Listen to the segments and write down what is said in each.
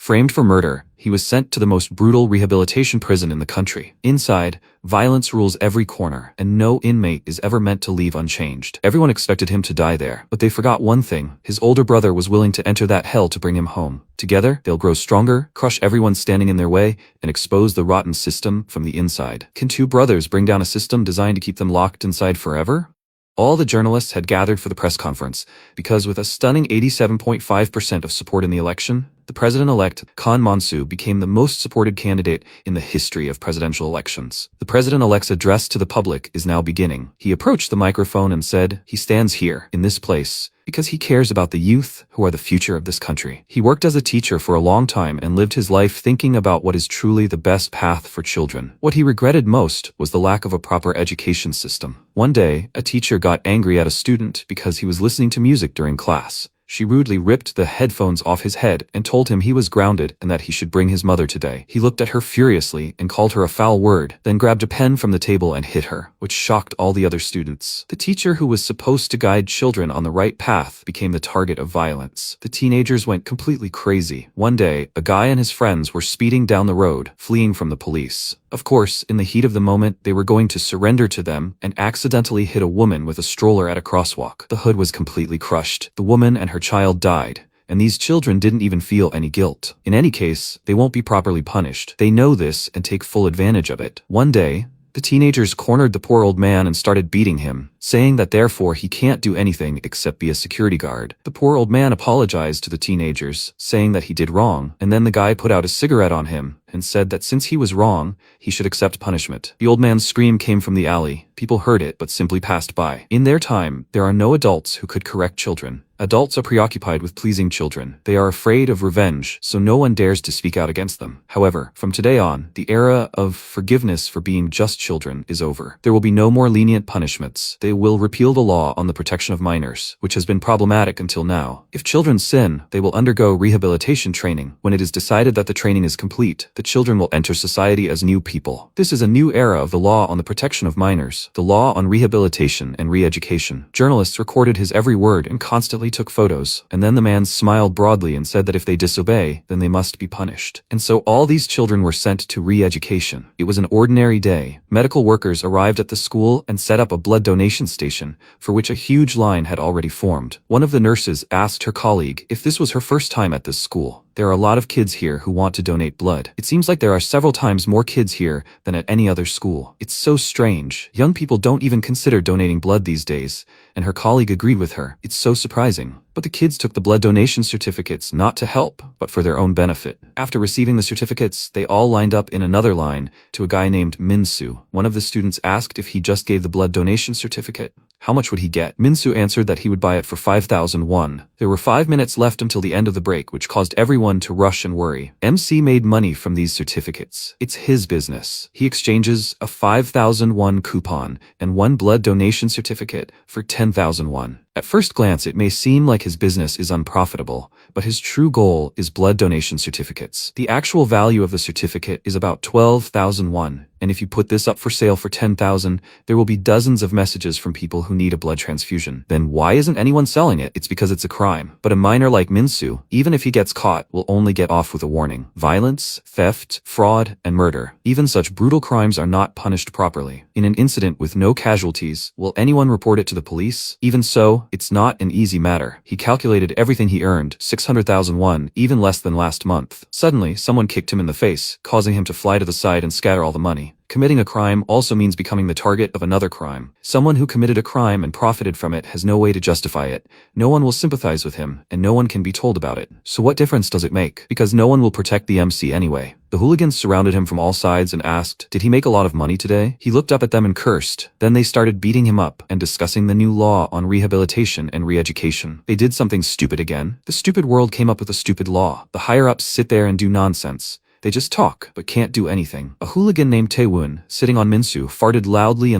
Framed for murder, he was sent to the most brutal rehabilitation prison in the country. Inside, violence rules every corner, and no inmate is ever meant to leave unchanged. Everyone expected him to die there, but they forgot one thing. His older brother was willing to enter that hell to bring him home. Together, they'll grow stronger, crush everyone standing in their way, and expose the rotten system from the inside. Can two brothers bring down a system designed to keep them locked inside forever? All the journalists had gathered for the press conference, because with a stunning 87.5% of support in the election, the president-elect, Khan Mansu, became the most supported candidate in the history of presidential elections. The president-elect's address to the public is now beginning. He approached the microphone and said, he stands here, in this place, because he cares about the youth who are the future of this country. He worked as a teacher for a long time and lived his life thinking about what is truly the best path for children. What he regretted most was the lack of a proper education system. One day, a teacher got angry at a student because he was listening to music during class. She rudely ripped the headphones off his head and told him he was grounded and that he should bring his mother today. He looked at her furiously and called her a foul word, then grabbed a pen from the table and hit her, which shocked all the other students. The teacher who was supposed to guide children on the right path became the target of violence. The teenagers went completely crazy. One day, a guy and his friends were speeding down the road, fleeing from the police. Of course, in the heat of the moment, they were going to surrender to them and accidentally hit a woman with a stroller at a crosswalk. The hood was completely crushed. The woman and her child died, and these children didn't even feel any guilt. In any case, they won't be properly punished. They know this and take full advantage of it. One day, the teenagers cornered the poor old man and started beating him, saying that therefore he can't do anything except be a security guard. The poor old man apologized to the teenagers, saying that he did wrong, and then the guy put out a cigarette on him and said that since he was wrong, he should accept punishment. The old man's scream came from the alley. People heard it but simply passed by. In their time, there are no adults who could correct children. Adults are preoccupied with pleasing children. They are afraid of revenge, so no one dares to speak out against them. However, from today on, the era of forgiveness for being just children is over. There will be no more lenient punishments. They will repeal the law on the protection of minors, which has been problematic until now. If children sin, they will undergo rehabilitation training. When it is decided that the training is complete, the children will enter society as new people. This is a new era of the law on the protection of minors, the law on rehabilitation and re-education. Journalists recorded his every word and constantly took photos, and then the man smiled broadly and said that if they disobey, then they must be punished. And so all these children were sent to re-education. It was an ordinary day. Medical workers arrived at the school and set up a blood donation station, for which a huge line had already formed. One of the nurses asked her colleague if this was her first time at this school. There are a lot of kids here who want to donate blood. It seems like there are several times more kids here than at any other school. It's so strange. Young people don't even consider donating blood these days, and her colleague agreed with her. It's so surprising. But the kids took the blood donation certificates not to help, but for their own benefit. After receiving the certificates, they all lined up in another line to a guy named Minsu. One of the students asked if he just gave the blood donation certificate, how much would he get? Minsu answered that he would buy it for 5,000 won. There were 5 minutes left until the end of the break, which caused everyone to rush and worry. MC made money from these certificates. It's his business. He exchanges a 5,000 won coupon and 1 blood donation certificate for 10,000 won. At first glance, it may seem like his business is unprofitable, but his true goal is blood donation certificates. The actual value of the certificate is about 12,000 won, and if you put this up for sale for 10,000, there will be dozens of messages from people who need a blood transfusion. Then why isn't anyone selling it? It's because it's a crime. But a minor like Minsu, even if he gets caught, will only get off with a warning. Violence, theft, fraud, and murder. Even such brutal crimes are not punished properly. In an incident with no casualties, will anyone report it to the police? Even so, it's not an easy matter. He calculated everything he earned, 600,000 won, even less than last month. Suddenly, someone kicked him in the face, causing him to fly to the side and scatter all the money. Committing a crime also means becoming the target of another crime. Someone who committed a crime and profited from it has no way to justify it. No one will sympathize with him, and no one can be told about it. So what difference does it make? Because no one will protect the MC anyway. The hooligans surrounded him from all sides and asked, did he make a lot of money today? He looked up at them and cursed. Then they started beating him up and discussing the new law on rehabilitation and re-education. They did something stupid again. The stupid world came up with a stupid law. The higher-ups sit there and do nonsense. They just talk, but can't do anything. A hooligan named Taewon, sitting on Minsu, farted loudly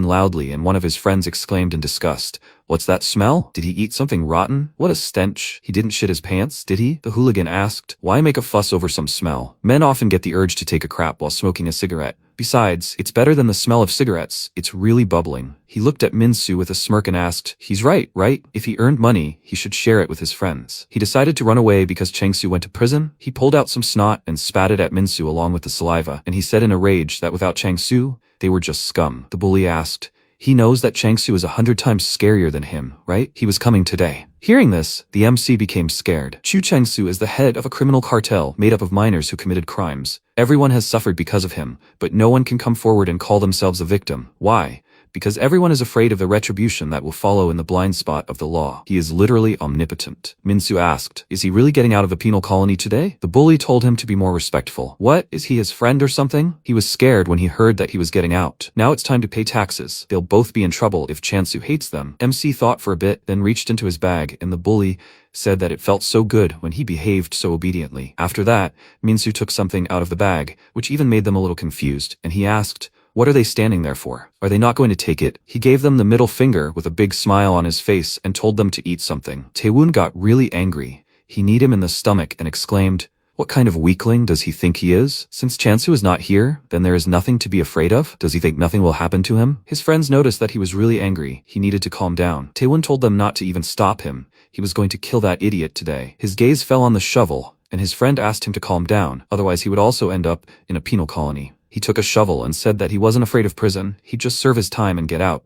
and one of his friends exclaimed in disgust, "What's that smell? Did he eat something rotten? What a stench. He didn't shit his pants, did he?" The hooligan asked. "Why make a fuss over some smell? Men often get the urge to take a crap while smoking a cigarette. Besides, it's better than the smell of cigarettes. It's really bubbling." He looked at Min-soo with a smirk and asked, "He's right? If he earned money, he should share it with his friends." He decided to run away because Chang-soo went to prison. He pulled out some snot and spat it at Min-soo along with the saliva, and he said in a rage that without Chang-soo, they were just scum. The bully asked, "He knows that Chang-soo is 100 times scarier than him, right? He was coming today." Hearing this, the MC became scared. Chu Chang-soo is the head of a criminal cartel made up of minors who committed crimes. Everyone has suffered because of him, but no one can come forward and call themselves a victim. Why? Because everyone is afraid of the retribution that will follow in the blind spot of the law. He is literally omnipotent. Min-soo asked, "Is he really getting out of the penal colony today?" The bully told him to be more respectful. What? Is he his friend or something? He was scared when he heard that he was getting out. Now it's time to pay taxes. They'll both be in trouble if Chang-soo hates them. MC thought for a bit, then reached into his bag, and the bully said that it felt so good when he behaved so obediently. After that, Min-soo took something out of the bag, which even made them a little confused, and he asked, "What are they standing there for? Are they not going to take it?" He gave them the middle finger with a big smile on his face and told them to eat something. Tae-woon got really angry. He kneed him in the stomach and exclaimed, "What kind of weakling does he think he is? Since Chang-soo is not here, then there is nothing to be afraid of? Does he think nothing will happen to him?" His friends noticed that he was really angry. He needed to calm down. Tae-woon told them not to even stop him. He was going to kill that idiot today. His gaze fell on the shovel, and his friend asked him to calm down, otherwise he would also end up in a penal colony. He took a shovel and said that he wasn't afraid of prison. He'd just serve his time and get out.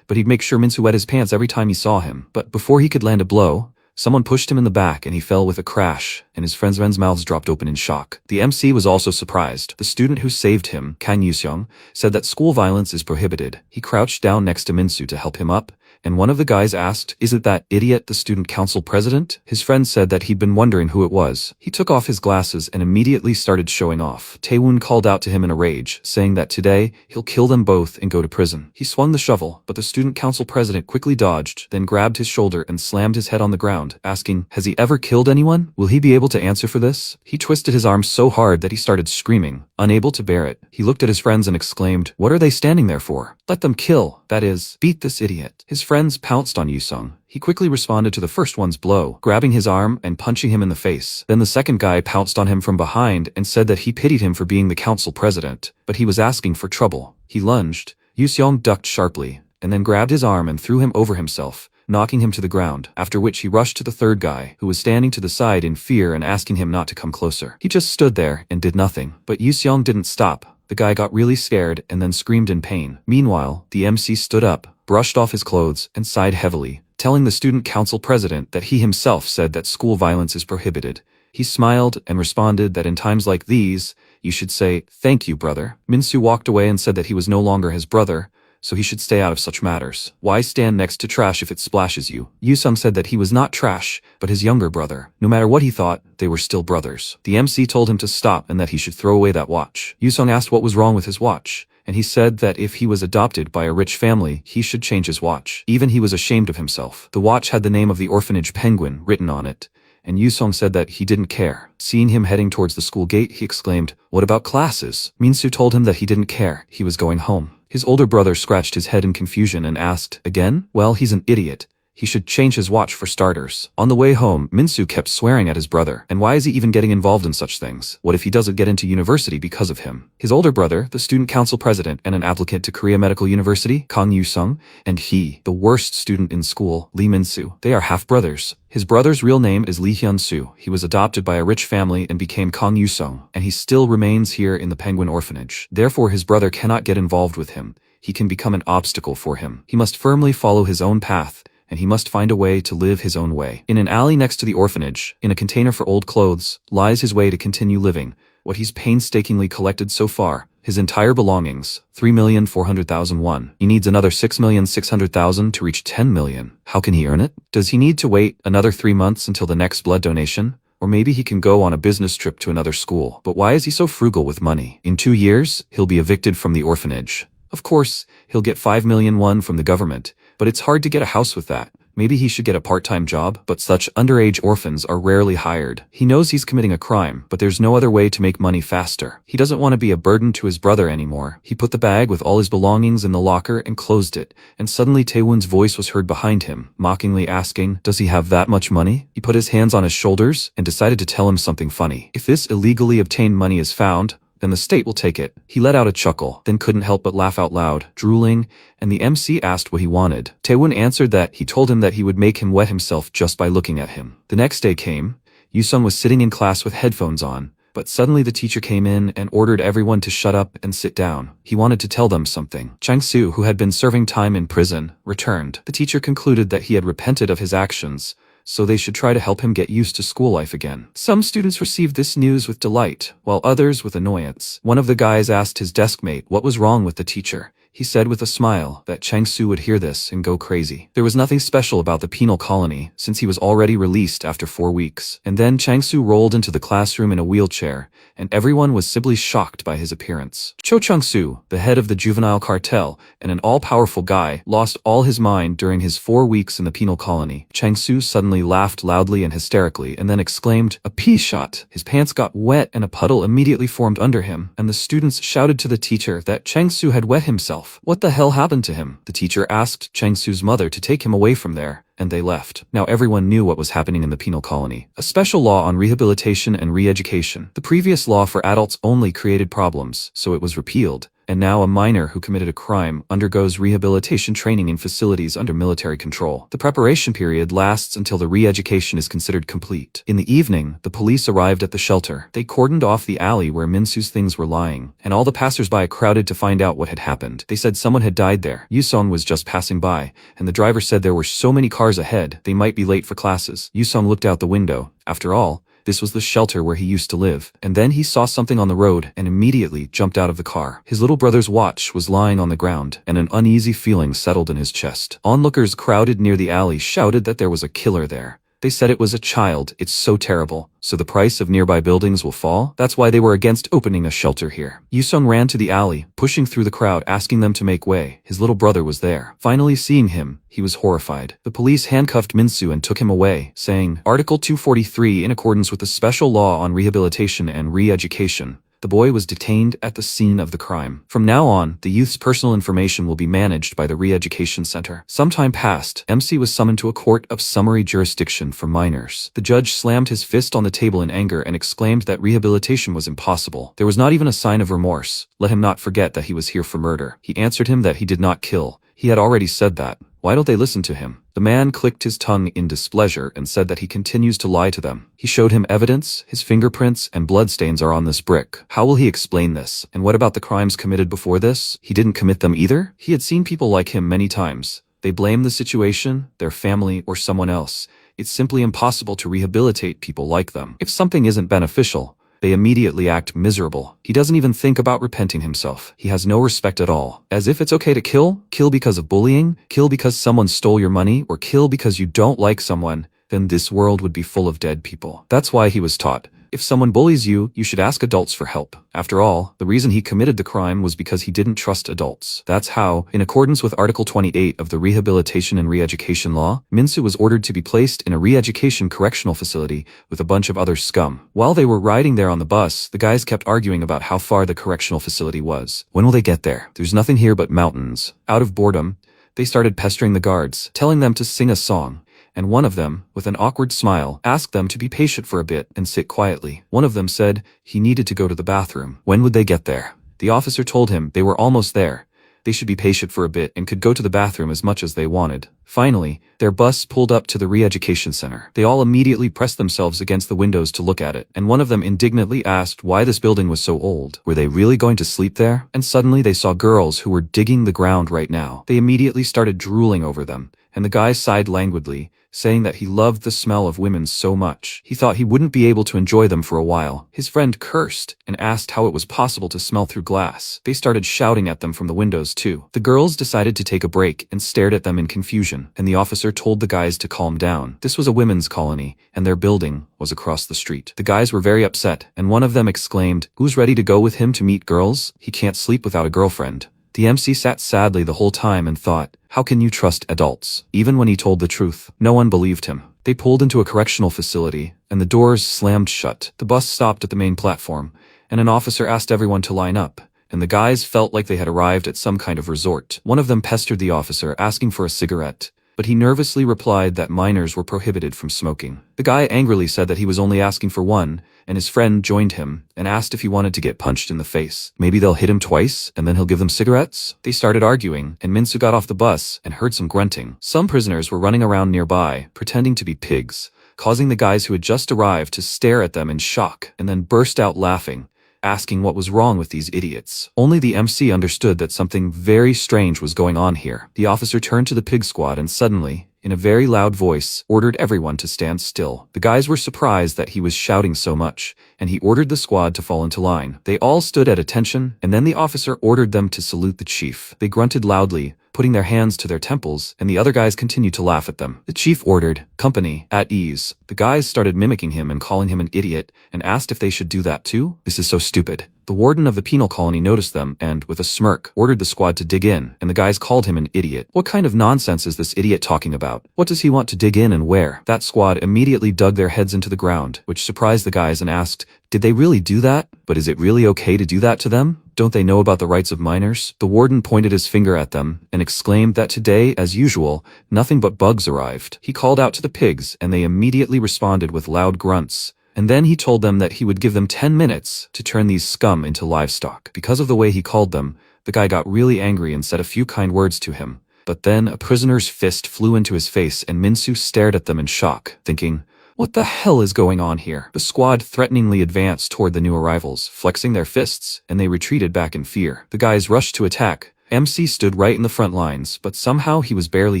But he'd make sure Min-soo wet his pants every time he saw him. But before he could land a blow, someone pushed him in the back and he fell with a crash, and his friends' mouths dropped open in shock. The MC was also surprised. The student who saved him, Kang Yu-seong, said that school violence is prohibited. He crouched down next to Min-soo to help him up, and one of the guys asked, "Is it that idiot, the student council president?" His friend said that he'd been wondering who it was. He took off his glasses and immediately started showing off. Tae-woon called out to him in a rage, saying that today, he'll kill them both and go to prison. He swung the shovel, but the student council president quickly dodged, then grabbed his shoulder and slammed his head on the ground, asking, "Has he ever killed anyone? Will he be able to answer for this?" He twisted his arm so hard that he started screaming, unable to bear it. He looked at his friends and exclaimed, "What are they standing there for? Let them kill, that is, beat this idiot." His friends pounced on Yu-seong. He quickly responded to the first one's blow, grabbing his arm and punching him in the face. Then the second guy pounced on him from behind and said that he pitied him for being the council president, but he was asking for trouble. He lunged. Yu-seong ducked sharply, and then grabbed his arm and threw him over himself, knocking him to the ground, after which he rushed to the third guy, who was standing to the side in fear and asking him not to come closer. He just stood there and did nothing. But Yu-seong didn't stop. The guy got really scared and then screamed in pain. Meanwhile, the MC stood up, brushed off his clothes, and sighed heavily, telling the student council president that he himself said that school violence is prohibited. He smiled and responded that in times like these, you should say, "Thank you, brother." Min-soo walked away and said that he was no longer his brother, so he should stay out of such matters. Why stand next to trash if it splashes you? Yu-seong said that he was not trash, but his younger brother. No matter what he thought, they were still brothers. The MC told him to stop and that he should throw away that watch. Yu-seong asked what was wrong with his watch, and he said that if he was adopted by a rich family, he should change his watch. Even he was ashamed of himself. The watch had the name of the orphanage Penguin written on it, and Yu-seong said that he didn't care. Seeing him heading towards the school gate, he exclaimed, "What about classes?" Min-soo told him that he didn't care. He was going home. His older brother scratched his head in confusion and asked, "Again? Well, he's an idiot. He should change his watch for starters." On the way home, Min-soo kept swearing at his brother. And why is he even getting involved in such things? What if he doesn't get into university because of him? His older brother, the student council president and an applicant to Korea Medical University, Kang Yu-seong, and he, the worst student in school, Lee Min-soo. They are half-brothers. His brother's real name is Lee Hyun-soo. He was adopted by a rich family and became Kang Yu-seong, and he still remains here in the Penguin Orphanage. Therefore, his brother cannot get involved with him. He can become an obstacle for him. He must firmly follow his own path, and he must find a way to live his own way. In an alley next to the orphanage, in a container for old clothes, lies his way to continue living what he's painstakingly collected so far, his entire belongings, 3,400,000 won. He needs another 6,600,000 to reach 10 million. How can he earn it? Does he need to wait another 3 months until the next blood donation? Or maybe he can go on a business trip to another school. But why is he so frugal with money? In 2 years, he'll be evicted from the orphanage. Of course, he'll get 5 million won from the government, but it's hard to get a house with that. Maybe he should get a part-time job, but such underage orphans are rarely hired. He knows he's committing a crime, but there's no other way to make money faster. He doesn't want to be a burden to his brother anymore. He put the bag with all his belongings in the locker and closed it, and suddenly Taewon's voice was heard behind him, mockingly asking, "Does he have that much money?" He put his hands on his shoulders and decided to tell him something funny. "If this illegally obtained money is found, then the state will take it." He let out a chuckle, then couldn't help but laugh out loud, drooling, and the MC asked what he wanted. Taewon answered that he told him that he would make him wet himself just by looking at him. The next day came. Yusung was sitting in class with headphones on, but suddenly the teacher came in and ordered everyone to shut up and sit down. He wanted to tell them something. Chang-soo, who had been serving time in prison, returned. The teacher concluded that he had repented of his actions, so they should try to help him get used to school life again. Some students received this news with delight, while others with annoyance. One of the guys asked his desk mate what was wrong with the teacher. He said with a smile that Chang-soo would hear this and go crazy. There was nothing special about the penal colony, since he was already released after 4 weeks. And then Chang-soo rolled into the classroom in a wheelchair, and everyone was simply shocked by his appearance. Cho Chung-soo, the head of the juvenile cartel and an all-powerful guy, lost all his mind during his 4 weeks in the penal colony. Chang-soo suddenly laughed loudly and hysterically and then exclaimed, "A pea shot!" His pants got wet and a puddle immediately formed under him, and the students shouted to the teacher that Chang-soo had wet himself. What the hell happened to him? The teacher asked Chang-soo's mother to take him away from there, and they left. Now everyone knew what was happening in the penal colony. A special law on rehabilitation and re-education. The previous law for adults only created problems, so it was repealed. And now a minor who committed a crime undergoes rehabilitation training in facilities under military control. The preparation period lasts until the re-education is considered complete. In the evening, the police arrived at the shelter. They cordoned off the alley where Min-soo's things were lying, and all the passers-by crowded to find out what had happened. They said someone had died there. Yusong was just passing by, and the driver said there were so many cars ahead, they might be late for classes. Yusong looked out the window. After all, this was the shelter where he used to live. And then he saw something on the road and immediately jumped out of the car. His little brother's watch was lying on the ground, and an uneasy feeling settled in his chest. Onlookers crowded near the alley shouted that there was a killer there. They said it was a child. It's so terrible. So the price of nearby buildings will fall? That's why they were against opening a shelter here. Yusung ran to the alley, pushing through the crowd, asking them to make way. His little brother was there. Finally seeing him, he was horrified. The police handcuffed Min-soo and took him away, saying, Article 243, in accordance with the special law on rehabilitation and re-education, the boy was detained at the scene of the crime. From now on, the youth's personal information will be managed by the Re-Education Center. Some time passed, MC was summoned to a court of summary jurisdiction for minors. The judge slammed his fist on the table in anger and exclaimed that rehabilitation was impossible. There was not even a sign of remorse. Let him not forget that he was here for murder. He answered him that he did not kill. He had already said that. Why don't they listen to him? The man clicked his tongue in displeasure and said that he continues to lie to them. He showed him evidence. His fingerprints and bloodstains are on this brick. How will he explain this? And what about the crimes committed before this? He didn't commit them either? He had seen people like him many times. They blame the situation, their family, or someone else. It's simply impossible to rehabilitate people like them. If something isn't beneficial, they immediately act miserable. He doesn't even think about repenting himself. He has no respect at all. As if it's okay to kill? Kill because of bullying? Kill because someone stole your money? Or kill because you don't like someone? Then this world would be full of dead people. That's why he was taught. If someone bullies you, you should ask adults for help. After all, the reason he committed the crime was because he didn't trust adults. That's how, in accordance with Article 28 of the Rehabilitation and Re-Education Law, Min-soo was ordered to be placed in a re-education correctional facility with a bunch of other scum. While they were riding there on the bus, the guys kept arguing about how far the correctional facility was. When will they get there? There's nothing here but mountains. Out of boredom, they started pestering the guards, telling them to sing a song. And one of them, with an awkward smile, asked them to be patient for a bit and sit quietly. One of them said he needed to go to the bathroom. When would they get there? The officer told him they were almost there. They should be patient for a bit and could go to the bathroom as much as they wanted. Finally, their bus pulled up to the re-education center. They all immediately pressed themselves against the windows to look at it, and one of them indignantly asked why this building was so old. Were they really going to sleep there? And suddenly they saw girls who were digging the ground right now. They immediately started drooling over them, and the guy sighed languidly, saying that he loved the smell of women so much. He thought he wouldn't be able to enjoy them for a while. His friend cursed and asked how it was possible to smell through glass. They started shouting at them from the windows too. The girls decided to take a break and stared at them in confusion, and the officer told the guys to calm down. This was a women's colony, and their building was across the street. The guys were very upset, and one of them exclaimed, "Who's ready to go with him to meet girls? He can't sleep without a girlfriend." The MC sat sadly the whole time and thought, how can you trust adults? Even when he told the truth, no one believed him. They pulled into a correctional facility, and the doors slammed shut. The bus stopped at the main platform, and an officer asked everyone to line up, and the guys felt like they had arrived at some kind of resort. One of them pestered the officer, asking for a cigarette, but he nervously replied that minors were prohibited from smoking. The guy angrily said that he was only asking for one, and his friend joined him and asked if he wanted to get punched in the face. Maybe they'll hit him twice, and then he'll give them cigarettes? They started arguing, and Minsu got off the bus and heard some grunting. Some prisoners were running around nearby, pretending to be pigs, causing the guys who had just arrived to stare at them in shock, and then burst out laughing, asking what was wrong with these idiots. Only the MC understood that something very strange was going on here. The officer turned to the pig squad and suddenly, in a very loud voice, ordered everyone to stand still. The guys were surprised that he was shouting so much, and he ordered the squad to fall into line. They all stood at attention, and then the officer ordered them to salute the chief. They grunted loudly, putting their hands to their temples, and the other guys continued to laugh at them. The chief ordered, "Company, at ease." The guys started mimicking him and calling him an idiot, and asked if they should do that too. This is so stupid. The warden of the penal colony noticed them and, with a smirk, ordered the squad to dig in, and the guys called him an idiot. What kind of nonsense is this idiot talking about? What does he want to dig in and where? That squad immediately dug their heads into the ground, which surprised the guys and asked, did they really do that? But is it really okay to do that to them? Don't they know about the rights of minors? The warden pointed his finger at them and exclaimed that today, as usual, nothing but bugs arrived. He called out to the pigs, and they immediately responded with loud grunts. And then he told them that he would give them 10 minutes to turn these scum into livestock. Because of the way he called them, the guy got really angry and said a few kind words to him. But then a prisoner's fist flew into his face and Minsu stared at them in shock, thinking, what the hell is going on here? The squad threateningly advanced toward the new arrivals, flexing their fists, and they retreated back in fear. The guys rushed to attack. MC stood right in the front lines, but somehow he was barely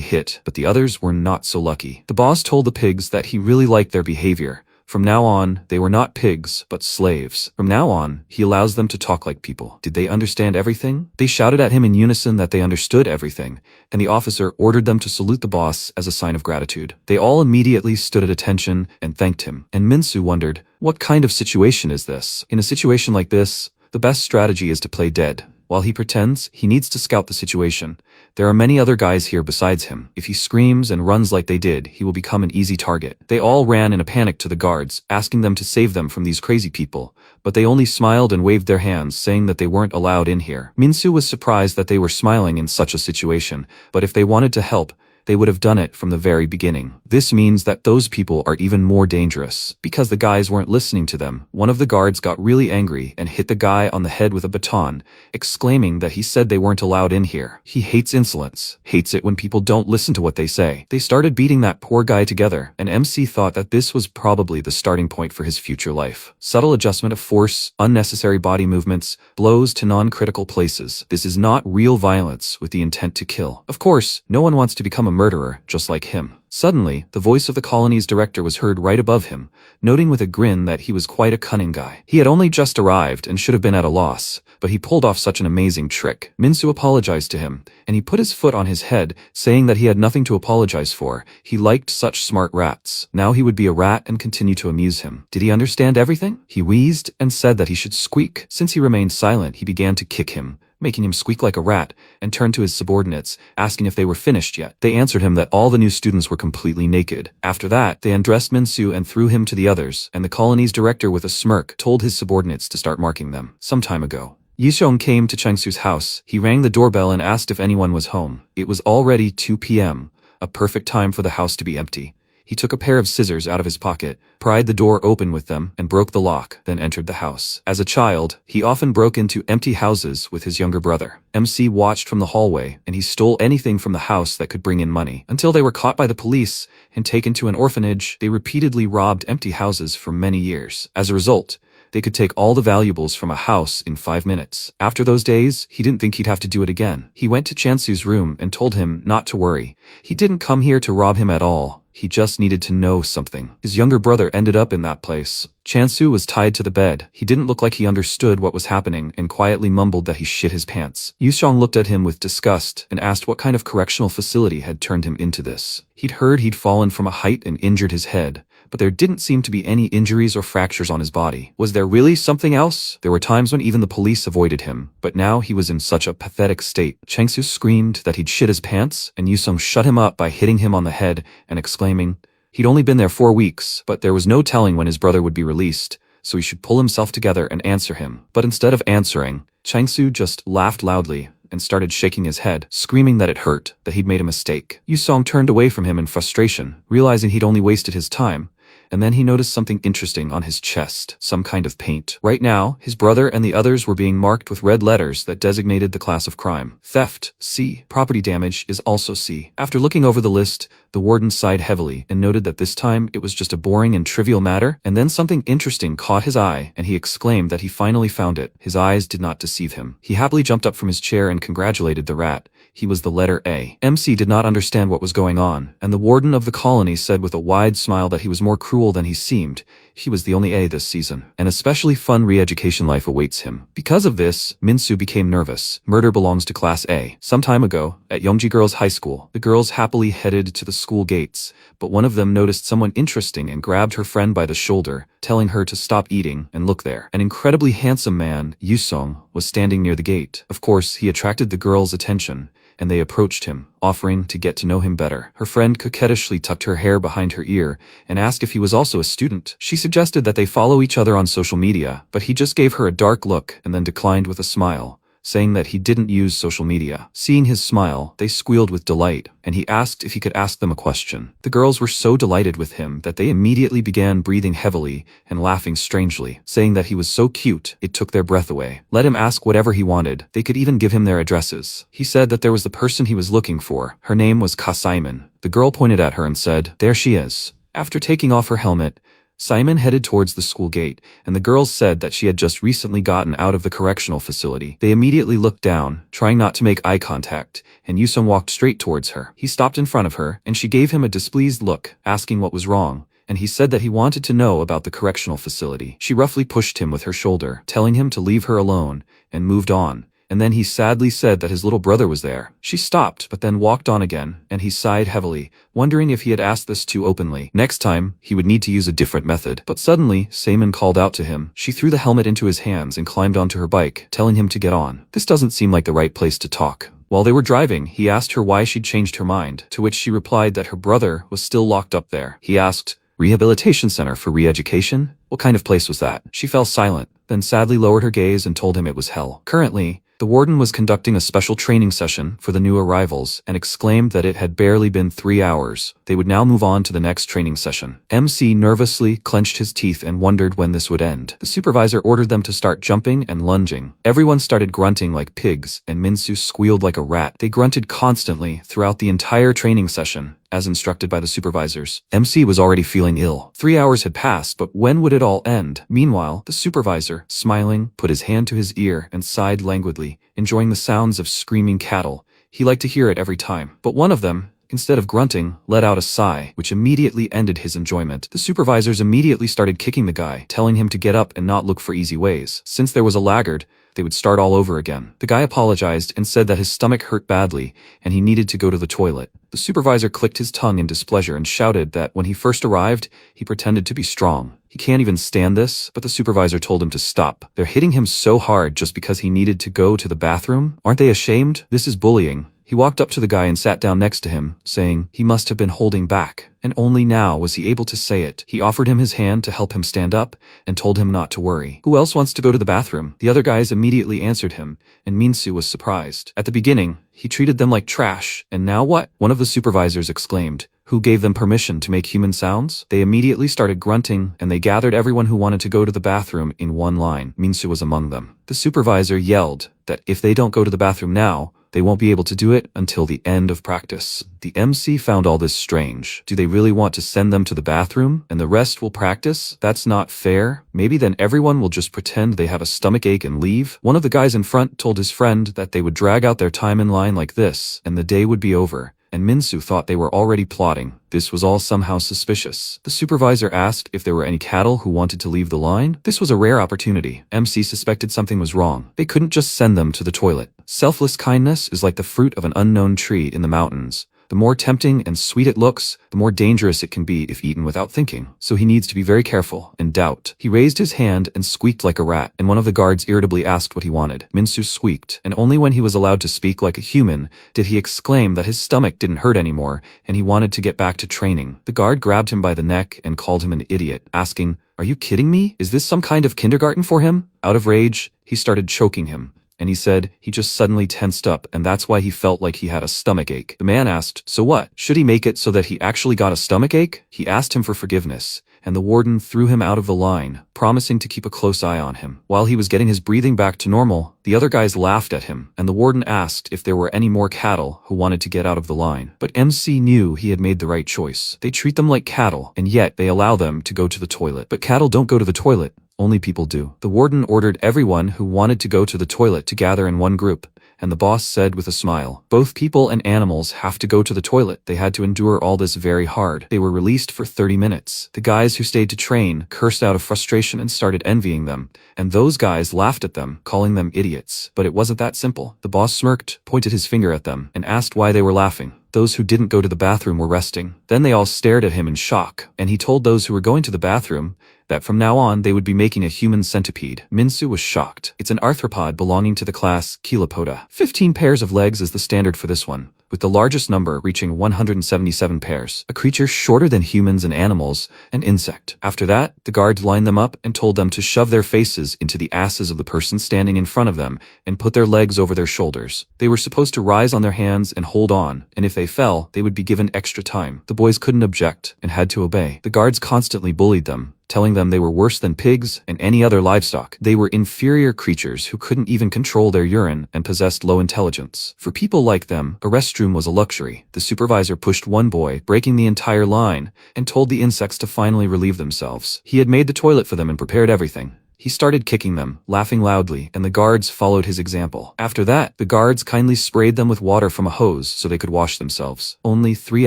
hit, but the others were not so lucky. The boss told the pigs that he really liked their behavior. From now on, they were not pigs, but slaves. From now on, he allows them to talk like people. Did they understand everything? They shouted at him in unison that they understood everything, and the officer ordered them to salute the boss as a sign of gratitude. They all immediately stood at attention and thanked him, and Minsu wondered, what kind of situation is this? In a situation like this, the best strategy is to play dead. While he pretends, he needs to scout the situation. There are many other guys here besides him. If he screams and runs like they did, he will become an easy target. They all ran in a panic to the guards, asking them to save them from these crazy people, but they only smiled and waved their hands, saying that they weren't allowed in here. Minsu was surprised that they were smiling in such a situation, but if they wanted to help, they would have done it from the very beginning. This means that those people are even more dangerous. Because the guys weren't listening to them, one of the guards got really angry and hit the guy on the head with a baton, exclaiming that he said they weren't allowed in here. He hates insolence, hates it when people don't listen to what they say. They started beating that poor guy together, and MC thought that this was probably the starting point for his future life. Subtle adjustment of force, unnecessary body movements, blows to non-critical places. This is not real violence with the intent to kill. Of course, no one wants to become a murderer just like him. Suddenly, the voice of the colony's director was heard right above him, noting with a grin that he was quite a cunning guy. He had only just arrived and should have been at a loss, but he pulled off such an amazing trick. Minsu apologized to him, and he put his foot on his head, saying that he had nothing to apologize for. He liked such smart rats. Now he would be a rat and continue to amuse him. Did he understand everything? He wheezed and said that he should squeak. Since he remained silent, he began to kick him, making him squeak like a rat, and turned to his subordinates, asking if they were finished yet. They answered him that all the new students were completely naked. After that, they undressed Minsu and threw him to the others, and the colony's director with a smirk told his subordinates to start marking them. Some time ago, Yishong came to Changsu's house. He rang the doorbell and asked if anyone was home. It was already 2 p.m., a perfect time for the house to be empty. He took a pair of scissors out of his pocket, pried the door open with them, and broke the lock, then entered the house. As a child, he often broke into empty houses with his younger brother. MC watched from the hallway, and he stole anything from the house that could bring in money. Until they were caught by the police and taken to an orphanage, they repeatedly robbed empty houses for many years. As a result, they could take all the valuables from a house in 5 minutes. After those days, he didn't think he'd have to do it again. He went to Chansu's room and told him not to worry. He didn't come here to rob him at all. He just needed to know something. His younger brother ended up in that place. Chansu was tied to the bed. He didn't look like he understood what was happening and quietly mumbled that he shit his pants. Yushong looked at him with disgust and asked what kind of correctional facility had turned him into this. He'd heard he'd fallen from a height and injured his head, but there didn't seem to be any injuries or fractures on his body. Was there really something else? There were times when even the police avoided him, but now he was in such a pathetic state. Changsu screamed that he'd shit his pants, and Yusong shut him up by hitting him on the head and exclaiming, he'd only been there 4 weeks, but there was no telling when his brother would be released, so he should pull himself together and answer him. But instead of answering, Changsu just laughed loudly and started shaking his head, screaming that it hurt, that he'd made a mistake. Yusong turned away from him in frustration, realizing he'd only wasted his time, and then he noticed something interesting on his chest, some kind of paint. Right now, his brother and the others were being marked with red letters that designated the class of crime. Theft, C. Property damage is also C. After looking over the list, the warden sighed heavily and noted that this time it was just a boring and trivial matter, and then something interesting caught his eye, and he exclaimed that he finally found it. His eyes did not deceive him. He happily jumped up from his chair and congratulated the rat. He was the letter A. MC did not understand what was going on, and the warden of the colony said with a wide smile that he was more cruel than he seemed. He was the only A this season. An especially fun re-education life awaits him. Because of this, Minsu became nervous. Murder belongs to Class A. Some time ago, at Yongji Girls' High School, the girls happily headed to the school gates, but one of them noticed someone interesting and grabbed her friend by the shoulder, telling her to stop eating and look there. An incredibly handsome man, Yusong, was standing near the gate. Of course, he attracted the girls' attention, and they approached him, offering to get to know him better. Her friend coquettishly tucked her hair behind her ear and asked if he was also a student. She suggested that they follow each other on social media, but he just gave her a dark look and then declined with a smile, saying that he didn't use social media. Seeing his smile, they squealed with delight, and he asked if he could ask them a question. The girls were so delighted with him that they immediately began breathing heavily and laughing strangely, saying that he was so cute, it took their breath away. Let him ask whatever he wanted. They could even give him their addresses. He said that there was the person he was looking for. Her name was Ka Simon. The girl pointed at her and said, "There she is." After taking off her helmet, Simon headed towards the school gate, and the girls said that she had just recently gotten out of the correctional facility. They immediately looked down, trying not to make eye contact, and Yusong walked straight towards her. He stopped in front of her, and she gave him a displeased look, asking what was wrong, and he said that he wanted to know about the correctional facility. She roughly pushed him with her shoulder, telling him to leave her alone, and moved on. And then he sadly said that his little brother was there. She stopped, but then walked on again, and he sighed heavily, wondering if he had asked this too openly. Next time, he would need to use a different method. But suddenly, Simon called out to him. She threw the helmet into his hands and climbed onto her bike, telling him to get on. This doesn't seem like the right place to talk. While they were driving, he asked her why she'd changed her mind, to which she replied that her brother was still locked up there. He asked, "Rehabilitation Center for Re-Education? What kind of place was that?" She fell silent, then sadly lowered her gaze and told him it was hell. Currently, the warden was conducting a special training session for the new arrivals and exclaimed that it had barely been 3 hours. They would now move on to the next training session. MC nervously clenched his teeth and wondered when this would end. The supervisor ordered them to start jumping and lunging. Everyone started grunting like pigs, and Minsu squealed like a rat. They grunted constantly throughout the entire training session, as instructed by the supervisors. MC was already feeling ill. 3 hours had passed, but when would it all end? Meanwhile, the supervisor, smiling, put his hand to his ear and sighed languidly, enjoying the sounds of screaming cattle. He liked to hear it every time. But one of them, instead of grunting, let out a sigh, which immediately ended his enjoyment. The supervisors immediately started kicking the guy, telling him to get up and not look for easy ways. Since there was a laggard, they would start all over again. The guy apologized and said that his stomach hurt badly and he needed to go to the toilet. The supervisor clicked his tongue in displeasure and shouted that when he first arrived, he pretended to be strong. He can't even stand this, but the supervisor told him to stop. They're hitting him so hard just because he needed to go to the bathroom? Aren't they ashamed? This is bullying. He walked up to the guy and sat down next to him, saying he must have been holding back, and only now was he able to say it. He offered him his hand to help him stand up, and told him not to worry. Who else wants to go to the bathroom? The other guys immediately answered him, and Minsu was surprised. At the beginning, he treated them like trash, and now what? One of the supervisors exclaimed. Who gave them permission to make human sounds? They immediately started grunting, and they gathered everyone who wanted to go to the bathroom in one line. Minsu was among them. The supervisor yelled that if they don't go to the bathroom now, they won't be able to do it until the end of practice. The MC found all this strange. Do they really want to send them to the bathroom and the rest will practice? That's not fair. Maybe then everyone will just pretend they have a stomachache and leave. One of the guys in front told his friend that they would drag out their time in line like this, and the day would be over. And Minsu thought they were already plotting. This was all somehow suspicious. The supervisor asked if there were any cattle who wanted to leave the line. This was a rare opportunity. MC suspected something was wrong. They couldn't just send them to the toilet. Selfless kindness is like the fruit of an unknown tree in the mountains, The more tempting and sweet it looks, the more dangerous it can be if eaten without thinking. So he needs to be very careful and doubt. He raised his hand and squeaked like a rat, and one of the guards irritably asked what he wanted. Minsu squeaked, and only when he was allowed to speak like a human did he exclaim that his stomach didn't hurt anymore and he wanted to get back to training. The guard grabbed him by the neck and called him an idiot, asking, "Are you kidding me? Is this some kind of kindergarten for him?" Out of rage, he started choking him. And he said he just suddenly tensed up, and that's why he felt like he had a stomachache. The man asked, "So what? Should he make it so that he actually got a stomachache?" He asked him for forgiveness, and the warden threw him out of the line, promising to keep a close eye on him. While he was getting his breathing back to normal, the other guys laughed at him, and the warden asked if there were any more cattle who wanted to get out of the line. But MC knew he had made the right choice. They treat them like cattle, and yet they allow them to go to the toilet. But cattle don't go to the toilet. Only people do. The warden ordered everyone who wanted to go to the toilet to gather in one group, and the boss said with a smile, "Both people and animals have to go to the toilet." They had to endure all this very hard. They were released for 30 minutes. The guys who stayed to train cursed out of frustration and started envying them, and those guys laughed at them, calling them idiots. But it wasn't that simple. The boss smirked, pointed his finger at them, and asked why they were laughing. Those who didn't go to the bathroom were resting. Then they all stared at him in shock, and he told those who were going to the bathroom that from now on they would be making a human centipede. Minsu was shocked. It's an arthropod belonging to the class Chelopoda. 15 pairs of legs is the standard for this one, with the largest number reaching 177 pairs. A creature shorter than humans and animals, an insect. After that, the guards lined them up and told them to shove their faces into the asses of the person standing in front of them and put their legs over their shoulders. They were supposed to rise on their hands and hold on, and if they fell, they would be given extra time. The boys couldn't object and had to obey. The guards constantly bullied them, telling them they were worse than pigs and any other livestock. They were inferior creatures who couldn't even control their urine and possessed low intelligence. For people like them, a restroom was a luxury. The supervisor pushed one boy, breaking the entire line, and told the insects to finally relieve themselves. He had made the toilet for them and prepared everything. He started kicking them, laughing loudly, and the guards followed his example. After that, the guards kindly sprayed them with water from a hose so they could wash themselves. Only 3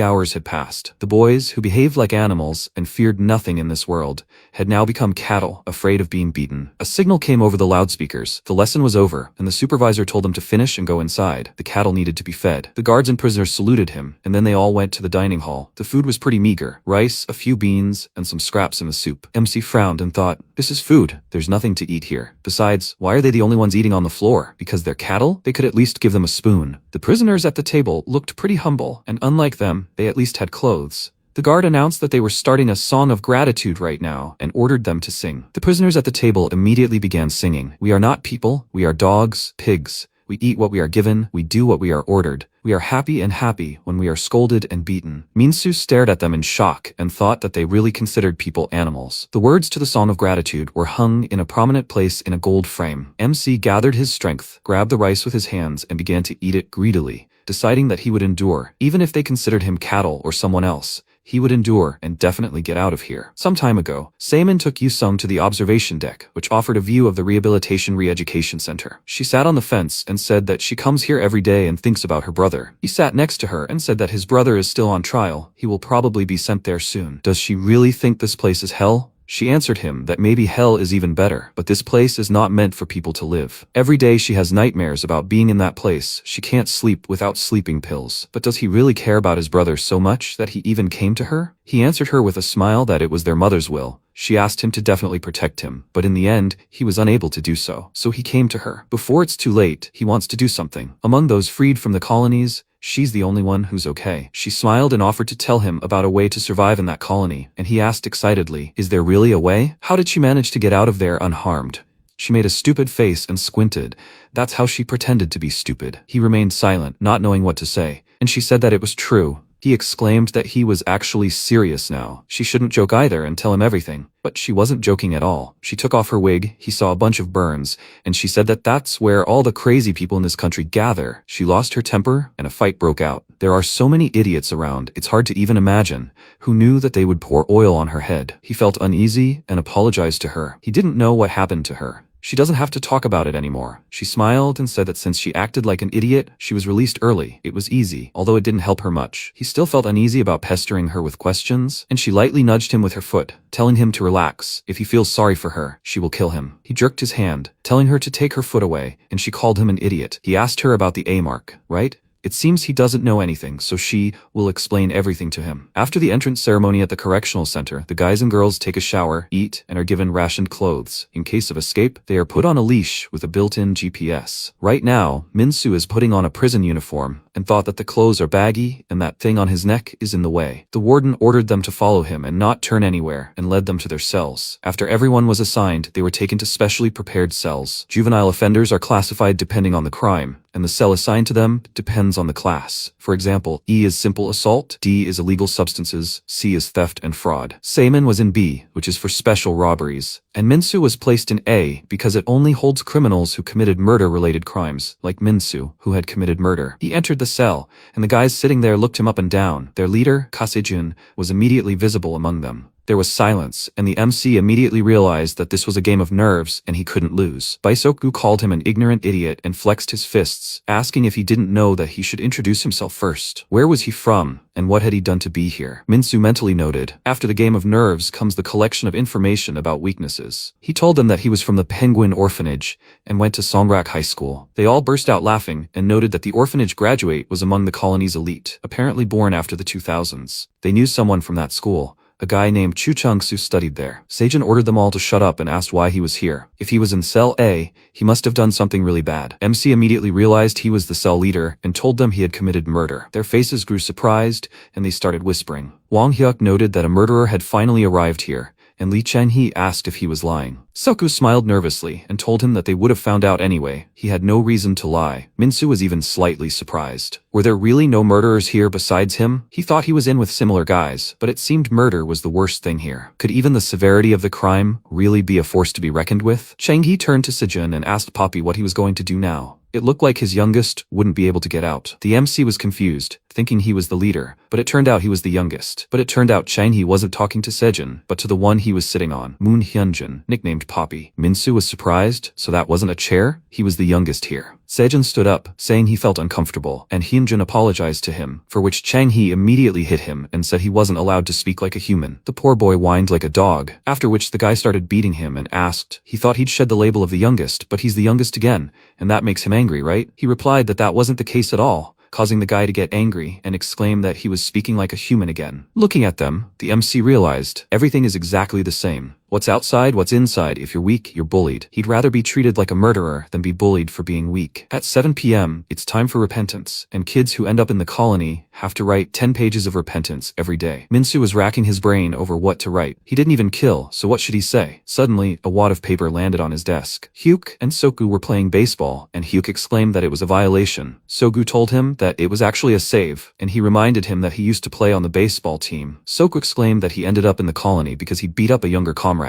hours had passed. The boys, who behaved like animals and feared nothing in this world, had now become cattle, afraid of being beaten. A signal came over the loudspeakers. The lesson was over, and the supervisor told them to finish and go inside. The cattle needed to be fed. The guards and prisoners saluted him, and then they all went to the dining hall. The food was pretty meager. Rice, a few beans, and some scraps in the soup. MC frowned and thought, "This is food. There's nothing to eat here. Besides, why are they the only ones eating on the floor? Because they're cattle? They could at least give them a spoon." The prisoners at the table looked pretty humble, and unlike them, they at least had clothes. The guard announced that they were starting a song of gratitude right now and ordered them to sing. The prisoners at the table immediately began singing. "We are not people. We are dogs, pigs. We eat what we are given. We do what we are ordered. We are happy when we are scolded and beaten." Minsu stared at them in shock and thought that they really considered people animals. The words to the Song of Gratitude were hung in a prominent place in a gold frame. MC gathered his strength, grabbed the rice with his hands, and began to eat it greedily, deciding that he would endure, even if they considered him cattle or someone else. He would endure and definitely get out of here. Some time ago, Saemin took Yusung to the observation deck, which offered a view of the Rehabilitation Re-Education Center. She sat on the fence and said that she comes here every day and thinks about her brother. He sat next to her and said that his brother is still on trial. He will probably be sent there soon. Does she really think this place is hell? She answered him that maybe hell is even better, but this place is not meant for people to live. Every day she has nightmares about being in that place. She can't sleep without sleeping pills. But does he really care about his brother so much that he even came to her? He answered her with a smile that it was their mother's will. She asked him to definitely protect him, but in the end, he was unable to do so. So he came to her. Before it's too late, he wants to do something. Among those freed from the colonies, she's the only one who's okay. She smiled and offered to tell him about a way to survive in that colony, and he asked excitedly, "Is there really a way? How did she manage to get out of there unharmed?" She made a stupid face and squinted. That's how she pretended to be stupid. He remained silent, not knowing what to say, and she said that it was true. He exclaimed that he was actually serious now. She shouldn't joke either and tell him everything. But she wasn't joking at all. She took off her wig, he saw a bunch of burns, and she said that that's where all the crazy people in this country gather. She lost her temper, and a fight broke out. There are so many idiots around, it's hard to even imagine, who knew that they would pour oil on her head. He felt uneasy and apologized to her. He didn't know what happened to her. She doesn't have to talk about it anymore. She smiled and said that since she acted like an idiot, she was released early. It was easy, although it didn't help her much. He still felt uneasy about pestering her with questions, and she lightly nudged him with her foot, telling him to relax. If he feels sorry for her, she will kill him. He jerked his hand, telling her to take her foot away, and she called him an idiot. He asked her about the A mark, right? It seems he doesn't know anything, so she will explain everything to him. After the entrance ceremony at the correctional center, the guys and girls take a shower, eat, and are given rationed clothes. In case of escape, they are put on a leash with a built-in GPS. Right now, Min-soo is putting on a prison uniform and thought that the clothes are baggy and that thing on his neck is in the way. The warden ordered them to follow him and not turn anywhere and led them to their cells. After everyone was assigned, they were taken to specially prepared cells. Juvenile offenders are classified depending on the crime, and the cell assigned to them depends on the class. For example, E is simple assault, D is illegal substances, C is theft and fraud. Saemin was in B, which is for special robberies, and Min-soo was placed in A because it only holds criminals who committed murder-related crimes, like Min-soo, who had committed murder. He entered the cell, and the guys sitting there looked him up and down. Their leader, Ka Se-jun, was immediately visible among them. There was silence, and the MC immediately realized that this was a game of nerves and he couldn't lose. Baisokgu called him an ignorant idiot and flexed his fists, asking if he didn't know that he should introduce himself first. Where was he from, and what had he done to be here? Min-soo mentally noted, after the game of nerves comes the collection of information about weaknesses. He told them that he was from the Penguin Orphanage and went to Songrak High School. They all burst out laughing and noted that the orphanage graduate was among the colony's elite, apparently born after the 2000s. They knew someone from that school. A guy named Chu Chung-soo studied there. Se-jun ordered them all to shut up and asked why he was here. If he was in cell A, he must have done something really bad. MC immediately realized he was the cell leader and told them he had committed murder. Their faces grew surprised and they started whispering. Wang Hyuk noted that a murderer had finally arrived here, and Lee Chen-hee asked if he was lying. Seokgu smiled nervously and told him that they would have found out anyway. He had no reason to lie. Min-soo was even slightly surprised. Were there really no murderers here besides him? He thought he was in with similar guys, but it seemed murder was the worst thing here. Could even the severity of the crime really be a force to be reckoned with? Chang-hee turned to Se-jun and asked Poppy what he was going to do now. It looked like his youngest wouldn't be able to get out. The MC was confused, thinking he was the leader, but it turned out he was the youngest. But it turned out Chang-hee wasn't talking to Se-jun, but to the one he was sitting on, Moon Hyunjin, nicknamed Poppy. Min-soo was surprised, so that wasn't a chair? He was the youngest here. Se-jun stood up, saying he felt uncomfortable, and Hyunjin apologized to him, for which Chang-hee immediately hit him and said he wasn't allowed to speak like a human. The poor boy whined like a dog, after which the guy started beating him and asked. He thought he'd shed the label of the youngest, but he's the youngest again, and that makes him angry, right? He replied that that wasn't the case at all, causing the guy to get angry and exclaim that he was speaking like a human again. Looking at them, the MC realized everything is exactly the same. What's outside, what's inside. If you're weak, you're bullied. He'd rather be treated like a murderer than be bullied for being weak. At 7 p.m., it's time for repentance, and kids who end up in the colony have to write 10 pages of repentance every day. Min-soo was racking his brain over what to write. He didn't even kill, so what should he say? Suddenly, a wad of paper landed on his desk. Hyuk and Seokgu were playing baseball, and Hyuk exclaimed that it was a violation. Seokgu told him that it was actually a save, and he reminded him that he used to play on the baseball team. Seokgu exclaimed that he ended up in the colony because he beat up a younger comrade,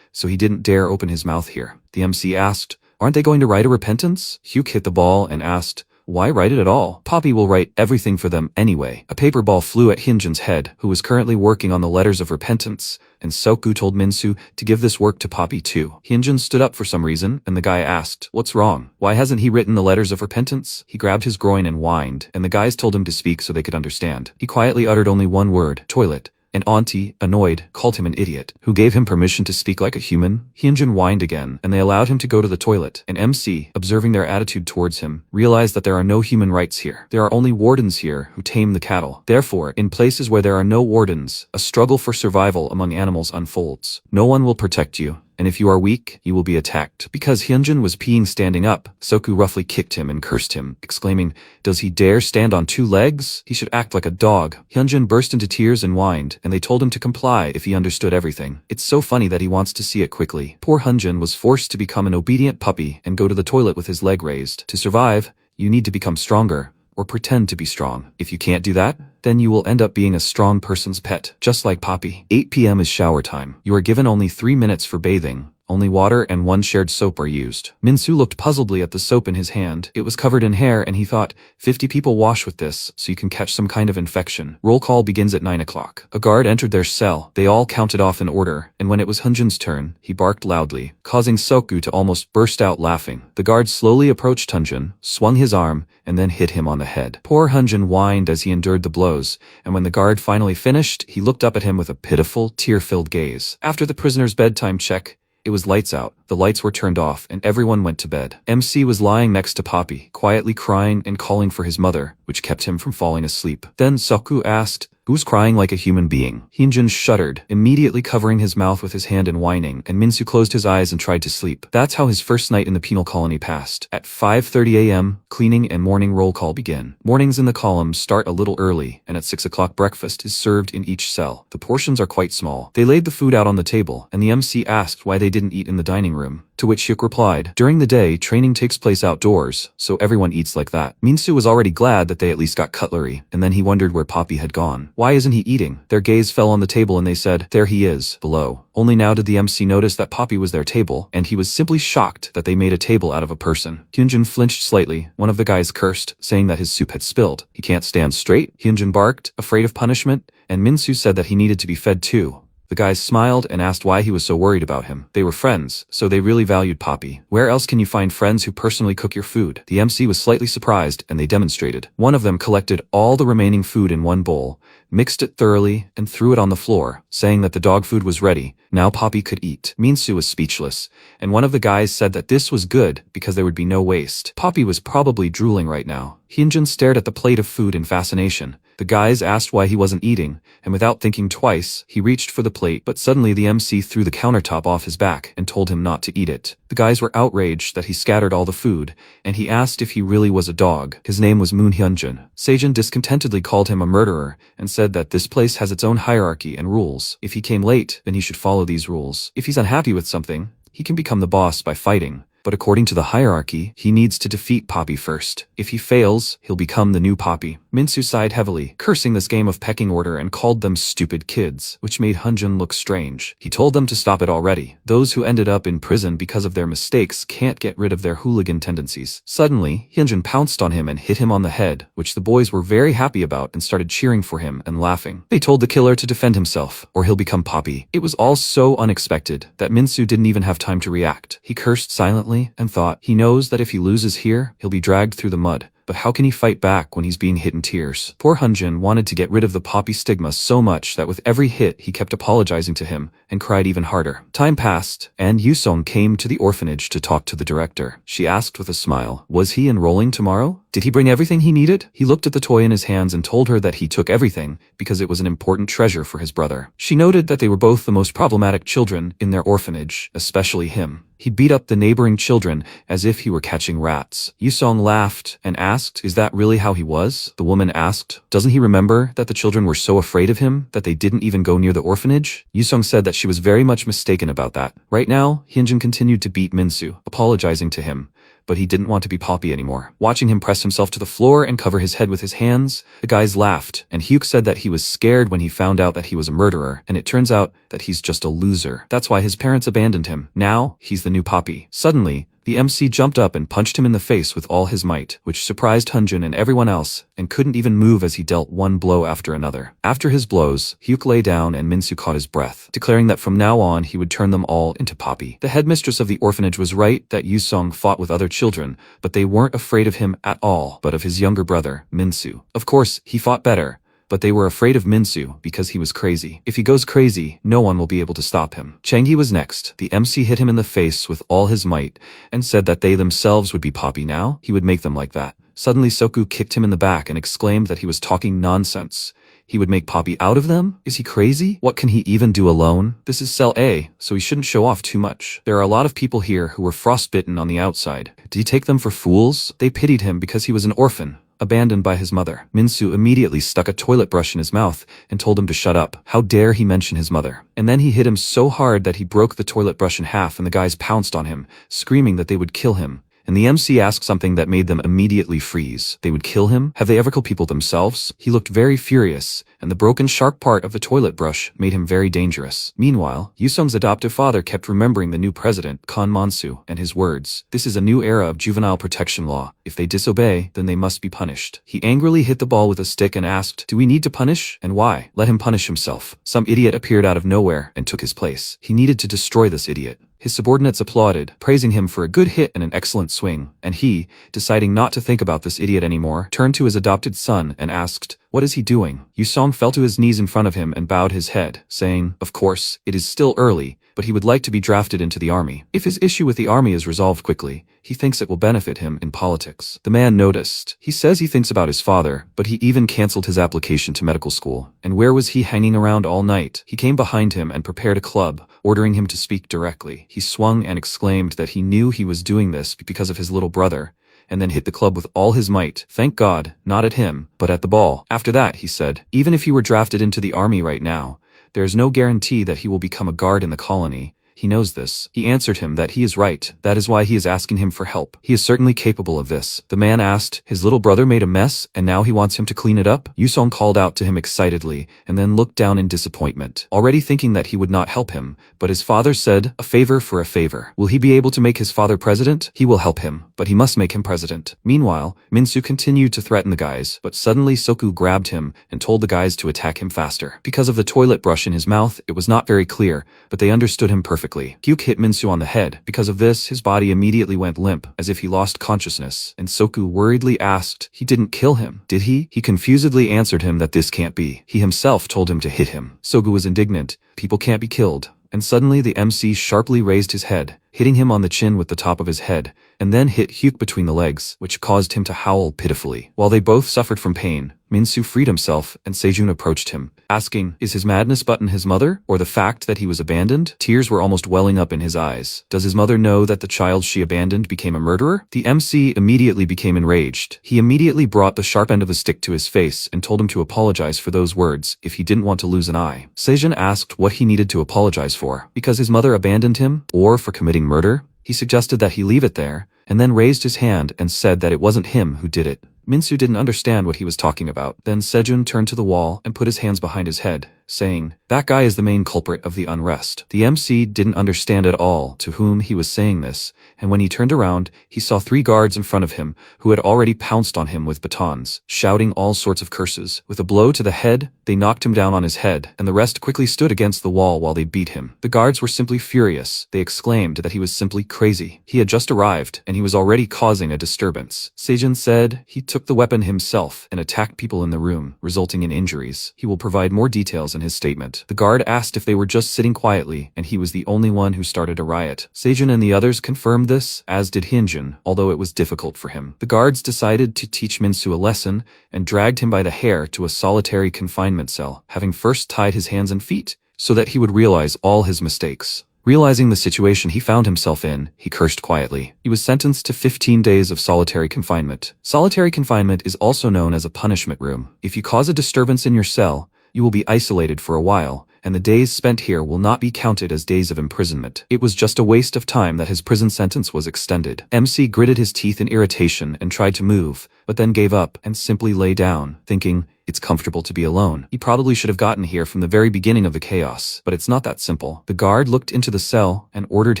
so he didn't dare open his mouth here. The MC asked, "Aren't they going to write a repentance?" Hyuk hit the ball and asked, "Why write it at all? Poppy will write everything for them anyway." A paper ball flew at Hyunjin's head, who was currently working on the letters of repentance, and Seokgu told Min-soo to give this work to Poppy too. Hyunjin stood up for some reason, and the guy asked, "What's wrong? Why hasn't he written the letters of repentance?" He grabbed his groin and whined, and the guys told him to speak so they could understand. He quietly uttered only one word, "toilet." And Auntie, annoyed, called him an idiot. Who gave him permission to speak like a human? Hyunjin whined again, and they allowed him to go to the toilet. And MC, observing their attitude towards him, realized that there are no human rights here. There are only wardens here who tame the cattle. Therefore, in places where there are no wardens, a struggle for survival among animals unfolds. No one will protect you, and if you are weak, you will be attacked. Because Hyunjin was peeing standing up, Seokgu roughly kicked him and cursed him, exclaiming, "Does he dare stand on 2 legs? He should act like a dog." Hyunjin burst into tears and whined, and they told him to comply if he understood everything. It's so funny that he wants to see it quickly. Poor Hyunjin was forced to become an obedient puppy and go to the toilet with his leg raised. To survive, you need to become stronger, or pretend to be strong. If you can't do that, then you will end up being a strong person's pet, just like Poppy. 8 p.m. is shower time. You are given only 3 minutes for bathing. Only water and 1 shared soap are used. Min-soo looked puzzledly at the soap in his hand. It was covered in hair, and he thought, 50 people wash with this, so you can catch some kind of infection. Roll call begins at 9 o'clock. A guard entered their cell. They all counted off in order, and when it was Hyunjin's turn, he barked loudly, causing Seokgu to almost burst out laughing. The guard slowly approached Hyunjin, swung his arm, and then hit him on the head. Poor Hyunjin whined as he endured the blows, and when the guard finally finished, he looked up at him with a pitiful, tear-filled gaze. After the prisoner's bedtime check, It was lights out, the lights were turned off, and everyone went to bed. MC was lying next to Poppy, quietly crying and calling for his mother, which kept him from falling asleep. Then Soku asked, "Who's crying like a human being?" Hyunjin shuddered, immediately covering his mouth with his hand and whining, and Minsu closed his eyes and tried to sleep. That's how his first night in the penal colony passed. At 5:30 a.m., cleaning and morning roll call began. Mornings in the columns start a little early, and at 6 o'clock breakfast is served in each cell. The portions are quite small. They laid the food out on the table, and the MC asked why they didn't eat in the dining room. To which Hyuk replied, "During the day, training takes place outdoors, so everyone eats like that." Minsu was already glad that they at least got cutlery, and then he wondered where Poppy had gone. Why isn't he eating? Their gaze fell on the table and they said, "There he is, below." Only now did the MC notice that Poppy was their table, and he was simply shocked that they made a table out of a person. Hyunjin flinched slightly. One of the guys cursed, saying that his soup had spilled. "He can't stand straight?" Hyunjin barked, afraid of punishment, and Minsu said that he needed to be fed too. The guys smiled and asked why he was so worried about him. They were friends, so they really valued Poppy. Where else can you find friends who personally cook your food? The MC was slightly surprised, and they demonstrated. One of them collected all the remaining food in one bowl, mixed it thoroughly, and threw it on the floor, saying that the dog food was ready. Now Poppy could eat. Minsu was speechless, and one of the guys said that this was good because there would be no waste. Poppy was probably drooling right now. Hyunjin stared at the plate of food in fascination. The guys asked why he wasn't eating, and without thinking twice, he reached for the plate, but suddenly the MC threw the countertop off his back and told him not to eat it. The guys were outraged that he scattered all the food, and he asked if he really was a dog. His name was Moon Hyunjin. Sejin discontentedly called him a murderer and said that this place has its own hierarchy and rules. If he came late, then he should follow these rules. If he's unhappy with something, he can become the boss by fighting. But according to the hierarchy, he needs to defeat Poppy first. If he fails, he'll become the new Poppy. Minsu sighed heavily, cursing this game of pecking order, and called them stupid kids, which made Hyunjin look strange. He told them to stop it already. Those who ended up in prison because of their mistakes can't get rid of their hooligan tendencies. Suddenly, Hyunjin pounced on him and hit him on the head, which the boys were very happy about and started cheering for him and laughing. They told the killer to defend himself, or he'll become Poppy. It was all so unexpected that Minsu didn't even have time to react. He cursed silently and thought, he knows that if he loses here, he'll be dragged through the mud. But how can he fight back when he's being hit in tears? Poor Hyunjin wanted to get rid of the Poppy stigma so much that with every hit he kept apologizing to him and cried even harder. Time passed, and Yusong came to the orphanage to talk to the director. She asked with a smile, was he enrolling tomorrow? Did he bring everything he needed? He looked at the toy in his hands and told her that he took everything because it was an important treasure for his brother. She noted that they were both the most problematic children in their orphanage, especially him. He beat up the neighboring children as if he were catching rats. Yusong laughed and asked, is that really how he was? The woman asked, doesn't he remember that the children were so afraid of him that they didn't even go near the orphanage? Yusong said that she was very much mistaken about that. Right now, Hyunjin continued to beat Minsu, apologizing to him. But he didn't want to be Poppy anymore. Watching him press himself to the floor and cover his head with his hands, the guys laughed, and Hyuk said that he was scared when he found out that he was a murderer, and it turns out that he's just a loser. That's why his parents abandoned him. Now, he's the new Poppy. Suddenly, the MC jumped up and punched him in the face with all his might, which surprised Hyunjin and everyone else, and couldn't even move as he dealt one blow after another. After his blows, Hyuk lay down and Minsu caught his breath, declaring that from now on he would turn them all into Poppy. The headmistress of the orphanage was right that Yusong fought with other children, but they weren't afraid of him at all, but of his younger brother, Minsu. Of course, he fought better, but they were afraid of Minsu because he was crazy. If he goes crazy, no one will be able to stop him. Changyi was next. The MC hit him in the face with all his might and said that they themselves would be Poppy now. He would make them like that. Suddenly Soku kicked him in the back and exclaimed that he was talking nonsense. He would make Poppy out of them? Is he crazy? What can he even do alone? This is Cell A, so he shouldn't show off too much. There are a lot of people here who were frostbitten on the outside. Did he take them for fools? They pitied him because he was an orphan, abandoned by his mother. Minsu immediately stuck a toilet brush in his mouth and told him to shut up. How dare he mention his mother? And then he hit him so hard that he broke the toilet brush in half, and the guys pounced on him, screaming that they would kill him. And the MC asked something that made them immediately freeze. They would kill him? Have they ever killed people themselves? He looked very furious, and the broken sharp part of the toilet brush made him very dangerous. Meanwhile, Yusong's adoptive father kept remembering the new president, Kan Monsu, and his words. This is a new era of juvenile protection law. If they disobey, then they must be punished. He angrily hit the ball with a stick and asked, do we need to punish? And why? Let him punish himself. Some idiot appeared out of nowhere and took his place. He needed to destroy this idiot. His subordinates applauded, praising him for a good hit and an excellent swing, and he, deciding not to think about this idiot anymore, turned to his adopted son and asked, what is he doing? Yusong fell to his knees in front of him and bowed his head, saying, of course, it is still early, but but he would like to be drafted into the army. If his issue with the army is resolved quickly, he thinks it will benefit him in politics. The man noticed. He says he thinks about his father, but he even cancelled his application to medical school. And where was he hanging around all night? He came behind him and prepared a club, ordering him to speak directly. He swung and exclaimed that he knew he was doing this because of his little brother, and then hit the club with all his might. Thank God, not at him, but at the ball. After that, he said, even if he were drafted into the army right now, there is no guarantee that he will become a guard in the colony. He knows this. He answered him that he is right. That is why he is asking him for help. He is certainly capable of this. The man asked, his little brother made a mess, and now he wants him to clean it up? Yusong called out to him excitedly, and then looked down in disappointment, already thinking that he would not help him. But his father said, a favor for a favor. Will he be able to make his father president? He will help him, but he must make him president. Meanwhile, Minsu continued to threaten the guys, but suddenly Soku grabbed him and told the guys to attack him faster. Because of the toilet brush in his mouth, it was not very clear, but they understood him perfectly. Hyuk hit Minsu on the head. Because of this, his body immediately went limp, as if he lost consciousness, and Soku worriedly asked, he didn't kill him, did he? He confusedly answered him that this can't be. He himself told him to hit him. Soku was indignant. People can't be killed. And suddenly the MC sharply raised his head, hitting him on the chin with the top of his head, and then hit Hyuk between the legs, which caused him to howl pitifully. While they both suffered from pain, Minsu freed himself, and Sejun approached him, asking, is his madness button his mother, or the fact that he was abandoned? Tears were almost welling up in his eyes. Does his mother know that the child she abandoned became a murderer? The MC immediately became enraged. He immediately brought the sharp end of a stick to his face and told him to apologize for those words if he didn't want to lose an eye. Sejun asked what he needed to apologize for, because his mother abandoned him, or for committing murder? He suggested that he leave it there, and then raised his hand and said that it wasn't him who did it. Minsu didn't understand what he was talking about. Then Sejun turned to the wall and put his hands behind his head, saying, that guy is the main culprit of the unrest. The MC didn't understand at all to whom he was saying this, and when he turned around, he saw 3 guards in front of him who had already pounced on him with batons, shouting all sorts of curses. With a blow to the head, they knocked him down on his head, and the rest quickly stood against the wall while they beat him. The guards were simply furious. They exclaimed that he was simply crazy. He had just arrived, and he was already causing a disturbance. Sejun said he took the weapon himself and attacked people in the room, resulting in injuries. He will provide more details in his statement. The guard asked if they were just sitting quietly, and he was the only one who started a riot. Sejun and the others confirmed this, as did Hyunjin, although it was difficult for him. The guards decided to teach Minsu a lesson and dragged him by the hair to a solitary confinement cell, having first tied his hands and feet so that he would realize all his mistakes. Realizing the situation he found himself in, he cursed quietly. He was sentenced to 15 days of solitary confinement. Solitary confinement is also known as a punishment room. If you cause a disturbance in your cell, you will be isolated for a while, and the days spent here will not be counted as days of imprisonment. It was just a waste of time that his prison sentence was extended. MC gritted his teeth in irritation and tried to move, but then gave up and simply lay down, thinking, it's comfortable to be alone. He probably should have gotten here from the very beginning of the chaos, but it's not that simple. The guard looked into the cell and ordered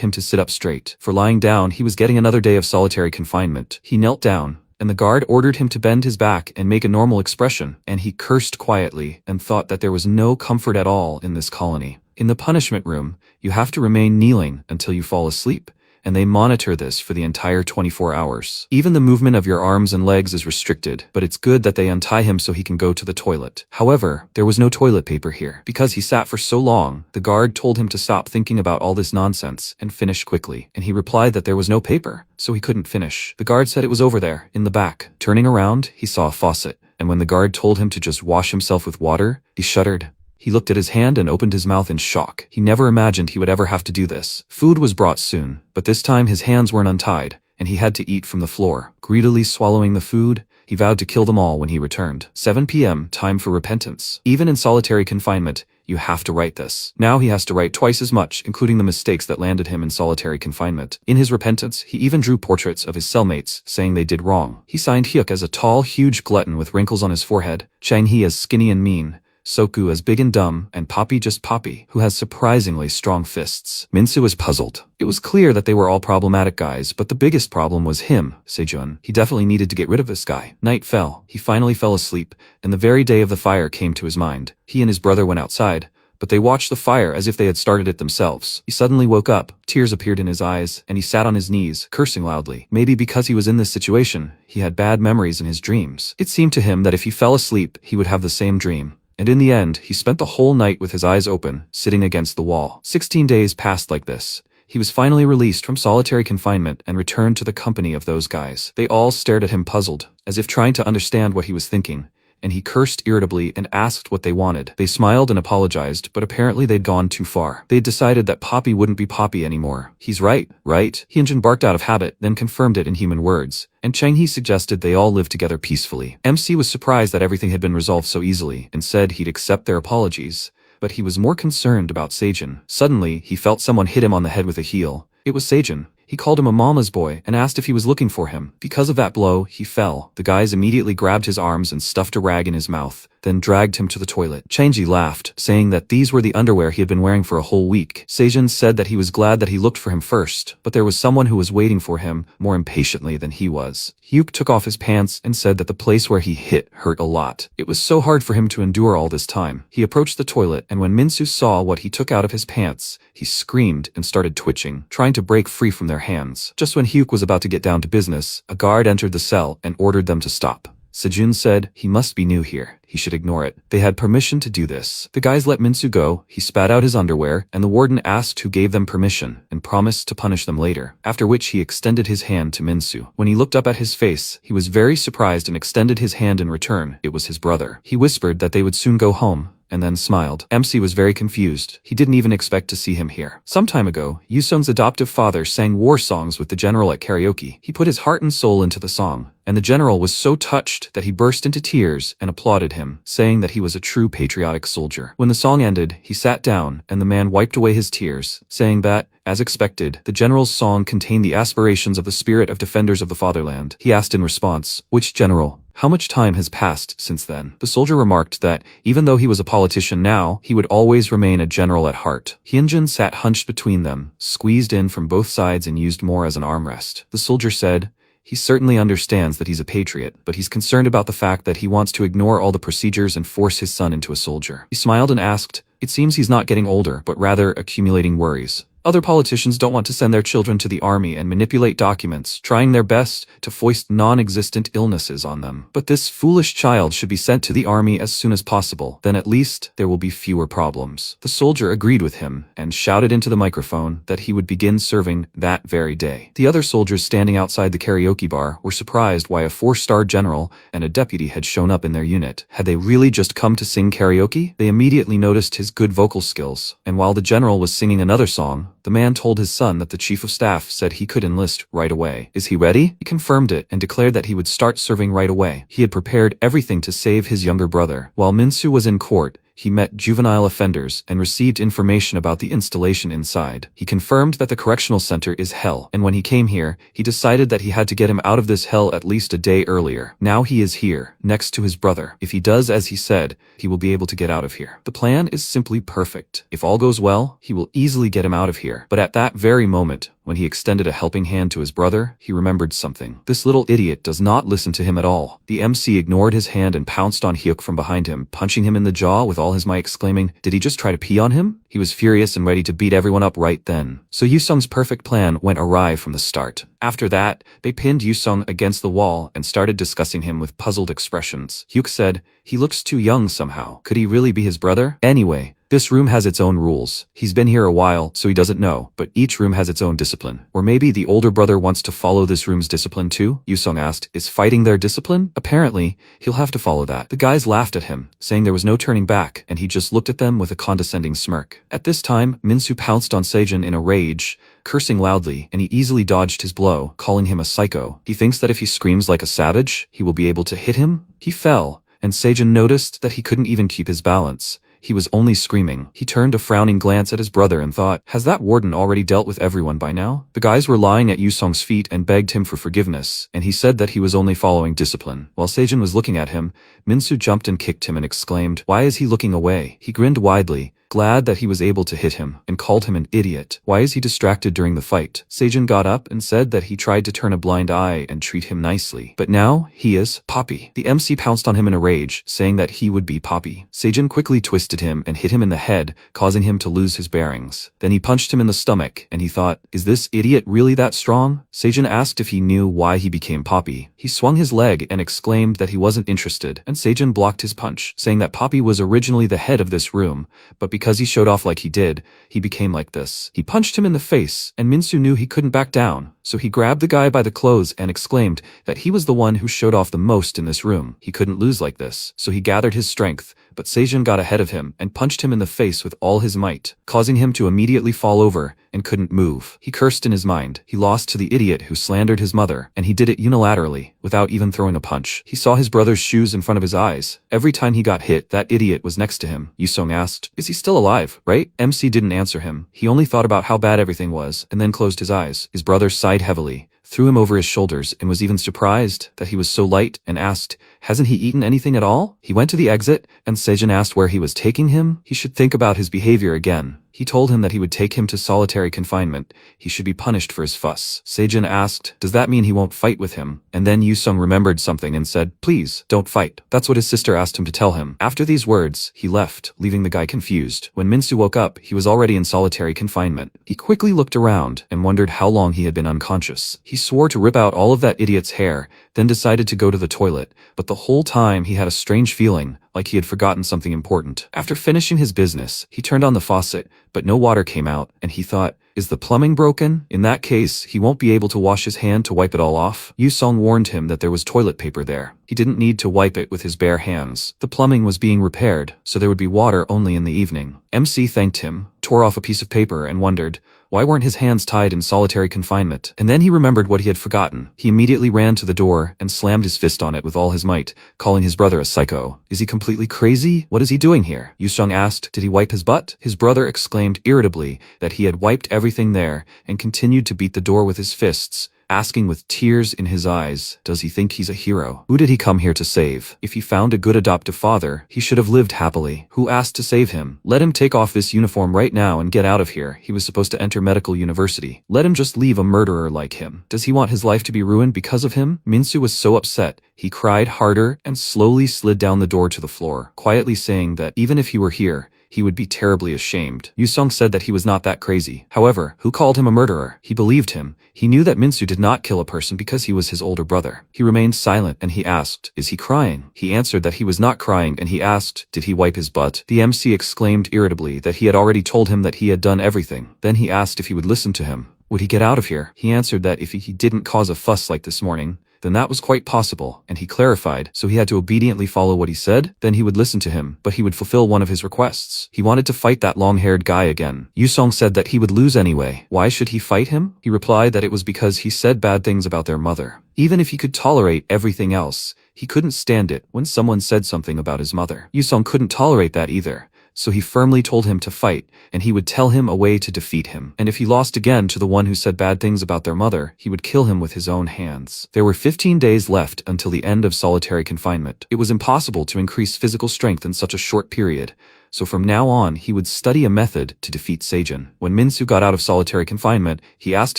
him to sit up straight. For lying down, he was getting another day of solitary confinement. He knelt down, and the guard ordered him to bend his back and make a normal expression, and he cursed quietly and thought that there was no comfort at all in this colony. In the punishment room, you have to remain kneeling until you fall asleep, and they monitor this for the entire 24 hours. Even the movement of your arms and legs is restricted, but it's good that they untie him so he can go to the toilet. However, there was no toilet paper here. Because he sat for so long, the guard told him to stop thinking about all this nonsense and finish quickly, and he replied that there was no paper, so he couldn't finish. The guard said it was over there, in the back. Turning around, he saw a faucet, and when the guard told him to just wash himself with water, he shuddered. He looked at his hand and opened his mouth in shock. He never imagined he would ever have to do this. Food was brought soon, but this time his hands weren't untied, and he had to eat from the floor. Greedily swallowing the food, he vowed to kill them all when he returned. 7 p.m., time for repentance. Even in solitary confinement, you have to write this. Now he has to write twice as much, including the mistakes that landed him in solitary confinement. In his repentance, he even drew portraits of his cellmates, saying they did wrong. He signed Hyuk as a tall, huge glutton with wrinkles on his forehead, Chang-hee as skinny and mean, Soku as big and dumb, and Poppy just Poppy, who has surprisingly strong fists. Minsu was puzzled. It was clear that they were all problematic guys, but the biggest problem was him, Sejun. He definitely needed to get rid of this guy. Night fell. He finally fell asleep, and the very day of the fire came to his mind. He and his brother went outside, but they watched the fire as if they had started it themselves. He suddenly woke up, tears appeared in his eyes, and he sat on his knees, cursing loudly. Maybe because he was in this situation, he had bad memories in his dreams. It seemed to him that if he fell asleep, he would have the same dream. and in the end, he spent the whole night with his eyes open, sitting against the wall. 16 days passed like this. He was finally released from solitary confinement and returned to the company of those guys. They all stared at him puzzled, as if trying to understand what he was thinking, and he cursed irritably and asked what they wanted. They smiled and apologized, but apparently they'd gone too far. They'd decided that Poppy wouldn't be Poppy anymore. He's right, right? Hyunjin barked out of habit, then confirmed it in human words, and Chang-hee suggested they all live together peacefully. MC was surprised that everything had been resolved so easily, and said he'd accept their apologies, but he was more concerned about Seijin. Suddenly, he felt someone hit him on the head with a heel. It was Seijin. He called him a mama's boy and asked if he was looking for him. Because of that blow, he fell. The guys immediately grabbed his arms and stuffed a rag in his mouth, then dragged him to the toilet. Chang-ji laughed, saying that these were the underwear he had been wearing for a whole week. Seijin said that he was glad that he looked for him first, but there was someone who was waiting for him more impatiently than he was. Hyuk took off his pants and said that the place where he hit hurt a lot. It was so hard for him to endure all this time. He approached the toilet, and when Minsu saw what he took out of his pants, he screamed and started twitching, trying to break free from their hands. Just when Hyuk was about to get down to business, a guard entered the cell and ordered them to stop. Sejun said he must be new here. He should ignore it. They had permission to do this. The guys let Minsu go, he spat out his underwear, and the warden asked who gave them permission, and promised to punish them later, after which he extended his hand to Minsu. When he looked up at his face, he was very surprised and extended his hand in return. It was his brother. He whispered that they would soon go home, and then smiled. MC was very confused. He didn't even expect to see him here. Some time ago, Yusung's adoptive father sang war songs with the general at karaoke. He put his heart and soul into the song, and the general was so touched that he burst into tears and applauded him, saying that he was a true patriotic soldier. When the song ended, he sat down, and the man wiped away his tears, saying that, as expected, the general's song contained the aspirations of the spirit of defenders of the fatherland. He asked in response, "Which general? How much time has passed since then?" The soldier remarked that, even though he was a politician now, he would always remain a general at heart. Hyunjin sat hunched between them, squeezed in from both sides and used more as an armrest. The soldier said, he certainly understands that he's a patriot, but he's concerned about the fact that he wants to ignore all the procedures and force his son into a soldier. He smiled and asked, "It seems he's not getting older, but rather accumulating worries. Other politicians don't want to send their children to the army and manipulate documents, trying their best to foist non-existent illnesses on them. But this foolish child should be sent to the army as soon as possible. Then at least there will be fewer problems." The soldier agreed with him and shouted into the microphone that he would begin serving that very day. The other soldiers standing outside the karaoke bar were surprised why a 4-star general and a deputy had shown up in their unit. Had they really just come to sing karaoke? They immediately noticed his good vocal skills, and while the general was singing another song, the man told his son that the chief of staff said he could enlist right away. Is he ready? He confirmed it and declared that he would start serving right away. He had prepared everything to save his younger brother. While Minsu was in court, he met juvenile offenders and received information about the installation inside. He confirmed that the correctional center is hell, and when he came here, he decided that he had to get him out of this hell at least a day earlier. Now he is here, next to his brother. If he does as he said, he will be able to get out of here. The plan is simply perfect. If all goes well, he will easily get him out of here. But at that very moment, when he extended a helping hand to his brother, he remembered something. This little idiot does not listen to him at all. The MC ignored his hand and pounced on Hyuk from behind him, punching him in the jaw with all his might, exclaiming, "Did he just try to pee on him?" He was furious and ready to beat everyone up right then. So Yusung's perfect plan went awry from the start. After that, they pinned Yusung against the wall and started discussing him with puzzled expressions. Hyuk said, "He looks too young somehow. Could he really be his brother? Anyway, this room has its own rules. He's been here a while, so he doesn't know, but each room has its own discipline. Or maybe the older brother wants to follow this room's discipline too?" Yusung asked, "Is fighting their discipline?" Apparently, he'll have to follow that. The guys laughed at him, saying there was no turning back, and he just looked at them with a condescending smirk. At this time, Minsu pounced on Seijin in a rage, cursing loudly, and he easily dodged his blow, calling him a psycho. He thinks that if he screams like a savage, he will be able to hit him? He fell, and Seijin noticed that he couldn't even keep his balance. He was only screaming. He turned a frowning glance at his brother and thought, has that warden already dealt with everyone by now? The guys were lying at Yusung's feet and begged him for forgiveness, and he said that he was only following discipline. While Seijin was looking at him, Minsu jumped and kicked him and exclaimed, "Why is he looking away?" He grinned widely, glad that he was able to hit him, and called him an idiot. Why is he distracted during the fight? Seijun got up and said that he tried to turn a blind eye and treat him nicely. But now, he is Poppy. The MC pounced on him in a rage, saying that he would be Poppy. Seijun quickly twisted him and hit him in the head, causing him to lose his bearings. Then he punched him in the stomach, and he thought, is this idiot really that strong? Seijun asked if he knew why he became Poppy. He swung his leg and exclaimed that he wasn't interested, and Seijun blocked his punch, saying that Poppy was originally the head of this room, but because he showed off like he did, he became like this. He punched him in the face, and Minsu knew he couldn't back down, so he grabbed the guy by the clothes and exclaimed that he was the one who showed off the most in this room. He couldn't lose like this, so he gathered his strength, but Seijun got ahead of him and punched him in the face with all his might, causing him to immediately fall over and couldn't move. He cursed in his mind. He lost to the idiot who slandered his mother, and he did it unilaterally, without even throwing a punch. He saw his brother's shoes in front of his eyes. Every time he got hit, that idiot was next to him. Yusong asked, is he still alive, right? MC didn't answer him. He only thought about how bad everything was, and then closed his eyes. His brother sighed heavily, threw him over his shoulders, and was even surprised that he was so light, and asked, hasn't he eaten anything at all? He went to the exit, and Seijun asked where he was taking him. He should think about his behavior again. He told him that he would take him to solitary confinement. He should be punished for his fuss. Seijun asked, does that mean he won't fight with him? And then Yusong remembered something and said, please, don't fight. That's what his sister asked him to tell him. After these words, he left, leaving the guy confused. When Minsu woke up, he was already in solitary confinement. He quickly looked around and wondered how long he had been unconscious. He swore to rip out all of that idiot's hair, then decided to go to the toilet, but the whole time he had a strange feeling, like he had forgotten something important. After finishing his business, he turned on the faucet, but no water came out, and he thought, is the plumbing broken? In that case, he won't be able to wash his hand to wipe it all off. Yusong warned him that there was toilet paper there. He didn't need to wipe it with his bare hands. The plumbing was being repaired, so there would be water only in the evening. MC thanked him, tore off a piece of paper, and wondered, why weren't his hands tied in solitary confinement? And then he remembered what he had forgotten. He immediately ran to the door and slammed his fist on it with all his might, calling his brother a psycho. Is he completely crazy? What is he doing here? Yusong asked, did he wipe his butt? His brother exclaimed irritably that he had wiped everything there and continued to beat the door with his fists, asking with tears in his eyes, does he think he's a hero? Who did he come here to save? If he found a good adoptive father, he should have lived happily. Who asked to save him? Let him take off this uniform right now and get out of here. He was supposed to enter medical university. Let him just leave a murderer like him. Does he want his life to be ruined because of him? Minsu was so upset. He cried harder and slowly slid down the door to the floor, quietly saying that even if he were here, he would be terribly ashamed. Yusong said that he was not that crazy. However, who called him a murderer? He believed him. He knew that Minsu did not kill a person because he was his older brother. He remained silent and he asked, is he crying? He answered that he was not crying, and he asked, did he wipe his butt? The MC exclaimed irritably that he had already told him that he had done everything. Then he asked if he would listen to him. Would he get out of here? He answered that if he didn't cause a fuss like this morning, then that was quite possible, and he clarified, so he had to obediently follow what he said, then he would listen to him, but he would fulfill one of his requests. He wanted to fight that long-haired guy again. Yusong said that he would lose anyway. Why should he fight him? He replied that it was because he said bad things about their mother. Even if he could tolerate everything else, he couldn't stand it when someone said something about his mother. Yusong couldn't tolerate that either. So he firmly told him to fight, and he would tell him a way to defeat him. And if he lost again to the one who said bad things about their mother, he would kill him with his own hands. There were 15 days left until the end of solitary confinement. It was impossible to increase physical strength in such a short period, so from now on he would study a method to defeat Seijun. When Minsu got out of solitary confinement, he asked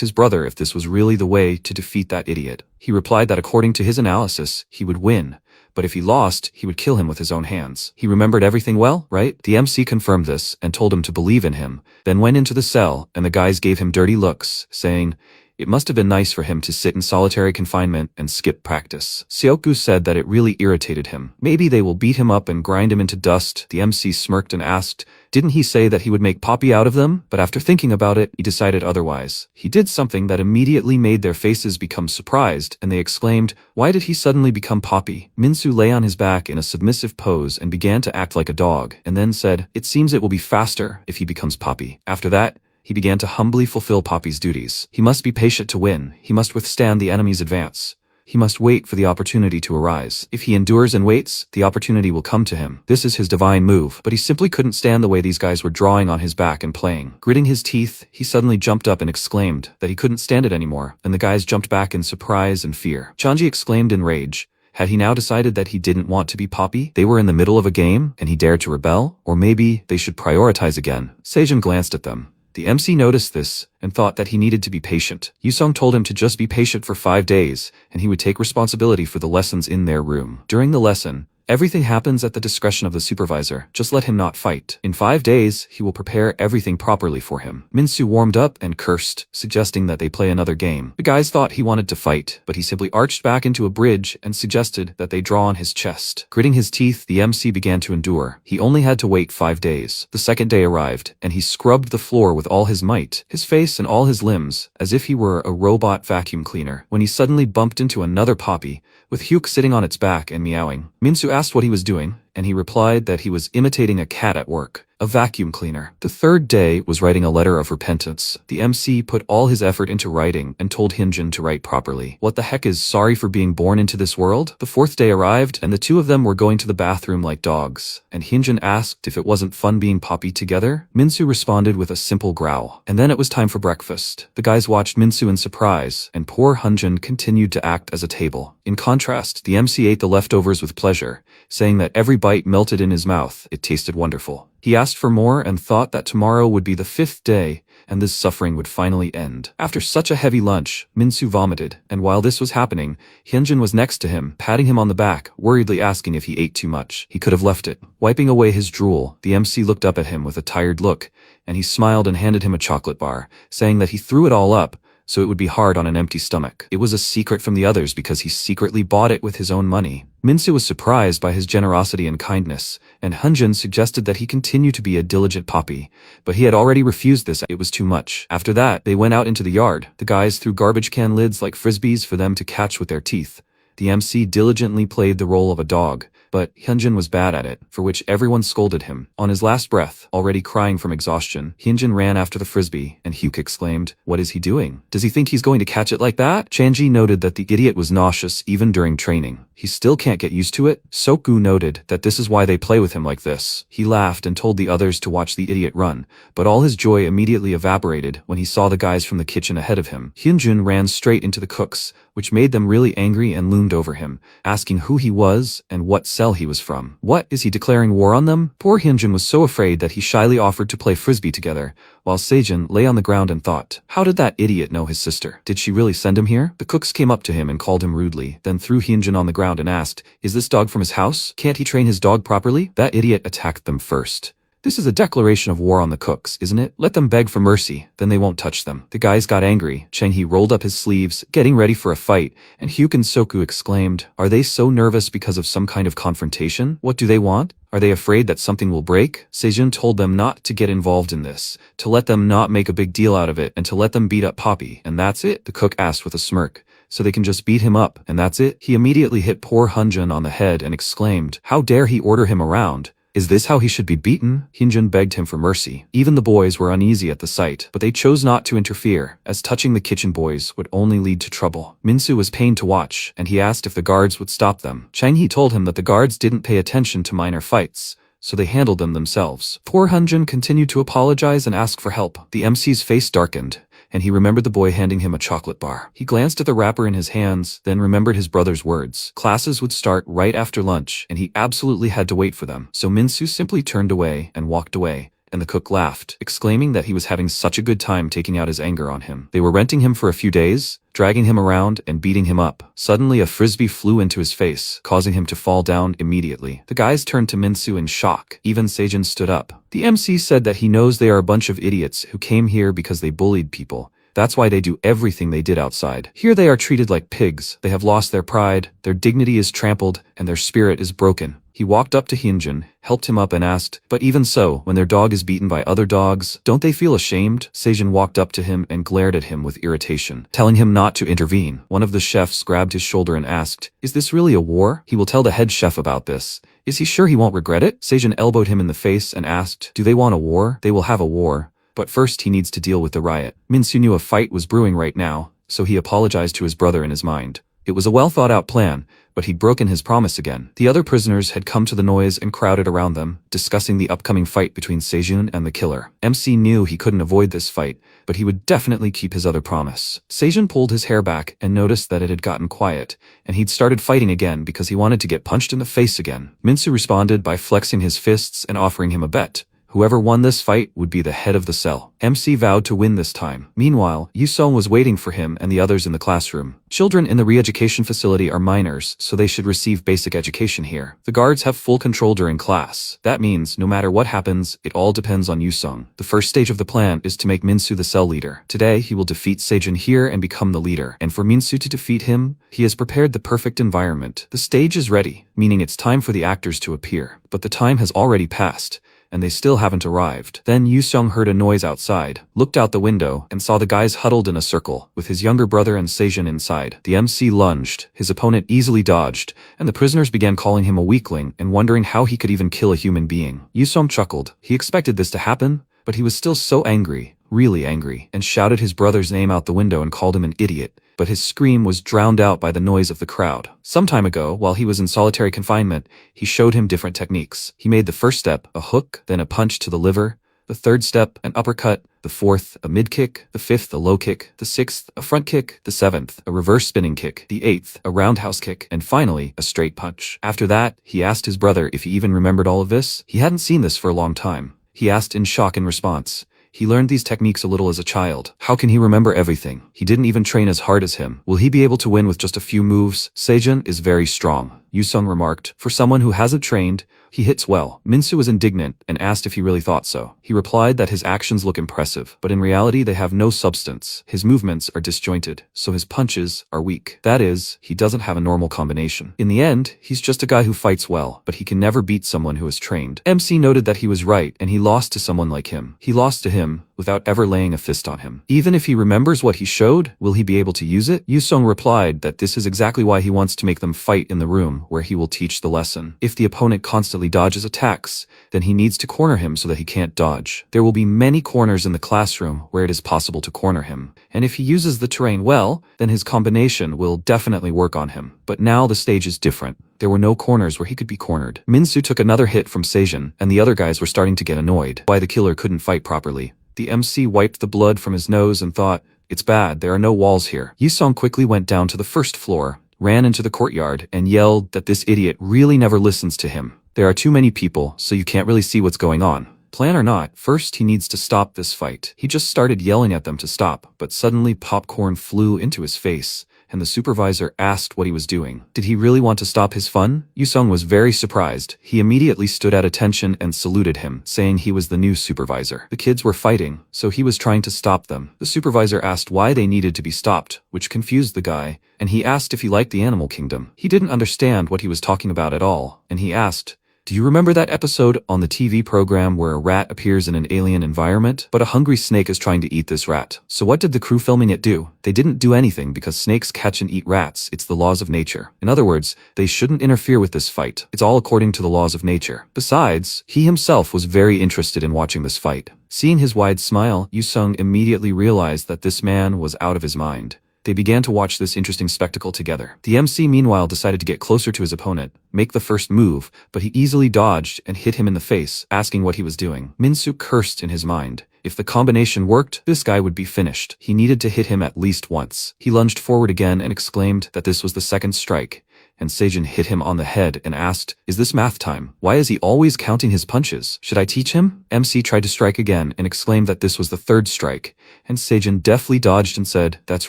his brother if this was really the way to defeat that idiot. He replied that according to his analysis, he would win, but if he lost, he would kill him with his own hands. He remembered everything well, right? The MC confirmed this and told him to believe in him, then went into the cell, and the guys gave him dirty looks, saying, it must have been nice for him to sit in solitary confinement and skip practice. Seokgu said that it really irritated him. Maybe they will beat him up and grind him into dust. The MC smirked and asked, didn't he say that he would make Poppy out of them? But after thinking about it, he decided otherwise. He did something that immediately made their faces become surprised, and they exclaimed, why did he suddenly become Poppy? Minsu lay on his back in a submissive pose and began to act like a dog, and then said, it seems it will be faster if he becomes Poppy. After that, he began to humbly fulfill Poppy's duties. He must be patient to win. He must withstand the enemy's advance. He must wait for the opportunity to arise. If he endures and waits, the opportunity will come to him. This is his divine move, but he simply couldn't stand the way these guys were drawing on his back and playing. Gritting his teeth, he suddenly jumped up and exclaimed that he couldn't stand it anymore, and the guys jumped back in surprise and fear. Chanji exclaimed in rage, Had he now decided that he didn't want to be Poppy? They were in the middle of a game, and he dared to rebel? Or maybe they should prioritize again. Sejin glanced at them. The MC noticed this and thought that he needed to be patient. Yusong told him to just be patient for 5 days, and he would take responsibility for the lessons in their room. During the lesson, everything happens at the discretion of the supervisor. Just let him not fight. In 5 days, he will prepare everything properly for him. Minsu warmed up and cursed, suggesting that they play another game. The guys thought he wanted to fight, but he simply arched back into a bridge and suggested that they draw on his chest. Gritting his teeth, the MC began to endure. He only had to wait 5 days. The second day arrived, and he scrubbed the floor with all his might, his face and all his limbs, as if he were a robot vacuum cleaner, when he suddenly bumped into another Poppy, with Hyuk sitting on its back and meowing. Minsu asked what he was doing, and he replied that he was imitating a cat at work, a vacuum cleaner. The third day was writing a letter of repentance. The MC put all his effort into writing and told Hyunjin to write properly. What the heck is sorry for being born into this world? The fourth day arrived, and the two of them were going to the bathroom like dogs, and Hyunjin asked if it wasn't fun being Poppy together. Minsu responded with a simple growl. And then it was time for breakfast. The guys watched Minsu in surprise, and poor Hyunjin continued to act as a table. In contrast, the MC ate the leftovers with pleasure, saying that every bite melted in his mouth. It tasted wonderful. He asked for more and thought that tomorrow would be the 5th day, and this suffering would finally end. After such a heavy lunch, Minsu vomited, and while this was happening, Hyunjin was next to him, patting him on the back, worriedly asking if he ate too much. He could have left it. Wiping away his drool, the MC looked up at him with a tired look, and he smiled and handed him a chocolate bar, saying that he threw it all up, so it would be hard on an empty stomach. It was a secret from the others because he secretly bought it with his own money. Minsu was surprised by his generosity and kindness, and Hyunjin suggested that he continue to be a diligent Poppy, but he had already refused this. It was too much. After that, they went out into the yard. The guys threw garbage can lids like frisbees for them to catch with their teeth. The MC diligently played the role of a dog, but Hyunjin was bad at it, for which everyone scolded him. On his last breath, already crying from exhaustion, Hyunjin ran after the frisbee, and Hyuk exclaimed, "What is he doing? Does he think he's going to catch it like that?" Chanji noted that the idiot was nauseous even during training. He still can't get used to it. Soku noted that this is why they play with him like this. He laughed and told the others to watch the idiot run, but all his joy immediately evaporated when he saw the guys from the kitchen ahead of him. Hyunjin ran straight into the cooks, which made them really angry and loomed over him, asking who he was and what cell he was from. What, is he declaring war on them? Poor Hyunjin was so afraid that he shyly offered to play frisbee together, while Sejin lay on the ground and thought, how did that idiot know his sister? Did she really send him here? The cooks came up to him and called him rudely, then threw Hyunjin on the ground and asked, is this dog from his house? Can't he train his dog properly? That idiot attacked them first. This is a declaration of war on the cooks, isn't it? Let them beg for mercy, then they won't touch them. The guys got angry. Cheng-hee rolled up his sleeves, getting ready for a fight, and Hyuk and Soku exclaimed, are they so nervous because of some kind of confrontation? What do they want? Are they afraid that something will break? Sejun told them not to get involved in this, to let them not make a big deal out of it, and to let them beat up Poppy, and that's it? The cook asked with a smirk. So they can just beat him up, and that's it? He immediately hit poor Hyunjin on the head and exclaimed, how dare he order him around? Is this how he should be beaten? Hyunjin begged him for mercy. Even the boys were uneasy at the sight, but they chose not to interfere, as touching the kitchen boys would only lead to trouble. Minsu was pained to watch, and he asked if the guards would stop them. Chang-hee told him that the guards didn't pay attention to minor fights, so they handled them themselves. Poor Hyunjin continued to apologize and ask for help. The MC's face darkened, and he remembered the boy handing him a chocolate bar. He glanced at the wrapper in his hands, then remembered his brother's words. Classes would start right after lunch, and he absolutely had to wait for them. So Minsu simply turned away and walked away, and the cook laughed, exclaiming that he was having such a good time taking out his anger on him. They were renting him for a few days, dragging him around and beating him up. Suddenly a frisbee flew into his face, causing him to fall down immediately. The guys turned to Minsu in shock. Even Sejin stood up. The MC said that he knows they are a bunch of idiots who came here because they bullied people. That's why they do everything they did outside. Here they are treated like pigs. They have lost their pride, their dignity is trampled, and their spirit is broken. He walked up to Hyunjin, helped him up and asked, but even so, when their dog is beaten by other dogs, don't they feel ashamed? Sejin walked up to him and glared at him with irritation, telling him not to intervene. One of the chefs grabbed his shoulder and asked, is this really a war? He will tell the head chef about this. Is he sure he won't regret it? Sejin elbowed him in the face and asked, do they want a war? They will have a war. But first he needs to deal with the riot. Minsu knew a fight was brewing right now, so he apologized to his brother in his mind. It was a well-thought-out plan, but he'd broken his promise again. The other prisoners had come to the noise and crowded around them, discussing the upcoming fight between Sejun and the killer. MC knew he couldn't avoid this fight, but he would definitely keep his other promise. Sejun pulled his hair back and noticed that it had gotten quiet, and he'd started fighting again because he wanted to get punched in the face again. Minsu responded by flexing his fists and offering him a bet. Whoever won this fight would be the head of the cell. MC vowed to win this time. Meanwhile, Yusong was waiting for him and the others in the classroom. Children in the re-education facility are minors, so they should receive basic education here. The guards have full control during class. That means, no matter what happens, it all depends on Yusong. The first stage of the plan is to make Minsu the cell leader. Today, he will defeat Sejun here and become the leader. And for Minsu to defeat him, he has prepared the perfect environment. The stage is ready, meaning it's time for the actors to appear. But the time has already passed, and they still haven't arrived. Then Yusong heard a noise outside, looked out the window, and saw the guys huddled in a circle, with his younger brother and Sejun inside. The MC lunged, his opponent easily dodged, and the prisoners began calling him a weakling and wondering how he could even kill a human being. Yusong chuckled. He expected this to happen, but he was still so angry, really angry, and shouted his brother's name out the window and called him an idiot. But his scream was drowned out by the noise of the crowd. Some time ago, while he was in solitary confinement, he showed him different techniques. He made the first step a hook, then a punch to the liver, the third step an uppercut, the fourth a mid-kick, the fifth a low kick, the sixth a front kick, the seventh a reverse spinning kick, the eighth a roundhouse kick, and finally a straight punch. After that, he asked his brother if he even remembered all of this. He hadn't seen this for a long time. He asked in shock in response. He learned these techniques a little as a child. How can he remember everything? He didn't even train as hard as him. Will he be able to win with just a few moves? Sejun is very strong, Yusong remarked. For someone who hasn't trained, he hits well. Minsu was indignant and asked if he really thought so. He replied that his actions look impressive, but in reality they have no substance. His movements are disjointed, so his punches are weak. That is, he doesn't have a normal combination. In the end, he's just a guy who fights well, but he can never beat someone who is trained. MC noted that he was right, and he lost to someone like him. He lost to him without ever laying a fist on him. Even if he remembers what he showed, will he be able to use it? Yusong replied that this is exactly why he wants to make them fight in the room where he will teach the lesson. If the opponent constantly dodges attacks, then he needs to corner him so that he can't dodge. There will be many corners in the classroom where it is possible to corner him, and if he uses the terrain well, then his combination will definitely work on him. But now the stage is different. There were no corners where he could be cornered. Minsu took another hit from Sejun, and the other guys were starting to get annoyed why the killer couldn't fight properly. The MC wiped the blood from his nose and thought, "It's bad, there are no walls here." Yusong quickly went down to the first floor, ran into the courtyard, and yelled that this idiot really never listens to him. There are too many people, so you can't really see what's going on. Plan or not, first he needs to stop this fight. He just started yelling at them to stop, but suddenly popcorn flew into his face, and the supervisor asked what he was doing. Did he really want to stop his fun? Yusong was very surprised. He immediately stood at attention and saluted him, saying he was the new supervisor. The kids were fighting, so he was trying to stop them. The supervisor asked why they needed to be stopped, which confused the guy, and he asked if he liked the animal kingdom. He didn't understand what he was talking about at all, and he asked, "Do you remember that episode on the TV program where a rat appears in an alien environment? But a hungry snake is trying to eat this rat. So what did the crew filming it do? They didn't do anything because snakes catch and eat rats. It's the laws of nature. In other words, they shouldn't interfere with this fight. It's all according to the laws of nature." Besides, he himself was very interested in watching this fight. Seeing his wide smile, Yusong immediately realized that this man was out of his mind. They began to watch this interesting spectacle together. The MC meanwhile decided to get closer to his opponent, make the first move, but he easily dodged and hit him in the face, asking what he was doing. Minsu cursed in his mind. If the combination worked, this guy would be finished. He needed to hit him at least once. He lunged forward again and exclaimed that this was the second strike. And Sejun hit him on the head and asked, "Is this math time? Why is he always counting his punches? Should I teach him?" MC tried to strike again and exclaimed that this was the third strike, and Sejun deftly dodged and said, "That's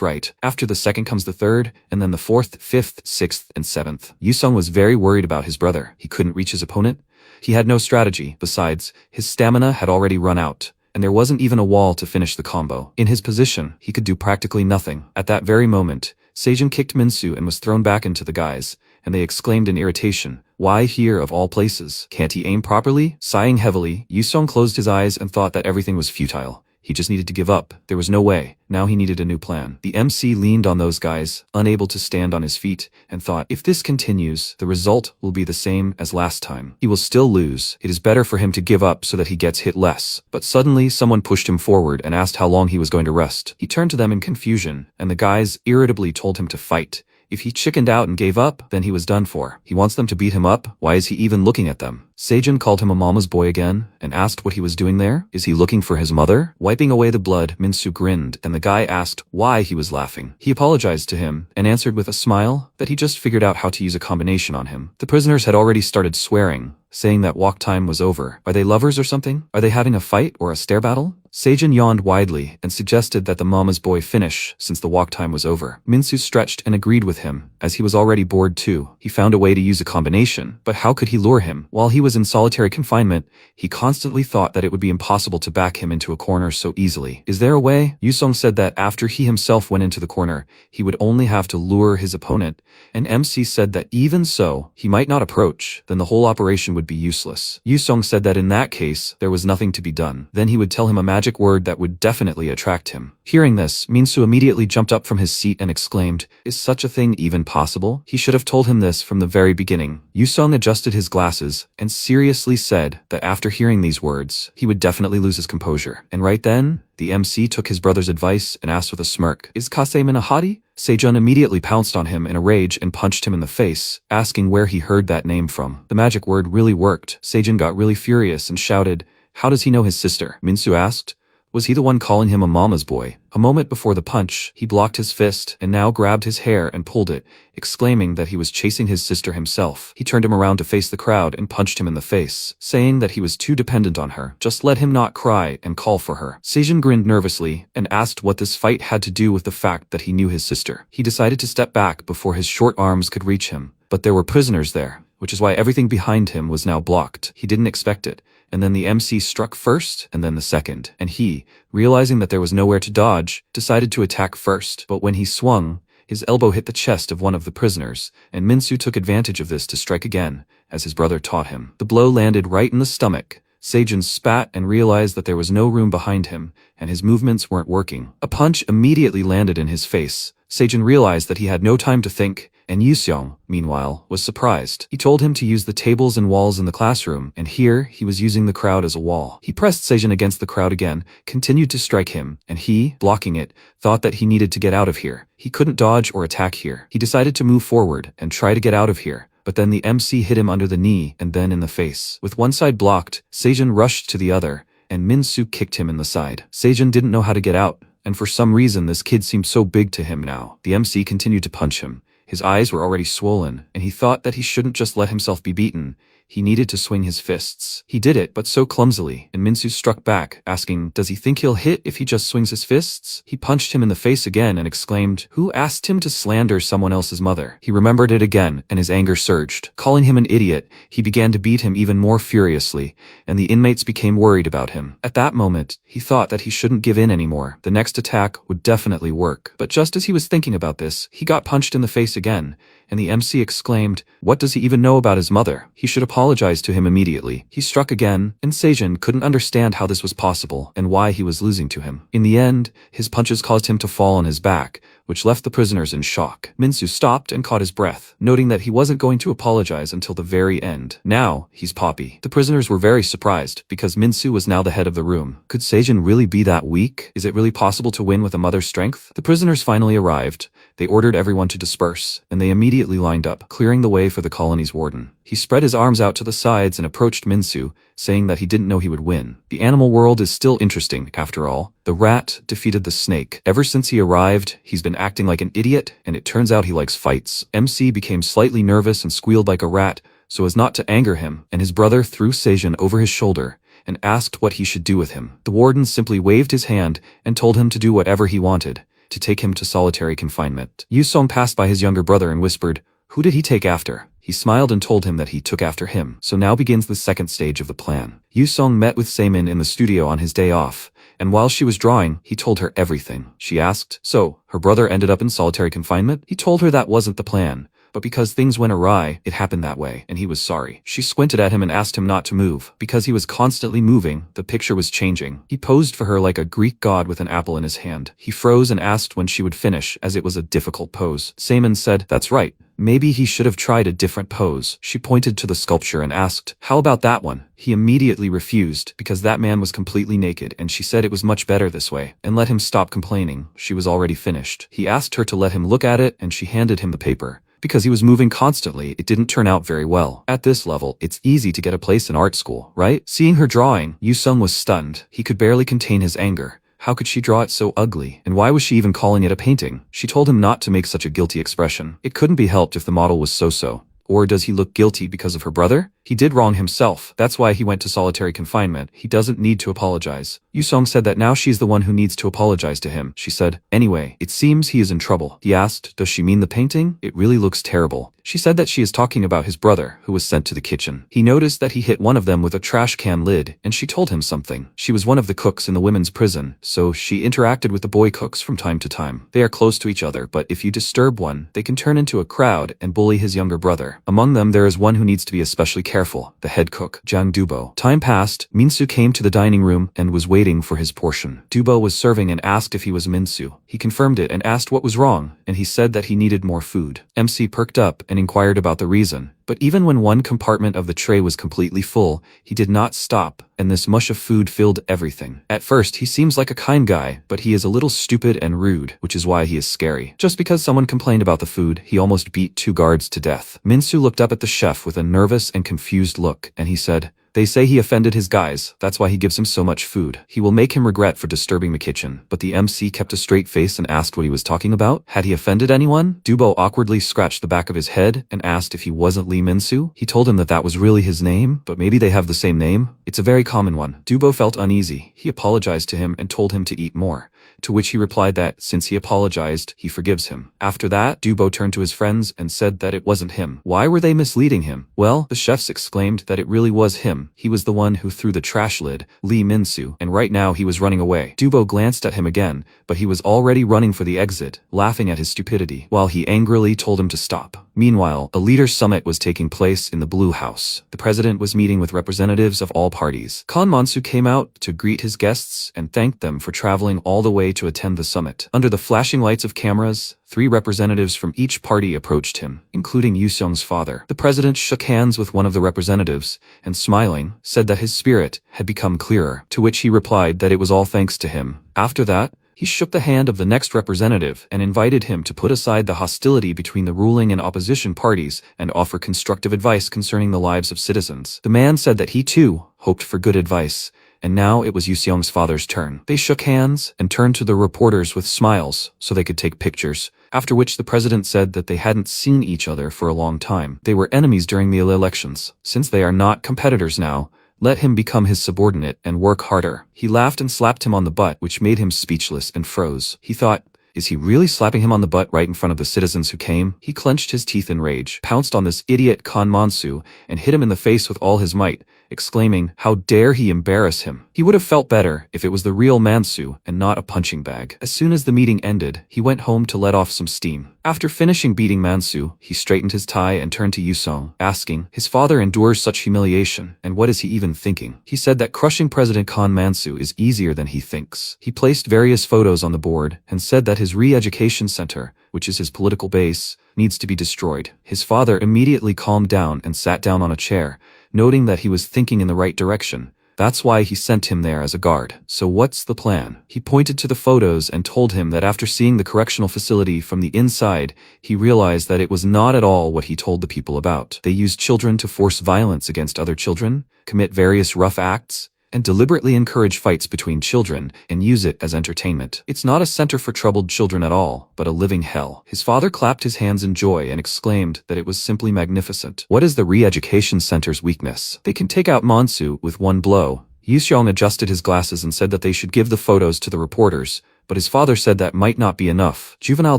right. After the second comes the third, and then the fourth, fifth, sixth, and seventh." Yusong was very worried about his brother. He couldn't reach his opponent. He had no strategy. Besides, his stamina had already run out, and there wasn't even a wall to finish the combo. In his position, he could do practically nothing. At that very moment, Sejun kicked Minsu and was thrown back into the guys, and they exclaimed in irritation, "Why here of all places? Can't he aim properly?" Sighing heavily, Yusong closed his eyes and thought that everything was futile. He just needed to give up. There was no way. Now he needed a new plan. The MC leaned on those guys, unable to stand on his feet, and thought, if this continues, the result will be the same as last time. He will still lose. It is better for him to give up so that he gets hit less. But suddenly, someone pushed him forward and asked how long he was going to rest. He turned to them in confusion, and the guys irritably told him to fight. If he chickened out and gave up, then he was done for. He wants them to beat him up. Why is he even looking at them? Sejin called him a mama's boy again and asked what he was doing there. Is he looking for his mother? Wiping away the blood, Minsu grinned, and the guy asked why he was laughing. He apologized to him and answered with a smile that he just figured out how to use a combination on him. The prisoners had already started swearing, saying that walk time was over. Are they lovers or something? Are they having a fight or a stare battle? Sejin yawned widely and suggested that the mama's boy finish since the walk time was over. Minsu stretched and agreed with him, as he was already bored too. He found a way to use a combination, but how could he lure him? While he was in solitary confinement, he constantly thought that it would be impossible to back him into a corner so easily. Is there a way? Yusong said that after he himself went into the corner, he would only have to lure his opponent, and MC said that even so, he might not approach, then the whole operation would be useless. Yusong said that in that case, there was nothing to be done. Then he would tell him a magic word that would definitely attract him. Hearing this, Minsu immediately jumped up from his seat and exclaimed, "Is such a thing even possible?" He should have told him this from the very beginning. Yusong adjusted his glasses and seriously said that after hearing these words, he would definitely lose his composure. And right then, the MC took his brother's advice and asked with a smirk, "Is Kasemin a hottie?" Sejun immediately pounced on him in a rage and punched him in the face, asking where he heard that name from. The magic word really worked. Sejun got really furious and shouted, "How does he know his sister?" Minsu asked. Was he the one calling him a mama's boy? A moment before the punch, he blocked his fist and now grabbed his hair and pulled it, exclaiming that he was chasing his sister himself. He turned him around to face the crowd and punched him in the face, saying that he was too dependent on her. Just let him not cry and call for her. Sejun grinned nervously and asked what this fight had to do with the fact that he knew his sister. He decided to step back before his short arms could reach him, but there were prisoners there, which is why everything behind him was now blocked. He didn't expect it. And then the MC struck first and then the second, and he, realizing that there was nowhere to dodge, decided to attack first. But when he swung, his elbow hit the chest of one of the prisoners, and Minsu took advantage of this to strike again, as his brother taught him. The blow landed right in the stomach. Sejun spat and realized that there was no room behind him, and his movements weren't working. A punch immediately landed in his face. Sejun realized that he had no time to think, and Yuseong, meanwhile, was surprised. He told him to use the tables and walls in the classroom, and here he was using the crowd as a wall. He pressed Sejun against the crowd again, continued to strike him, and he, blocking it, thought that he needed to get out of here. He couldn't dodge or attack here. He decided to move forward and try to get out of here. But then the MC hit him under the knee and then in the face. With one side blocked, Sejun rushed to the other, and Minsu kicked him in the side. Sejun didn't know how to get out, and for some reason this kid seemed so big to him now. The MC continued to punch him. His eyes were already swollen, and he thought that he shouldn't just let himself be beaten. He needed to swing his fists. He did it, but so clumsily, and Minsu struck back, asking, does he think he'll hit if he just swings his fists? He punched him in the face again and exclaimed, who asked him to slander someone else's mother? He remembered it again, and his anger surged. Calling him an idiot, he began to beat him even more furiously, and the inmates became worried about him. At that moment, he thought that he shouldn't give in anymore. The next attack would definitely work. But just as he was thinking about this, he got punched in the face again, and the MC exclaimed, what does he even know about his mother? He should apologize to him immediately. He struck again, and Sejun couldn't understand how this was possible and why he was losing to him. In the end, his punches caused him to fall on his back, which left the prisoners in shock. Minsu stopped and caught his breath, noting that he wasn't going to apologize until the very end. Now, he's Poppy. The prisoners were very surprised, because Minsu was now the head of the room. Could Sejun really be that weak? Is it really possible to win with a mother's strength? The prisoners finally arrived. They ordered everyone to disperse, and they immediately lined up, clearing the way for the colony's warden. He spread his arms out to the sides and approached Minsu, saying that he didn't know he would win. The animal world is still interesting, after all. The rat defeated the snake. Ever since he arrived, he's been acting like an idiot, and it turns out he likes fights. MC became slightly nervous and squealed like a rat, so as not to anger him, and his brother threw Sejun over his shoulder and asked what he should do with him. The warden simply waved his hand and told him to do whatever he wanted, to take him to solitary confinement. Yusong passed by his younger brother and whispered, who did he take after? He smiled and told him that he took after him. So now begins the second stage of the plan. Yusong met with Seimin in the studio on his day off, and while she was drawing, he told her everything. She asked, so, her brother ended up in solitary confinement? He told her that wasn't the plan, but because things went awry, it happened that way, and he was sorry. She squinted at him and asked him not to move. Because he was constantly moving, the picture was changing. He posed for her like a Greek god with an apple in his hand. He froze and asked when she would finish, as it was a difficult pose. Seimin said, that's right. maybe he should have tried a different pose. She pointed to the sculpture and asked, "How about that one?" He immediately refused, because that man was completely naked, and she said it was much better this way, and let him stop complaining. She was already finished. He asked her to let him look at it, and she handed him the paper. Because he was moving constantly, it didn't turn out very well. At this level, it's easy to get a place in art school, right? Seeing her drawing, Yu-sung was stunned. He could barely contain his anger. How could she draw it so ugly? And why was she even calling it a painting? She told him not to make such a guilty expression. It couldn't be helped if the model was so-so. Or does he look guilty because of her brother? He did wrong himself. That's why he went to solitary confinement. He doesn't need to apologize. Yu-sung said that now she's the one who needs to apologize to him. She said, "Anyway, it seems he is in trouble." He asked, "Does she mean the painting? It really looks terrible." She said that she is talking about his brother, who was sent to the kitchen. He noticed that he hit one of them with a trash can lid, and she told him something. She was one of the cooks in the women's prison, so she interacted with the boy cooks from time to time. They are close to each other, but if you disturb one, they can turn into a crowd and bully his younger brother. Among them, there is one who needs to be especially careful, the head cook, Jang Dubo. Time passed. Minsu came to the dining room and was waiting for his portion. Dubo was serving and asked if he was Minsu. He confirmed it and asked what was wrong, and he said that he needed more food. MC perked up and inquired about the reason. But even when one compartment of the tray was completely full, he did not stop, and this mush of food filled everything. At first, he seems like a kind guy, but he is a little stupid and rude, which is why he is scary. Just because someone complained about the food, he almost beat 2 guards to death. Minsu looked up at the chef with a nervous and confused look, and he said, "They say he offended his guys, that's why he gives him so much food. He will make him regret for disturbing the kitchen." But the MC kept a straight face and asked what he was talking about. Had he offended anyone? Dubo awkwardly scratched the back of his head and asked if he wasn't Lee Minsu. He told him that that was really his name, but maybe they have the same name. It's a very common one. Dubo felt uneasy. He apologized to him and told him to eat more. To which he replied that, since he apologized, he forgives him. After that, Dubo turned to his friends and said that it wasn't him. Why were they misleading him? Well, the chefs exclaimed that it really was him. He was the one who threw the trash lid, Lee Minsu, and right now he was running away. Dubo glanced at him again, but he was already running for the exit, laughing at his stupidity, while he angrily told him to stop. Meanwhile, a leaders' summit was taking place in the Blue House. The president was meeting with representatives of all parties. Kan Mansu came out to greet his guests and thanked them for traveling all the way to attend the summit. Under the flashing lights of cameras, 3 representatives from each party approached him, including Yu-sung's father. The president shook hands with one of the representatives and, smiling, said that his spirit had become clearer, to which he replied that it was all thanks to him. After that, he shook the hand of the next representative and invited him to put aside the hostility between the ruling and opposition parties and offer constructive advice concerning the lives of citizens. The man said that he too hoped for good advice, and now it was Yu-seong's father's turn. They shook hands and turned to the reporters with smiles so they could take pictures, after which the president said that they hadn't seen each other for a long time. They were enemies during the elections. Since they are not competitors now, let him become his subordinate and work harder. He laughed and slapped him on the butt, which made him speechless and froze. He thought, is he really slapping him on the butt right in front of the citizens who came? He clenched his teeth in rage, pounced on this idiot Kan Mansu, and hit him in the face with all his might, exclaiming, how dare he embarrass him. He would have felt better if it was the real Mansu and not a punching bag. As soon as the meeting ended, he went home to let off some steam. After finishing beating Mansu, he straightened his tie and turned to Yu-sung, asking, his father endures such humiliation, and what is he even thinking? He said that crushing President Kan Mansu is easier than he thinks. He placed various photos on the board and said that his re-education center, which is his political base, needs to be destroyed. His father immediately calmed down and sat down on a chair, noting that he was thinking in the right direction. That's why he sent him there as a guard. So what's the plan? He pointed to the photos and told him that after seeing the correctional facility from the inside, he realized that it was not at all what he told the people about. They used children to force violence against other children, commit various rough acts, and deliberately encourage fights between children and use it as entertainment. It's not a center for troubled children at all, but a living hell. His father clapped his hands in joy and exclaimed that it was simply magnificent. What is the re-education center's weakness? They can take out Mansu with one blow. Yu-seong adjusted his glasses and said that they should give the photos to the reporters, but his father said that might not be enough. Juvenile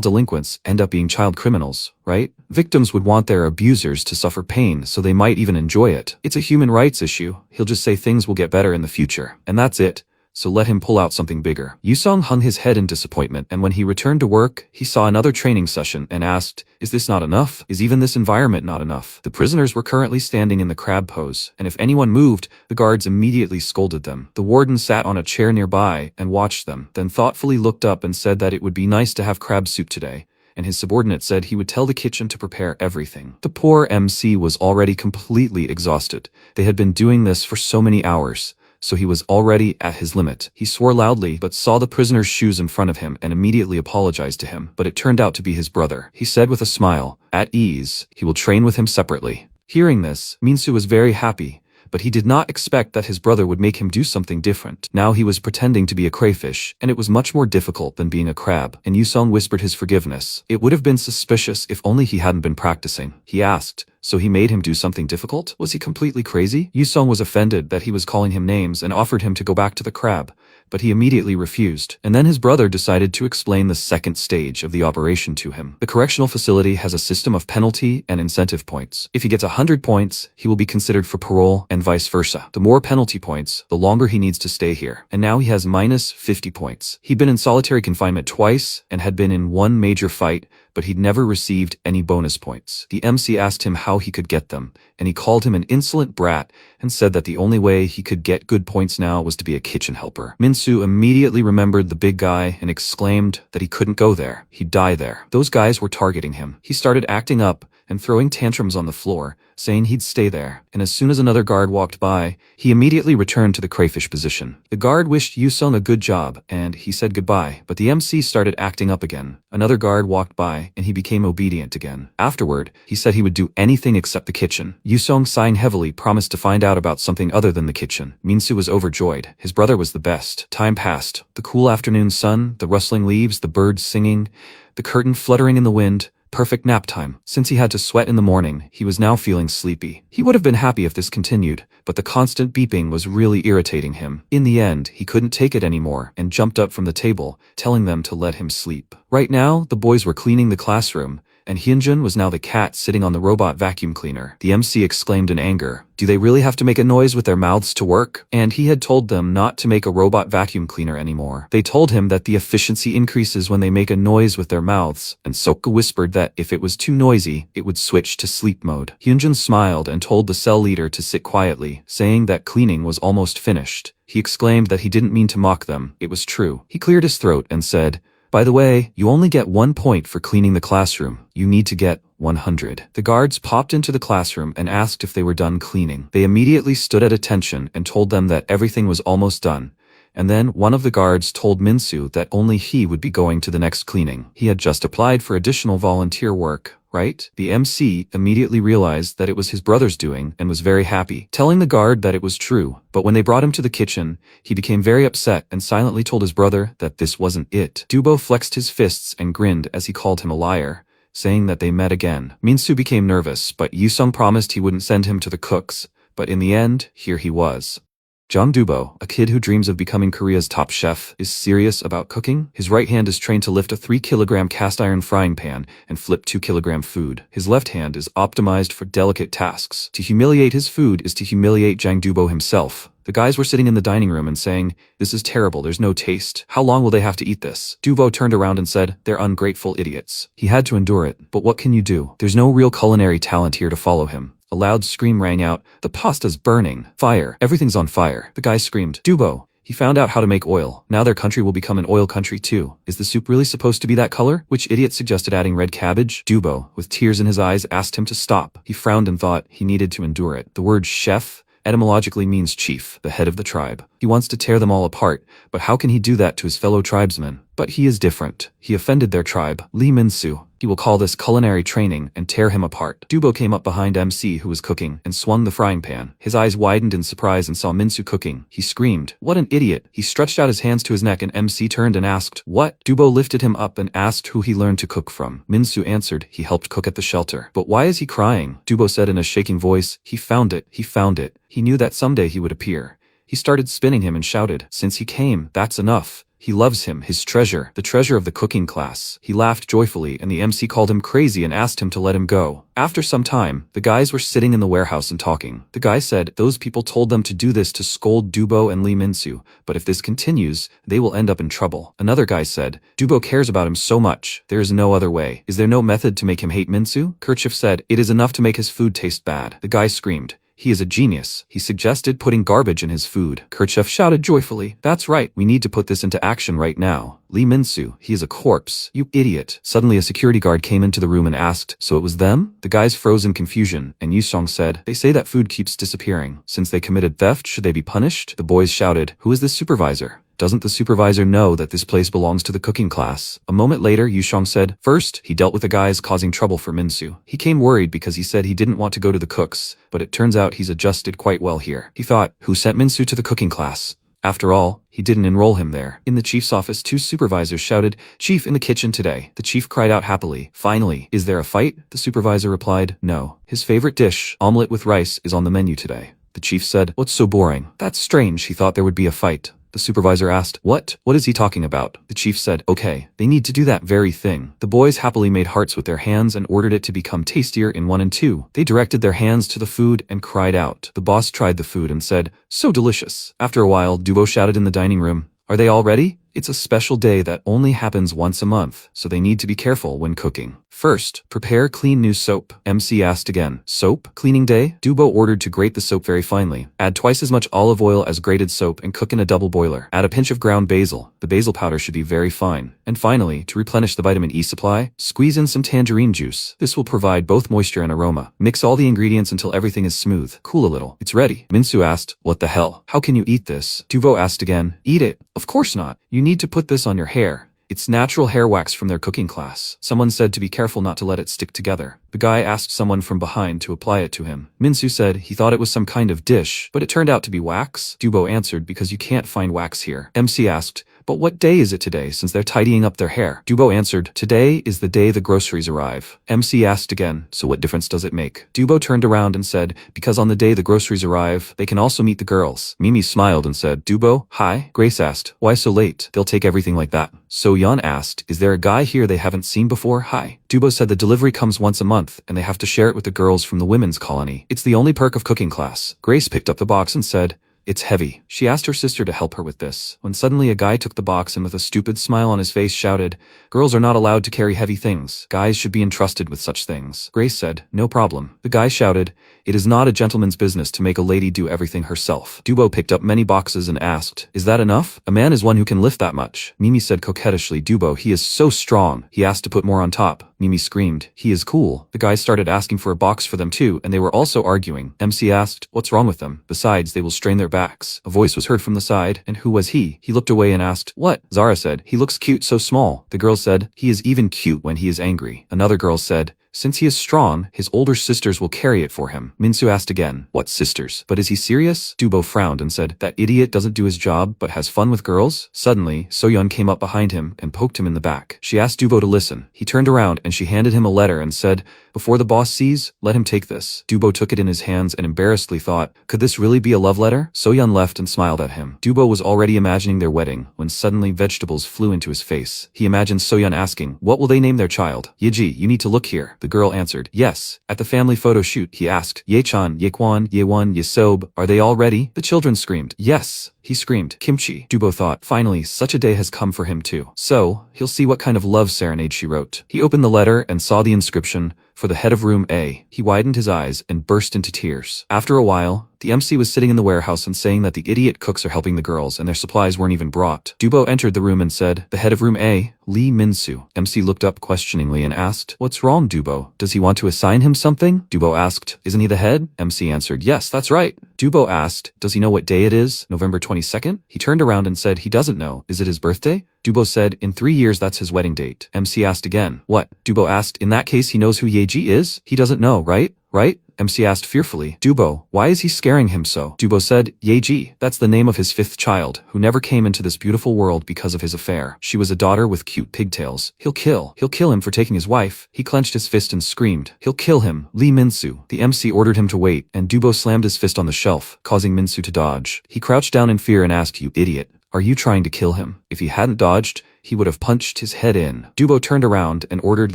delinquents end up being child criminals, right? Victims would want their abusers to suffer pain, so they might even enjoy it. It's a human rights issue. He'll just say things will get better in the future. And that's it. So let him pull out something bigger. Yu-sung hung his head in disappointment, and when he returned to work, he saw another training session and asked, is this not enough? Is even this environment not enough? The prisoners were currently standing in the crab pose, and if anyone moved, the guards immediately scolded them. The warden sat on a chair nearby and watched them, then thoughtfully looked up and said that it would be nice to have crab soup today, and his subordinate said he would tell the kitchen to prepare everything. The poor MC was already completely exhausted. They had been doing this for so many hours, so he was already at his limit. He swore loudly but saw the prisoner's shoes in front of him and immediately apologized to him, but it turned out to be his brother. He said with a smile, at ease, he will train with him separately. Hearing this, Minsu was very happy, but he did not expect that his brother would make him do something different. Now he was pretending to be a crayfish, and it was much more difficult than being a crab, and Yusong whispered his forgiveness. It would have been suspicious if only he hadn't been practicing. He asked, so he made him do something difficult? Was he completely crazy? Yusong was offended that he was calling him names and offered him to go back to the crab, but he immediately refused. And then his brother decided to explain the second stage of the operation to him. The correctional facility has a system of penalty and incentive points. If he gets 100 points, he will be considered for parole and vice versa. The more penalty points, the longer he needs to stay here. And now he has minus 50 points. He'd been in solitary confinement twice and had been in one major fight, but he'd never received any bonus points. The MC asked him how he could get them, and he called him an insolent brat and said that the only way he could get good points now was to be a kitchen helper. Minsu immediately remembered the big guy and exclaimed that he couldn't go there. He'd die there. Those guys were targeting him. He started acting up and throwing tantrums on the floor, saying he'd stay there, and as soon as another guard walked by, he immediately returned to the crayfish position. The guard wished Yusong a good job, and he said goodbye, but the MC started acting up again. Another guard walked by, and he became obedient again. Afterward, he said he would do anything except the kitchen. Yusong, sighing heavily, promised to find out about something other than the kitchen. Minsu was overjoyed. His brother was the best. Time passed. The cool afternoon sun, the rustling leaves, the birds singing, the curtain fluttering in the wind. Perfect nap time. Since he had to sweat in the morning, he was now feeling sleepy. He would have been happy if this continued, but the constant beeping was really irritating him. In the end, he couldn't take it anymore and jumped up from the table, telling them to let him sleep. Right now, the boys were cleaning the classroom, and Hyunjun was now the cat sitting on the robot vacuum cleaner. The MC exclaimed in anger, "Do they really have to make a noise with their mouths to work?" And he had told them not to make a robot vacuum cleaner anymore. They told him that the efficiency increases when they make a noise with their mouths, and Sokka whispered that if it was too noisy, it would switch to sleep mode. Hyunjun smiled and told the cell leader to sit quietly, saying that cleaning was almost finished. He exclaimed that he didn't mean to mock them. It was true. He cleared his throat and said, "By the way, you only get 1 point for cleaning the classroom. You need to get 100. The guards popped into the classroom and asked if they were done cleaning. They immediately stood at attention and told them that everything was almost done. And then one of the guards told Minsu that only he would be going to the next cleaning. He had just applied for additional volunteer work, right? The MC immediately realized that it was his brother's doing and was very happy, telling the guard that it was true. But when they brought him to the kitchen, he became very upset and silently told his brother that this wasn't it. Dubo flexed his fists and grinned as he called him a liar, saying that they met again. Minsu became nervous, but Yusung promised he wouldn't send him to the cooks. But in the end, here he was. Jung Dubo, a kid who dreams of becoming Korea's top chef, is serious about cooking. His right hand is trained to lift a 3-kilogram cast iron frying pan and flip 2-kilogram food. His left hand is optimized for delicate tasks. To humiliate his food is to humiliate Jang Dubo himself. The guys were sitting in the dining room and saying, "This is terrible, there's no taste. How long will they have to eat this?" Dubo turned around and said, "They're ungrateful idiots." He had to endure it, but what can you do? There's no real culinary talent here to follow him. A loud scream rang out, "The pasta's burning. Fire. Everything's on fire." The guy screamed, "Dubo, he found out how to make oil. Now their country will become an oil country too. Is the soup really supposed to be that color?" Which idiot suggested adding red cabbage? Dubo, with tears in his eyes, asked him to stop. He frowned and thought he needed to endure it. The word chef etymologically means chief, the head of the tribe. He wants to tear them all apart, but how can he do that to his fellow tribesmen? But he is different. He offended their tribe, Lee Min-soo. He will call this culinary training and tear him apart. Dubo came up behind MC, who was cooking, and swung the frying pan. His eyes widened in surprise and saw Min-soo cooking. He screamed, "What an idiot!" He stretched out his hands to his neck and MC turned and asked, "What?" Dubo lifted him up and asked who he learned to cook from. Min-soo answered he helped cook at the shelter. "But why is he crying?" Dubo said in a shaking voice, "He found it. He found it. He knew that someday he would appear." He started spinning him and shouted, "Since he came, that's enough. He loves him, his treasure, the treasure of the cooking class." He laughed joyfully and the MC called him crazy and asked him to let him go. After some time, the guys were sitting in the warehouse and talking. The guy said those people told them to do this to scold Dubo and Lee Min-soo, but if this continues, they will end up in trouble. Another guy said, "Dubo cares about him so much, there is no other way. Is there no method to make him hate Min-soo?" Kerchief said, "It is enough to make his food taste bad." The guy screamed, He is a genius. He suggested putting garbage in his food. Kerchef shouted joyfully. That's right, we need to put this into action right now. Lee Min-soo, he is a corpse. You idiot. Suddenly a security guard came into the room and asked, so it was them? The guys froze in confusion, and Yusong said, they say that food keeps disappearing. Since they committed theft, should they be punished? The boys shouted, who is this supervisor? Doesn't the supervisor know that this place belongs to the cooking class? A moment later, Yushong said, first, he dealt with the guys causing trouble for Min-soo. He came worried because he said he didn't want to go to the cooks, but it turns out he's adjusted quite well here. He thought, who sent Min-soo to the cooking class? After all, he didn't enroll him there. In the chief's office, two supervisors shouted, Chief in the kitchen today. The chief cried out happily. Finally, is there a fight? The supervisor replied, no. His favorite dish, omelette with rice, is on the menu today. The chief said, what's so boring? That's strange, he thought there would be a fight. The supervisor asked, what? What is he talking about? The chief said, okay, they need to do that very thing. The boys happily made hearts with their hands and ordered it to become tastier in 1 and 2. They directed their hands to the food and cried out. The boss tried the food and said, so delicious. After a while, Dubo shouted in the dining room, are they all ready? It's a special day that only happens once a month, so they need to be careful when cooking. First, prepare clean new soap. MC asked again, soap? Cleaning day? Dubo ordered to grate the soap very finely. Add twice as much olive oil as grated soap and cook in a double boiler. Add a pinch of ground basil. The basil powder should be very fine. And finally, to replenish the vitamin E supply, squeeze in some tangerine juice. This will provide both moisture and aroma. Mix all the ingredients until everything is smooth. Cool a little. It's ready. Min-soo asked, what the hell? How can you eat this? Dubo asked again, eat it? Of course not. You need to put this on your hair. It's natural hair wax from their cooking class. Someone said to be careful not to let it stick together. The guy asked someone from behind to apply it to him. Min-soo said he thought it was some kind of dish, but it turned out to be wax. Dubo answered because you can't find wax here. MC asked, but what day is it today since they're tidying up their hair? Dubo answered, today is the day the groceries arrive. MC asked again, so what difference does it make? Dubo turned around and said, because on the day the groceries arrive, they can also meet the girls. Mimi smiled and said, Dubo, hi. Grace asked, why so late? They'll take everything like that. So Yeon asked, is there a guy here they haven't seen before? Hi. Dubo said the delivery comes once a month, and they have to share it with the girls from the women's colony. It's the only perk of cooking class. Grace picked up the box and said, it's heavy. She asked her sister to help her with this, when suddenly a guy took the box and with a stupid smile on his face shouted, girls are not allowed to carry heavy things. Guys should be entrusted with such things. Grace said, no problem. The guy shouted, it is not a gentleman's business to make a lady do everything herself. Dubo picked up many boxes and asked, is that enough? A man is one who can lift that much. Mimi said coquettishly, Dubo, he is so strong. He asked to put more on top. Mimi screamed, he is cool. The guys started asking for a box for them too, and they were also arguing. MC asked, what's wrong with them? Besides, they will strain their backs. A voice was heard from the side, and who was he? He looked away and asked, what? Zara said, he looks cute so small. The girl said, he is even cute when he is angry. Another girl said, since he is strong, his older sisters will carry it for him. Min-soo asked again, what sisters? But is he serious? Dubo frowned and said, that idiot doesn't do his job, but has fun with girls? Suddenly, So-yeon came up behind him and poked him in the back. She asked Dubo to listen. He turned around and she handed him a letter and said, before the boss sees, let him take this. Dubo took it in his hands and embarrassedly thought, could this really be a love letter? So-yeon left and smiled at him. Dubo was already imagining their wedding when suddenly vegetables flew into his face. He imagined So-yeon asking, what will they name their child? Yeji, you need to look here. The girl answered, yes. At the family photo shoot, he asked, Yechan, Yekwon, Yewon, Yesob, are they all ready? The children screamed, yes. He screamed, kimchi. Dubo thought, finally, such a day has come for him too. So, he'll see what kind of love serenade she wrote. He opened the letter and saw the inscription, for the head of room A. He widened his eyes and burst into tears. After a while, the MC was sitting in the warehouse and saying that the idiot cooks are helping the girls and their supplies weren't even brought. Dubo entered the room and said, the head of room A, Lee Min-soo. MC looked up questioningly and asked, what's wrong, Dubo? Does he want to assign him something? Dubo asked, isn't he the head? MC answered, yes, that's right. Dubo asked, does he know what day it is? November 22nd? He turned around and said he doesn't know. Is it his birthday? Dubo said, in 3 years that's his wedding date. MC asked again, what? Dubo asked, in that case he knows who Yeji is? He doesn't know, right? Right? MC asked fearfully, Dubo, why is he scaring him so? Dubo said, Yeji, that's the name of his 5th child, who never came into this beautiful world because of his affair. She was a daughter with cute pigtails. He'll kill him for taking his wife. He clenched his fist and screamed, he'll kill him, Lee Min-soo. The MC ordered him to wait, and Dubo slammed his fist on the shelf, causing Min-soo to dodge. He crouched down in fear and asked, you idiot, are you trying to kill him? If he hadn't dodged, he would have punched his head in. Dubo turned around and ordered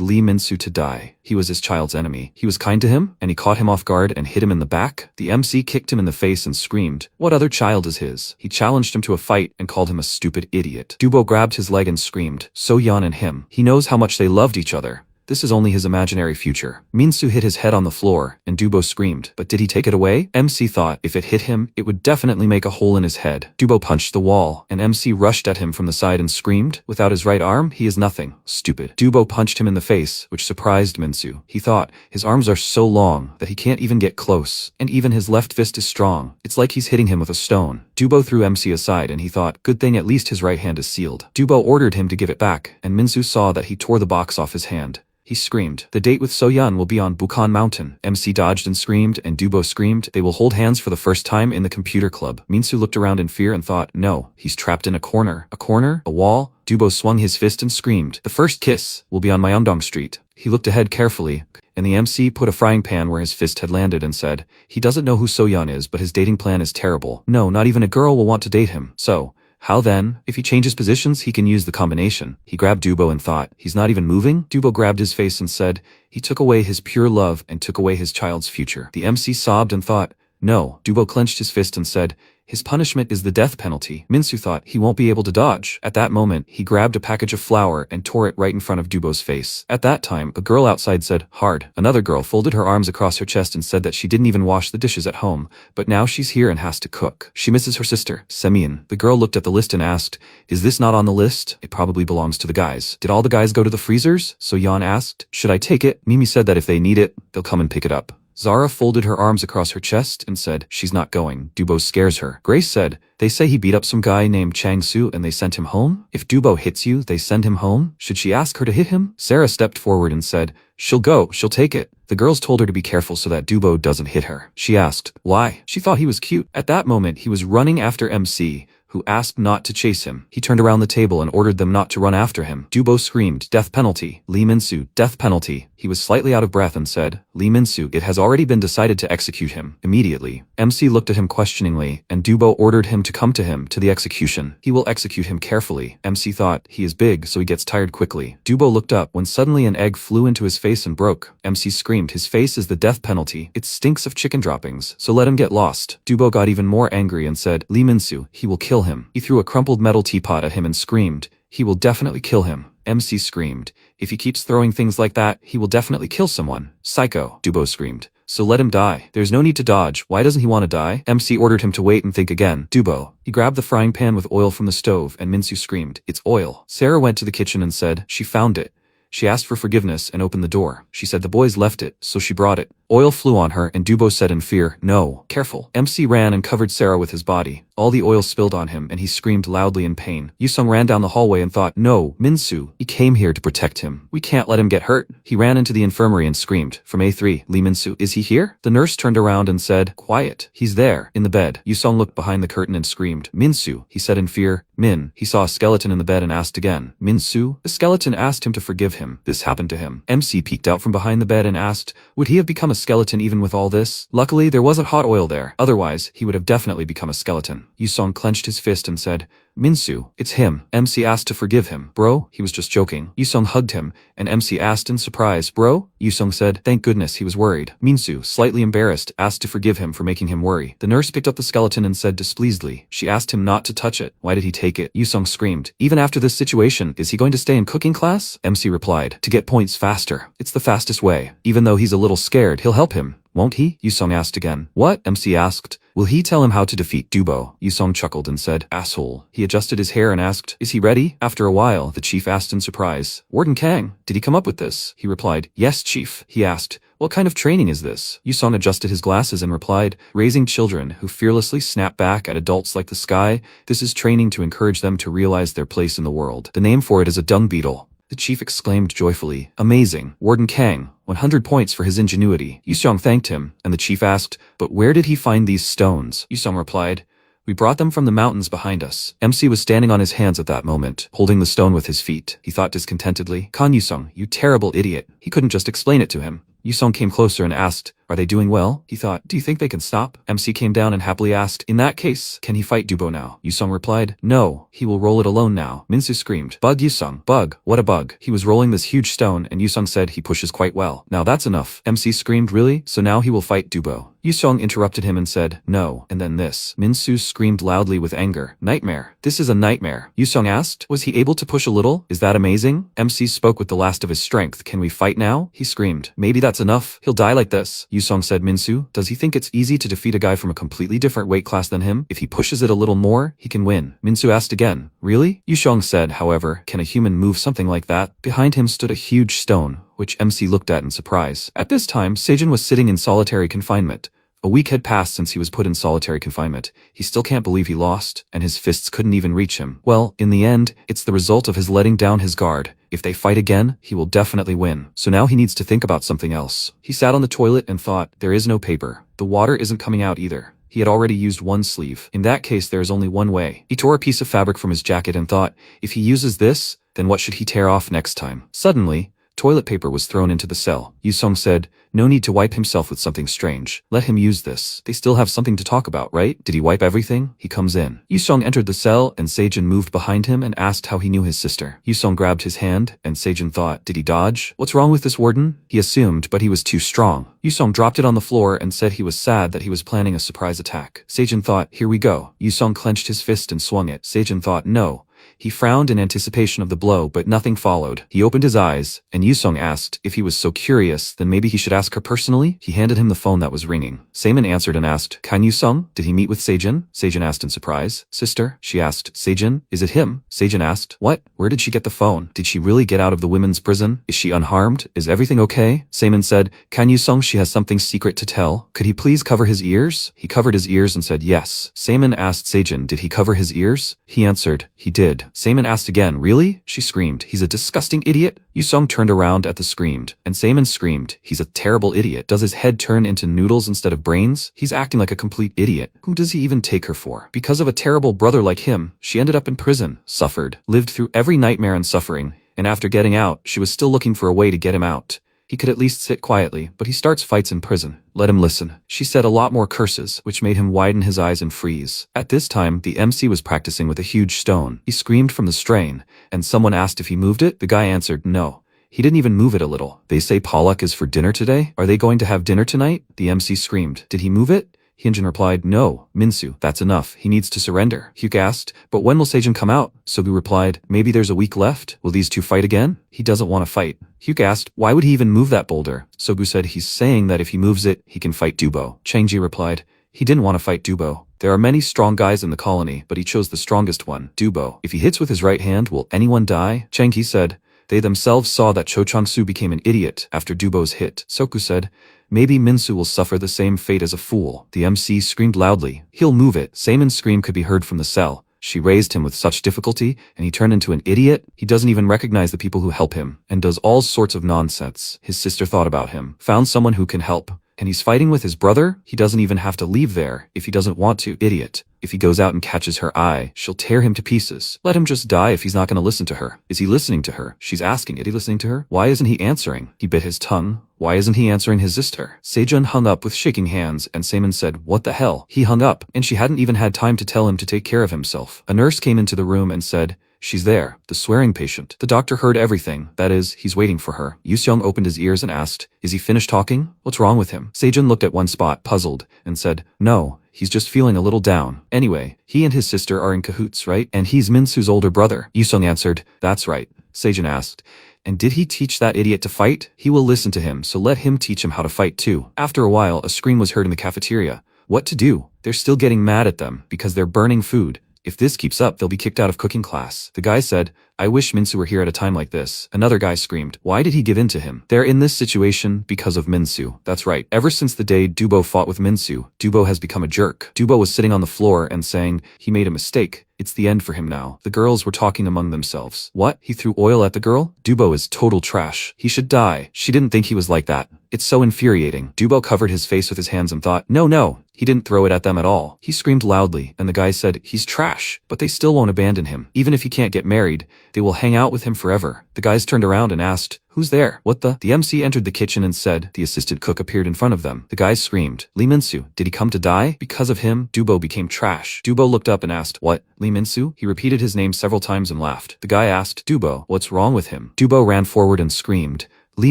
Lee Min-soo to die. He was his child's enemy. He was kind to him, and he caught him off guard and hit him in the back. The MC kicked him in the face and screamed, what other child is his? He challenged him to a fight and called him a stupid idiot. Dubo grabbed his leg and screamed, So-yeon and him. He knows how much they loved each other. This is only his imaginary future. Minsu hit his head on the floor, and Dubo screamed. But did he take it away? MC thought if it hit him, it would definitely make a hole in his head. Dubo punched the wall, and MC rushed at him from the side and screamed, without his right arm, he is nothing. Stupid. Dubo punched him in the face, which surprised Minsu. He thought, his arms are so long that he can't even get close, and even his left fist is strong. It's like he's hitting him with a stone. Dubo threw MC aside and he thought, good thing at least his right hand is sealed. Dubo ordered him to give it back, and Minsu saw that he tore the box off his hand. He screamed, the date with Soyeon will be on Bukhan Mountain. MC dodged and screamed, and Dubo screamed, they will hold hands for the first time in the computer club. Minsu looked around in fear and thought, no, he's trapped in a corner. A corner? A wall? Dubo swung his fist and screamed, the first kiss will be on Myeongdong Street. He looked ahead carefully, and the MC put a frying pan where his fist had landed and said, he doesn't know who Soyeon is, but his dating plan is terrible. No, not even a girl will want to date him. So, how then? If he changes positions, he can use the combination. He grabbed Dubo and thought, he's not even moving? Dubo grabbed his face and said, he took away his pure love and took away his child's future. The MC sobbed and thought, no. Dubo clenched his fist and said, his punishment is the death penalty. Minsu thought he won't be able to dodge. At that moment, he grabbed a package of flour and tore it right in front of Dubo's face. At that time, a girl outside said, hard. Another girl folded her arms across her chest and said that she didn't even wash the dishes at home, but now she's here and has to cook. She misses her sister, Semin. The girl looked at the list and asked, is this not on the list? It probably belongs to the guys. Did all the guys go to the freezers? So Yeon asked, should I take it? Mimi said that if they need it, they'll come and pick it up. Zara folded her arms across her chest and said, she's not going. Dubo scares her. Grace said, they say he beat up some guy named Chang-soo and they sent him home? If Dubo hits you, they send him home? Should she ask her to hit him? Sarah stepped forward and said, she'll go, she'll take it. The girls told her to be careful so that Dubo doesn't hit her. She asked, why? She thought he was cute. At that moment, he was running after MC, who asked not to chase him. He turned around the table and ordered them not to run after him. Dubo screamed, death penalty. Lee Min-soo, death penalty. He was slightly out of breath and said, Lee Min-soo, it has already been decided to execute him. Immediately, MC looked at him questioningly, and Dubo ordered him to come to him to the execution. He will execute him carefully. MC thought, he is big, so he gets tired quickly. Dubo looked up when suddenly an egg flew into his face and broke. MC screamed, his face is the death penalty. It stinks of chicken droppings, so let him get lost. Dubo got even more angry and said, Lee Min-soo, he will kill him. He threw a crumpled metal teapot at him and screamed, he will definitely kill him. MC screamed, if he keeps throwing things like that, he will definitely kill someone. Psycho, Dubo screamed. So let him die. There's no need to dodge. Why doesn't he want to die? MC ordered him to wait and think again. Dubo. He grabbed the frying pan with oil from the stove and Min-soo screamed, it's oil. Sarah went to the kitchen and said, she found it. She asked for forgiveness and opened the door. She said the boys left it, so she brought it. Oil flew on her and Dubo said in fear, no, careful. MC ran and covered Sarah with his body. All the oil spilled on him and he screamed loudly in pain. Yusung ran down the hallway and thought, no, Min-soo, he came here to protect him. We can't let him get hurt. He ran into the infirmary and screamed, from A3, Lee Min-soo, is he here? The nurse turned around and said, quiet. He's there, in the bed. Yusung looked behind the curtain and screamed, Min-soo, he said in fear. Min. He saw a skeleton in the bed and asked again, Min-soo? The skeleton asked him to forgive him. This happened to him. MC peeked out from behind the bed and asked, would he have become a skeleton even with all this? Luckily, there wasn't hot oil there. Otherwise, he would have definitely become a skeleton. Yusung clenched his fist and said, Min-soo, it's him. MC asked to forgive him. Bro, he was just joking. Yusung hugged him, and MC asked in surprise, bro? Yusung said, thank goodness he was worried. Min-soo, slightly embarrassed, asked to forgive him for making him worry. The nurse picked up the skeleton and said displeasedly, she asked him not to touch it. Why did he take it? Yusung screamed, even after this situation, is he going to stay in cooking class? MC replied, to get points faster. It's the fastest way. Even though he's a little scared, he'll help him. Won't he? Yusung asked again. What? MC asked. Will he tell him how to defeat Dubo? Yusung chuckled and said, asshole. He adjusted his hair and asked, is he ready? After a while, the chief asked in surprise, Warden Kang, did he come up with this? He replied, yes, chief. He asked, what kind of training is this? Yusung adjusted his glasses and replied, raising children who fearlessly snap back at adults like the sky. This is training to encourage them to realize their place in the world. The name for it is a dung beetle. The chief exclaimed joyfully, amazing. Warden Kang, 100 points for his ingenuity. Yusung thanked him, and the chief asked, but where did he find these stones? Yusung replied, we brought them from the mountains behind us. MC was standing on his hands at that moment, holding the stone with his feet. He thought discontentedly, Kan Yusung, you terrible idiot. He couldn't just explain it to him. Yusung came closer and asked, Are they doing well? He thought. Do you think they can stop? MC came down and happily asked, in that case, can he fight Dubo now? Yusung replied, no, he will roll it alone now. Minsu screamed, bug Yusung, bug, what a bug. He was rolling this huge stone and Yusung said he pushes quite well. Now that's enough. MC screamed, really? So now he will fight Dubo. Yusung interrupted him and said, no, and then this. Minsu screamed loudly with anger. Nightmare. This is a nightmare. Yusung asked, was he able to push a little? Is that amazing? MC spoke with the last of his strength. Can we fight now? He screamed. Maybe that's enough. He'll die like this. Yusung said, Minsu, does he think it's easy to defeat a guy from a completely different weight class than him? If he pushes it a little more, he can win. Minsu asked again, really? Yusung said, however, can a human move something like that? Behind him stood a huge stone, which MC looked at in surprise. At this time, Seijin was sitting in solitary confinement. A week had passed since he was put in solitary confinement. He still can't believe he lost, and his fists couldn't even reach him. Well, in the end, it's the result of his letting down his guard. If they fight again, he will definitely win. So now he needs to think about something else. He sat on the toilet and thought, there is no paper. The water isn't coming out either. He had already used one sleeve. In that case, there is only one way. He tore a piece of fabric from his jacket and thought, if he uses this, then what should he tear off next time? Suddenly, toilet paper was thrown into the cell. Yusung said, no need to wipe himself with something strange. Let him use this. They still have something to talk about, right? Did he wipe everything? He comes in. Yusung entered the cell and Seijin moved behind him and asked how he knew his sister. Yusung grabbed his hand and Seijin thought, did he dodge? What's wrong with this warden? He assumed, but he was too strong. Yusung dropped it on the floor and said he was sad that he was planning a surprise attack. Seijin thought, here we go. Yusung clenched his fist and swung it. Seijin thought, no. He frowned in anticipation of the blow, but nothing followed. He opened his eyes, and Yusung asked if he was so curious, then maybe he should ask her personally? He handed him the phone that was ringing. Seimin answered and asked, Kan Yusung? Did he meet with Seijin? Seijin asked in surprise. Sister? She asked. Seijin? Is it him? Seijin asked. What? Where did she get the phone? Did she really get out of the women's prison? Is she unharmed? Is everything okay? Seimin said, Kan Yusung, she has something secret to tell. Could he please cover his ears? He covered his ears and said yes. Seimin asked Seijin, did he cover his ears? He answered, he did. Seimin asked again, really? She screamed, he's a disgusting idiot. Yusung turned around at the screamed, and Seimin screamed, he's a terrible idiot. Does his head turn into noodles instead of brains? He's acting like a complete idiot. Who does he even take her for? Because of a terrible brother like him, she ended up in prison, suffered, lived through every nightmare and suffering, and after getting out, she was still looking for a way to get him out. He could at least sit quietly, but he starts fights in prison. Let him listen. She said a lot more curses, which made him widen his eyes and freeze. At this time, the MC was practicing with a huge stone. He screamed from the strain, and someone asked if he moved it. The guy answered no. He didn't even move it a little. They say Pollock is for dinner today? Are they going to have dinner tonight? The MC screamed. Did he move it? Hyunjin replied, no, Minsu, that's enough. He needs to surrender. Hyuk asked, but when will Seijin come out? Sogu replied, maybe there's a week left. Will these two fight again? He doesn't want to fight. Hyuk asked, why would he even move that boulder? Sogu said he's saying that if he moves it, he can fight Dubo. Changji replied, he didn't want to fight Dubo. There are many strong guys in the colony, but he chose the strongest one, Dubo. If he hits with his right hand, will anyone die? Changji said, they themselves saw that Cho Chang-soo became an idiot after Dubo's hit. Soku said, maybe Minsu will suffer the same fate as a fool. The MC screamed loudly, he'll move it. Seimin's scream could be heard from the cell. She raised him with such difficulty, and he turned into an idiot. He doesn't even recognize the people who help him, and does all sorts of nonsense. His sister thought about him, found someone who can help, and he's fighting with his brother? He doesn't even have to leave there if he doesn't want to, idiot. If he goes out and catches her eye, she'll tear him to pieces. Let him just die if he's not going to listen to her. Is he listening to her? She's asking, is he listening to her? Why isn't he answering? He bit his tongue. Why isn't he answering his sister? Seijun hung up with shaking hands, and Seimin said, what the hell? He hung up, and she hadn't even had time to tell him to take care of himself. A nurse came into the room and said, she's there, the swearing patient. The doctor heard everything. That is, he's waiting for her. Yuseong opened his ears and asked, is he finished talking? What's wrong with him? Seijun looked at one spot, puzzled, and said, no, he's just feeling a little down. Anyway, he and his sister are in cahoots, right? And he's Minsu's older brother. Yuseong answered, that's right. Seijun asked, and did he teach that idiot to fight? He will listen to him, so let him teach him how to fight too. After a while, a scream was heard in the cafeteria. What to do? They're still getting mad at them, because they're burning food. If this keeps up, they'll be kicked out of cooking class. The guy said, I wish Minsu were here at a time like this. Another guy screamed, why did he give in to him? They're in this situation because of Minsu. That's right. Ever since the day Dubo fought with Minsu, Dubo has become a jerk. Dubo was sitting on the floor and saying, he made a mistake. It's the end for him now. The girls were talking among themselves. What? He threw oil at the girl? Dubo is total trash. He should die. She didn't think he was like that. It's so infuriating. Dubo covered his face with his hands and thought, no. He didn't throw it at them at all. He screamed loudly, and the guys said, he's trash, but they still won't abandon him. Even if he can't get married, they will hang out with him forever. The guys turned around and asked, who's there? What the? The MC entered the kitchen and said, the assistant cook appeared in front of them. The guys screamed, Lee Min-soo, did he come to die? Because of him, Dubo became trash. Dubo looked up and asked, what? Lee Min-soo? He repeated his name several times and laughed. The guy asked, Dubo, what's wrong with him? Dubo ran forward and screamed, Lee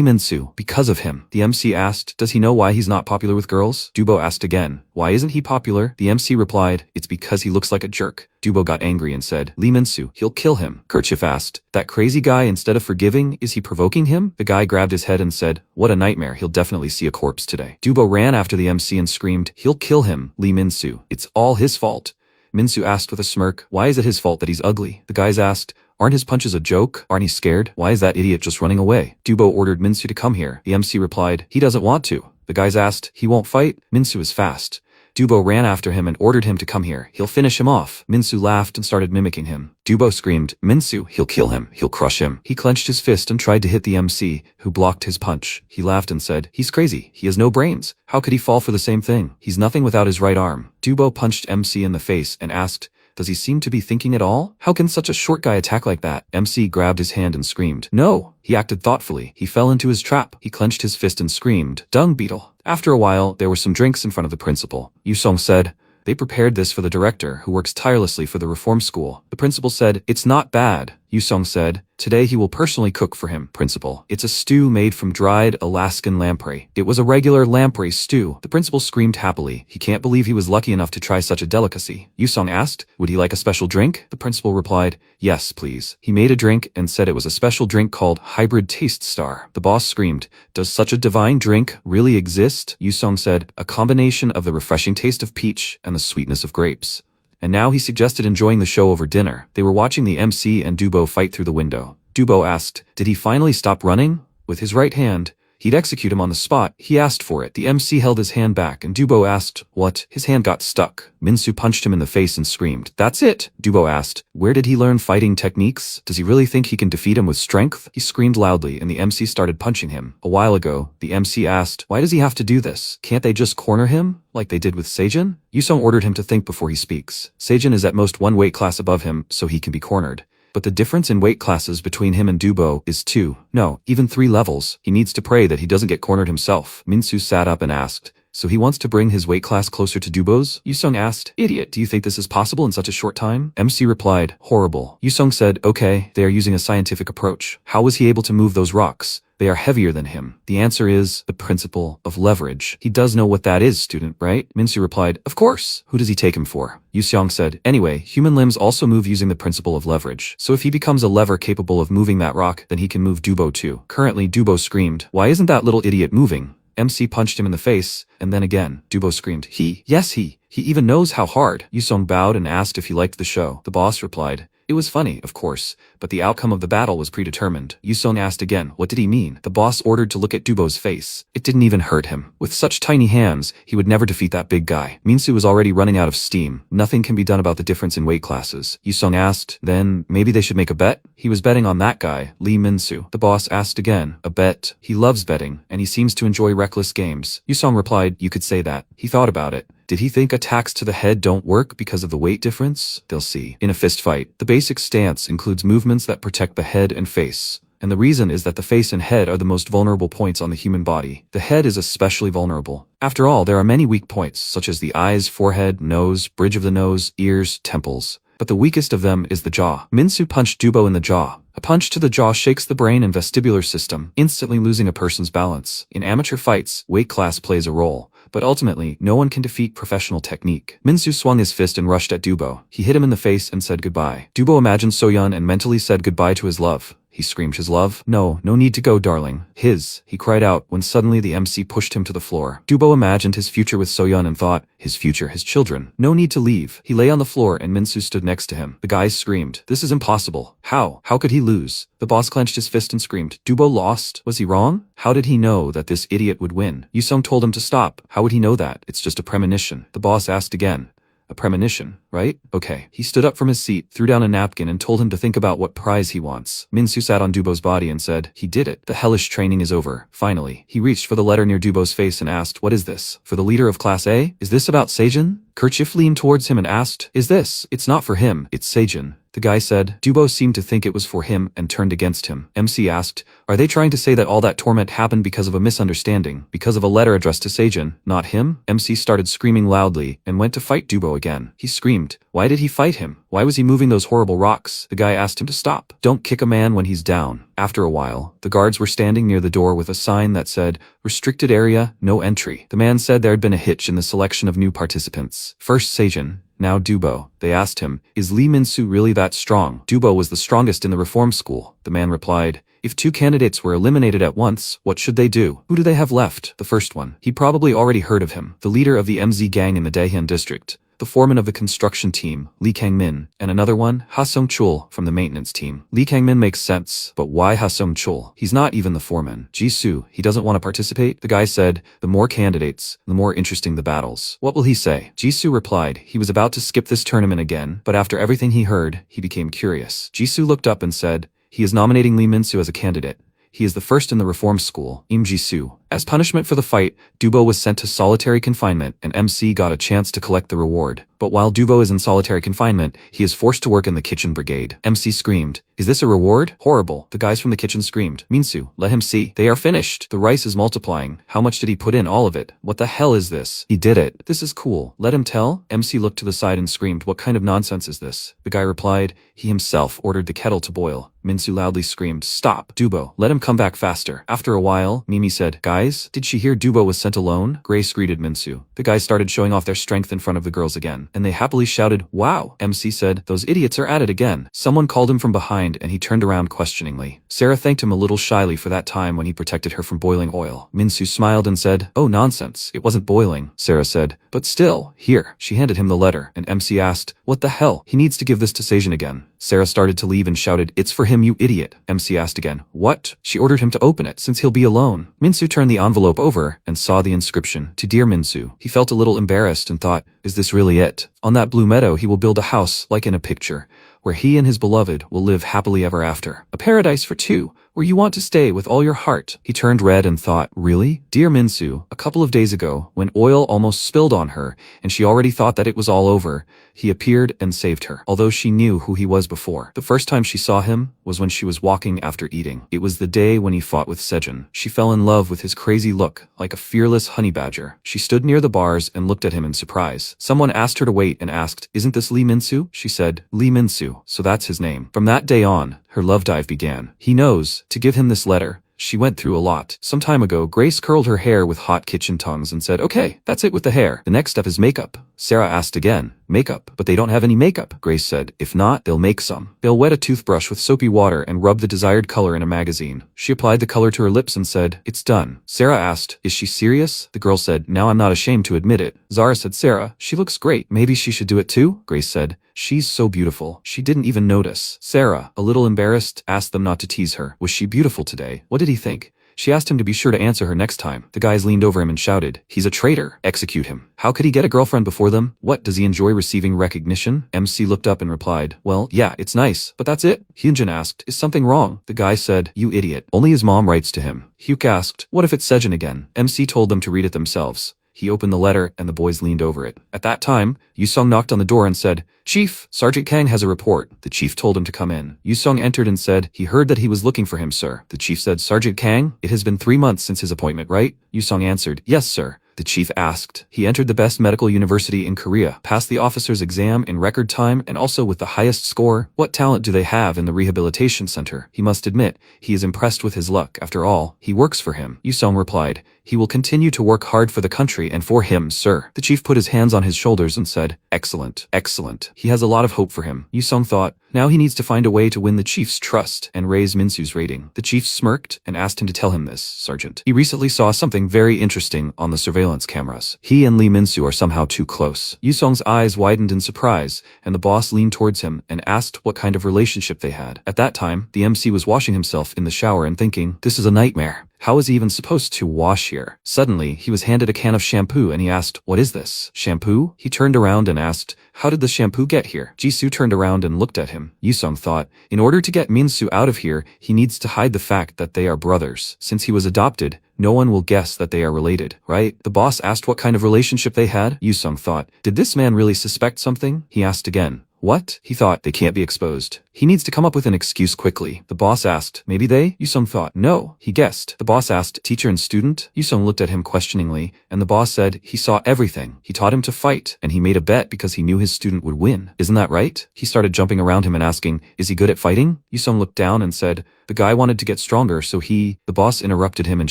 Min-soo, because of him. The MC asked, does he know why he's not popular with girls? Dubo asked again, why isn't he popular? The MC replied, it's because he looks like a jerk. Dubo got angry and said, Lee Min-soo, he'll kill him. Kerchief asked, that crazy guy, instead of forgiving, is he provoking him? The guy grabbed his head and said, what a nightmare, he'll definitely see a corpse today. Dubo ran after the MC and screamed, he'll kill him, Lee Min-soo. It's all his fault. Min-soo asked with a smirk, why is it his fault that he's ugly? The guys asked, aren't his punches a joke? Aren't he scared? Why is that idiot just running away? Dubo ordered Min-soo to come here. The MC replied, he doesn't want to. The guys asked, he won't fight? Min-soo is fast. Dubo ran after him and ordered him to come here. He'll finish him off. Min-soo laughed and started mimicking him. Dubo screamed, Min-soo, he'll kill him. He'll crush him. He clenched his fist and tried to hit the MC, who blocked his punch. He laughed and said, he's crazy. He has no brains. How could he fall for the same thing? He's nothing without his right arm. Dubo punched MC in the face and asked, does he seem to be thinking at all? How can such a short guy attack like that? MC grabbed his hand and screamed, no. He acted thoughtfully. He fell into his trap. He clenched his fist and screamed, dung beetle. After a while, there were some drinks in front of the principal. Yusong said, they prepared this for the director, who works tirelessly for the reform school. The principal said, it's not bad. Yusong said, today he will personally cook for him, principal. It's a stew made from dried Alaskan lamprey. It was a regular lamprey stew. The principal screamed happily. He can't believe he was lucky enough to try such a delicacy. Yusong asked, would he like a special drink? The principal replied, yes, please. He made a drink and said it was a special drink called Hybrid Taste Star. The boss screamed, does such a divine drink really exist? Yusong said, a combination of the refreshing taste of peach and the sweetness of grapes. And now he suggested enjoying the show over dinner. They were watching the MC and Dubo fight through the window. Dubo asked, did he finally stop running? With his right hand, he'd execute him on the spot. He asked for it. The MC held his hand back and Dubo asked, what? His hand got stuck. Min-soo punched him in the face and screamed, that's it. Dubo asked, where did he learn fighting techniques? Does he really think he can defeat him with strength? He screamed loudly and the MC started punching him. A while ago, the MC asked, why does he have to do this? Can't they just corner him, like they did with Sejin? Yusong ordered him to think before he speaks. Sejin is at most one weight class above him, so he can be cornered. But the difference in weight classes between him and Dubo is 2, no, even 3 levels. He needs to pray that he doesn't get cornered himself. Min-soo sat up and asked, so he wants to bring his weight class closer to Dubo's? Yusong asked, idiot, do you think this is possible in such a short time? MC replied, horrible. Yusong said, okay, they are using a scientific approach. How was he able to move those rocks? They are heavier than him. The answer is the principle of leverage. He does know what that is, student, right? Min-soo replied, of course. Who does he take him for? Yusong said, anyway, human limbs also move using the principle of leverage. So if he becomes a lever capable of moving that rock, then he can move Dubo too. Currently, Dubo screamed, why isn't that little idiot moving? MC punched him in the face, and then again. Dubo screamed, yes he even knows how hard. Yusong bowed and asked if he liked the show. The boss replied, it was funny, of course, but the outcome of the battle was predetermined. Yusong asked again, what did he mean? The boss ordered to look at Dubo's face. It didn't even hurt him. With such tiny hands, he would never defeat that big guy. Min-soo was already running out of steam. Nothing can be done about the difference in weight classes. Yusong asked, then maybe they should make a bet? He was betting on that guy, Lee Min-soo. The boss asked again, a bet? He loves betting, and he seems to enjoy reckless games. Yusong replied, you could say that. He thought about it. Did he think attacks to the head don't work because of the weight difference? They'll see. In a fist fight, the basic stance includes movements that protect the head and face. And the reason is that the face and head are the most vulnerable points on the human body. The head is especially vulnerable. After all, there are many weak points, such as the eyes, forehead, nose, bridge of the nose, ears, temples. But the weakest of them is the jaw. Min-soo punched Dubo in the jaw. A punch to the jaw shakes the brain and vestibular system, instantly losing a person's balance. In amateur fights, weight class plays a role. But ultimately, no one can defeat professional technique. Min-soo swung his fist and rushed at Dubo. He hit him in the face and said goodbye. Dubo imagined So-yeon and mentally said goodbye to his love. He screamed his love. No need to go, darling. He cried out when suddenly the MC pushed him to the floor. Dubo imagined his future with So-yeon and thought, his future, his children. No need to leave. He lay on the floor and Min-soo stood next to him. The guys screamed, this is impossible. How could he lose? The boss clenched his fist and screamed, Dubo lost? Was he wrong? How did he know that this idiot would win? Yusong told him to stop. How would he know that? It's just a premonition. The boss asked again, A premonition, right? Okay. He stood up from his seat, threw down a napkin and told him to think about what prize he wants. Minsu sat on Dubo's body and said, he did it. The hellish training is over. Finally. He reached for the letter near Dubo's face and asked, what is this? For the leader of Class A? Is this about Seijin? Kerchief leaned towards him and asked, is this? It's not for him, it's Seijin. The guy said. Dubo seemed to think it was for him and turned against him. MC asked, are they trying to say that all that torment happened because of a misunderstanding, because of a letter addressed to Seijin, not him? MC started screaming loudly and went to fight Dubo again. He screamed. Why did he fight him? Why was he moving those horrible rocks? The guy asked him to stop. Don't kick a man when he's down. After a while, the guards were standing near the door with a sign that said, restricted area, no entry. The man said there had been a hitch in the selection of new participants. First Seijin, now Dubo. They asked him, is Lee Min-soo really that strong? Dubo was the strongest in the reform school. The man replied, if two candidates were eliminated at once, what should they do? Who do they have left? The first one. He probably already heard of him. The leader of the MZ gang in the Daehyun district. The foreman of the construction team, Lee Kang-min, and another one, Ha Sung-chul, from the maintenance team. Lee Kang-min makes sense, but why Ha Sung-chul? He's not even the foreman. Jisoo, he doesn't want to participate? The guy said, the more candidates, the more interesting the battles. What will he say? Jisoo replied, he was about to skip this tournament again, but after everything he heard, he became curious. Jisoo looked up and said, he is nominating Lee Min-soo as a candidate. He is the first in the reform school, Im Jisoo. As punishment for the fight, Dubo was sent to solitary confinement and MC got a chance to collect the reward. But while Dubo is in solitary confinement, he is forced to work in the kitchen brigade. MC screamed, is this a reward? Horrible. The guys from the kitchen screamed, Minsu, let him see. They are finished. The rice is multiplying. How much did he put in? All of it. What the hell is this? He did it. This is cool. Let him tell? MC looked to the side and screamed, what kind of nonsense is this? The guy replied, he himself ordered the kettle to boil. Minsu loudly screamed, stop, Dubo, let him come back faster. After a while, Mimi said, guys, did she hear Dubo was sent alone? Grace greeted Minsu. The guys started showing off their strength in front of the girls again, and they happily shouted, wow. MC said, those idiots are at it again. Someone called him from behind and he turned around questioningly. Sarah thanked him a little shyly for that time when he protected her from boiling oil. Minsu smiled and said, oh nonsense, it wasn't boiling. Sarah said, but still, here. She handed him the letter, and MC asked, what the hell? He needs to give this to Seijin again. Sarah started to leave and shouted, it's for him, you idiot. MC asked again, what? She ordered him to open it since he'll be alone. Minsu turned the envelope over and saw the inscription, to dear Minsu. He felt a little embarrassed and thought, is this really it? On that blue meadow he will build a house like in a picture, where he and his beloved will live happily ever after. A paradise for two, where you want to stay with all your heart. He turned red and thought, really? Dear Minsu, a couple of days ago, when oil almost spilled on her, and she already thought that it was all over, he appeared and saved her, although she knew who he was before. The first time she saw him was when she was walking after eating. It was the day when he fought with Seijin. She fell in love with his crazy look, like a fearless honey badger. She stood near the bars and looked at him in surprise. Someone asked her to wait and asked, isn't this Lee Minsu? She said, Lee Minsu, so that's his name. From that day on, her love dive began. He knows, to give him this letter, she went through a lot. Some time ago, Grace curled her hair with hot kitchen tongs and said, okay, that's it with the hair. The next step is makeup. Sarah asked again, makeup, but they don't have any makeup. Grace said, if not, they'll make some. They'll wet a toothbrush with soapy water and rub the desired color in a magazine. She applied the color to her lips and said, it's done. Sarah asked, is she serious? The girl said, now I'm not ashamed to admit it. Zara said, Sarah, she looks great. Maybe she should do it too? Grace said, she's so beautiful. She didn't even notice. Sarah, a little embarrassed, asked them not to tease her. Was she beautiful today? What did he think? She asked him to be sure to answer her next time. The guys leaned over him and shouted, he's a traitor. Execute him. How could he get a girlfriend before them? What, does he enjoy receiving recognition? MC looked up and replied, well, yeah, it's nice, but that's it. Hyunjin asked, is something wrong? The guy said, you idiot. Only his mom writes to him. Hyuk asked, what if it's Seijin again? MC told them to read it themselves. He opened the letter and the boys leaned over it. At that time, Yusung knocked on the door and said, Chief, Sergeant Kang has a report. The chief told him to come in. Yusung entered and said, he heard that he was looking for him, sir. The chief said, Sergeant Kang, it has been 3 months since his appointment, right? Yusung answered, yes, sir. The chief asked. He entered the best medical university in Korea, passed the officer's exam in record time and also with the highest score. What talent do they have in the rehabilitation center? He must admit, he is impressed with his luck. After all, he works for him. Yusung replied, he will continue to work hard for the country and for him, sir. The chief put his hands on his shoulders and said, excellent, excellent. He has a lot of hope for him. Yusung thought, now he needs to find a way to win the chief's trust and raise Minsu's rating. The chief smirked and asked him to tell him this, Sergeant. He recently saw something very interesting on the surveillance cameras. He and Lee Minsu are somehow too close. Yusung's eyes widened in surprise, and the boss leaned towards him and asked what kind of relationship they had. At that time, the MC was washing himself in the shower and thinking, this is a nightmare. How is he even supposed to wash here? Suddenly, he was handed a can of shampoo and he asked, "What is this? Shampoo?" He turned around and asked, "How did the shampoo get here?" Jisoo turned around and looked at him. Yusung thought, in order to get Minsu out of here, he needs to hide the fact that they are brothers. Since he was adopted, no one will guess that they are related, right? The boss asked what kind of relationship they had. Yusung thought, did this man really suspect something? He asked again. What? He thought, they can't be exposed. He needs to come up with an excuse quickly. The boss asked, maybe they? Yusung thought, no. He guessed. The boss asked, teacher and student? Yusung looked at him questioningly, and the boss said, he saw everything. He taught him to fight, and he made a bet because he knew his student would win. Isn't that right? He started jumping around him and asking, is he good at fighting? Yusung looked down and said, the guy wanted to get stronger, so the boss interrupted him and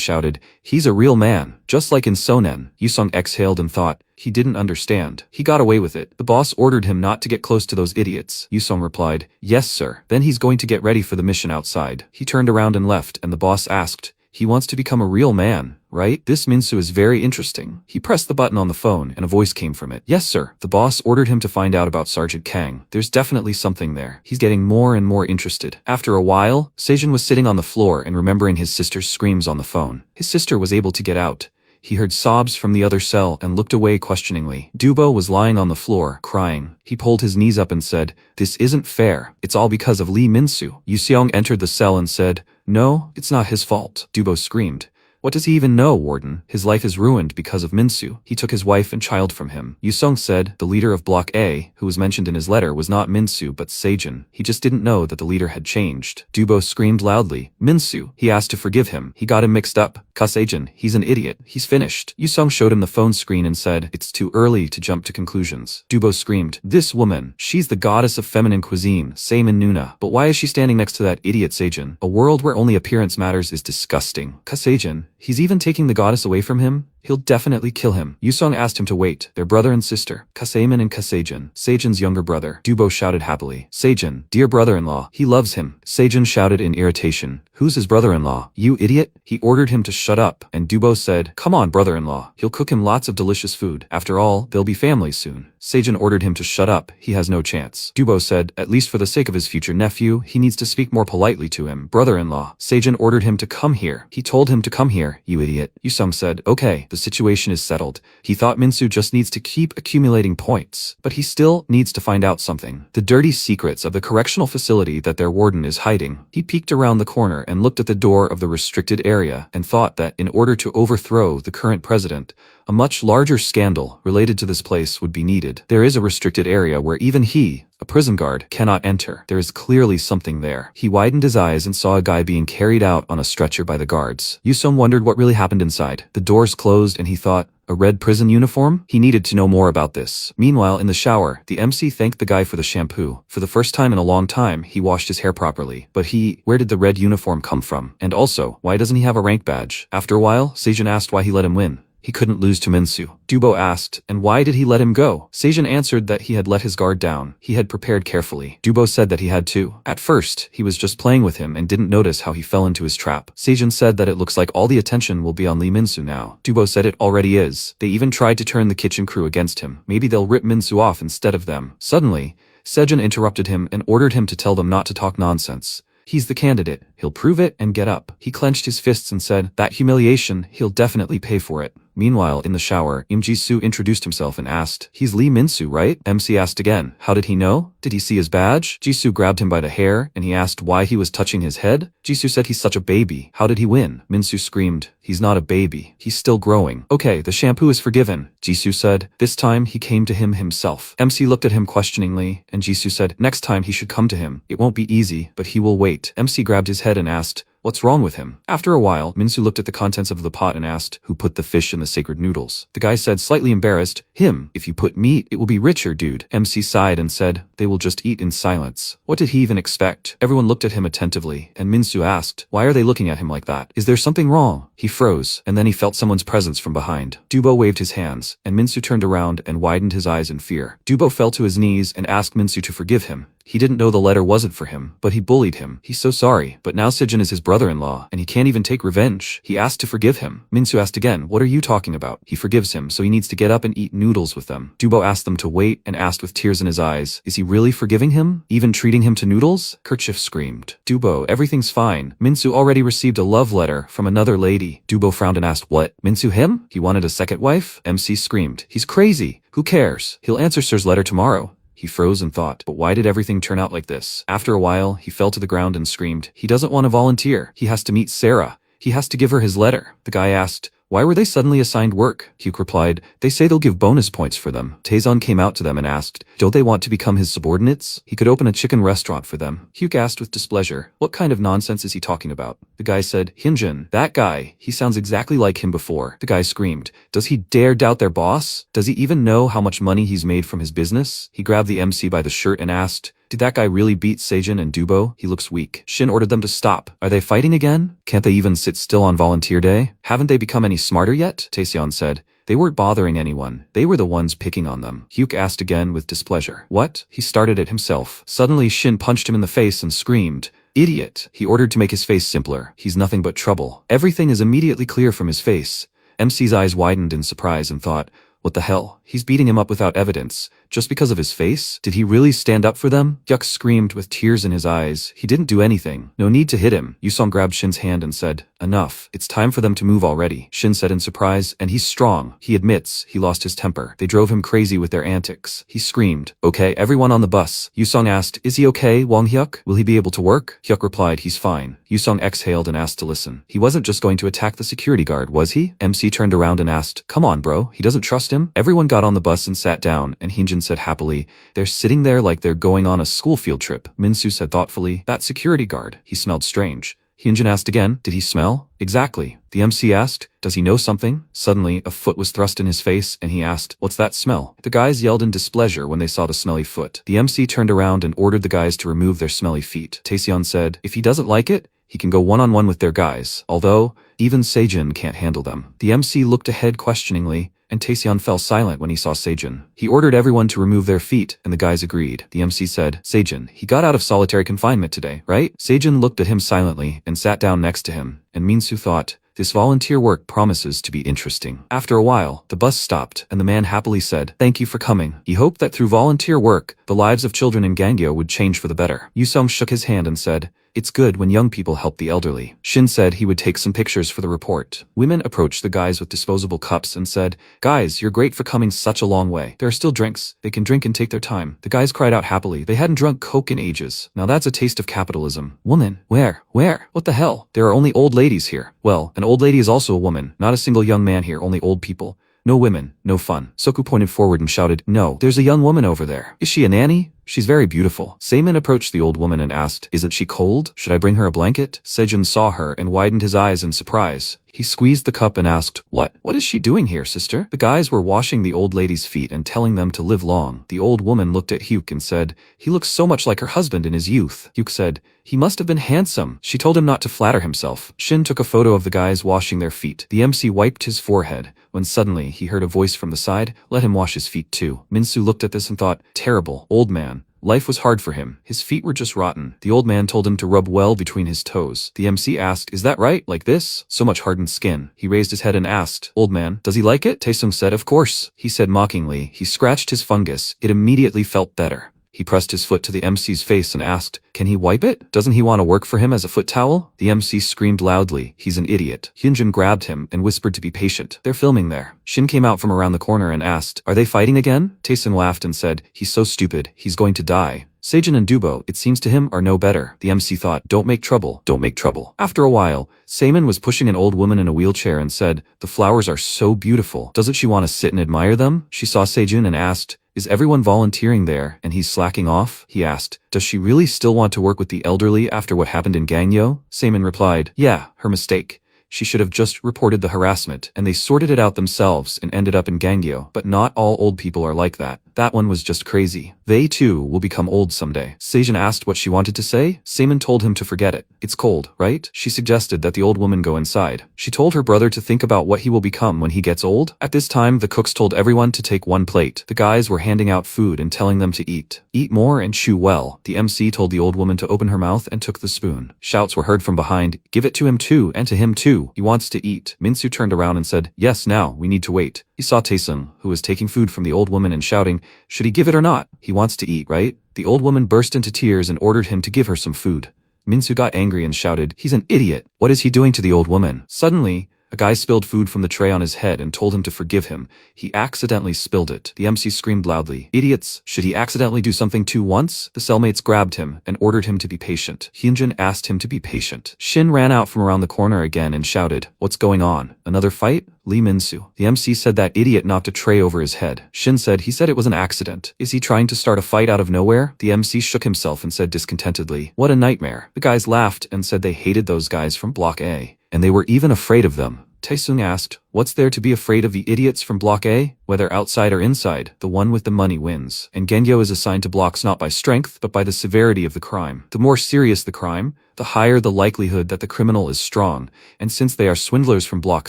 shouted, he's a real man, just like in Sonen. Yusung exhaled and thought, he didn't understand. He got away with it. The boss ordered him not to get close to those idiots. Yusung replied, yes sir. Then he's going to get ready for the mission outside. He turned around and left, and the boss asked, he wants to become a real man, right? This Minsu is very interesting. He pressed the button on the phone and a voice came from it. Yes sir. The boss ordered him to find out about Sergeant Kang. There's definitely something there. He's getting more and more interested. After a while, Sejin was sitting on the floor and remembering his sister's screams on the phone. His sister was able to get out. He heard sobs from the other cell and looked away questioningly. Dubo was lying on the floor, crying. He pulled his knees up and said, this isn't fair. It's all because of Lee Minsu. Yuseong entered the cell and said, no, it's not his fault. Dubo screamed. What does he even know, Warden? His life is ruined because of Minsu. He took his wife and child from him. Yusung said, the leader of Block A, who was mentioned in his letter, was not Minsu but Sejin. He just didn't know that the leader had changed. Dubo screamed loudly, Minsu. He asked to forgive him. He got him mixed up. Sejin, he's an idiot. He's finished. Yusung showed him the phone screen and said, it's too early to jump to conclusions. Dubo screamed, this woman, she's the goddess of feminine cuisine, same in Nuna. But why is she standing next to that idiot Sejin? A world where only appearance matters is disgusting. Sejin, he's even taking the goddess away from him? He'll definitely kill him. Yusung asked him to wait. They're brother and sister. Kasemin and Kasejin. Sejin's younger brother. Dubo shouted happily. Sejin, dear brother-in-law. He loves him. Sejin shouted in irritation. Who's his brother-in-law? You idiot? He ordered him to shut up. And Dubo said, come on brother-in-law. He'll cook him lots of delicious food. After all, they'll be families soon. Sejin ordered him to shut up. He has no chance. Dubo said, at least for the sake of his future nephew, he needs to speak more politely to him. Brother-in-law. Sejin ordered him to come here. He told him to come here, you idiot. Yusung said, okay, the situation is settled. He thought Minsu just needs to keep accumulating points, but he still needs to find out something. The dirty secrets of the correctional facility that their warden is hiding. He peeked around the corner and looked at the door of the restricted area and thought that in order to overthrow the current president, a much larger scandal related to this place would be needed. There is a restricted area where even he, a prison guard, cannot enter. There is clearly something there. He widened his eyes and saw a guy being carried out on a stretcher by the guards. Yusung wondered what really happened inside. The doors closed and he thought, a red prison uniform? He needed to know more about this. Meanwhile, in the shower, the MC thanked the guy for the shampoo. For the first time in a long time, he washed his hair properly. But where did the red uniform come from? And also, why doesn't he have a rank badge? After a while, Sejin asked why he let him win. He couldn't lose to Minsu. Dubo asked, and why did he let him go? Sejin answered that he had let his guard down. He had prepared carefully. Dubo said that he had too. At first, he was just playing with him and didn't notice how he fell into his trap. Sejin said that it looks like all the attention will be on Lee Minsu now. Dubo said it already is. They even tried to turn the kitchen crew against him. Maybe they'll rip Minsu off instead of them. Suddenly, Sejin interrupted him and ordered him to tell them not to talk nonsense. He's the candidate. He'll prove it and get up. He clenched his fists and said, that humiliation, he'll definitely pay for it. Meanwhile, in the shower, Im Ji-soo introduced himself and asked, he's Lee Minsu, right? MC asked again, how did he know? Did he see his badge? Ji-soo grabbed him by the hair, and he asked why he was touching his head. Ji-soo said he's such a baby. How did he win? Minsu screamed, he's not a baby. He's still growing. Okay, the shampoo is forgiven, Ji-soo said. This time, he came to him himself. MC looked at him questioningly, and Ji-soo said, next time he should come to him. It won't be easy, but he will wait. MC grabbed his head and asked, what's wrong with him? After a while, Minsu looked at the contents of the pot and asked, who put the fish in the sacred noodles? The guy said, slightly embarrassed, him. If you put meat, it will be richer, dude. MC sighed and said, they will just eat in silence. What did he even expect? Everyone looked at him attentively, and Minsu asked, why are they looking at him like that? Is there something wrong? He froze, and then he felt someone's presence from behind. Dubo waved his hands, and Minsu turned around and widened his eyes in fear. Dubo fell to his knees and asked Minsu to forgive him. He didn't know the letter wasn't for him, but he bullied him. He's so sorry, but now Sejin is his brother. brother-in-law, and he can't even take revenge. He asked to forgive him. Minsu asked again, what are you talking about? He forgives him, so he needs to get up and eat noodles with them. Dubo asked them to wait and asked with tears in his eyes, is he really forgiving him? Even treating him to noodles? Kerchief screamed. Dubo, everything's fine. Minsu already received a love letter from another lady. Dubo frowned and asked, what? Minsu him? He wanted a second wife? MC screamed, he's crazy. Who cares? He'll answer Sir's letter tomorrow. He froze and thought, but why did everything turn out like this? After a while, he fell to the ground and screamed, he doesn't want to volunteer. He has to meet Sarah. He has to give her his letter. The guy asked, why were they suddenly assigned work? Hyuk replied, they say they'll give bonus points for them. Taezon came out to them and asked, don't they want to become his subordinates? He could open a chicken restaurant for them. Hyuk asked with displeasure, what kind of nonsense is he talking about? The guy said, Hyunjin, that guy, he sounds exactly like him before. The guy screamed, does he dare doubt their boss? Does he even know how much money he's made from his business? He grabbed the MC by the shirt and asked, did that guy really beat Sejin and Dubo? He looks weak. Shin ordered them to stop. Are they fighting again? Can't they even sit still on volunteer day? Haven't they become any smarter yet? Taeseon said. They weren't bothering anyone. They were the ones picking on them. Hyuk asked again with displeasure. What? He started it himself. Suddenly Shin punched him in the face and screamed, idiot. He ordered to make his face simpler. He's nothing but trouble. Everything is immediately clear from his face. MC's eyes widened in surprise and thought, what the hell? He's beating him up without evidence. Just because of his face? Did he really stand up for them? Hyuk screamed with tears in his eyes. He didn't do anything. No need to hit him. Yusong grabbed Shin's hand and said, enough. It's time for them to move already. Shin said in surprise, and he's strong. He admits he lost his temper. They drove him crazy with their antics. He screamed, okay, everyone on the bus. Yusong asked, is he okay, Wang Hyuk? Will he be able to work? Hyuk replied, he's fine. Yusong exhaled and asked to listen. He wasn't just going to attack the security guard, was he? MC turned around and asked, come on, bro. He doesn't trust him? Everyone got on the bus and sat down, and Hyunjin said happily, they're sitting there like they're going on a school field trip. Minsu said thoughtfully, that security guard. He smelled strange. Hyunjin asked again, did he smell? Exactly. The MC asked, does he know something? Suddenly, a foot was thrust in his face, and he asked, what's that smell? The guys yelled in displeasure when they saw the smelly foot. The MC turned around and ordered the guys to remove their smelly feet. Taeseon said, if he doesn't like it, he can go one-on-one with their guys, although even Sejin can't handle them. The MC looked ahead questioningly, and Taeseon fell silent when he saw Sejin. He ordered everyone to remove their feet, and the guys agreed. The MC said, Sejin, he got out of solitary confinement today, right? Sejin looked at him silently and sat down next to him, and Minsu thought, this volunteer work promises to be interesting. After a while, the bus stopped, and the man happily said, thank you for coming. He hoped that through volunteer work, the lives of children in Gangyo would change for the better. Yusong shook his hand and said, it's good when young people help the elderly. Shin said he would take some pictures for the report. Women approached the guys with disposable cups and said, guys, you're great for coming such a long way. There are still drinks. They can drink and take their time. The guys cried out happily. They hadn't drunk Coke in ages. Now that's a taste of capitalism. Woman? Where? Where? What the hell? There are only old ladies here. Well, an old lady is also a woman. Not a single young man here, only old people. No women, no fun. Soku pointed forward and shouted, no, there's a young woman over there. Is she a nanny? She's very beautiful. Seimin approached the old woman and asked, isn't she cold? Should I bring her a blanket? Sejun saw her and widened his eyes in surprise. He squeezed the cup and asked, what? What is she doing here, sister? The guys were washing the old lady's feet and telling them to live long. The old woman looked at Hyuk and said, he looks so much like her husband in his youth. Hyuk said, he must have been handsome. She told him not to flatter himself. Shin took a photo of the guys washing their feet. The MC wiped his forehead, when suddenly he heard a voice from the side, let him wash his feet too. Minsu looked at this and thought, terrible, old man. Life was hard for him. His feet were just rotten. The old man told him to rub well between his toes. The MC asked, is that right? Like this? So much hardened skin. He raised his head and asked, old man, does he like it? Taesung said, of course. He said mockingly. He scratched his fungus. It immediately felt better. He pressed his foot to the MC's face and asked, can he wipe it? Doesn't he want to work for him as a foot towel? The MC screamed loudly, he's an idiot. Hyunjin grabbed him and whispered to be patient. They're filming there. Shin came out from around the corner and asked, are they fighting again? Taesung laughed and said, he's so stupid, he's going to die. Sejin and Dubo, it seems to him, are no better. The MC thought, don't make trouble, don't make trouble. After a while, Seimin was pushing an old woman in a wheelchair and said, the flowers are so beautiful. Doesn't she want to sit and admire them? She saw Sejun and asked, is everyone volunteering there and he's slacking off? He asked, does she really still want to work with the elderly after what happened in Gangyo? Seimin replied, yeah, her mistake. She should have just reported the harassment, and they sorted it out themselves and ended up in Gangyo. But not all old people are like that. That one was just crazy. They too will become old someday. Sejin asked what she wanted to say. Sejin told him to forget it. It's cold, right? She suggested that the old woman go inside. She told her brother to think about what he will become when he gets old. At this time, the cooks told everyone to take one plate. The guys were handing out food and telling them to eat. Eat more and chew well. The MC told the old woman to open her mouth and took the spoon. Shouts were heard from behind. Give it to him too, and to him too. He wants to eat. Minsu turned around and said, yes, now, we need to wait. He saw Taesung, who was taking food from the old woman and shouting, should he give it or not? He wants to eat, right? The old woman burst into tears and ordered him to give her some food. Minsu got angry and shouted, he's an idiot. What is he doing to the old woman? Suddenly, a guy spilled food from the tray on his head and told him to forgive him. He accidentally spilled it. The MC screamed loudly, idiots, should he accidentally do something too once? The cellmates grabbed him and ordered him to be patient. Hyunjin asked him to be patient. Shin ran out from around the corner again and shouted, what's going on? Another fight? Lee Minsu. The MC said that idiot knocked a tray over his head. Shin said he said it was an accident. Is he trying to start a fight out of nowhere? The MC shook himself and said discontentedly, what a nightmare. The guys laughed and said they hated those guys from Block A. And they were even afraid of them. Taesung asked, what's there to be afraid of the idiots from Block A? Whether outside or inside, the one with the money wins. And Genyo is assigned to blocks not by strength, but by the severity of the crime. The more serious the crime, the higher the likelihood that the criminal is strong. And since they are swindlers from Block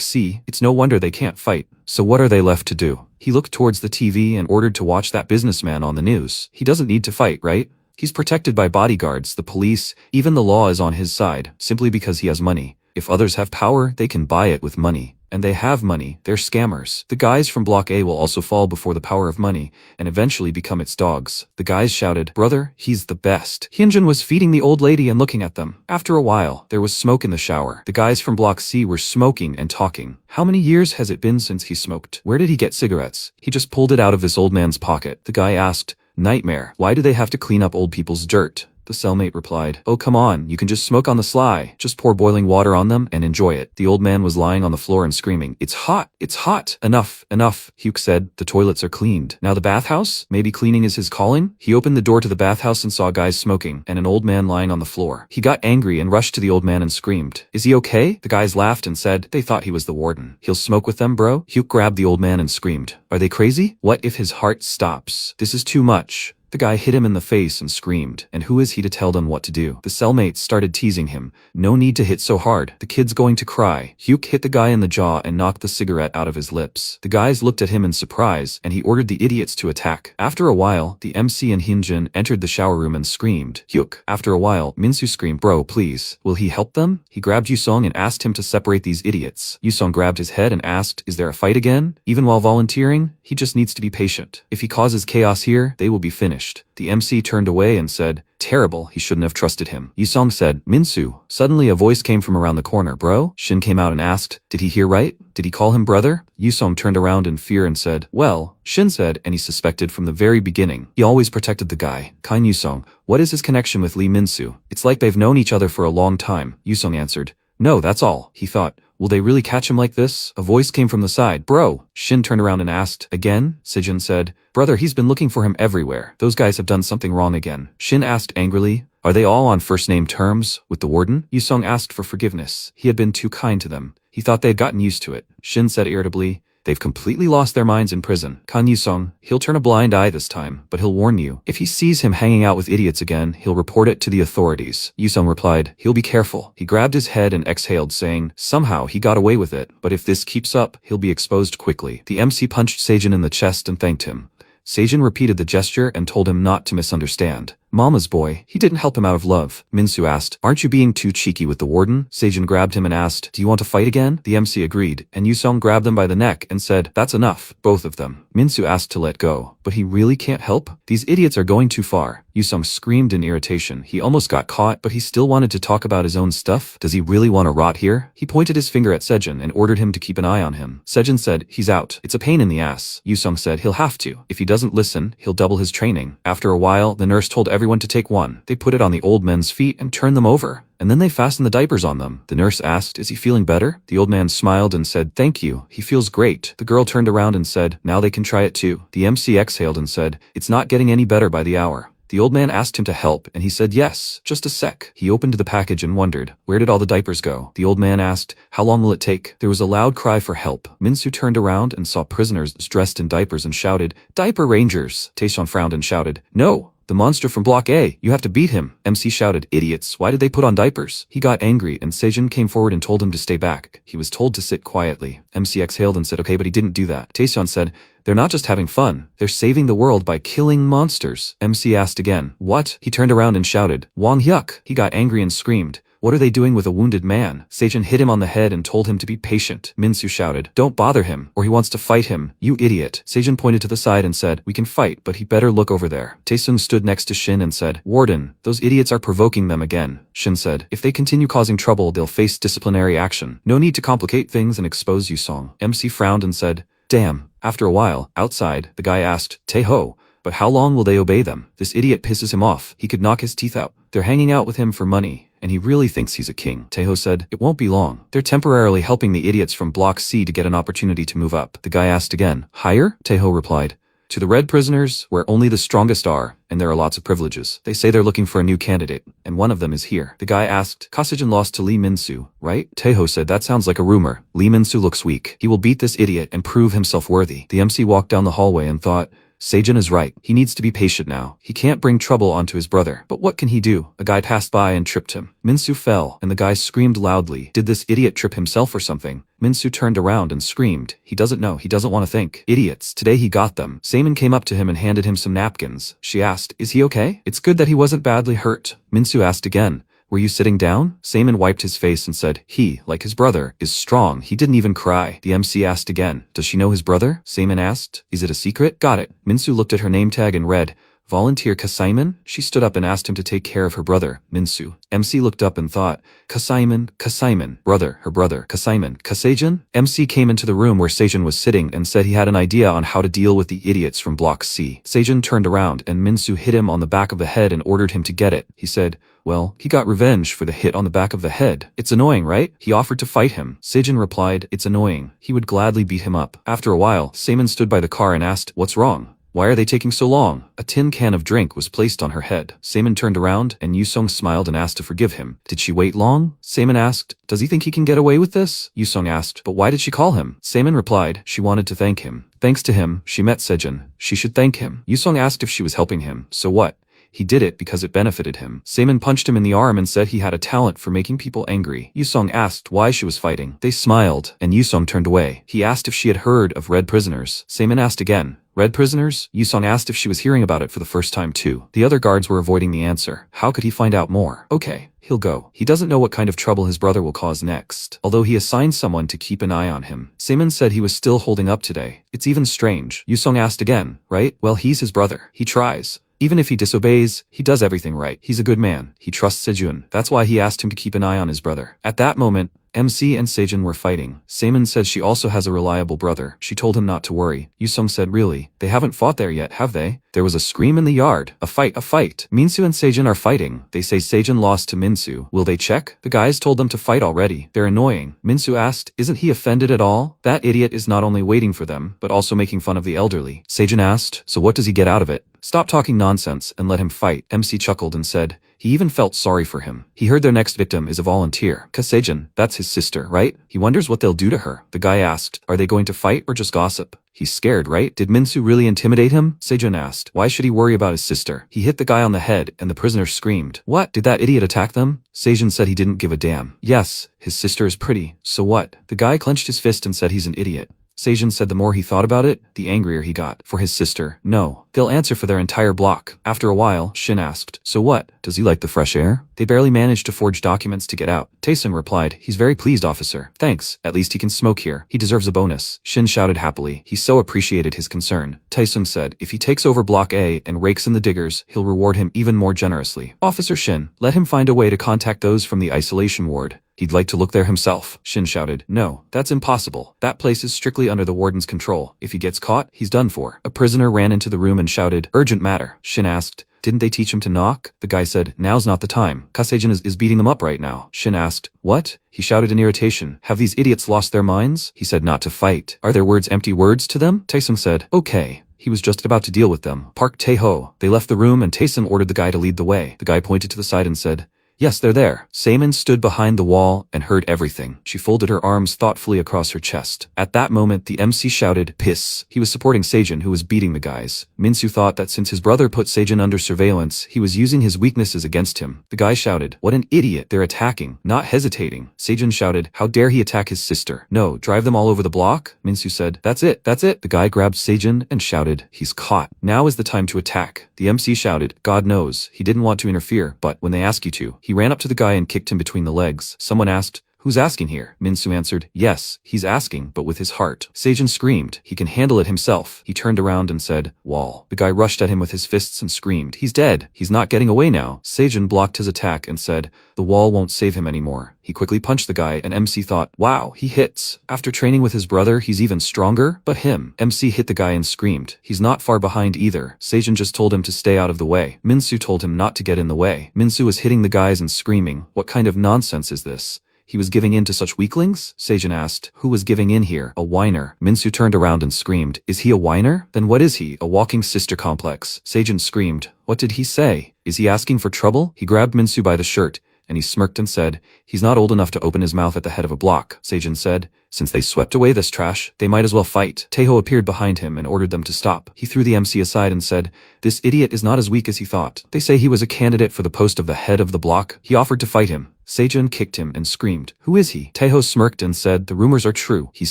C, it's no wonder they can't fight. So what are they left to do? He looked towards the TV and ordered to watch that businessman on the news. He doesn't need to fight, right? He's protected by bodyguards, the police, even the law is on his side, simply because he has money. If others have power, they can buy it with money. And they have money, they're scammers. The guys from Block A will also fall before the power of money, and eventually become its dogs. The guys shouted, brother, he's the best. Hyunjin was feeding the old lady and looking at them. After a while, there was smoke in the shower. The guys from Block C were smoking and talking. How many years has it been since he smoked? Where did he get cigarettes? He just pulled it out of this old man's pocket. The guy asked, nightmare, why do they have to clean up old people's dirt? The cellmate replied, oh come on, you can just smoke on the sly. Just pour boiling water on them and enjoy it. The old man was lying on the floor and screaming, it's hot, it's hot. Enough, enough. Hyuk said, the toilets are cleaned. Now the bathhouse? Maybe cleaning is his calling? He opened the door to the bathhouse and saw guys smoking and an old man lying on the floor. He got angry and rushed to the old man and screamed, is he okay? The guys laughed and said they thought he was the warden. He'll smoke with them, bro? Hyuk grabbed the old man and screamed, are they crazy? What if his heart stops? This is too much. The guy hit him in the face and screamed, and who is he to tell them what to do? The cellmates started teasing him. No need to hit so hard. The kid's going to cry. Hyuk hit the guy in the jaw and knocked the cigarette out of his lips. The guys looked at him in surprise, and he ordered the idiots to attack. After a while, the MC and Hyunjin entered the shower room and screamed, Hyuk. After a while, Minsu screamed, bro, please. Will he help them? He grabbed Yusong and asked him to separate these idiots. Yusong grabbed his head and asked, is there a fight again? Even while volunteering, he just needs to be patient. If he causes chaos here, they will be finished. The MC turned away and said, terrible, he shouldn't have trusted him. Yusong said, Minsu. Suddenly a voice came from around the corner, bro? Shin came out and asked, did he hear right? Did he call him brother? Yusong turned around in fear and said, well, Shin said, and he suspected from the very beginning. He always protected the guy. Kind Yusong, what is his connection with Lee Minsu? It's like they've known each other for a long time. Yusong answered, no, that's all. He thought, will they really catch him like this? A voice came from the side, bro. Shin turned around and asked, again? Sejin said, brother, he's been looking for him everywhere. Those guys have done something wrong again. Shin asked angrily, are they all on first-name terms with the warden? Yusong asked for forgiveness. He had been too kind to them. He thought they had gotten used to it. Shin said irritably, they've completely lost their minds in prison. Kan Yusong, he'll turn a blind eye this time, but he'll warn you. If he sees him hanging out with idiots again, he'll report it to the authorities. Yusong replied, he'll be careful. He grabbed his head and exhaled, saying, somehow he got away with it, but if this keeps up, he'll be exposed quickly. The MC punched Sejin in the chest and thanked him. Sejin repeated the gesture and told him not to misunderstand. Mama's boy, he didn't help him out of love. Minsu asked, aren't you being too cheeky with the warden? Sejin grabbed him and asked, do you want to fight again? The MC agreed, and Yusong grabbed them by the neck and said, that's enough, both of them. Minsu asked to let go, but he really can't help? These idiots are going too far. Yusong screamed in irritation. He almost got caught, but he still wanted to talk about his own stuff. Does he really want to rot here? He pointed his finger at Sejin and ordered him to keep an eye on him. Sejin said, he's out. It's a pain in the ass. Yusong said, he'll have to. If he doesn't listen, he'll double his training. After a while, the nurse told everyone to take one. They put it on the old men's feet and turned them over. And then they fastened the diapers on them. The nurse asked, is he feeling better? The old man smiled and said, thank you. He feels great. The girl turned around and said, now they can try it too. The MC exhaled and said, it's not getting any better by the hour. The old man asked him to help, and he said yes. Just a sec. He opened the package and wondered, where did all the diapers go? The old man asked, how long will it take? There was a loud cry for help. Minsu turned around and saw prisoners dressed in diapers and shouted, Diaper Rangers! Taeseon frowned and shouted, no! The monster from Block A, you have to beat him. MC shouted, idiots, why did they put on diapers? He got angry and Sejin came forward and told him to stay back. He was told to sit quietly. MC exhaled and said okay, but he didn't do that. Taeseon said, they're not just having fun, they're saving the world by killing monsters. MC asked again, what? He turned around and shouted, Wang Hyuk. He got angry and screamed, what are they doing with a wounded man? Sejin hit him on the head and told him to be patient. Minsu shouted, don't bother him, or he wants to fight him, you idiot. Sejin pointed to the side and said, we can fight, but he better look over there. Taesung stood next to Shin and said, Warden, those idiots are provoking them again. Shin said, if they continue causing trouble, they'll face disciplinary action. No need to complicate things and expose Yusong. MC frowned and said, damn. After a while, outside, the guy asked, Taeho, but how long will they obey them? This idiot pisses him off. He could knock his teeth out. They're hanging out with him for money, and he really thinks he's a king. Taeho said, it won't be long. They're temporarily helping the idiots from Block C to get an opportunity to move up. The guy asked again, higher? Taeho replied, to the red prisoners, where only the strongest are, and there are lots of privileges. They say they're looking for a new candidate, and one of them is here. The guy asked, Kasejin lost to Lee Minsu, right? Taeho said, that sounds like a rumor. Lee Minsu looks weak. He will beat this idiot and prove himself worthy. The MC walked down the hallway and thought, Sejin is right. He needs to be patient now. He can't bring trouble onto his brother. But what can he do? A guy passed by and tripped him. Minsu fell, and the guy screamed loudly. Did this idiot trip himself or something? Minsu turned around and screamed. He doesn't know. He doesn't want to think. Idiots. Today he got them. Seimin came up to him and handed him some napkins. She asked, is he okay? It's good that he wasn't badly hurt. Minsu asked again, were you sitting down? Seimin wiped his face and said, he, like his brother, is strong. He didn't even cry. The MC asked again, does she know his brother? Seimin asked, is it a secret? Got it. Minsu looked at her name tag and read, Volunteer Kasaiman? She stood up and asked him to take care of her brother, Minsu. MC looked up and thought, Kasaiman, brother, her brother, Kasaiman, Kasejin? MC came into the room where Sejin was sitting and said he had an idea on how to deal with the idiots from Block C. Sejin turned around and Minsu hit him on the back of the head and ordered him to get it. He said, well, he got revenge for the hit on the back of the head. It's annoying, right? He offered to fight him. Sejin replied, it's annoying. He would gladly beat him up. After a while, Seimin stood by the car and asked, what's wrong? Why are they taking so long? A tin can of drink was placed on her head. Seimin turned around and Yusong smiled and asked to forgive him. Did she wait long? Seimin asked, does he think he can get away with this? Yusong asked, but why did she call him? Seimin replied, she wanted to thank him. Thanks to him, she met Sejin. She should thank him. Yusong asked if she was helping him. So what? He did it because it benefited him. Seimin punched him in the arm and said he had a talent for making people angry. Yusong asked why she was fighting. They smiled, and Yusong turned away. He asked if she had heard of red prisoners. Seimin asked again, red prisoners? Yusong asked if she was hearing about it for the first time too. The other guards were avoiding the answer. How could he find out more? Okay, he'll go. He doesn't know what kind of trouble his brother will cause next. Although he assigned someone to keep an eye on him. Seimin said he was still holding up today. It's even strange. Yusong asked again, right? Well, he's his brother. He tries. Even if he disobeys, he does everything right. He's a good man. He trusts Sejun. That's why he asked him to keep an eye on his brother. At that moment, MC and Sejun were fighting. Seimin said she also has a reliable brother. She told him not to worry. Yusong said, really? They haven't fought there yet, have they? There was a scream in the yard. A fight. Minsu and Sejun are fighting. They say Sejun lost to Minsu. Will they check? The guys told them to fight already. They're annoying. Minsu asked, isn't he offended at all? That idiot is not only waiting for them, but also making fun of the elderly. Sejun asked, so what does he get out of it? Stop talking nonsense and let him fight. MC chuckled and said, he even felt sorry for him. He heard their next victim is a volunteer. Kasejin, that's his sister, right? He wonders what they'll do to her. The guy asked, are they going to fight or just gossip? He's scared, right? Did Minsu really intimidate him? Sejun asked. Why should he worry about his sister? He hit the guy on the head and the prisoner screamed. What? Did that idiot attack them? Sejun said he didn't give a damn. Yes, his sister is pretty. So what? The guy clenched his fist and said he's an idiot. Sejun said the more he thought about it, the angrier he got. For his sister, no. They'll answer for their entire block. After a while, Shin asked, so what? Does he like the fresh air? They barely managed to forge documents to get out. Taesung replied, he's very pleased, officer. Thanks. At least he can smoke here. He deserves a bonus. Shin shouted happily. He so appreciated his concern. Taesung said, if he takes over Block A and rakes in the diggers, he'll reward him even more generously. Officer Shin, let him find a way to contact those from the isolation ward. He'd like to look there himself. Shin shouted, no, that's impossible. That place is strictly under the warden's control. If he gets caught, he's done for. A prisoner ran into the room and shouted, urgent matter. Shin asked, didn't they teach him to knock? The guy said, now's not the time. Kasejin is beating them up right now. Shin asked, what? He shouted in irritation. Have these idiots lost their minds? He said not to fight. Are their words empty words to them? Taesung said, okay. He was just about to deal with them. Park Tae-ho. They left the room and Taesun ordered the guy to lead the way. The guy pointed to the side and said, "Yes, they're there." Semin stood behind the wall and heard everything. She folded her arms thoughtfully across her chest. At that moment, the MC shouted, "Piss." He was supporting Sejin, who was beating the guys. Minsu thought that since his brother put Sejin under surveillance, he was using his weaknesses against him. The guy shouted, "What an idiot, they're attacking." Not hesitating. Sejin shouted, "How dare he attack his sister? No, drive them all over the block?" Minsu said, "That's it, that's it." The guy grabbed Sejin and shouted, "He's caught. Now is the time to attack." The MC shouted, "God knows, he didn't want to interfere, but when they ask you to." He ran up to the guy and kicked him between the legs. Someone asked, "Who's asking here?" Minsu answered, "Yes, he's asking, but with his heart." Sejin screamed, "He can handle it himself." He turned around and said, "Wall." The guy rushed at him with his fists and screamed, "He's dead. He's not getting away now." Sejin blocked his attack and said, "The wall won't save him anymore." He quickly punched the guy and MC thought, "Wow, he hits. After training with his brother, he's even stronger." But him. MC hit the guy and screamed, "He's not far behind either." Sejin just told him to stay out of the way. Minsu told him not to get in the way. Minsu was hitting the guys and screaming, "What kind of nonsense is this? He was giving in to such weaklings?" Sejin asked, "Who was giving in here? A whiner." Minsu turned around and screamed, "Is he a whiner? Then what is he? A walking sister complex?" Sejin screamed, "What did he say? Is he asking for trouble?" He grabbed Minsu by the shirt, and he smirked and said, "He's not old enough to open his mouth at the head of a block." Sejin said, "Since they swept away this trash, they might as well fight." Taeho appeared behind him and ordered them to stop. He threw the MC aside and said, "This idiot is not as weak as he thought. They say he was a candidate for the post of the head of the block. He offered to fight him." Sejin kicked him and screamed, "Who is he?" Taeho smirked and said, "The rumors are true. He's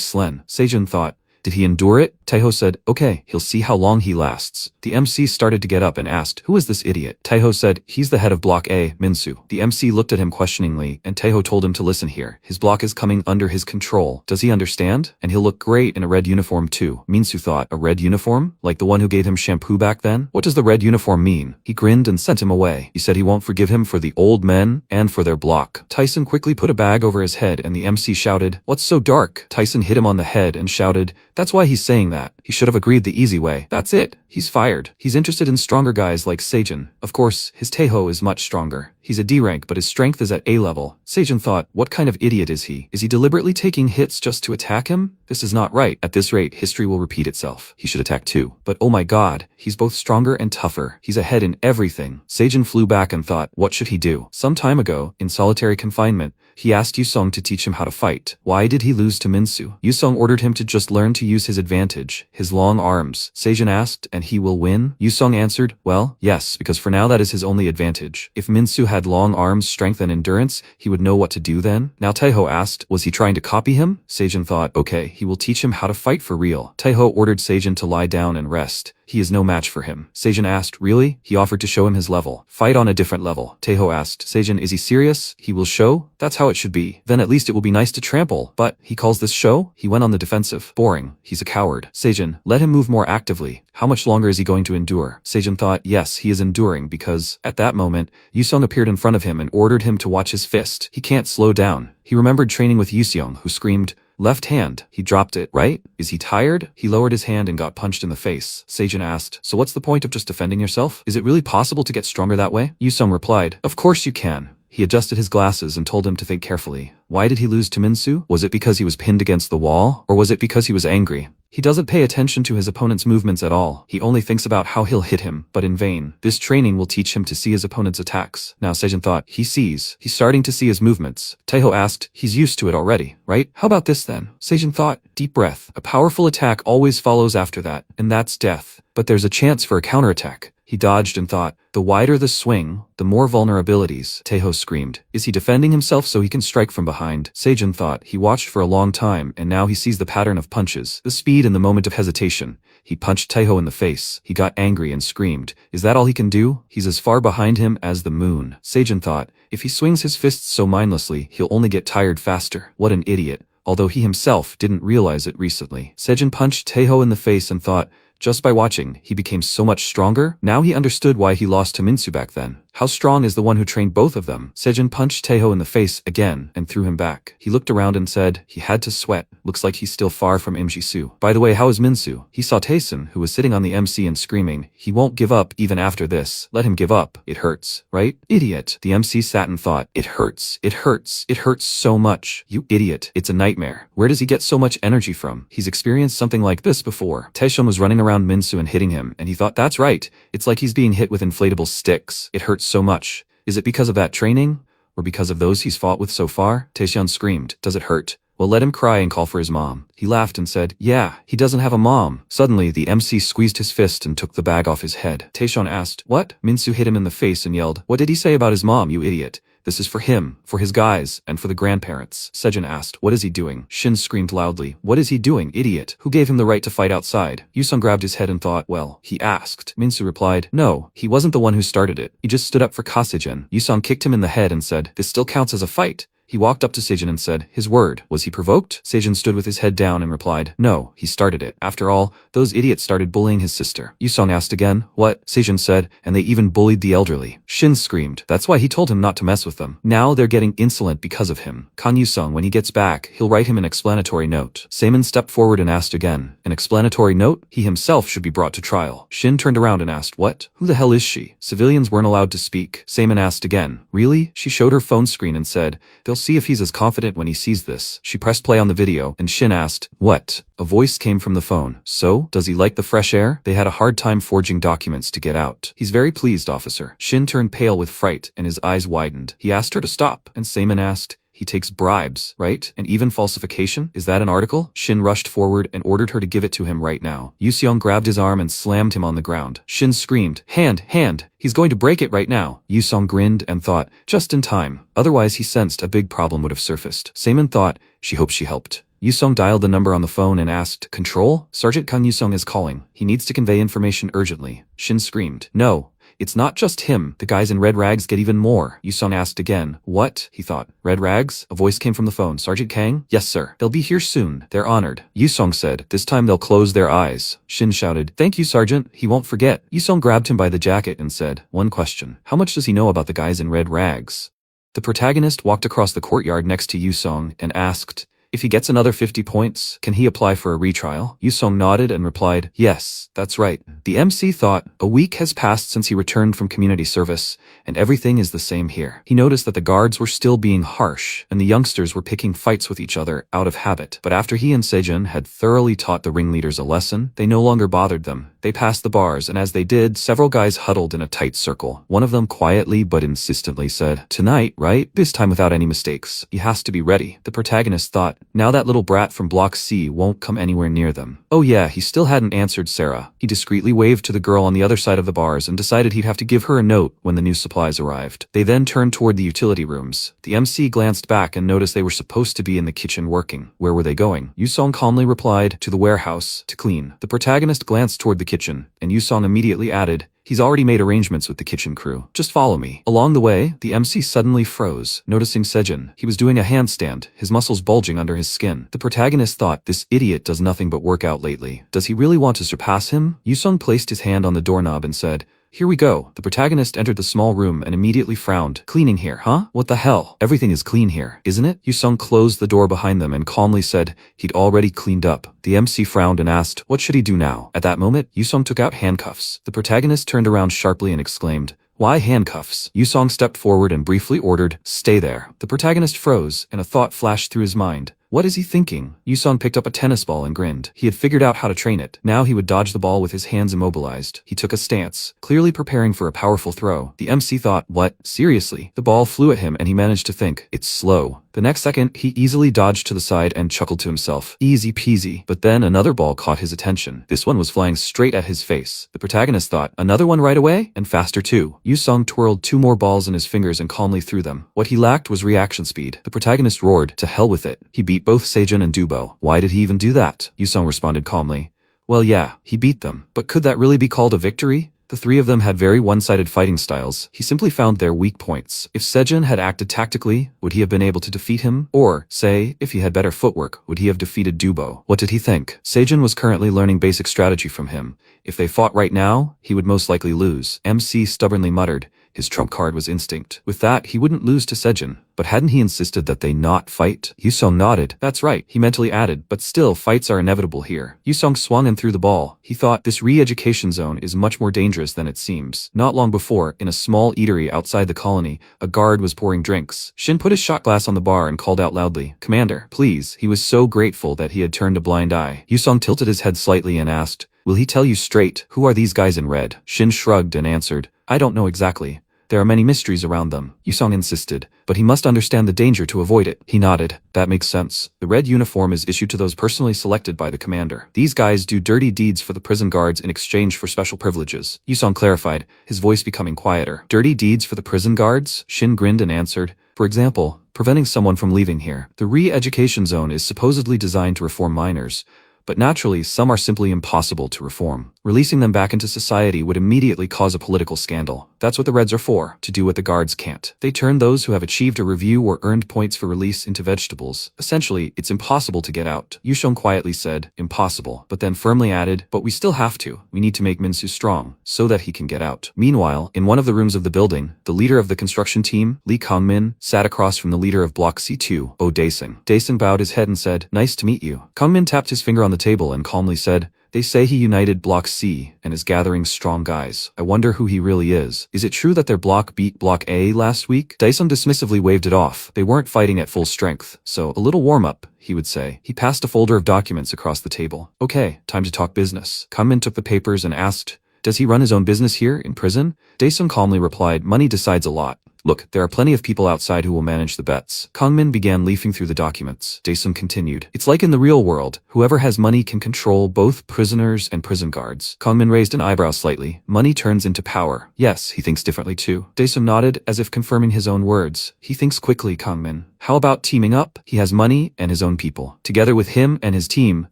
Slen." Sejin thought, "Did he endure it?" Taeho said, "Okay, he'll see how long he lasts." The MC started to get up and asked, "Who is this idiot?" Taeho said, "He's the head of Block A, Minsu." The MC looked at him questioningly, and Taeho told him to listen here. His block is coming under his control. Does he understand? And he'll look great in a red uniform too. Minsu thought, a red uniform? Like the one who gave him shampoo back then? What does the red uniform mean? He grinned and sent him away. He said he won't forgive him for the old men and for their block. Tyson quickly put a bag over his head and the MC shouted, "What's so dark?" Tyson hit him on the head and shouted, "That's why he's saying that. He should have agreed the easy way. That's it. He's fired. He's interested in stronger guys like Sejin. Of course, his Taeho is much stronger. He's a D rank, but his strength is at A level." Sejin thought, what kind of idiot is he? Is he deliberately taking hits just to attack him? This is not right. At this rate, history will repeat itself. He should attack too. But oh my god, he's both stronger and tougher. He's ahead in everything. Sejin flew back and thought, what should he do? Some time ago, in solitary confinement, he asked Yusong to teach him how to fight. Why did he lose to Minsu? Yusong ordered him to just learn to use his advantage, his long arms. Sejin asked, and he will win? Yusong answered, well, yes, because for now that is his only advantage. If Minsu had long arms, strength and endurance, he would know what to do then. Now Taeho asked, was he trying to copy him? Sejin thought, okay, he will teach him how to fight for real. Taeho ordered Sejin to lie down and rest. He is no match for him. Sejin asked, really? He offered to show him his level. Fight on a different level. Taeho asked, Sejin, is he serious? He will show? That's how it should be. Then at least it will be nice to trample. But, he calls this show? He went on the defensive. Boring. He's a coward. Sejin, let him move more actively. How much longer is he going to endure? Sejin thought, yes, he is enduring because, at that moment, Yusong appeared in front of him and ordered him to watch his fist. He can't slow down. He remembered training with Yusong, who screamed, left hand. He dropped it, right? Is he tired? He lowered his hand and got punched in the face. Sejin asked, so what's the point of just defending yourself? Is it really possible to get stronger that way? Yusong replied, of course you can. He adjusted his glasses and told him to think carefully. Why did he lose to Minsu? Was it because he was pinned against the wall? Or was it because he was angry? He doesn't pay attention to his opponent's movements at all. He only thinks about how he'll hit him, but in vain. This training will teach him to see his opponent's attacks. Now Sejin thought, he sees. He's starting to see his movements. Taeho asked, he's used to it already, right? How about this then? Sejin thought, deep breath. A powerful attack always follows after that, and that's death. But there's a chance for a counterattack. He dodged and thought, the wider the swing, the more vulnerabilities. Taeho screamed. Is he defending himself so he can strike from behind? Sejin thought. He watched for a long time, and now he sees the pattern of punches, the speed and the moment of hesitation. He punched Taeho in the face. He got angry and screamed. Is that all he can do? He's as far behind him as the moon. Sejin thought, if he swings his fists so mindlessly, he'll only get tired faster. What an idiot. Although he himself didn't realize it recently. Sejin punched Taeho in the face and thought, just by watching, he became so much stronger. Now he understood why he lost to Minsu back then. How strong is the one who trained both of them? Sejin punched Taeho in the face again and threw him back. He looked around and said, he had to sweat. Looks like he's still far from Im-ji-soo. By the way, how is Min-soo? He saw Taesun, who was sitting on the MC and screaming, he won't give up even after this. Let him give up. It hurts, right? Idiot. The MC sat and thought, it hurts. It hurts. It hurts so much. You idiot. It's a nightmare. Where does he get so much energy from? He's experienced something like this before. Taesun was running around Min-soo and hitting him, and he thought, that's right. It's like he's being hit with inflatable sticks. It hurts so much. Is it because of that training? Or because of those he's fought with so far? Taesun screamed, does it hurt? Well, let him cry and call for his mom. He laughed and said, yeah, he doesn't have a mom. Suddenly, the MC squeezed his fist and took the bag off his head. Taesun asked, what? Min-soo hit him in the face and yelled, what did he say about his mom, you idiot? This is for him, for his guys, and for the grandparents. Sejin asked, what is he doing? Shin screamed loudly, what is he doing, idiot? Who gave him the right to fight outside? Yusung grabbed his head and thought, well, he asked. Min-soo replied, no, he wasn't the one who started it. He just stood up for Ka-sejin. Yusung kicked him in the head and said, this still counts as a fight. He walked up to Sejin and said, his word. Was he provoked? Sejin stood with his head down and replied, no, he started it. After all, those idiots started bullying his sister. Yusung asked again, what? Sejin said, and they even bullied the elderly. Shin screamed, that's why he told him not to mess with them. Now they're getting insolent because of him. Kan Yusung, when he gets back, he'll write him an explanatory note. Saemin stepped forward and asked again, an explanatory note? He himself should be brought to trial. Shin turned around and asked, what? Who the hell is she? Civilians weren't allowed to speak. Saemin asked again, really? She showed her phone screen and said, they'll see if he's as confident when he sees this. She pressed play on the video, and Shin asked, what? A voice came from the phone. So, does he like the fresh air? They had a hard time forging documents to get out. He's very pleased, officer. Shin turned pale with fright, and his eyes widened. He asked her to stop, and Saemin asked, he takes bribes, right? And even falsification? Is that an article? Shin rushed forward and ordered her to give it to him right now. Yuseong grabbed his arm and slammed him on the ground. Shin screamed, hand, he's going to break it right now. Yuseong grinned and thought, just in time. Otherwise he sensed a big problem would have surfaced. Saemin thought, she hopes she helped. Yuseong dialed the number on the phone and asked, control? Sergeant Kang Yuseong is calling. He needs to convey information urgently. Shin screamed, no. It's not just him. The guys in red rags get even more. Yusung asked again. What? He thought. Red rags? A voice came from the phone. Sergeant Kang? Yes, sir. They'll be here soon. They're honored. Yusung said. This time they'll close their eyes. Shin shouted. Thank you, Sergeant. He won't forget. Yusung grabbed him by the jacket and said, one question. How much does he know about the guys in red rags? The protagonist walked across the courtyard next to Yusung and asked, if he gets another 50 points, can he apply for a retrial? Yusung nodded and replied, yes, that's right. The MC thought, a week has passed since he returned from community service, and everything is the same here. He noticed that the guards were still being harsh, and the youngsters were picking fights with each other out of habit. But after he and Sejun had thoroughly taught the ringleaders a lesson, they no longer bothered them. They passed the bars, and as they did, several guys huddled in a tight circle. One of them quietly but insistently said, tonight, right? This time without any mistakes. He has to be ready. The protagonist thought, now that little brat from Block C won't come anywhere near them. Oh yeah, he still hadn't answered Sarah. He discreetly waved to the girl on the other side of the bars and decided he'd have to give her a note when the new supplies arrived. They then turned toward the utility rooms. The MC glanced back and noticed they were supposed to be in the kitchen working. Where were they going? Yusong calmly replied, to the warehouse, to clean. The protagonist glanced toward the kitchen, and Yusong immediately added, he's already made arrangements with the kitchen crew. Just follow me. Along the way, the MC suddenly froze, noticing Sejun. He was doing a handstand, his muscles bulging under his skin. The protagonist thought, this idiot does nothing but work out lately. Does he really want to surpass him? Yusung placed his hand on the doorknob and said, here we go. The protagonist entered the small room and immediately frowned. Cleaning here, huh? What the hell? Everything is clean here, isn't it? Yusung closed the door behind them and calmly said he'd already cleaned up. The MC frowned and asked, what should he do now? At that moment, Yusung took out handcuffs. The protagonist turned around sharply and exclaimed, why handcuffs? Yusung stepped forward and briefly ordered, stay there. The protagonist froze, and a thought flashed through his mind. What is he thinking? Yusung picked up a tennis ball and grinned. He had figured out how to train it. Now he would dodge the ball with his hands immobilized. He took a stance, clearly preparing for a powerful throw. The MC thought, what? Seriously? The ball flew at him and he managed to think, it's slow. The next second, he easily dodged to the side and chuckled to himself. Easy peasy. But then another ball caught his attention. This one was flying straight at his face. The protagonist thought, another one right away? And faster too. Yusung twirled 2 more balls in his fingers and calmly threw them. What he lacked was reaction speed. The protagonist roared, to hell with it. He beat both Sejun and Dubo. Why did he even do that? Yusung responded calmly. Well yeah, he beat them. But could that really be called a victory? The 3 of them had very one-sided fighting styles. He simply found their weak points. If Sejun had acted tactically, would he have been able to defeat him? Or, say, if he had better footwork, would he have defeated Dubo? What did he think? Sejun was currently learning basic strategy from him. If they fought right now, he would most likely lose. MC stubbornly muttered, His trump card was instinct. With that, he wouldn't lose to Sejin. But hadn't he insisted that they not fight? Yusong nodded. That's right, he mentally added, but still, fights are inevitable here. Yusong swung and threw the ball. He thought, this re-education zone is much more dangerous than it seems. Not long before, in a small eatery outside the colony, a guard was pouring drinks. Shin put his shot glass on the bar and called out loudly, "Commander, please." He was so grateful that he had turned a blind eye. Yusong tilted his head slightly and asked, "Will he tell you straight? Who are these guys in red?" Shin shrugged and answered, "I don't know exactly. There are many mysteries around them." Yusong insisted, "But he must understand the danger to avoid it." He nodded. "That makes sense. The red uniform is issued to those personally selected by the commander. These guys do dirty deeds for the prison guards in exchange for special privileges." Yusong clarified, his voice becoming quieter. "Dirty deeds for the prison guards?" Shin grinned and answered, "For example, preventing someone from leaving here. The re-education zone is supposedly designed to reform minors, but naturally some are simply impossible to reform. Releasing them back into society would immediately cause a political scandal. That's what the Reds are for, to do what the guards can't. They turn those who have achieved a review or earned points for release into vegetables. Essentially, it's impossible to get out." Yusheng quietly said, "Impossible," but then firmly added, "But we still have to. We need to make Minsu strong, so that he can get out." Meanwhile, in one of the rooms of the building, the leader of the construction team, Lee Kangmin, sat across from the leader of Block C2, Oh Daesung. Daesung bowed his head and said, "Nice to meet you." Kangmin tapped his finger on the table and calmly said, "They say he united Block C and is gathering strong guys. I wonder who he really is. Is it true that their block beat Block A last week?" Daesung dismissively waved it off. They weren't fighting at full strength, so a little warm-up, he would say. He passed a folder of documents across the table. "Okay, time to talk business." Kangmin took the papers and asked, "Does he run his own business here, in prison?" Daesung calmly replied, "Money decides a lot. Look, there are plenty of people outside who will manage the bets." Kangmin began leafing through the documents. Daesung continued, "It's like in the real world. Whoever has money can control both prisoners and prison guards." Kangmin raised an eyebrow slightly. "Money turns into power." "Yes, he thinks differently too." Daesung nodded, as if confirming his own words. "He thinks quickly, Kangmin. How about teaming up? He has money and his own people. Together with him and his team,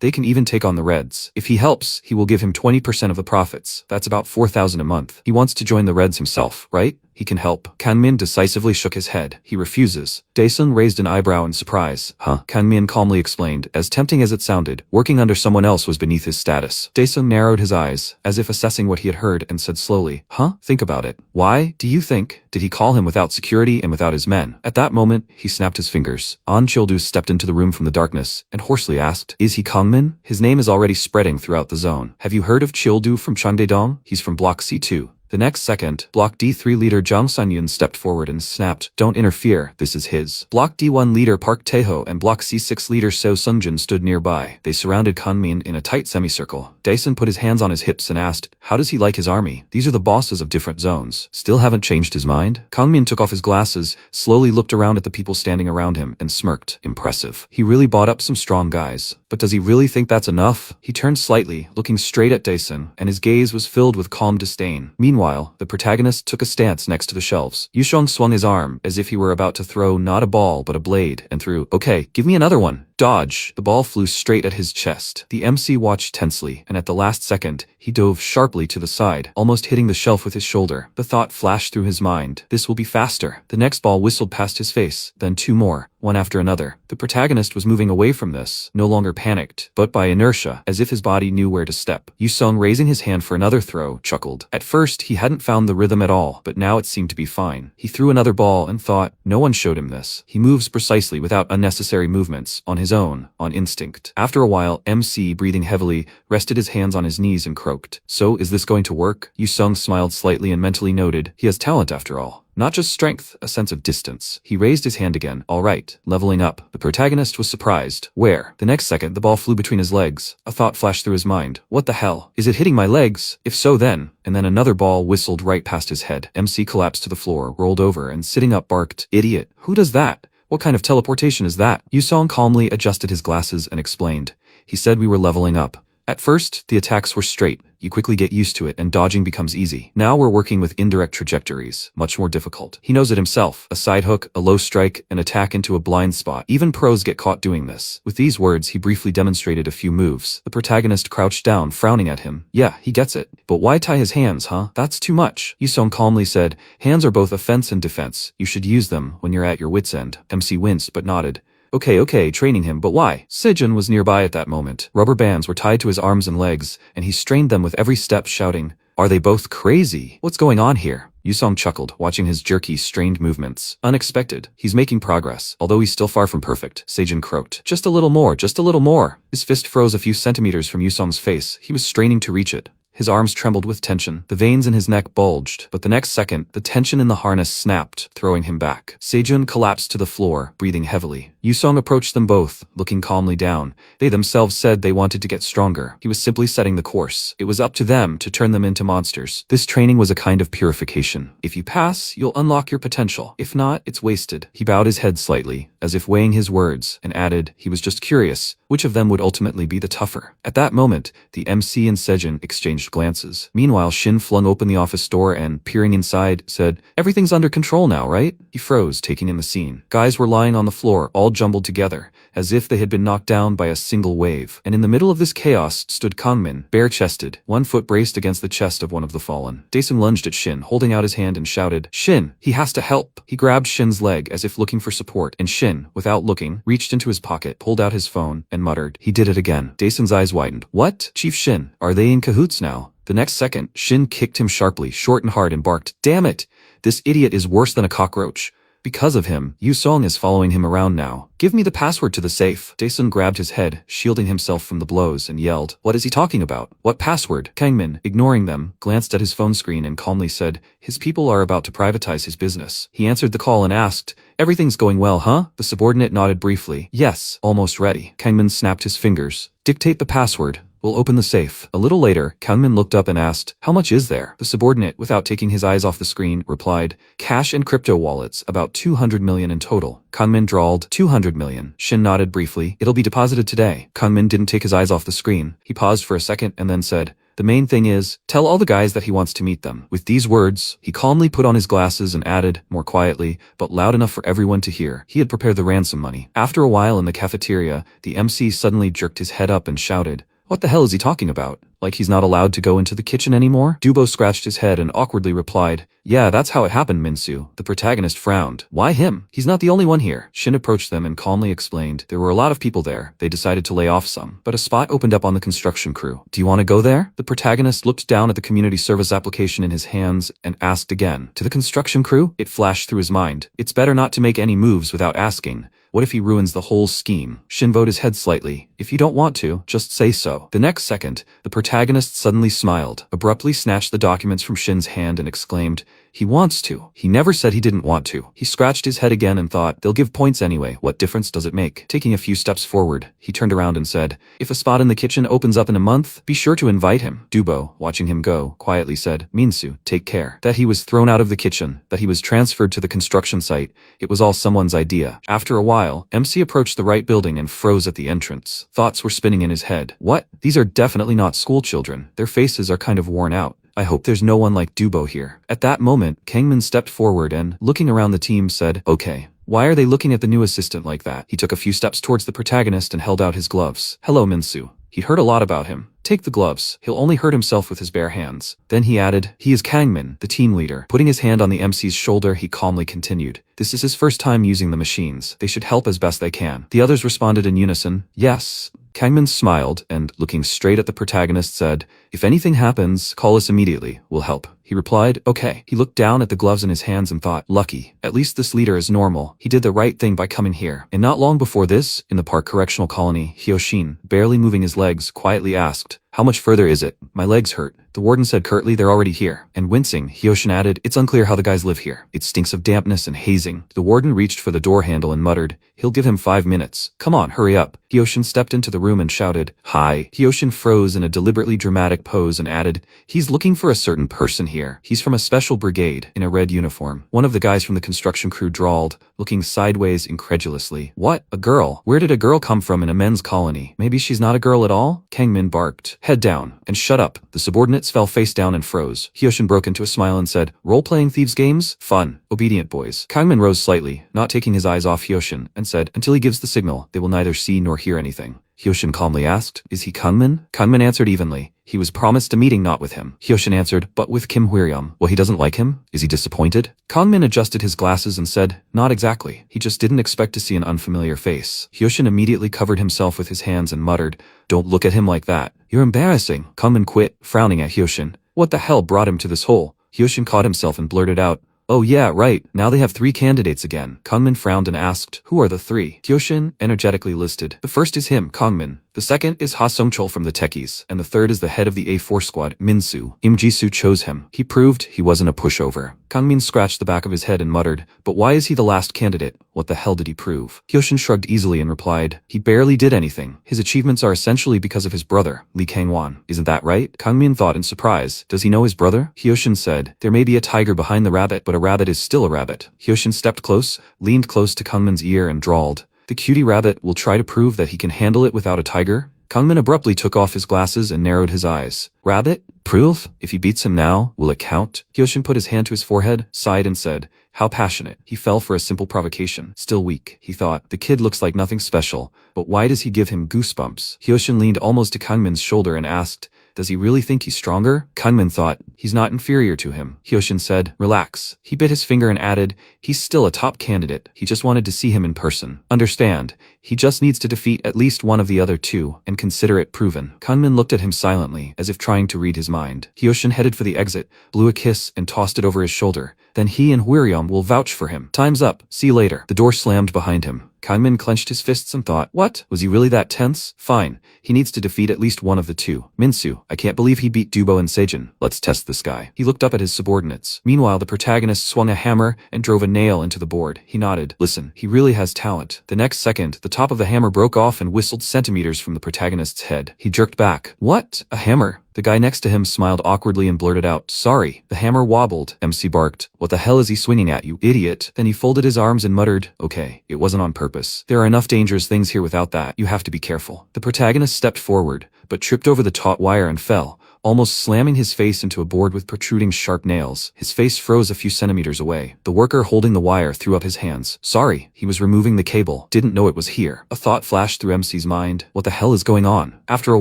they can even take on the Reds. If he helps, he will give him 20% of the profits. That's about 4,000 a month. He wants to join the Reds himself, right? He can help." Kangmin decisively shook his head. "He refuses." Daesung raised an eyebrow in surprise. "Huh?" Kangmin calmly explained. As tempting as it sounded, working under someone else was beneath his status. Daesung narrowed his eyes, as if assessing what he had heard, and said slowly, "Huh? Think about it. Why, do you think? Did he call him without security and without his men?" At that moment, he snapped his fingers. An Childu stepped into the room from the darkness, and hoarsely asked, "Is he Kangmin? His name is already spreading throughout the zone. Have you heard of Childu from Changdaedong? He's from Block C2. The next second, Block D3 leader Jang Sanyun stepped forward and snapped, "Don't interfere, this is his." Block D1 leader Park Taeho and Block C6 leader Seo Sungjin stood nearby. They surrounded Kangmin in a tight semicircle. Daesung put his hands on his hips and asked, "How does he like his army? These are the bosses of different zones. Still haven't changed his mind?" Kangmin took off his glasses, slowly looked around at the people standing around him, and smirked. "Impressive. He really bought up some strong guys. But does he really think that's enough?" He turned slightly, looking straight at Daesung, and his gaze was filled with calm disdain. Meanwhile, the protagonist took a stance next to the shelves. Yusheng swung his arm, as if he were about to throw not a ball but a blade, and threw, "Okay, give me another one." Dodge! The ball flew straight at his chest. The MC watched tensely, and at the last second, he dove sharply to the side, almost hitting the shelf with his shoulder. The thought flashed through his mind, "This will be faster." The next ball whistled past his face, then two more, one after another. The protagonist was moving away from this, no longer panicked, but by inertia, as if his body knew where to step. Yusong, raising his hand for another throw, chuckled. At first, he hadn't found the rhythm at all, but now it seemed to be fine. He threw another ball and thought, no one showed him this. He moves precisely without unnecessary movements, on his own, on instinct. After a while, MC, breathing heavily, rested his hands on his knees and croaked. "So, is this going to work?" Yusong smiled slightly and mentally noted, he has talent after all. Not just strength, a sense of distance. He raised his hand again. "All right, leveling up." The protagonist was surprised. "Where?" The next second, the ball flew between his legs. A thought flashed through his mind. "What the hell? Is it hitting my legs? If so, then..." And then another ball whistled right past his head. MC collapsed to the floor, rolled over, and sitting up barked, "Idiot! Who does that? What kind of teleportation is that?" Yusong calmly adjusted his glasses and explained. "He said we were leveling up. At first, the attacks were straight. You quickly get used to it and dodging becomes easy. Now we're working with indirect trajectories, much more difficult. He knows it himself. A side hook, a low strike, an attack into a blind spot. Even pros get caught doing this." With these words, he briefly demonstrated a few moves. The protagonist crouched down, frowning at him. "Yeah, he gets it. But why tie his hands, huh? That's too much." Yusong calmly said, "Hands are both offense and defense. You should use them when you're at your wit's end." MC winced but nodded. Okay, training him, but why?" Sejun was nearby at that moment. Rubber bands were tied to his arms and legs, and he strained them with every step, shouting, "Are they both crazy? What's going on here?" Yusong chuckled, watching his jerky, strained movements. Unexpected. He's making progress, although he's still far from perfect, Sejin croaked. Just a little more, just a little more. His fist froze a few centimeters from Yusong's face. He was straining to reach it. His arms trembled with tension. The veins in his neck bulged, but the next second, the tension in the harness snapped, throwing him back. Sejun collapsed to the floor, breathing heavily. Yusong approached them both, looking calmly down. They themselves said they wanted to get stronger. He was simply setting the course. It was up to them to turn them into monsters. This training was a kind of purification. If you pass, you'll unlock your potential. If not, it's wasted. He bowed his head slightly, as if weighing his words, and added, he was just curious, which of them would ultimately be the tougher. At that moment, the MC and Sejun exchanged glances. Meanwhile, Shin flung open the office door and, peering inside, said, "Everything's under control now, right?" He froze, taking in the scene. Guys were lying on the floor, all jumbled together, as if they had been knocked down by a single wave. And in the middle of this chaos stood Kangmin, bare-chested, one foot braced against the chest of one of the fallen. Daesung lunged at Shin, holding out his hand and shouted, "Shin, he has to help!" He grabbed Shin's leg as if looking for support, and Shin, without looking, reached into his pocket, pulled out his phone, and muttered, "He did it again." Daesung's eyes widened. "What? Chief Shin, are they in cahoots now?" The next second, Shin kicked him sharply, short and hard, and barked, "Damn it! This idiot is worse than a cockroach." Because of him, Yusong is following him around now. "Give me the password to the safe." Daesung grabbed his head, shielding himself from the blows, and yelled, "What is he talking about? What password?" Kangmin, ignoring them, glanced at his phone screen and calmly said, "His people are about to privatize his business." He answered the call and asked, "Everything's going well, huh?" The subordinate nodded briefly. "Yes, almost ready." Kangmin snapped his fingers. "Dictate the password. We'll open the safe." A little later, Kangmin looked up and asked, "How much is there?" The subordinate, without taking his eyes off the screen, replied, "Cash and crypto wallets, about 200 million in total." Kangmin drawled, 200 million. Shin nodded briefly. "It'll be deposited today." Kangmin didn't take his eyes off the screen. He paused for a second and then said, "The main thing is, tell all the guys that he wants to meet them." With these words, he calmly put on his glasses and added, more quietly, but loud enough for everyone to hear, he had prepared the ransom money. After a while in the cafeteria, the MC suddenly jerked his head up and shouted, "What the hell is he talking about? Like he's not allowed to go into the kitchen anymore?" Dubo scratched his head and awkwardly replied, "Yeah, that's how it happened, Minsu." The protagonist frowned. "Why him? He's not the only one here." Shin approached them and calmly explained, "There were a lot of people there. They decided to lay off some, but a spot opened up on the construction crew. Do you want to go there?" The protagonist looked down at the community service application in his hands and asked again, "To the construction crew?" It flashed through his mind. It's better not to make any moves without asking. What if he ruins the whole scheme? Shin bowed his head slightly. "If you don't want to, just say so." The next second, the protagonist suddenly smiled, abruptly snatched the documents from Shin's hand and exclaimed, "He wants to. He never said he didn't want to." He scratched his head again and thought, they'll give points anyway. What difference does it make? Taking a few steps forward, he turned around and said, "If a spot in the kitchen opens up in a month, be sure to invite him." Dubo, watching him go, quietly said, "Minsu, take care." That he was thrown out of the kitchen, that he was transferred to the construction site, it was all someone's idea. After a while, MC approached the right building and froze at the entrance. Thoughts were spinning in his head. What? These are definitely not school children. Their faces are kind of worn out. I hope there's no one like Dubo here. At that moment, Kangmin stepped forward and, looking around the team, said, "Okay. Why are they looking at the new assistant like that?" He took a few steps towards the protagonist and held out his gloves. "Hello, Minsu." He'd heard a lot about him. "Take the gloves. He'll only hurt himself with his bare hands." Then he added, "He is Kangmin, the team leader." Putting his hand on the MC's shoulder, he calmly continued, "This is his first time using the machines. They should help as best they can." The others responded in unison, "Yes." Kangmin smiled and, looking straight at the protagonist, said, "If anything happens, call us immediately. We'll help." He replied, "Okay." He looked down at the gloves in his hands and thought, lucky. At least this leader is normal. He did the right thing by coming here. And not long before this, in the Park Correctional Colony, Hyoshin, barely moving his legs, quietly asked, "How much further is it? My legs hurt." The warden said curtly, "They're already here." And wincing, Hyoshin added, "It's unclear how the guys live here. It stinks of dampness and hazing." The warden reached for the door handle and muttered, "He'll give him 5 minutes. Come on, hurry up." Hyoshin stepped into the room and shouted, "Hi." Hyoshin froze in a deliberately dramatic pose and added, "He's looking for a certain person here. He's from a special brigade, in a red uniform." One of the guys from the construction crew drawled, looking sideways incredulously. "What? A girl? Where did a girl come from in a men's colony? Maybe she's not a girl at all?" Kangmin barked, "Head down, and shut up." The subordinates fell face down and froze. Hyoshin broke into a smile and said, "Role-playing thieves games? Fun. Obedient boys." Kangmin rose slightly, not taking his eyes off Hyoshin, and said, "Until he gives the signal, they will neither see nor hear anything." Hyoshin calmly asked, "Is he Kangmin?" Kangmin answered evenly, "He was promised a meeting not with him." Hyoshin answered, "But with Kim Hwyryum." "Well, he doesn't like him? Is he disappointed?" Kangmin adjusted his glasses and said, "Not exactly. He just didn't expect to see an unfamiliar face." Hyoshin immediately covered himself with his hands and muttered, "Don't look at him like that. You're embarrassing." Kangmin quit, frowning at Hyoshin. What the hell brought him to this hole? Hyoshin caught himself and blurted out, "Oh yeah, right, now they have 3 candidates again." Kangmin frowned and asked, "Who are the 3? Hyoshin energetically listed. "The first is him, Kangmin. The second is Ha Sungchul from the Techies, and the third is the head of the A4 squad, Minsu. Im Jisoo chose him. He proved he wasn't a pushover." Kangmin scratched the back of his head and muttered, "But why is he the last candidate? What the hell did he prove?" Hyoshin shrugged easily and replied, "He barely did anything. His achievements are essentially because of his brother, Lee Kangwon. Isn't that right?" Kangmin thought in surprise. "Does he know his brother?" Hyoshin said, "There may be a tiger behind the rabbit, but a rabbit is still a rabbit." Hyoshin stepped close, leaned close to Kangmin's ear and drawled, "The cutie rabbit will try to prove that he can handle it without a tiger?" Kangmin abruptly took off his glasses and narrowed his eyes. "Rabbit? Proof? If he beats him now, will it count?" Hyoshin put his hand to his forehead, sighed and said, "How passionate." He fell for a simple provocation. Still weak, he thought. The kid looks like nothing special, but why does he give him goosebumps? Hyoshin leaned almost to Kangmin's shoulder and asked, "Does he really think he's stronger?" Kangmin thought, "He's not inferior to him." Hyoshin said, "Relax." He bit his finger and added, "He's still a top candidate. He just wanted to see him in person. Understand? He just needs to defeat at least one of the other 2, and consider it proven." Kangmin looked at him silently, as if trying to read his mind. Hyoshin headed for the exit, blew a kiss, and tossed it over his shoulder. "Then he and Hwiriom will vouch for him. Time's up. See you later." The door slammed behind him. Kangmin clenched his fists and thought, what? Was he really that tense? Fine. He needs to defeat at least one of the 2. Minsu, I can't believe he beat Dubo and Seijin. Let's test this guy. He looked up at his subordinates. Meanwhile, the protagonist swung a hammer and drove a nail into the board. He nodded. Listen, he really has talent. The next second, the top of the hammer broke off and whistled centimeters from the protagonist's head. He jerked back. What? A hammer? The guy next to him smiled awkwardly and blurted out, sorry. The hammer wobbled. MC barked. What the hell is he swinging at, you idiot? Then he folded his arms and muttered, okay, it wasn't on purpose. There are enough dangerous things here without that. You have to be careful. The protagonist stepped forward, but tripped over the taut wire and fell, almost slamming his face into a board with protruding sharp nails. His face froze a few centimeters away. The worker holding the wire threw up his hands. Sorry, he was removing the cable. Didn't know it was here. A thought flashed through MC's mind. What the hell is going on? After a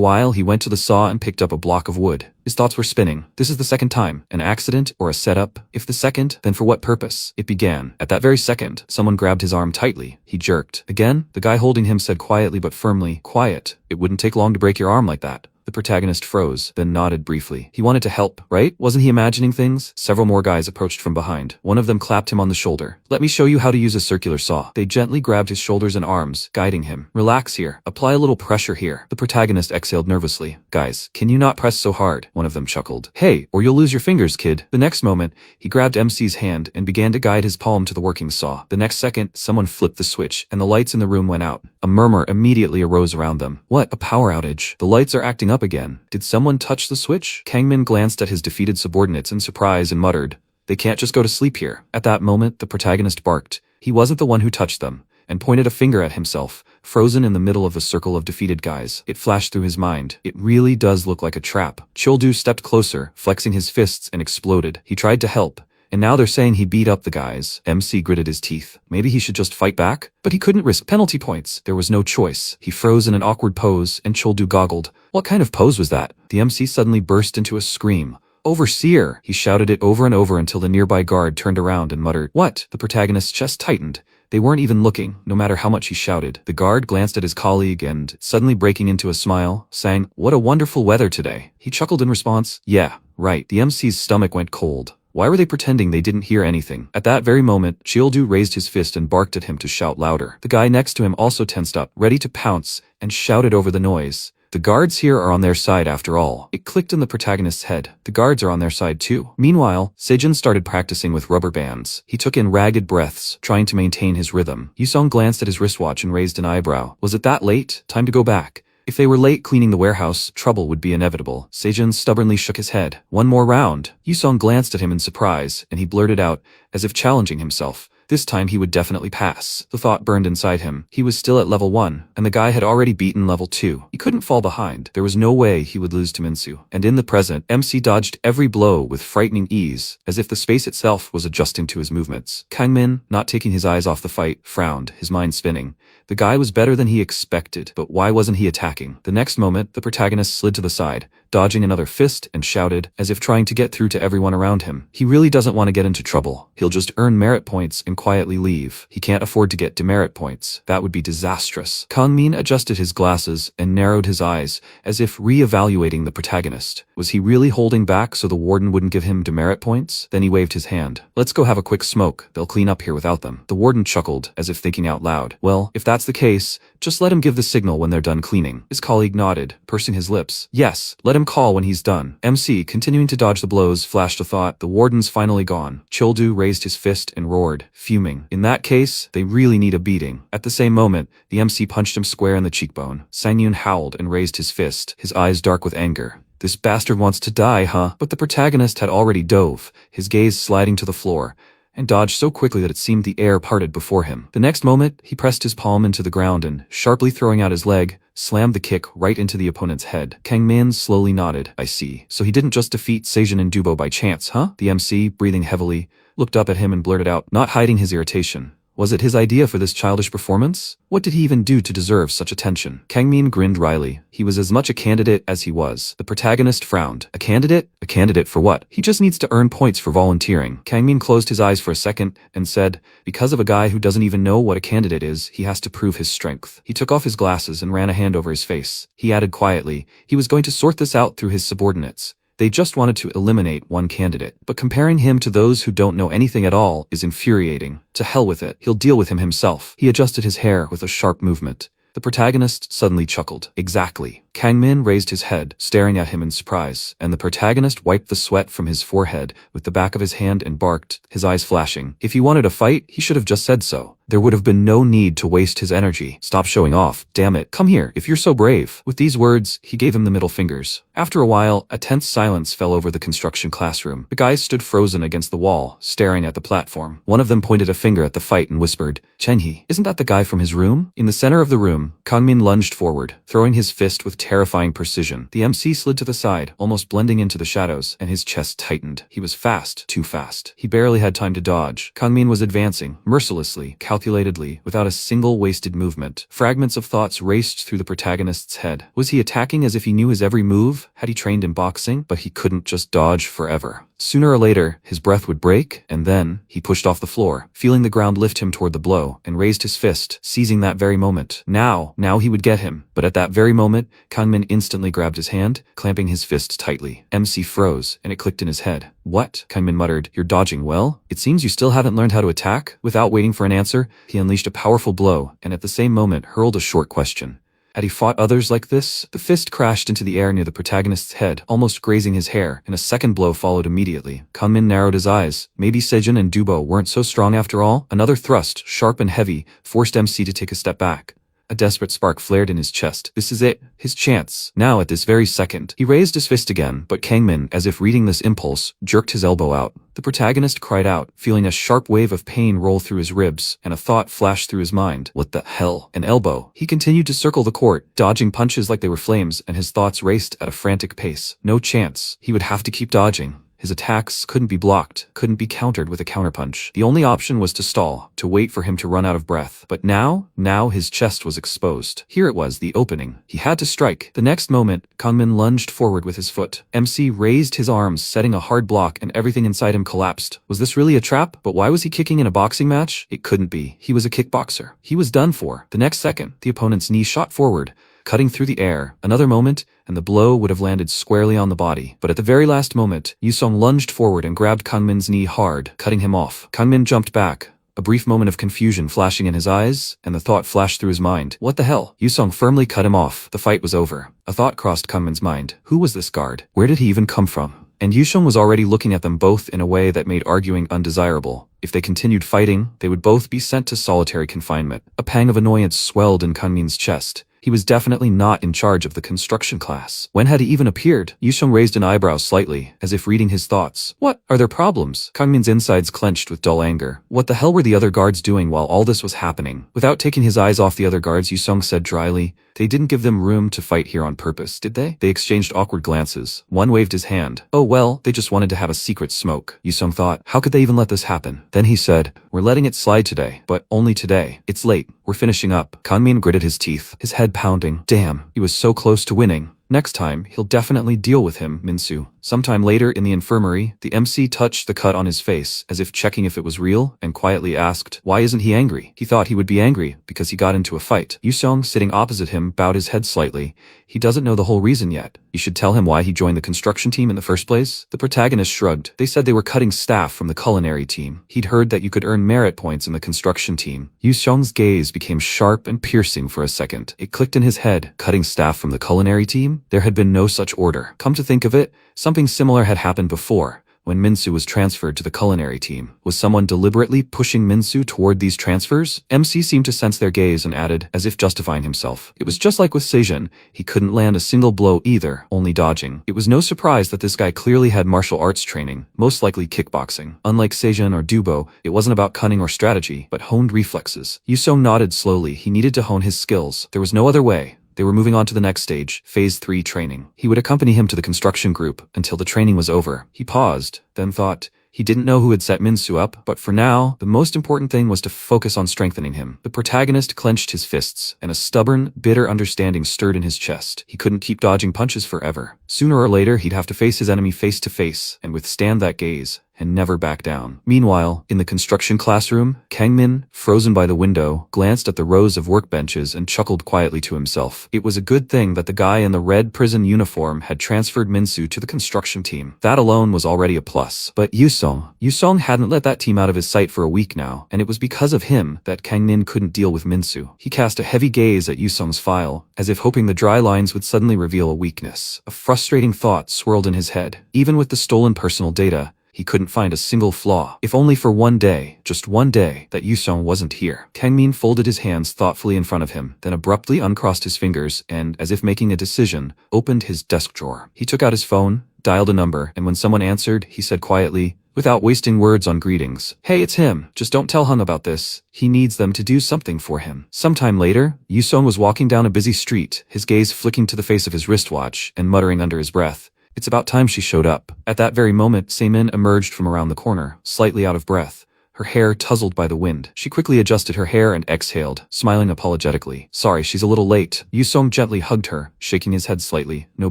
while, he went to the saw and picked up a block of wood. His thoughts were spinning. This is the second time. An accident or a setup? If the second, then for what purpose? It began. At that very second, someone grabbed his arm tightly. He jerked. Again, the guy holding him said quietly but firmly, quiet. It wouldn't take long to break your arm like that. The protagonist froze, then nodded briefly. He wanted to help, right? Wasn't he imagining things? Several more guys approached from behind. One of them clapped him on the shoulder. Let me show you how to use a circular saw. They gently grabbed his shoulders and arms, guiding him. Relax here. Apply a little pressure here. The protagonist exhaled nervously. Guys, can you not press so hard? One of them chuckled. Hey, or you'll lose your fingers, kid. The next moment, he grabbed MC's hand and began to guide his palm to the working saw. The next second, someone flipped the switch, and the lights in the room went out. A murmur immediately arose around them. What? A power outage. The lights are acting up again. Did someone touch the switch? Kangmin glanced at his defeated subordinates in surprise and muttered, they can't just go to sleep here. At that moment, the protagonist barked. He wasn't the one who touched them, and pointed a finger at himself, frozen in the middle of a circle of defeated guys. It flashed through his mind. It really does look like a trap. Chuldu stepped closer, flexing his fists, and exploded. He tried to help. And now they're saying he beat up the guys. MC gritted his teeth. Maybe he should just fight back? But he couldn't risk penalty points. There was no choice. He froze in an awkward pose, and Chuldu goggled. What kind of pose was that? The MC suddenly burst into a scream. Overseer! He shouted it over and over until the nearby guard turned around and muttered, what? The protagonist's chest tightened. They weren't even looking, no matter how much he shouted. The guard glanced at his colleague and, suddenly breaking into a smile, sang, what a wonderful weather today. He chuckled in response, yeah, right. The MC's stomach went cold. Why were they pretending they didn't hear anything? At that very moment, Childu raised his fist and barked at him to shout louder. The guy next to him also tensed up, ready to pounce, and shouted over the noise. The guards here are on their side after all. It clicked in the protagonist's head. The guards are on their side too. Meanwhile, Seijin started practicing with rubber bands. He took in ragged breaths, trying to maintain his rhythm. Yusong glanced at his wristwatch and raised an eyebrow. Was it that late? Time to go back. If they were late cleaning the warehouse, trouble would be inevitable. Seijin stubbornly shook his head. One more round. Yusong glanced at him in surprise, and he blurted out, as if challenging himself. This time he would definitely pass. The thought burned inside him. He was still at level 1, and the guy had already beaten level 2. He couldn't fall behind. There was no way he would lose to Minsu. And in the present, MC dodged every blow with frightening ease, as if the space itself was adjusting to his movements. Kangmin, not taking his eyes off the fight, frowned, his mind spinning. The guy was better than he expected, but why wasn't he attacking? The next moment, the protagonist slid to the side, dodging another fist, and shouted, as if trying to get through to everyone around him. He really doesn't want to get into trouble. He'll just earn merit points and quietly leave. He can't afford to get demerit points. That would be disastrous. Kangmin adjusted his glasses and narrowed his eyes, as if re-evaluating the protagonist. Was he really holding back so the warden wouldn't give him demerit points? Then he waved his hand. Let's go have a quick smoke. They'll clean up here without them. The warden chuckled, as if thinking out loud. Well, if that's the case, just let him give the signal when they're done cleaning. His colleague nodded, pursing his lips. Yes, let him call when he's done. MC, continuing to dodge the blows, flashed a thought. The warden's finally gone. Childu raised his fist and roared, fuming. In that case, they really need a beating. At the same moment, the MC punched him square in the cheekbone. Sangyun howled and raised his fist, his eyes dark with anger. This bastard wants to die, huh? But the protagonist had already dove, his gaze sliding to the floor, and dodged so quickly that it seemed the air parted before him. The next moment, he pressed his palm into the ground and, sharply throwing out his leg, slammed the kick right into the opponent's head. Kangmin slowly nodded. I see. So he didn't just defeat Seijun and Dubo by chance, huh? The MC, breathing heavily, looked up at him and blurted out, not hiding his irritation. Was it his idea for this childish performance? What did he even do to deserve such attention? Kangmin grinned wryly. He was as much a candidate as he was. The protagonist frowned. A candidate? A candidate for what? He just needs to earn points for volunteering. Kangmin closed his eyes for a second and said, because of a guy who doesn't even know what a candidate is, he has to prove his strength. He took off his glasses and ran a hand over his face. He added quietly, he was going to sort this out through his subordinates. They just wanted to eliminate one candidate. But comparing him to those who don't know anything at all is infuriating. To hell with it. He'll deal with him himself. He adjusted his hair with a sharp movement. The protagonist suddenly chuckled. Exactly. Kangmin raised his head, staring at him in surprise, and the protagonist wiped the sweat from his forehead with the back of his hand and barked, his eyes flashing. If he wanted a fight, he should have just said so. There would have been no need to waste his energy. Stop showing off. Damn it. Come here, if you're so brave. With these words, he gave him the middle fingers. After a while, a tense silence fell over the construction classroom. The guys stood frozen against the wall, staring at the platform. One of them pointed a finger at the fight and whispered, Chenhe, isn't that the guy from his room? In the center of the room, Kangmin lunged forward, throwing his fist with terrifying precision. The MC slid to the side, almost blending into the shadows, and his chest tightened. He was fast, too fast. He barely had time to dodge. Kangmin was advancing, mercilessly, calculatedly, without a single wasted movement. Fragments of thoughts raced through the protagonist's head. Was he attacking as if he knew his every move? Had he trained in boxing? But he couldn't just dodge forever. Sooner or later, his breath would break, and then, he pushed off the floor, feeling the ground lift him toward the blow, and raised his fist, seizing that very moment. Now he would get him. But at that very moment, Kangmin instantly grabbed his hand, clamping his fist tightly. MC froze, and it clicked in his head. What? Kangmin muttered. You're dodging well? It seems you still haven't learned how to attack? Without waiting for an answer, he unleashed a powerful blow, and at the same moment hurled a short question. Had he fought others like this? The fist crashed into the air near the protagonist's head, almost grazing his hair, and a second blow followed immediately. Kangmin narrowed his eyes. Maybe Seijun and Dubo weren't so strong after all? Another thrust, sharp and heavy, forced MC to take a step back. A desperate spark flared in his chest. This is it. His chance. Now at this very second. He raised his fist again, but Kangmin, as if reading this impulse, jerked his elbow out. The protagonist cried out, feeling a sharp wave of pain roll through his ribs, and a thought flashed through his mind. What the hell? An elbow. He continued to circle the court, dodging punches like they were flames, and his thoughts raced at a frantic pace. No chance. He would have to keep dodging. His attacks couldn't be blocked, couldn't be countered with a counterpunch. The only option was to stall, to wait for him to run out of breath. But now his chest was exposed. Here it was, the opening. He had to strike. The next moment, Kangmin lunged forward with his foot. MC raised his arms, setting a hard block, and everything inside him collapsed. Was this really a trap? But why was he kicking in a boxing match? It couldn't be. He was a kickboxer. He was done for. The next second, the opponent's knee shot forward, cutting through the air. Another moment, and the blow would have landed squarely on the body. But at the very last moment, Yusong lunged forward and grabbed Kangmin's knee hard, cutting him off. Kangmin jumped back, a brief moment of confusion flashing in his eyes, and the thought flashed through his mind. What the hell? Yusong firmly cut him off. The fight was over. A thought crossed Kangmin's mind. Who was this guard? Where did he even come from? And Yusong was already looking at them both in a way that made arguing undesirable. If they continued fighting, they would both be sent to solitary confinement. A pang of annoyance swelled in Kangmin's chest. He was definitely not in charge of the construction class. When had he even appeared? Yusong raised an eyebrow slightly, as if reading his thoughts. What? Are there problems? Kangmin's insides clenched with dull anger. What the hell were the other guards doing while all this was happening? Without taking his eyes off the other guards, Yusong said dryly, they didn't give them room to fight here on purpose, did they? They exchanged awkward glances. One waved his hand. Oh well, they just wanted to have a secret smoke. Yusong thought, how could they even let this happen? Then he said, we're letting it slide today, but only today. It's late. We're finishing up. Kangmin gritted his teeth, his head pounding. Damn, he was so close to winning. Next time, he'll definitely deal with him, Minsu. Sometime later in the infirmary, the MC touched the cut on his face, as if checking if it was real, and quietly asked, why isn't he angry? He thought he would be angry, because he got into a fight. Yusong, sitting opposite him, bowed his head slightly. He doesn't know the whole reason yet. You should tell him why he joined the construction team in the first place. The protagonist shrugged. They said they were cutting staff from the culinary team. He'd heard that you could earn merit points in the construction team. Yusong's gaze became sharp and piercing for a second. It clicked in his head. Cutting staff from the culinary team? There had been no such order. Come to think of it, something similar had happened before. When Minsu was transferred to the culinary team, was someone deliberately pushing Minsu toward these transfers? MC seemed to sense their gaze and added, as if justifying himself. It was just like with Sejun. He couldn't land a single blow either, only dodging. It was no surprise that this guy clearly had martial arts training, most likely kickboxing. Unlike Sejun or Dubo, it wasn't about cunning or strategy, but honed reflexes. Yusong nodded slowly. He needed to hone his skills. There was no other way. They were moving on to the next stage, Phase 3 training. He would accompany him to the construction group until the training was over. He paused, then thought. He didn't know who had set Minsu up, but for now, the most important thing was to focus on strengthening him. The protagonist clenched his fists, and a stubborn, bitter understanding stirred in his chest. He couldn't keep dodging punches forever. Sooner or later, he'd have to face his enemy face to face, and withstand that gaze, and never back down. Meanwhile, in the construction classroom, Kangmin, frozen by the window, glanced at the rows of workbenches and chuckled quietly to himself. It was a good thing that the guy in the red prison uniform had transferred Minsu to the construction team. That alone was already a plus. But Yusong hadn't let that team out of his sight for a week now, and it was because of him that Kangmin couldn't deal with Minsu. He cast a heavy gaze at Yusong's file, as if hoping the dry lines would suddenly reveal a weakness. A frustrating thought swirled in his head. Even with the stolen personal data, he couldn't find a single flaw. If only for one day, just one day, that Yusong wasn't here. Kangmin folded his hands thoughtfully in front of him, then abruptly uncrossed his fingers and, as if making a decision, opened his desk drawer. He took out his phone, dialed a number, and when someone answered, he said quietly, without wasting words on greetings, "Hey, it's him. Just don't tell Hung about this. He needs them to do something for him." Sometime later, Yusong was walking down a busy street, his gaze flicking to the face of his wristwatch and muttering under his breath, "It's about time she showed up." At that very moment, Seimin emerged from around the corner, slightly out of breath, her hair tousled by the wind. She quickly adjusted her hair and exhaled, smiling apologetically. "Sorry, she's a little late." Yusong gently hugged her, shaking his head slightly. No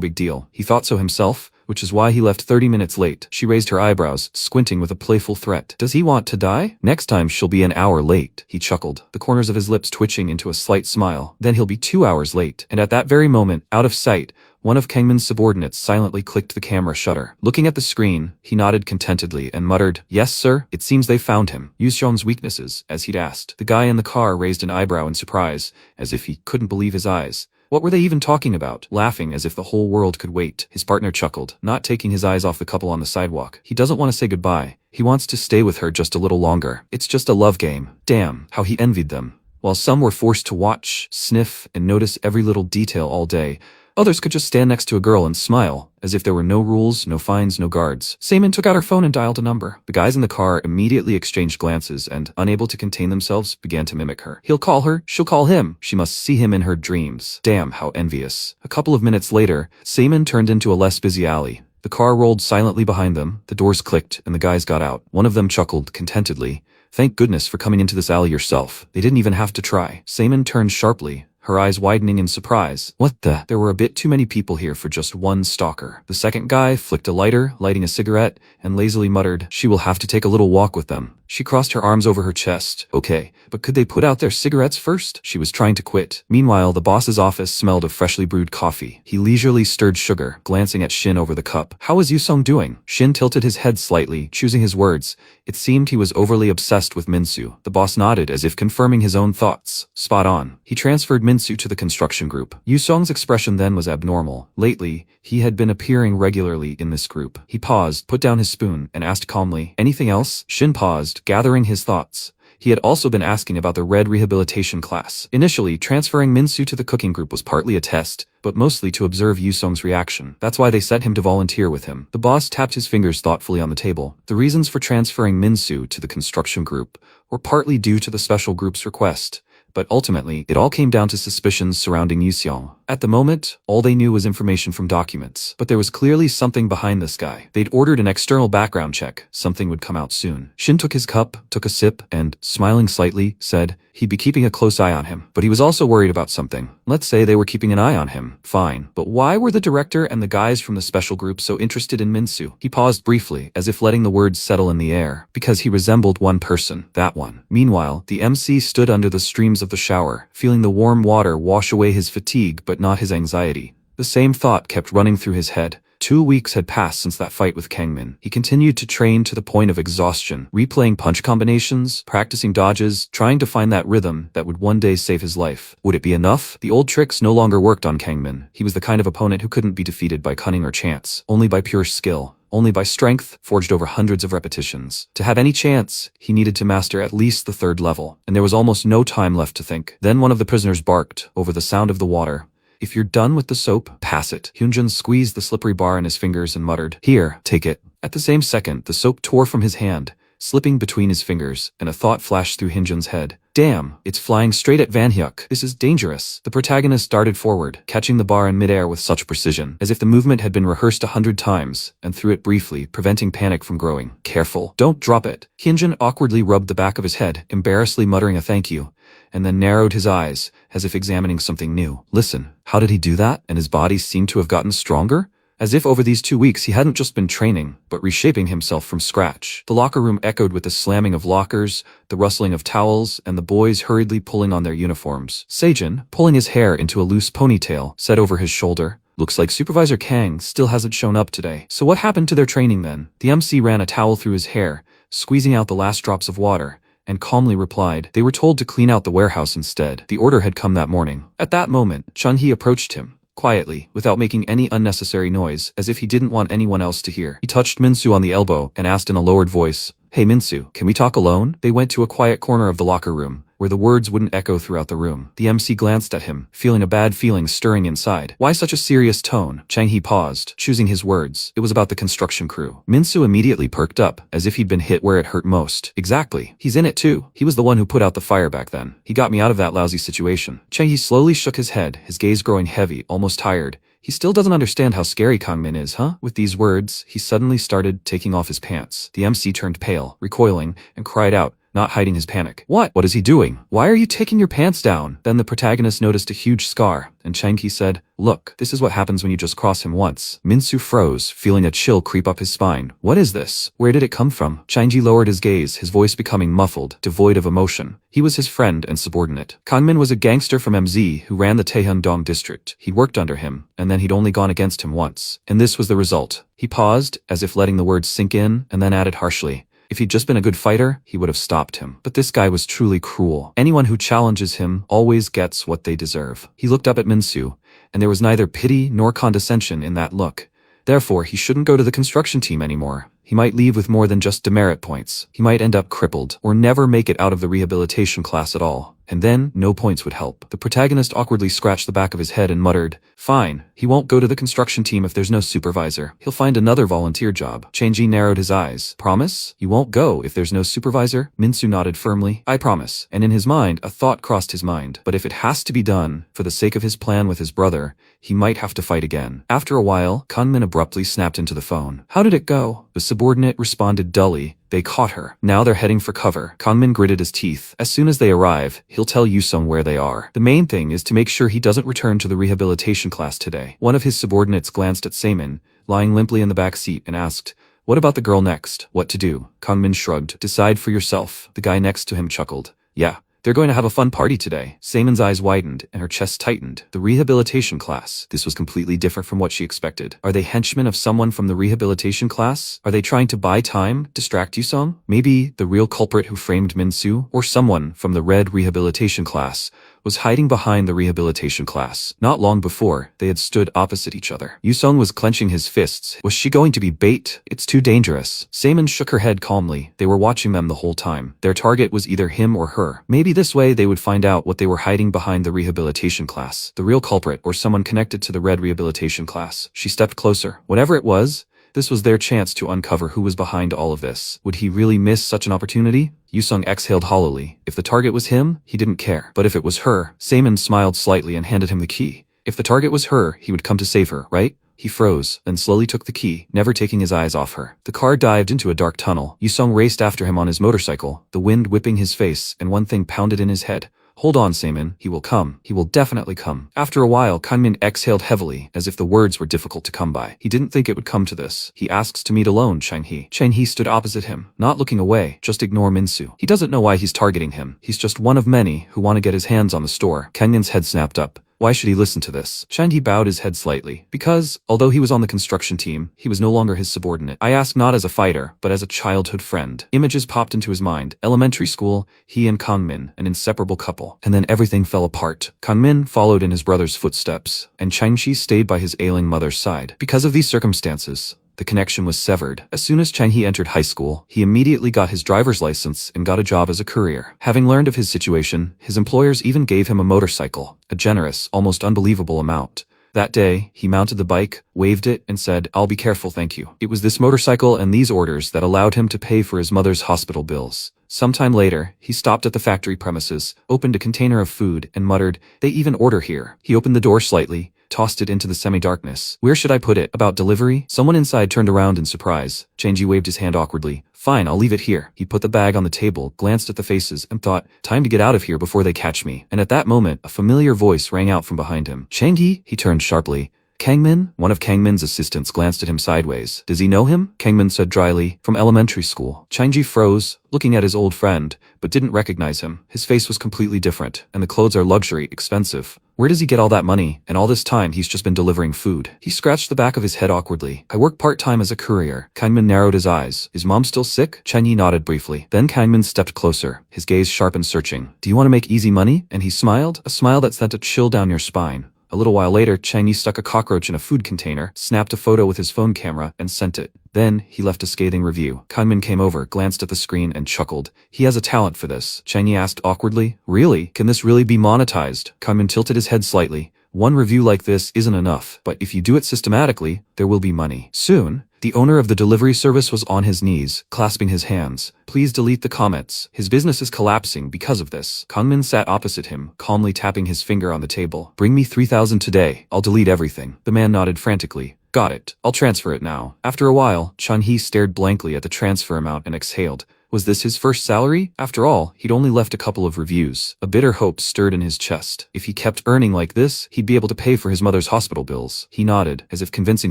big deal. He thought so himself, which is why he left 30 minutes late. She raised her eyebrows, squinting with a playful threat. Does he want to die? Next time she'll be an hour late. He chuckled, the corners of his lips twitching into a slight smile. Then he'll be 2 hours late. And at that very moment, out of sight, one of Kangmin's subordinates silently clicked the camera shutter. Looking at the screen, he nodded contentedly and muttered, "Yes, sir." It seems they found him. Yusong's weaknesses, as he'd asked. The guy in the car raised an eyebrow in surprise, as if he couldn't believe his eyes. What were they even talking about? Laughing as if the whole world could wait. His partner chuckled, not taking his eyes off the couple on the sidewalk. He doesn't want to say goodbye. He wants to stay with her just a little longer. It's just a love game. Damn, how he envied them. While some were forced to watch, sniff, and notice every little detail all day, others could just stand next to a girl and smile, as if there were no rules, no fines, no guards. Seimin took out her phone and dialed a number. The guys in the car immediately exchanged glances and, unable to contain themselves, began to mimic her. He'll call her, she'll call him. She must see him in her dreams. Damn, how envious. A couple of minutes later, Seimin turned into a less busy alley. The car rolled silently behind them, the doors clicked, and the guys got out. One of them chuckled contentedly. "Thank goodness for coming into this alley yourself. They didn't even have to try." Seimin turned sharply, her eyes widening in surprise. "What the?" There were a bit too many people here for just one stalker. The second guy flicked a lighter, lighting a cigarette, and lazily muttered, "She will have to take a little walk with them." She crossed her arms over her chest. Okay, but could they put out their cigarettes first? She was trying to quit. Meanwhile, the boss's office smelled of freshly brewed coffee. He leisurely stirred sugar, glancing at Shin over the cup. "How is Yusong doing?" Shin tilted his head slightly, choosing his words. It seemed he was overly obsessed with Minsu. The boss nodded as if confirming his own thoughts. Spot on. He transferred Minsu to the construction group. Yusong's expression then was abnormal. Lately, he had been appearing regularly in this group. He paused, put down his spoon, and asked calmly, "Anything else?" Shin paused, gathering his thoughts. He had also been asking about the Red Rehabilitation class. Initially, transferring Minsu to the cooking group was partly a test, but mostly to observe Yusong's reaction. That's why they set him to volunteer with him. The boss tapped his fingers thoughtfully on the table. The reasons for transferring Minsu to the construction group were partly due to the special group's request, but ultimately, it all came down to suspicions surrounding Yusong. At the moment, all they knew was information from documents. But there was clearly something behind this guy. They'd ordered an external background check. Something would come out soon. Shin took his cup, took a sip, and, smiling slightly, said he'd be keeping a close eye on him. But he was also worried about something. Let's say they were keeping an eye on him. Fine. But why were the director and the guys from the special group so interested in Minsu? He paused briefly, as if letting the words settle in the air. Because he resembled one person. That one. Meanwhile, the MC stood under the streams of the shower, feeling the warm water wash away his fatigue but not his anxiety. The same thought kept running through his head. 2 weeks had passed since that fight with Kangmin. He continued to train to the point of exhaustion, replaying punch combinations, practicing dodges, trying to find that rhythm that would one day save his life. Would it be enough? The old tricks no longer worked on Kangmin. He was the kind of opponent who couldn't be defeated by cunning or chance, only by pure skill. Only by strength, forged over hundreds of repetitions. To have any chance, he needed to master at least the 3rd level, and there was almost no time left to think. Then one of the prisoners barked, over the sound of the water. If you're done with the soap, pass it. Hyunjin squeezed the slippery bar in his fingers and muttered, Here, take it. At the same second, the soap tore from his hand, slipping between his fingers, and a thought flashed through Hyunjin's head. Damn, it's flying straight at Van Hyuk. This is dangerous. The protagonist darted forward, catching the bar in midair with such precision, as if the movement had been rehearsed 100 times, and threw it briefly, preventing panic from growing. Careful. Don't drop it. Hyunjin awkwardly rubbed the back of his head, embarrassedly muttering a thank you, and then narrowed his eyes, as if examining something new. Listen, how did he do that? And his body seemed to have gotten stronger? As if over these 2 weeks he hadn't just been training, but reshaping himself from scratch. The locker room echoed with the slamming of lockers, the rustling of towels, and the boys hurriedly pulling on their uniforms. Seijin, pulling his hair into a loose ponytail, said over his shoulder, Looks like Supervisor Kang still hasn't shown up today. So what happened to their training then? The MC ran a towel through his hair, squeezing out the last drops of water, and calmly replied, They were told to clean out the warehouse instead. The order had come that morning. At that moment, Chun-hee approached him, quietly, without making any unnecessary noise, as if he didn't want anyone else to hear. He touched Minsu on the elbow and asked in a lowered voice, Hey Minsu, can we talk alone? They went to a quiet corner of the locker room, where the words wouldn't echo throughout the room. The MC glanced at him, feeling a bad feeling stirring inside. Why such a serious tone? Chang-hee paused, choosing his words. It was about the construction crew. Minsu immediately perked up, as if he'd been hit where it hurt most. Exactly. He's in it too. He was the one who put out the fire back then. He got me out of that lousy situation. Chang-hee slowly shook his head, his gaze growing heavy, almost tired. He still doesn't understand how scary Kangmin is, huh? With these words, he suddenly started taking off his pants. The MC turned pale, recoiling, and cried out, not hiding his panic. What is he doing? Why are you taking your pants down? Then the protagonist noticed a huge scar, and Chang-hee said, Look, this is what happens when you just cross him once. Minsu froze, feeling a chill creep up his spine. What is this? Where did it come from? Chang-hee lowered his gaze, his voice becoming muffled, devoid of emotion. He was his friend and subordinate. Kangmin was a gangster from MZ who ran the Taehyung-dong district. He worked under him, and then he'd only gone against him once. And this was the result. He paused, as if letting the words sink in, and then added harshly, If he'd just been a good fighter, he would have stopped him. But this guy was truly cruel. Anyone who challenges him always gets what they deserve. He looked up at Minsu, and there was neither pity nor condescension in that look. Therefore, he shouldn't go to the construction team anymore. He might leave with more than just demerit points. He might end up crippled, or never make it out of the rehabilitation class at all. And then, no points would help. The protagonist awkwardly scratched the back of his head and muttered, Fine, he won't go to the construction team if there's no supervisor. He'll find another volunteer job. Chang-hee narrowed his eyes. Promise? You won't go if there's no supervisor? Minsu nodded firmly. I promise. And in his mind, a thought crossed his mind. But if it has to be done, for the sake of his plan with his brother, he might have to fight again. After a while, Kangmin abruptly snapped into the phone. How did it go? The subordinate responded dully. They caught her. Now they're heading for cover. Kangmin gritted his teeth. As soon as they arrive, he'll tell Yusung where they are. The main thing is to make sure he doesn't return to the rehabilitation class today. One of his subordinates glanced at Seimin, lying limply in the back seat, and asked, What about the girl next? What to do? Kangmin shrugged. Decide for yourself. The guy next to him chuckled. Yeah. They're going to have a fun party today. Seimin's eyes widened, and her chest tightened. The rehabilitation class. This was completely different from what she expected. Are they henchmen of someone from the rehabilitation class? Are they trying to buy time, distract Yusung? Maybe the real culprit who framed Minsu? Or someone from the red rehabilitation class was hiding behind the rehabilitation class. Not long before, they had stood opposite each other. Yusung was clenching his fists. Was she going to be bait? It's too dangerous. Seimin shook her head calmly. They were watching them the whole time. Their target was either him or her. Maybe this way they would find out what they were hiding behind the rehabilitation class. The real culprit, or someone connected to the red rehabilitation class. She stepped closer. Whatever it was, this was their chance to uncover who was behind all of this. Would he really miss such an opportunity? Yusung exhaled hollowly. If the target was him, he didn't care. But if it was her, Seimin smiled slightly and handed him the key. If the target was her, he would come to save her, right? He froze, then slowly took the key, never taking his eyes off her. The car dived into a dark tunnel. Yusung raced after him on his motorcycle, the wind whipping his face, and one thing pounded in his head. Hold on, Saemin. He will come. He will definitely come. After a while, Kangmin exhaled heavily, as if the words were difficult to come by. He didn't think it would come to this. He asks to meet alone, Chang He. Chang He stood opposite him, not looking away. Just ignore Minsu. He doesn't know why he's targeting him. He's just one of many who want to get his hands on the store. Kangmin's head snapped up. Why should he listen to this? Chang He bowed his head slightly. Because, although he was on the construction team, he was no longer his subordinate. I ask not as a fighter, but as a childhood friend. Images popped into his mind. Elementary school, he and Kangmin, an inseparable couple. And then everything fell apart. Kangmin followed in his brother's footsteps, and Chang Shi stayed by his ailing mother's side. Because of these circumstances, the connection was severed. As soon as Chang He entered high school, he immediately got his driver's license and got a job as a courier. Having learned of his situation, his employers even gave him a motorcycle, a generous, almost unbelievable amount. That day, he mounted the bike, waved it, and said, "I'll be careful, thank you." It was this motorcycle and these orders that allowed him to pay for his mother's hospital bills. Sometime later, he stopped at the factory premises, opened a container of food, and muttered, "They even order here." He opened the door slightly, tossed it into the semi-darkness. "Where should I put it? About delivery?" Someone inside turned around in surprise. Changji waved his hand awkwardly. "Fine, I'll leave it here." He put the bag on the table, glanced at the faces, and thought, "Time to get out of here before they catch me." And at that moment, a familiar voice rang out from behind him. "Changji?" He turned sharply. "Kangmin?" One of Kangmin's assistants glanced at him sideways. "Does he know him?" Kangmin said dryly. "From elementary school." Changji froze, looking at his old friend, but didn't recognize him. His face was completely different, and the clothes are luxury, expensive. Where does he get all that money? And all this time, he's just been delivering food. He scratched the back of his head awkwardly. "I work part-time as a courier." Kangmin narrowed his eyes. "Is mom still sick?" Changyi nodded briefly. Then Kangmin stepped closer, his gaze sharp and searching. "Do you want to make easy money?" And he smiled, a smile that sent a chill down your spine. A little while later, Chang Yi stuck a cockroach in a food container, snapped a photo with his phone camera, and sent it. Then, he left a scathing review. Kangmin came over, glanced at the screen, and chuckled. "He has a talent for this." Chang Yi asked awkwardly, "Really? Can this really be monetized?" Kangmin tilted his head slightly. "One review like this isn't enough, but if you do it systematically, there will be money." Soon, the owner of the delivery service was on his knees, clasping his hands. "Please delete the comments. His business is collapsing because of this." Kangmin sat opposite him, calmly tapping his finger on the table. "Bring me 3,000 today. I'll delete everything." The man nodded frantically. "Got it. I'll transfer it now." After a while, Chang He stared blankly at the transfer amount and exhaled. Was this his first salary? After all, he'd only left a couple of reviews. A bitter hope stirred in his chest. If he kept earning like this, he'd be able to pay for his mother's hospital bills. He nodded, as if convincing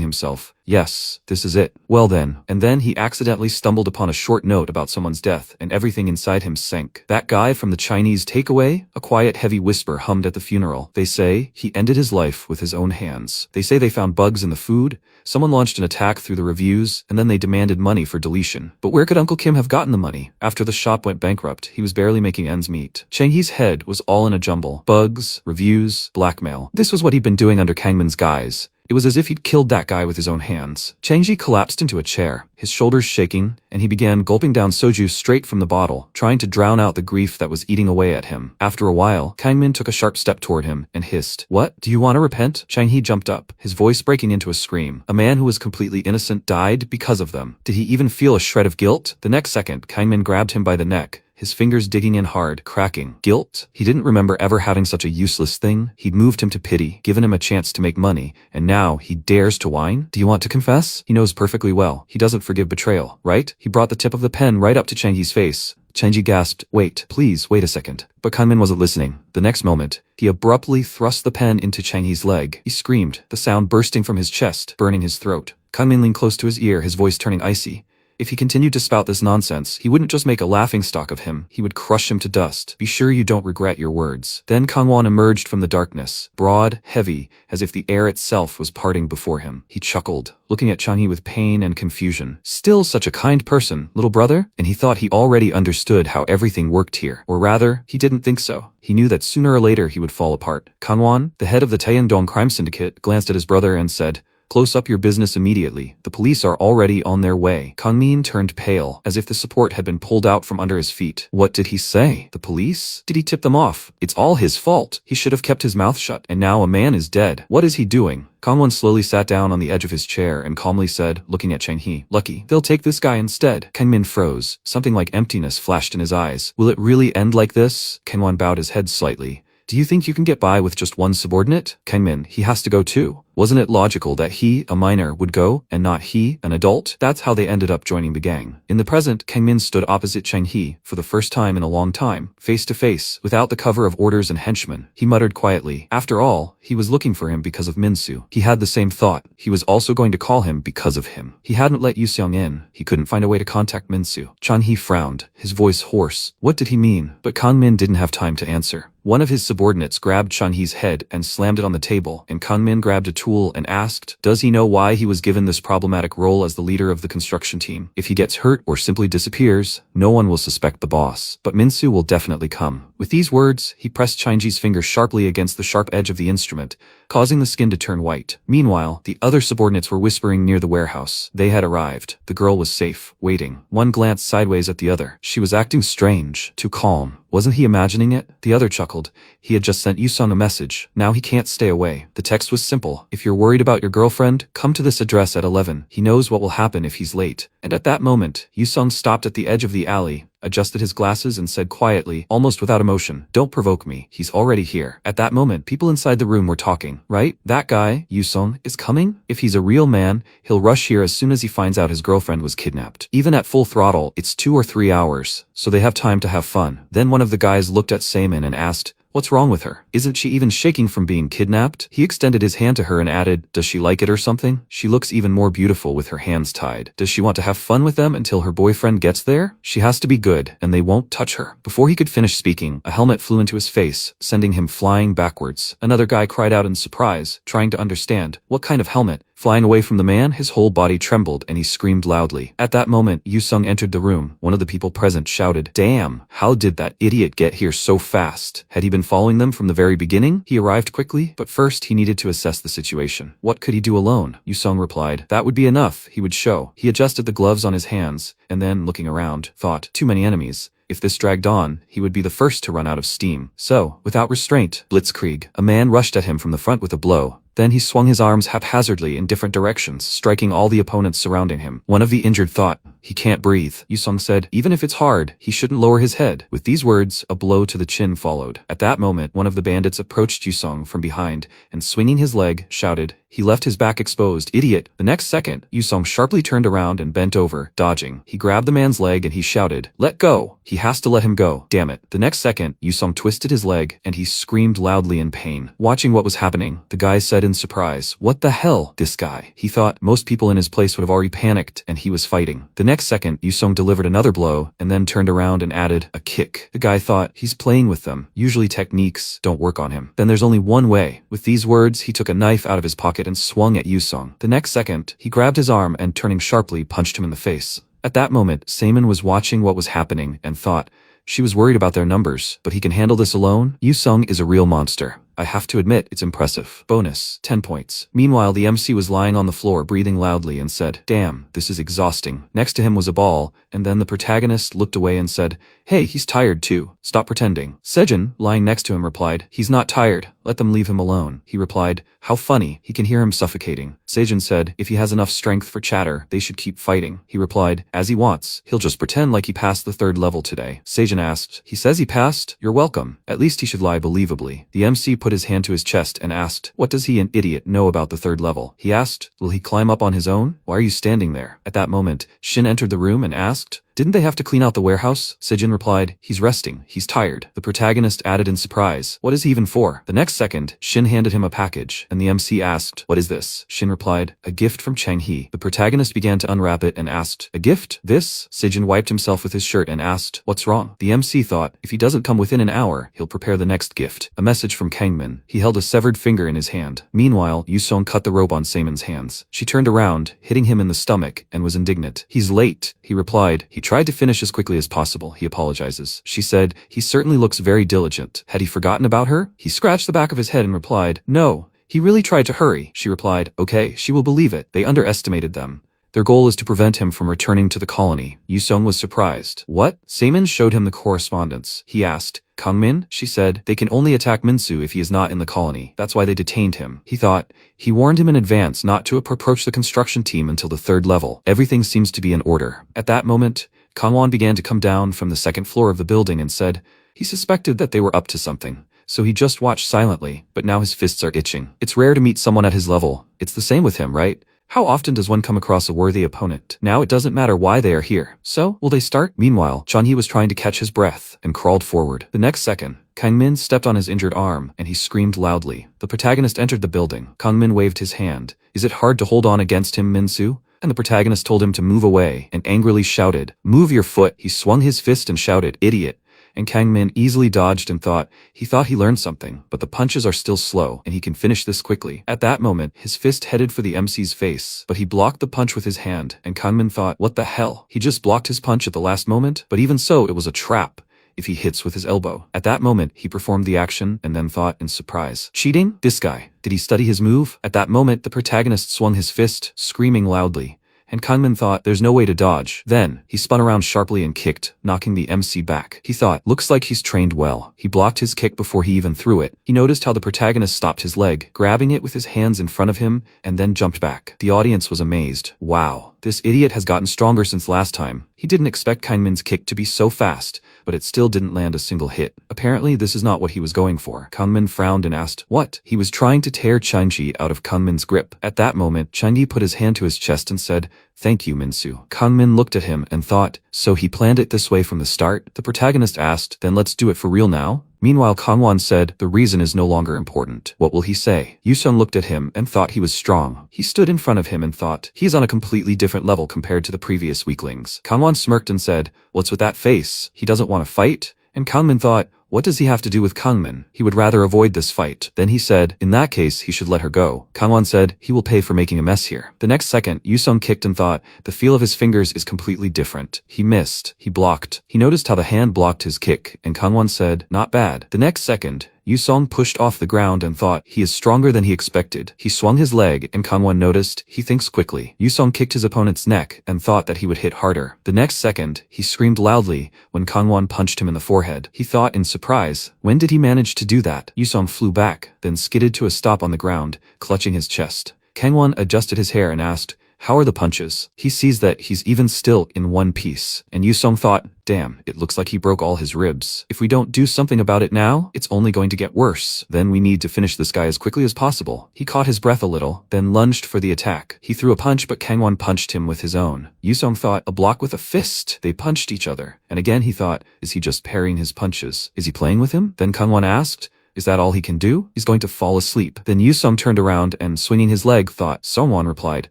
himself. Yes, this is it. Well then. And then he accidentally stumbled upon a short note about someone's death, and everything inside him sank. "That guy from the Chinese takeaway?" A quiet, heavy whisper hummed at the funeral. "They say he ended his life with his own hands. They say they found bugs in the food. Someone launched an attack through the reviews, and then they demanded money for deletion. But where could Uncle Kim have gotten the money? After the shop went bankrupt, he was barely making ends meet." Chang He's head was all in a jumble. Bugs, reviews, blackmail. This was what he'd been doing under Kangmin's guise. It was as if he'd killed that guy with his own hands. Changji collapsed into a chair, his shoulders shaking, and he began gulping down soju straight from the bottle, trying to drown out the grief that was eating away at him. After a while, Kangmin took a sharp step toward him and hissed, "What? Do you want to repent?" Chang He jumped up, his voice breaking into a scream. A man who was completely innocent died because of them. Did he even feel a shred of guilt? The next second, Kangmin grabbed him by the neck, his fingers digging in hard, cracking. Guilt? He didn't remember ever having such a useless thing. He'd moved him to pity, given him a chance to make money, and now he dares to whine? "Do you want to confess?" He knows perfectly well. He doesn't forgive betrayal, right? He brought the tip of the pen right up to Changyi's face. Changyi gasped, "Wait, please, wait a second." But Kangmin wasn't listening. The next moment, he abruptly thrust the pen into Changyi's leg. He screamed, the sound bursting from his chest, burning his throat. Kangmin leaned close to his ear, his voice turning icy. If he continued to spout this nonsense, he wouldn't just make a laughingstock of him, he would crush him to dust. "Be sure you don't regret your words." Then Kangwon emerged from the darkness, broad, heavy, as if the air itself was parting before him. He chuckled, looking at Changyi with pain and confusion. "Still such a kind person, little brother?" And he thought he already understood how everything worked here. Or rather, he didn't think so. He knew that sooner or later he would fall apart. Kangwon, the head of the Taeyangdong crime syndicate, glanced at his brother and said, "Close up your business immediately. The police are already on their way." Kangmin turned pale, as if the support had been pulled out from under his feet. What did he say? The police? Did he tip them off? It's all his fault. He should have kept his mouth shut. And now a man is dead. What is he doing? Kangwon slowly sat down on the edge of his chair and calmly said, looking at Chang He, "Lucky. They'll take this guy instead." Kangmin froze. Something like emptiness flashed in his eyes. Will it really end like this? Kangwon bowed his head slightly. Do you think you can get by with just one subordinate? Kangmin, he has to go too. Wasn't it logical that he, a minor, would go, and not he, an adult? That's how they ended up joining the gang. In the present, Kangmin stood opposite Chang He, for the first time in a long time, face to face, without the cover of orders and henchmen. He muttered quietly. After all, he was looking for him because of Minsu. He had the same thought. He was also going to call him because of him. He hadn't let Yu Seong in. He couldn't find a way to contact Minsu. Chang He frowned, his voice hoarse. What did he mean? But Kangmin didn't have time to answer. One of his subordinates grabbed Chang He's head and slammed it on the table, and Kangmin grabbed a tool and asked, does he know why he was given this problematic role as the leader of the construction team? If he gets hurt or simply disappears, no one will suspect the boss. But Minsu will definitely come. With these words, he pressed Chang He's finger sharply against the sharp edge of the instrument, causing the skin to turn white. Meanwhile, the other subordinates were whispering near the warehouse. They had arrived. The girl was safe, waiting. One glanced sideways at the other. She was acting strange, too calm. Wasn't he imagining it? The other chuckled. He had just sent Yusong a message. Now he can't stay away. The text was simple. If you're worried about your girlfriend, come to this address at 11. He knows what will happen if he's late. And at that moment, Yusong stopped at the edge of the alley, adjusted his glasses and said quietly, almost without emotion, don't provoke me. He's already here. At that moment, people inside the room were talking. Right? That guy, Yusong, is coming? If he's a real man, he'll rush here as soon as he finds out his girlfriend was kidnapped. Even at full throttle, it's 2 or 3 hours, so they have time to have fun. Then one of the guys looked at Seimin and asked, what's wrong with her? Isn't she even shaking from being kidnapped? He extended his hand to her and added, does she like it or something? She looks even more beautiful with her hands tied. Does she want to have fun with them until her boyfriend gets there? She has to be good, and they won't touch her. Before he could finish speaking, a helmet flew into his face, sending him flying backwards. Another guy cried out in surprise, trying to understand. What kind of helmet? Flying away from the man, his whole body trembled and he screamed loudly. At that moment, Yusong entered the room. One of the people present shouted, damn, how did that idiot get here so fast? Had he been following them from the very beginning? He arrived quickly, but first he needed to assess the situation. What could he do alone? Yusong replied, that would be enough, he would show. He adjusted the gloves on his hands, and then, looking around, thought, too many enemies. If this dragged on, he would be the first to run out of steam. So, without restraint, blitzkrieg, a man rushed at him from the front with a blow. Then he swung his arms haphazardly in different directions, striking all the opponents surrounding him. One of the injured thought, he can't breathe. Yusong said, even if it's hard, he shouldn't lower his head. With these words, a blow to the chin followed. At that moment, one of the bandits approached Yusong from behind, and swinging his leg, shouted, he left his back exposed, idiot. The next second, Yusong sharply turned around and bent over, dodging. He grabbed the man's leg and he shouted, let go. He has to let him go. Damn it. The next second, Yusong twisted his leg, and he screamed loudly in pain. Watching what was happening, the guy said in surprise, what the hell? This guy. He thought most people in his place would have already panicked, and he was fighting. The next second, Yusong delivered another blow, and then turned around and added, a kick. The guy thought, he's playing with them. Usually techniques don't work on him. Then there's only one way. With these words, he took a knife out of his pocket and swung at Yusong. The next second, he grabbed his arm and turning sharply, punched him in the face. At that moment, Seimin was watching what was happening and thought, she was worried about their numbers, but he can handle this alone? Yusong is a real monster. I have to admit, it's impressive. Bonus, 10 points. Meanwhile, the MC was lying on the floor breathing loudly and said, damn, this is exhausting. Next to him was a ball, and then the protagonist looked away and said, hey, he's tired too. Stop pretending. Sejin, lying next to him, replied, he's not tired. Let them leave him alone. He replied, how funny. He can hear him suffocating. Sejin said, if he has enough strength for chatter, they should keep fighting. He replied, as he wants. He'll just pretend like he passed the 3rd level today. Sejin asked, he says he passed? You're welcome. At least he should lie believably. The MC put his hand to his chest and asked, what does he, an idiot, know about the 3rd level? He asked, will he climb up on his own? Why are you standing there? At that moment, Shin entered the room and asked, didn't they have to clean out the warehouse? Sejin replied, he's resting. He's tired. The protagonist added in surprise, what is he even for? The next second, Shin handed him a package, and the MC asked, what is this? Shin replied, a gift from Chang He. The protagonist began to unwrap it and asked, a gift? This? Sejin wiped himself with his shirt and asked, what's wrong? The MC thought, if he doesn't come within an hour, he'll prepare the next gift. A message from Kangmin. He held a severed finger in his hand. Meanwhile, Yusong cut the rope on Seimin's hands. She turned around, hitting him in the stomach, and was indignant. He's late, he replied. He tried to finish as quickly as possible. He apologizes. She said, he certainly looks very diligent. Had he forgotten about her? He scratched the back of his head and replied, no. He really tried to hurry. She replied, okay, she will believe it. They underestimated them. Their goal is to prevent him from returning to the colony. Yusong was surprised. What? Seimin showed him the correspondence. He asked, Kangmin? She said, they can only attack Minsu if he is not in the colony. That's why they detained him. He thought, he warned him in advance not to approach the construction team until the 3rd level. Everything seems to be in order. At that moment, Kangwon began to come down from the 2nd floor of the building and said, he suspected that they were up to something. so he just watched silently, but now his fists are itching. It's rare to meet someone at his level. It's the same with him, right? How often does one come across a worthy opponent? Now it doesn't matter why they are here. So, will they start? Meanwhile, Chun-Hee was trying to catch his breath and crawled forward. The next second, Kang-min stepped on his injured arm and he screamed loudly. The protagonist entered the building. Kang-min waved his hand. Is it hard to hold on against him, Min-soo? And the protagonist told him to move away and angrily shouted, "Move your foot." He swung his fist and shouted, "Idiot." And Kang-min easily dodged and thought he learned something, but the punches are still slow and he can finish this quickly. At that moment, his fist headed for the MC's face, but he blocked the punch with his hand, and Kang-min thought, what the hell? He just blocked his punch at the last moment? But even so, it was a trap if he hits with his elbow. At that moment, he performed the action and then thought in surprise, cheating? This guy, did he study his move? At that moment, the protagonist swung his fist, screaming loudly. And Kang-min thought, there's no way to dodge. Then, he spun around sharply and kicked, knocking the MC back. He thought, looks like he's trained well. He blocked his kick before he even threw it. He noticed how the protagonist stopped his leg, grabbing it with his hands in front of him, and then jumped back. The audience was amazed. Wow, this idiot has gotten stronger since last time. He didn't expect Kang-min's kick to be so fast, but it still didn't land a single hit. Apparently, this is not what he was going for. Kang-min frowned and asked, what? He was trying to tear Chun-Hee out of Kang-min's grip. At that moment, Chun-Hee put his hand to his chest and said, thank you, Min-soo. Kang-min looked at him and thought, so he planned it this way from the start? The protagonist asked, then let's do it for real now? Meanwhile, Kang-won said, the reason is no longer important. What will he say? Yoo-sung looked at him and thought he was strong. He stood in front of him and thought, he's on a completely different level compared to the previous weaklings. Kang-won smirked and said, what's with that face? He doesn't want to fight? And Kang-min thought, what does he have to do with Kang-min? He would rather avoid this fight. Then he said, in that case, he should let her go. Kang-won said, he will pay for making a mess here. The next second, Yoo-sung kicked and thought, the feel of his fingers is completely different. He missed. He blocked. He noticed how the hand blocked his kick, and Kang-won said, not bad. The next second, Yoo-sung pushed off the ground and thought, he is stronger than he expected. He swung his leg, and Kang-won noticed, he thinks quickly. Yoo-sung kicked his opponent's neck and thought that he would hit harder. The next second, he screamed loudly when Kang-won punched him in the forehead. He thought in surprise, when did he manage to do that? Yoo-sung flew back, then skidded to a stop on the ground, clutching his chest. Kang-won adjusted his hair and asked, how are the punches? He sees that he's even still in one piece, and Yoo-sung thought, damn, it looks like he broke all his ribs. If we don't do something about it now, it's only going to get worse. Then we need to finish this guy as quickly as possible. He caught his breath a little, then lunged for the attack. He threw a punch, but Kang-won punched him with his own. Yoo-sung thought, a block with a fist. They punched each other. And again he thought, is he just parrying his punches? Is he playing with him? Then Kang-won asked, is that all he can do? He's going to fall asleep. Then Yoo-sung turned around and, swinging his leg, thought. Sungwon replied,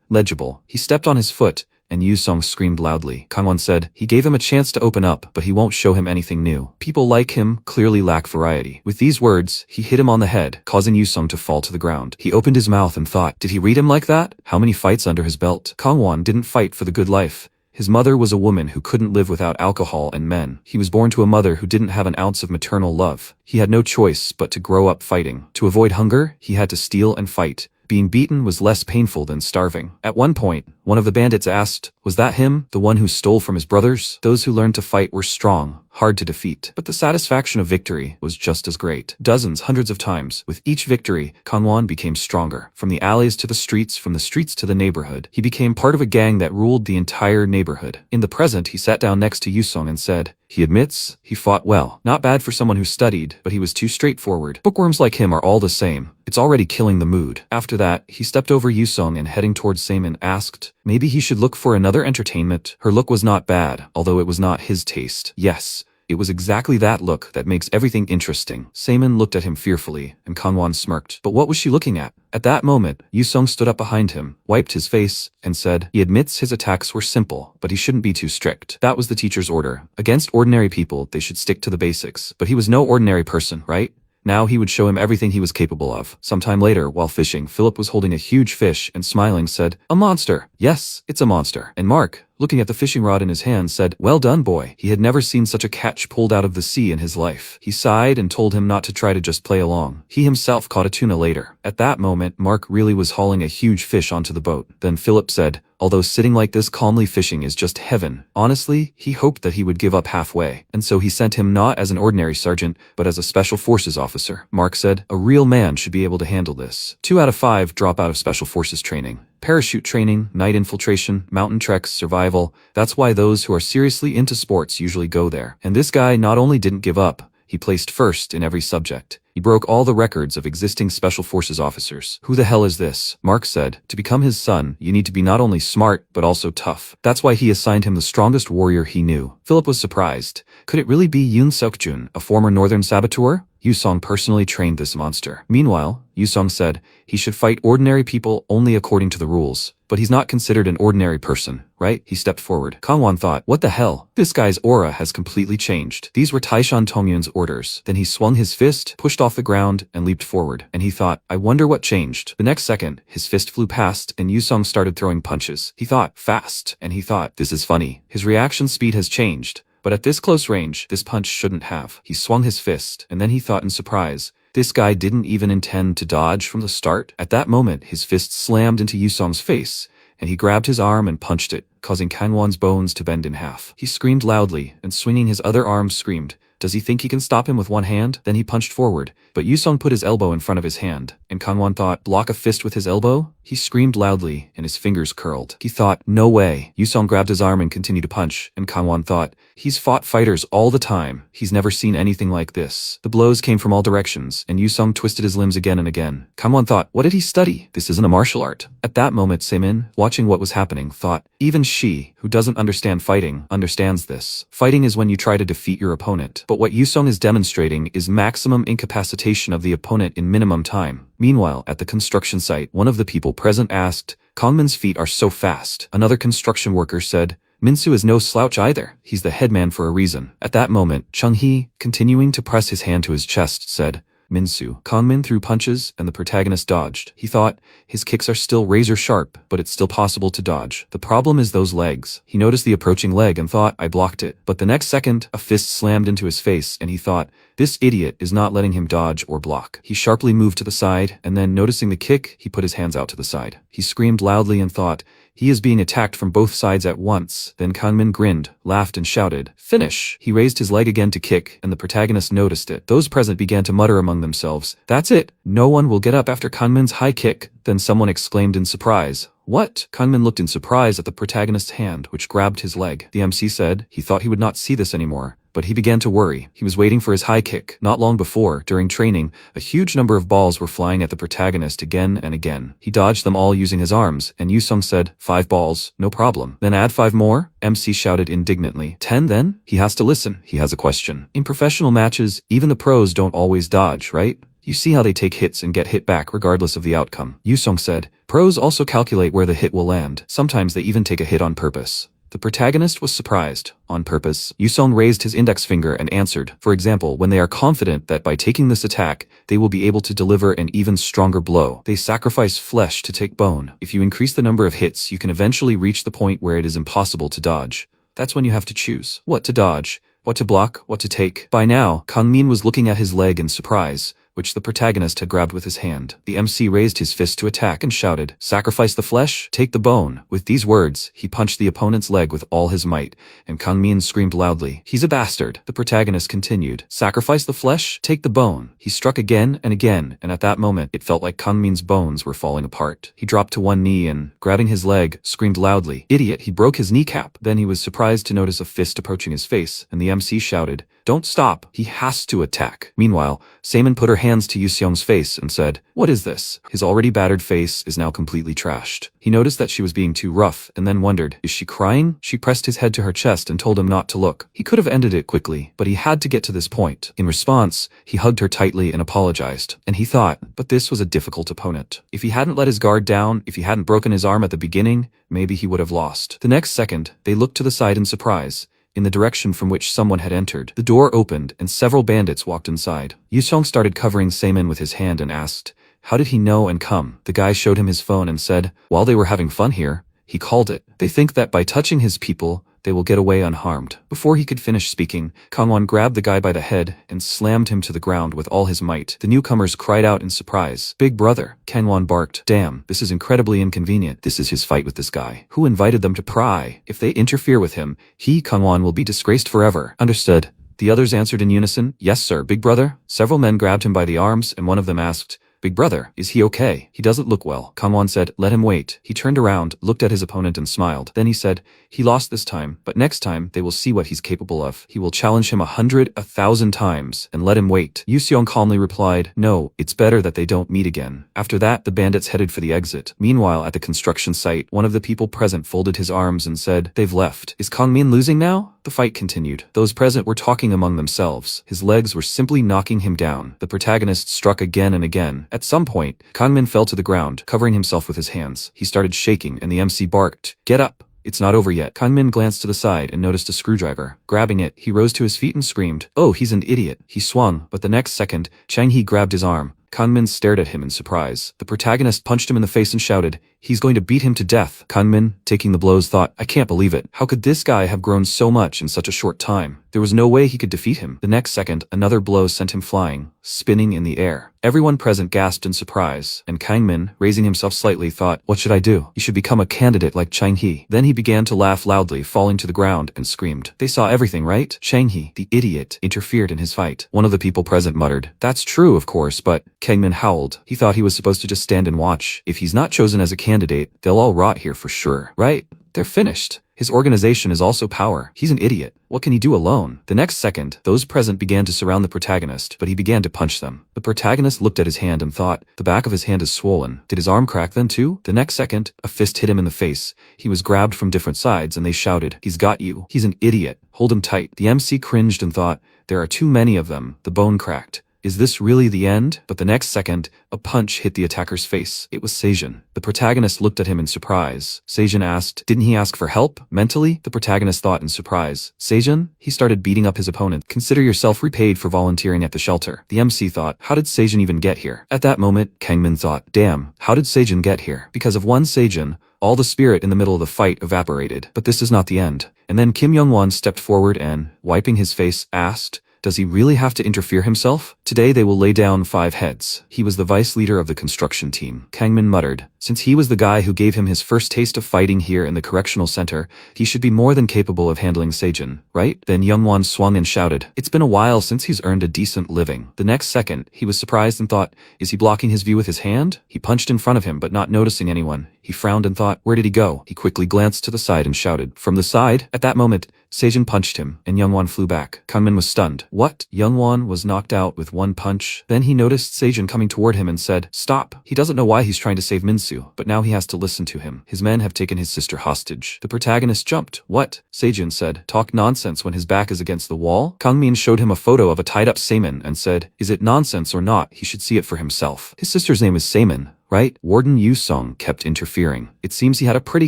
legible. He stepped on his foot, and Yoo-sung screamed loudly. Kang-won said, he gave him a chance to open up, but he won't show him anything new. People like him clearly lack variety. With these words, he hit him on the head, causing Yoo-sung to fall to the ground. He opened his mouth and thought, did he read him like that? How many fights under his belt? Kang-won didn't fight for the good life. His mother was a woman who couldn't live without alcohol and men. He was born to a mother who didn't have an ounce of maternal love. He had no choice but to grow up fighting. To avoid hunger, he had to steal and fight. Being beaten was less painful than starving. At one point, one of the bandits asked, was that him, the one who stole from his brothers? Those who learned to fight were strong, hard to defeat. But the satisfaction of victory was just as great. Dozens, hundreds of times. With each victory, Kang-won became stronger. From the alleys to the streets, from the streets to the neighborhood. He became part of a gang that ruled the entire neighborhood. In the present, he sat down next to Yoo-sung and said, he admits, he fought well. Not bad for someone who studied, but he was too straightforward. Bookworms like him are all the same. It's already killing the mood. After that, he stepped over Yoo-sung and heading towards Saemin asked, maybe he should look for another entertainment. Her look was not bad, although it was not his taste. Yes, it was exactly that look that makes everything interesting. Saemin looked at him fearfully, and Kang-won smirked. But what was she looking at? At that moment, Yoo-sung stood up behind him, wiped his face, and said, he admits his attacks were simple, but he shouldn't be too strict. That was the teacher's order. Against ordinary people, they should stick to the basics. But he was no ordinary person, right? Now he would show him everything he was capable of. Sometime later, while fishing, Philip was holding a huge fish and smiling said, a monster. Yes, it's a monster. And Mark, looking at the fishing rod in his hand, said, well done, boy. He had never seen such a catch pulled out of the sea in his life. He sighed and told him not to try to just play along. He himself caught a tuna later. At that moment, Mark really was hauling a huge fish onto the boat. Then Philip said, although sitting like this calmly fishing is just heaven. Honestly, he hoped that he would give up halfway, and so he sent him not as an ordinary sergeant, but as a special forces officer. Mark said, a real man should be able to handle this. 2 out of 5 drop out of special forces training. Parachute training, night infiltration, mountain treks, survival. That's why those who are seriously into sports usually go there. And this guy not only didn't give up, he placed first in every subject. He broke all the records of existing Special Forces officers. Who the hell is this? Mark said. To become his son, you need to be not only smart, but also tough. That's why he assigned him the strongest warrior he knew. Philip was surprised. Could it really be Yoon Seokjun, a former northern saboteur? Yusong personally trained this monster. Meanwhile, Yusong said he should fight ordinary people only according to the rules. But he's not considered an ordinary person, right? He stepped forward. Kangwon thought, what the hell? This guy's aura has completely changed. These were Taishan Tongyun's orders. Then he swung his fist, pushed off the ground, and leaped forward. And he thought, I wonder what changed. The next second, his fist flew past, and Yusong started throwing punches. He thought, fast. And he thought, this is funny. His reaction speed has changed. But at this close range, this punch shouldn't have. He swung his fist, and then he thought in surprise, this guy didn't even intend to dodge from the start. At that moment, his fist slammed into Yusong's face, and he grabbed his arm and punched it, causing Kangwon's bones to bend in half. He screamed loudly, and swinging his other arm screamed, does he think he can stop him with one hand? Then he punched forward, but Yusong put his elbow in front of his hand, and Kangwon thought, block a fist with his elbow? He screamed loudly, and his fingers curled. He thought, no way. Yusong grabbed his arm and continued to punch, and Kangwon thought, he's fought fighters all the time. He's never seen anything like this. The blows came from all directions, and Yusong twisted his limbs again and again. Kangwon thought, what did he study? This isn't a martial art. At that moment, Semin, watching what was happening, thought, even she, who doesn't understand fighting, understands this. Fighting is when you try to defeat your opponent. But what Yusong is demonstrating is maximum incapacitation of the opponent in minimum time. Meanwhile, at the construction site, one of the people present asked, Kangmin's feet are so fast. Another construction worker said, Minsu is no slouch either. He's the headman for a reason. At that moment, Chung-hee, continuing to press his hand to his chest, said, Minsu. Kangmin threw punches, and the protagonist dodged. He thought, his kicks are still razor sharp, but it's still possible to dodge. The problem is those legs. He noticed the approaching leg and thought, I blocked it. But the next second, a fist slammed into his face, and he thought, this idiot is not letting him dodge or block. He sharply moved to the side, and then noticing the kick, he put his hands out to the side. He screamed loudly and thought, he is being attacked from both sides at once. Then Kangmin grinned, laughed, and shouted, finish! He raised his leg again to kick, and the protagonist noticed it. Those present began to mutter among themselves, that's it! No one will get up after Kangmin's high kick. Then someone exclaimed in surprise, what? Kangmin looked in surprise at the protagonist's hand, which grabbed his leg. The MC said he thought he would not see this anymore. But he began to worry. He was waiting for his high kick. Not long before, during training, a huge number of balls were flying at the protagonist again and again. He dodged them all using his arms, and Yusong said, 5 balls, no problem. Then add 5 more? MC shouted indignantly. 10 then? He has to listen. He has a question. In professional matches, even the pros don't always dodge, right? You see how they take hits and get hit back regardless of the outcome. Yusong said, pros also calculate where the hit will land. Sometimes they even take a hit on purpose. The protagonist was surprised. On purpose, Yusong raised his index finger and answered, for example, when they are confident that by taking this attack, they will be able to deliver an even stronger blow. They sacrifice flesh to take bone. If you increase the number of hits, you can eventually reach the point where it is impossible to dodge. That's when you have to choose what to dodge, what to block, what to take. By now, Kangmin was looking at his leg in surprise, which the protagonist had grabbed with his hand. The MC raised his fist to attack and shouted, sacrifice the flesh, take the bone. With these words, he punched the opponent's leg with all his might, and Kangmin screamed loudly, he's a bastard. The protagonist continued, sacrifice the flesh, take the bone. He struck again, and at that moment, it felt like Kangmin's bones were falling apart. He dropped to one knee and, grabbing his leg, screamed loudly, idiot, he broke his kneecap. Then he was surprised to notice a fist approaching his face, and the MC shouted, don't stop, he has to attack. Meanwhile, Semin put her hands to Yusong's face and said, what is this? His already battered face is now completely trashed. He noticed that she was being too rough and then wondered, is she crying? She pressed his head to her chest and told him not to look. He could have ended it quickly, but he had to get to this point. In response, he hugged her tightly and apologized. And he thought, but this was a difficult opponent. If he hadn't let his guard down, if he hadn't broken his arm at the beginning, maybe he would have lost. The next second, they looked to the side in surprise. In the direction from which someone had entered. The door opened, and several bandits walked inside. Yusong started covering Semin with his hand and asked, how did he know and come? The guy showed him his phone and said, while they were having fun here, he called it. They think that by touching his people, they will get away unharmed. Before he could finish speaking, Kangwon grabbed the guy by the head and slammed him to the ground with all his might. The newcomers cried out in surprise. Big brother, Kangwon barked. Damn, this is incredibly inconvenient. This is his fight with this guy. Who invited them to pry? If they interfere with him, he, Kangwon, will be disgraced forever. Understood. The others answered in unison, yes sir, big brother. Several men grabbed him by the arms and one of them asked, "Big brother, is he okay? He doesn't look well." Kangwon said, "Let him wait." He turned around, looked at his opponent and smiled. Then he said, "He lost this time, but next time they will see what he's capable of. He will challenge him 100, 1,000 times, and let him wait." Yu Seong calmly replied, "No, it's better that they don't meet again." After that, the bandits headed for the exit. Meanwhile, at the construction site, one of the people present folded his arms and said, "They've left. Is Kangmin losing now?" The fight continued. Those present were talking among themselves. His legs were simply knocking him down. The protagonist struck again and again. At some point, Kangmin fell to the ground, covering himself with his hands. He started shaking, and the MC barked, "Get up! It's not over yet." Kangmin glanced to the side and noticed a screwdriver. Grabbing it, he rose to his feet and screamed, "Oh, he's an idiot." He swung, but the next second, Chang He grabbed his arm. Kangmin stared at him in surprise. The protagonist punched him in the face and shouted, "He's going to beat him to death." Kangmin, taking the blows, thought, "I can't believe it. How could this guy have grown so much in such a short time?" There was no way he could defeat him. The next second, another blow sent him flying, spinning in the air. Everyone present gasped in surprise, and Kangmin, raising himself slightly, thought, "What should I do? He should become a candidate like Chang He." Then he began to laugh loudly, falling to the ground, and screamed. They saw everything, right? Chang He, the idiot, interfered in his fight. One of the people present muttered, "That's true, of course, but..." Kangmin howled. He thought he was supposed to just stand and watch. If he's not chosen as a candidate, they'll all rot here for sure, right? They're finished. His organization is also power. He's an idiot. What can he do alone? The next second, those present began to surround the protagonist, but he began to punch them. The protagonist looked at his hand and thought, the back of his hand is swollen. Did his arm crack then too? The next second, a fist hit him in the face. He was grabbed from different sides and they shouted, "He's got you. He's an idiot. Hold him tight." The MC cringed and thought, there are too many of them. The bone cracked. Is this really the end? But the next second, a punch hit the attacker's face. It was Sejun. The protagonist looked at him in surprise. Sejun asked, didn't he ask for help? Mentally, the protagonist thought in surprise. Sejun? He started beating up his opponent. Consider yourself repaid for volunteering at the shelter. The MC thought, how did Sejun even get here? At that moment, Kangmin thought, damn, how did Sejun get here? Because of one Sejun, all the spirit in the middle of the fight evaporated. But this is not the end. And then Kim Young-won stepped forward and, wiping his face, asked, does he really have to interfere himself? Today they will lay down 5 heads. He was the vice leader of the construction team. Kangmin muttered. Since he was the guy who gave him his first taste of fighting here in the correctional center, he should be more than capable of handling Sejun, right? Then Youngwon swung and shouted. It's been a while since he's earned a decent living. The next second, he was surprised and thought, is he blocking his view with his hand? He punched in front of him, but not noticing anyone. He frowned and thought, where did he go? He quickly glanced to the side and shouted. From the side? At that moment, Sejun punched him, and Youngwon flew back. Kangmin was stunned. What? Youngwon was knocked out with one punch. Then he noticed Sejun coming toward him and said, stop. He doesn't know why he's trying to save Minsu, but now he has to listen to him. His men have taken his sister hostage. The protagonist jumped. What? Sejun said. Talk nonsense when his back is against the wall? Kangmin showed him a photo of a tied-up Seimin and said, is it nonsense or not? He should see it for himself. His sister's name is Seimin, right? Warden Yu Song kept interfering. It seems he had a pretty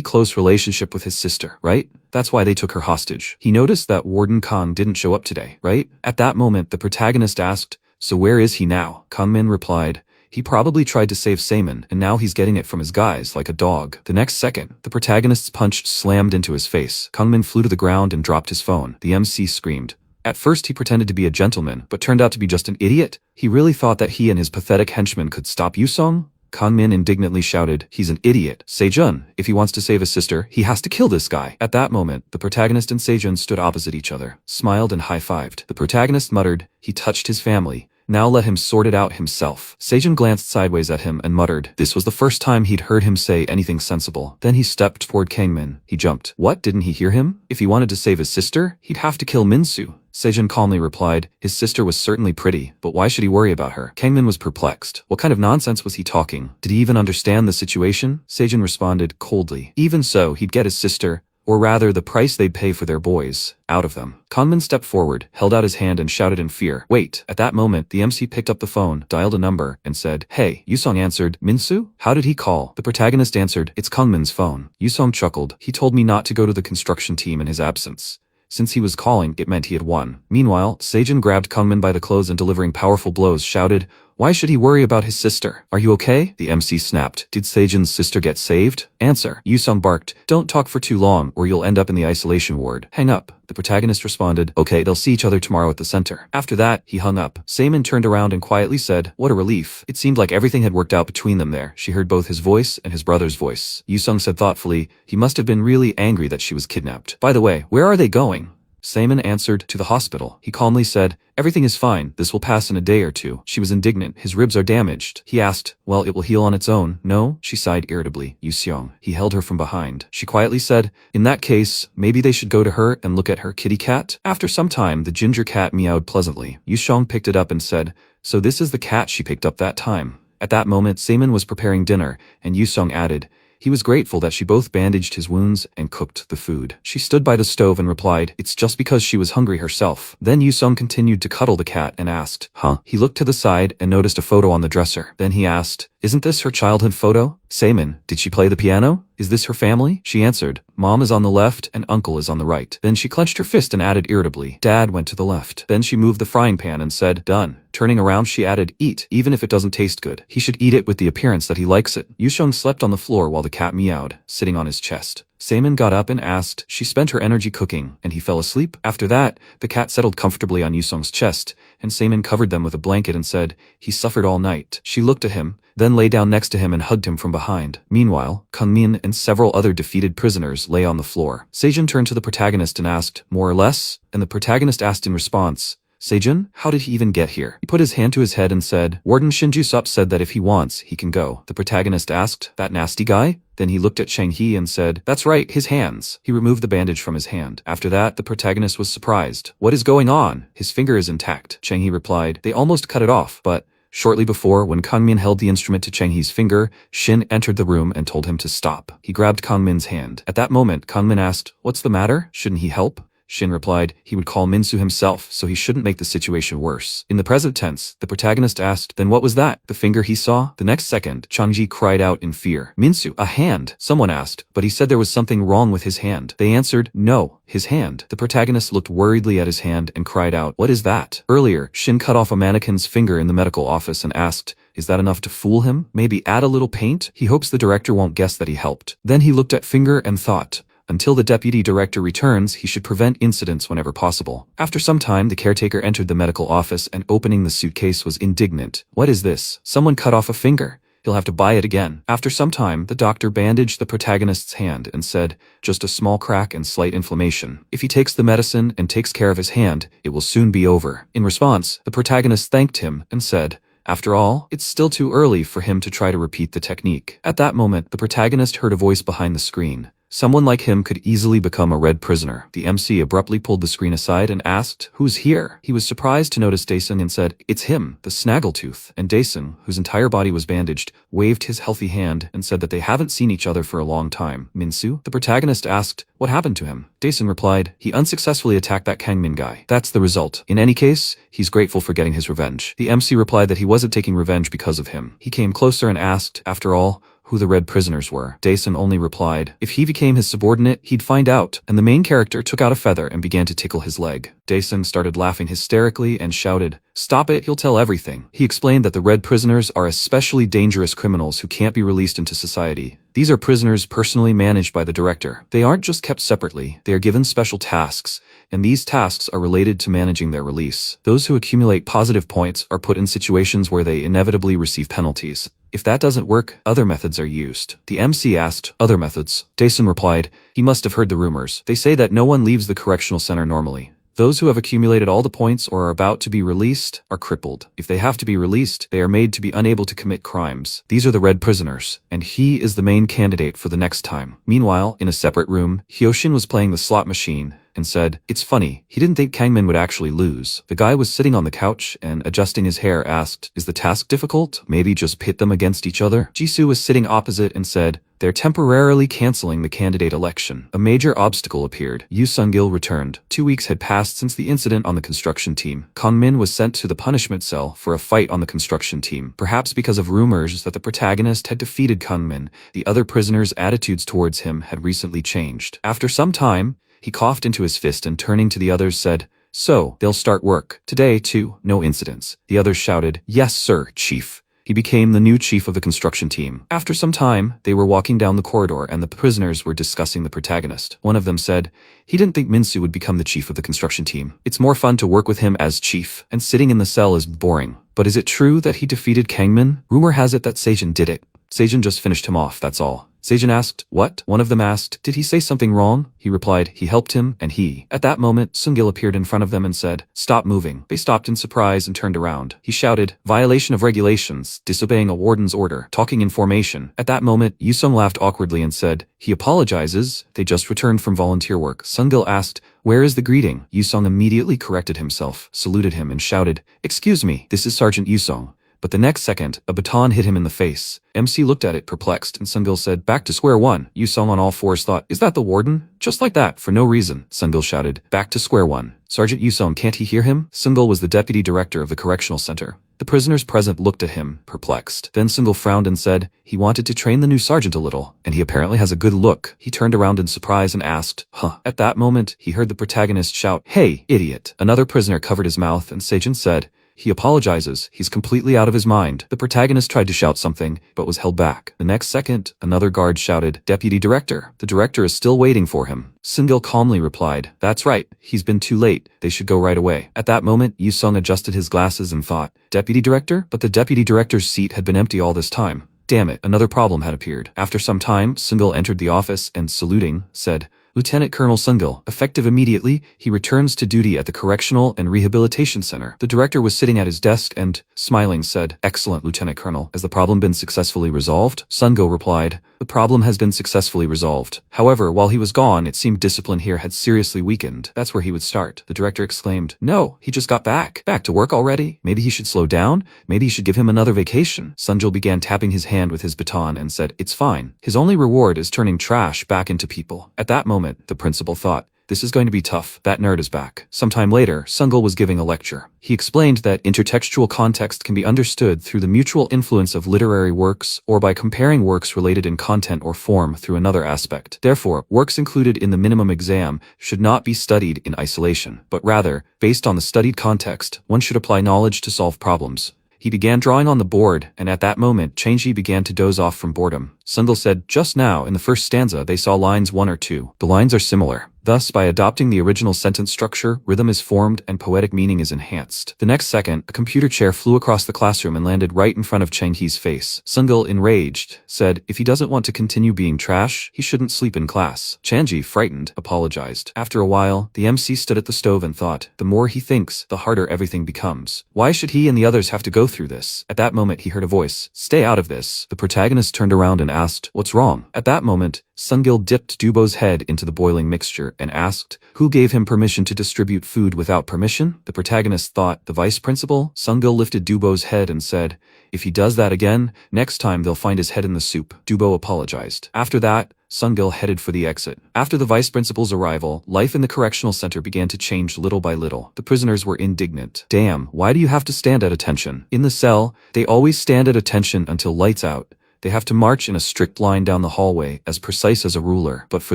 close relationship with his sister, right? That's why they took her hostage. He noticed that Warden Kang didn't show up today, right? At that moment, the protagonist asked, so where is he now? Kangmin replied, he probably tried to save Seimin, and now he's getting it from his guys like a dog. The next second, the protagonist's punch slammed into his face. Kangmin flew to the ground and dropped his phone. The MC screamed. At first he pretended to be a gentleman, but turned out to be just an idiot. He really thought that he and his pathetic henchmen could stop Yusong? Kangmin indignantly shouted, he's an idiot. Sejun, if he wants to save his sister, he has to kill this guy. At that moment, the protagonist and Sejun stood opposite each other, smiled and high-fived. The protagonist muttered, he touched his family. Now let him sort it out himself. Sejun glanced sideways at him and muttered. This was the first time he'd heard him say anything sensible. Then he stepped toward Kangmin. He jumped. What? Didn't he hear him? If he wanted to save his sister, he'd have to kill Minsu. Sejun calmly replied, his sister was certainly pretty, but why should he worry about her? Kangmin was perplexed. What kind of nonsense was he talking? Did he even understand the situation? Sejun responded coldly. Even so, he'd get his sister, or rather the price they'd pay for their boys, out of them. Kangmin stepped forward, held out his hand and shouted in fear, wait. At that moment, the MC picked up the phone, dialed a number, and said, hey. Yusong answered, Minsu? How did he call? The protagonist answered, it's Kangmin's phone. Yusong chuckled. He told me not to go to the construction team in his absence. Since he was calling, it meant he had won. Meanwhile, Sejun grabbed Kangmin by the clothes and delivering powerful blows shouted, why should he worry about his sister? Are you okay? The MC snapped. Did Sejun's sister get saved? Answer. Yusong barked. Don't talk for too long or you'll end up in the isolation ward. Hang up. The protagonist responded, okay, they'll see each other tomorrow at the center. After that, he hung up. Seimin turned around and quietly said, what a relief. It seemed like everything had worked out between them there. She heard both his voice and his brother's voice. Yusong said thoughtfully, he must have been really angry that she was kidnapped. By the way, where are they going? Saemin answered, to the hospital. He calmly said, everything is fine, this will pass in a day or two. She was indignant, his ribs are damaged. He asked, well, it will heal on its own, no? She sighed irritably. Yu-seong. He held her from behind. She quietly said, in that case, maybe they should go to her and look at her kitty cat? After some time, the ginger cat meowed pleasantly. Yu-seong picked it up and said, so this is the cat she picked up that time. At that moment, Saemin was preparing dinner, and Yu-seong added, he was grateful that she both bandaged his wounds and cooked the food. She stood by the stove and replied, it's just because she was hungry herself. Then Yu-seong continued to cuddle the cat and asked, huh? He looked to the side and noticed a photo on the dresser. Then he asked, isn't this her childhood photo? Saemin, did she play the piano? Is this her family? She answered, Mom is on the left and Uncle is on the right. Then she clenched her fist and added irritably, Dad went to the left. Then she moved the frying pan and said, done. Turning around she added, eat, even if it doesn't taste good. He should eat it with the appearance that he likes it. Yu-seong slept on the floor while the cat meowed, sitting on his chest. Saemin got up and asked, she spent her energy cooking, and he fell asleep. After that, the cat settled comfortably on Yu-seong's chest, and Saemin covered them with a blanket and said, he suffered all night. She looked at him, then lay down next to him and hugged him from behind. Meanwhile, Kangmin and several other defeated prisoners lay on the floor. Sejun turned to the protagonist and asked, more or less? And the protagonist asked in response, Sejun, how did he even get here? He put his hand to his head and said, Warden Shinju-sup said that if he wants, he can go. The protagonist asked, that nasty guy? Then he looked at Chang-hee and said, that's right, his hands. He removed the bandage from his hand. After that, the protagonist was surprised. What is going on? His finger is intact. Chang-hee replied, they almost cut it off, but... Shortly before, when Kangmin held the instrument to Chang-hee's finger, Shin entered the room and told him to stop. He grabbed Kangmin's hand. At that moment, Kangmin asked, what's the matter? Shouldn't he help? Shin replied, he would call Minsu himself, so he shouldn't make the situation worse. In the present tense, the protagonist asked, then what was that? The finger he saw? The next second, Changji cried out in fear. Minsu, a hand! Someone asked, but he said there was something wrong with his hand. They answered, no, his hand. The protagonist looked worriedly at his hand and cried out, what is that? Earlier, Shin cut off a mannequin's finger in the medical office and asked, is that enough to fool him? Maybe add a little paint? He hopes the director won't guess that he helped. Then he looked at finger and thought, until the deputy director returns, he should prevent incidents whenever possible. After some time, the caretaker entered the medical office and opening the suitcase was indignant. What is this? Someone cut off a finger. He'll have to buy it again. After some time, the doctor bandaged the protagonist's hand and said, just a small crack and slight inflammation. If he takes the medicine and takes care of his hand, it will soon be over. In response, the protagonist thanked him and said, after all, it's still too early for him to try to repeat the technique. At that moment, the protagonist heard a voice behind the screen. Someone like him could easily become a red prisoner. The MC abruptly pulled the screen aside and asked, who's here? He was surprised to notice Daesung and said, it's him, the Snaggletooth. And Daesung, whose entire body was bandaged, waved his healthy hand and said that they haven't seen each other for a long time. Minsu? The protagonist asked, what happened to him? Daesung replied, he unsuccessfully attacked that Kangmin guy. That's the result. In any case, he's grateful for getting his revenge. The MC replied that he wasn't taking revenge because of him. He came closer and asked, after all, who the red prisoners were. Daesung only replied, if he became his subordinate, he'd find out, and the main character took out a feather and began to tickle his leg. Daesung started laughing hysterically and shouted, stop it, he'll tell everything. He explained that the red prisoners are especially dangerous criminals who can't be released into society. These are prisoners personally managed by the director. They aren't just kept separately, they are given special tasks, and these tasks are related to managing their release. Those who accumulate positive points are put in situations where they inevitably receive penalties. If that doesn't work, other methods are used. The MC asked, other methods? Daesung replied, he must have heard the rumors. They say that no one leaves the correctional center normally. Those who have accumulated all the points or are about to be released are crippled. If they have to be released, they are made to be unable to commit crimes. These are the red prisoners, and he is the main candidate for the next time. Meanwhile, in a separate room, Hyoshin was playing the slot machine and said, it's funny, he didn't think Kangmin would actually lose. The guy was sitting on the couch and adjusting his hair asked, is the task difficult? Maybe just pit them against each other? Jisoo was sitting opposite and said, they're temporarily canceling the candidate election. A major obstacle appeared. Yoo Sung-gil returned. 2 weeks had passed since the incident on the construction team. Kangmin was sent to the punishment cell for a fight on the construction team. Perhaps because of rumors that the protagonist had defeated Kangmin, the other prisoners' attitudes towards him had recently changed. After some time, he coughed into his fist and turning to the others said, so, they'll start work. Today, too, no incidents. The others shouted, yes, sir, chief. He became the new chief of the construction team. After some time, they were walking down the corridor and the prisoners were discussing the protagonist. One of them said, he didn't think Minsu would become the chief of the construction team. It's more fun to work with him as chief, and sitting in the cell is boring. But is it true that he defeated Kangmin? Rumor has it that Sejun did it. Sejun just finished him off, that's all. Sejin asked, what? One of them asked, did he say something wrong? He replied, he helped him, and he. At that moment, Sungil appeared in front of them and said, stop moving. They stopped in surprise and turned around. He shouted, violation of regulations, disobeying a warden's order, talking in formation. At that moment, Yusung laughed awkwardly and said, he apologizes. They just returned from volunteer work. Sungil asked, where is the greeting? Yusung immediately corrected himself, saluted him and shouted, excuse me, this is Sergeant Yusung. But the next second, a baton hit him in the face. MC looked at it perplexed and Sungil said, back to square one. Yusung on all fours thought, is that the warden? Just like that, for no reason. Sungil shouted, back to square one. Sergeant Yusung, can't he hear him? Sungil was the deputy director of the correctional center. The prisoners present looked at him, perplexed. Then Sungil frowned and said, he wanted to train the new sergeant a little, and he apparently has a good look. He turned around in surprise and asked, huh. At that moment, he heard the protagonist shout, hey, idiot. Another prisoner covered his mouth and Sejin said, he apologizes, he's completely out of his mind. The protagonist tried to shout something, but was held back. The next second, another guard shouted, Deputy Director, the director is still waiting for him. Sungil calmly replied, that's right, he's been too late, they should go right away. At that moment, Yusung adjusted his glasses and thought, Deputy Director? But the Deputy Director's seat had been empty all this time. Damn it, another problem had appeared. After some time, Sungil entered the office and, saluting, said, Lieutenant Colonel Sungil, effective immediately, he returns to duty at the Correctional and Rehabilitation Center. The director was sitting at his desk and, smiling, said, excellent, Lieutenant Colonel. Has the problem been successfully resolved? Sungil replied, the problem has been successfully resolved. However, while he was gone, it seemed discipline here had seriously weakened. That's where he would start. The director exclaimed, no, he just got back. Back to work already? Maybe he should slow down? Maybe he should give him another vacation. Sungil began tapping his hand with his baton and said, it's fine. His only reward is turning trash back into people. At that moment, the principal thought, this is going to be tough. That nerd is back. Sometime later, Sungil was giving a lecture. He explained that intertextual context can be understood through the mutual influence of literary works or by comparing works related in content or form through another aspect. Therefore, works included in the minimum exam should not be studied in isolation, but rather, based on the studied context, one should apply knowledge to solve problems. He began drawing on the board, and at that moment, Changji began to doze off from boredom. Sungil said, just now, in the first stanza, they saw lines 1 or 2. The lines are similar. Thus, by adopting the original sentence structure, rhythm is formed and poetic meaning is enhanced. The next second, a computer chair flew across the classroom and landed right in front of Changji's face. Sungil, enraged, said, if he doesn't want to continue being trash, he shouldn't sleep in class. Changji, frightened, apologized. After a while, the MC stood at the stove and thought, the more he thinks, the harder everything becomes. Why should he and the others have to go through this? At that moment, he heard a voice, stay out of this. The protagonist turned around and asked, what's wrong? At that moment, Sungil dipped Dubo's head into the boiling mixture and asked, who gave him permission to distribute food without permission? The protagonist thought, the vice principal? Sungil lifted Dubo's head and said, if he does that again, next time they'll find his head in the soup. Dubo apologized. After that, Sungil headed for the exit. After the vice principal's arrival, life in the correctional center began to change little by little. The prisoners were indignant. Damn, why do you have to stand at attention? In the cell, they always stand at attention until lights out. They have to march in a strict line down the hallway, as precise as a ruler. But for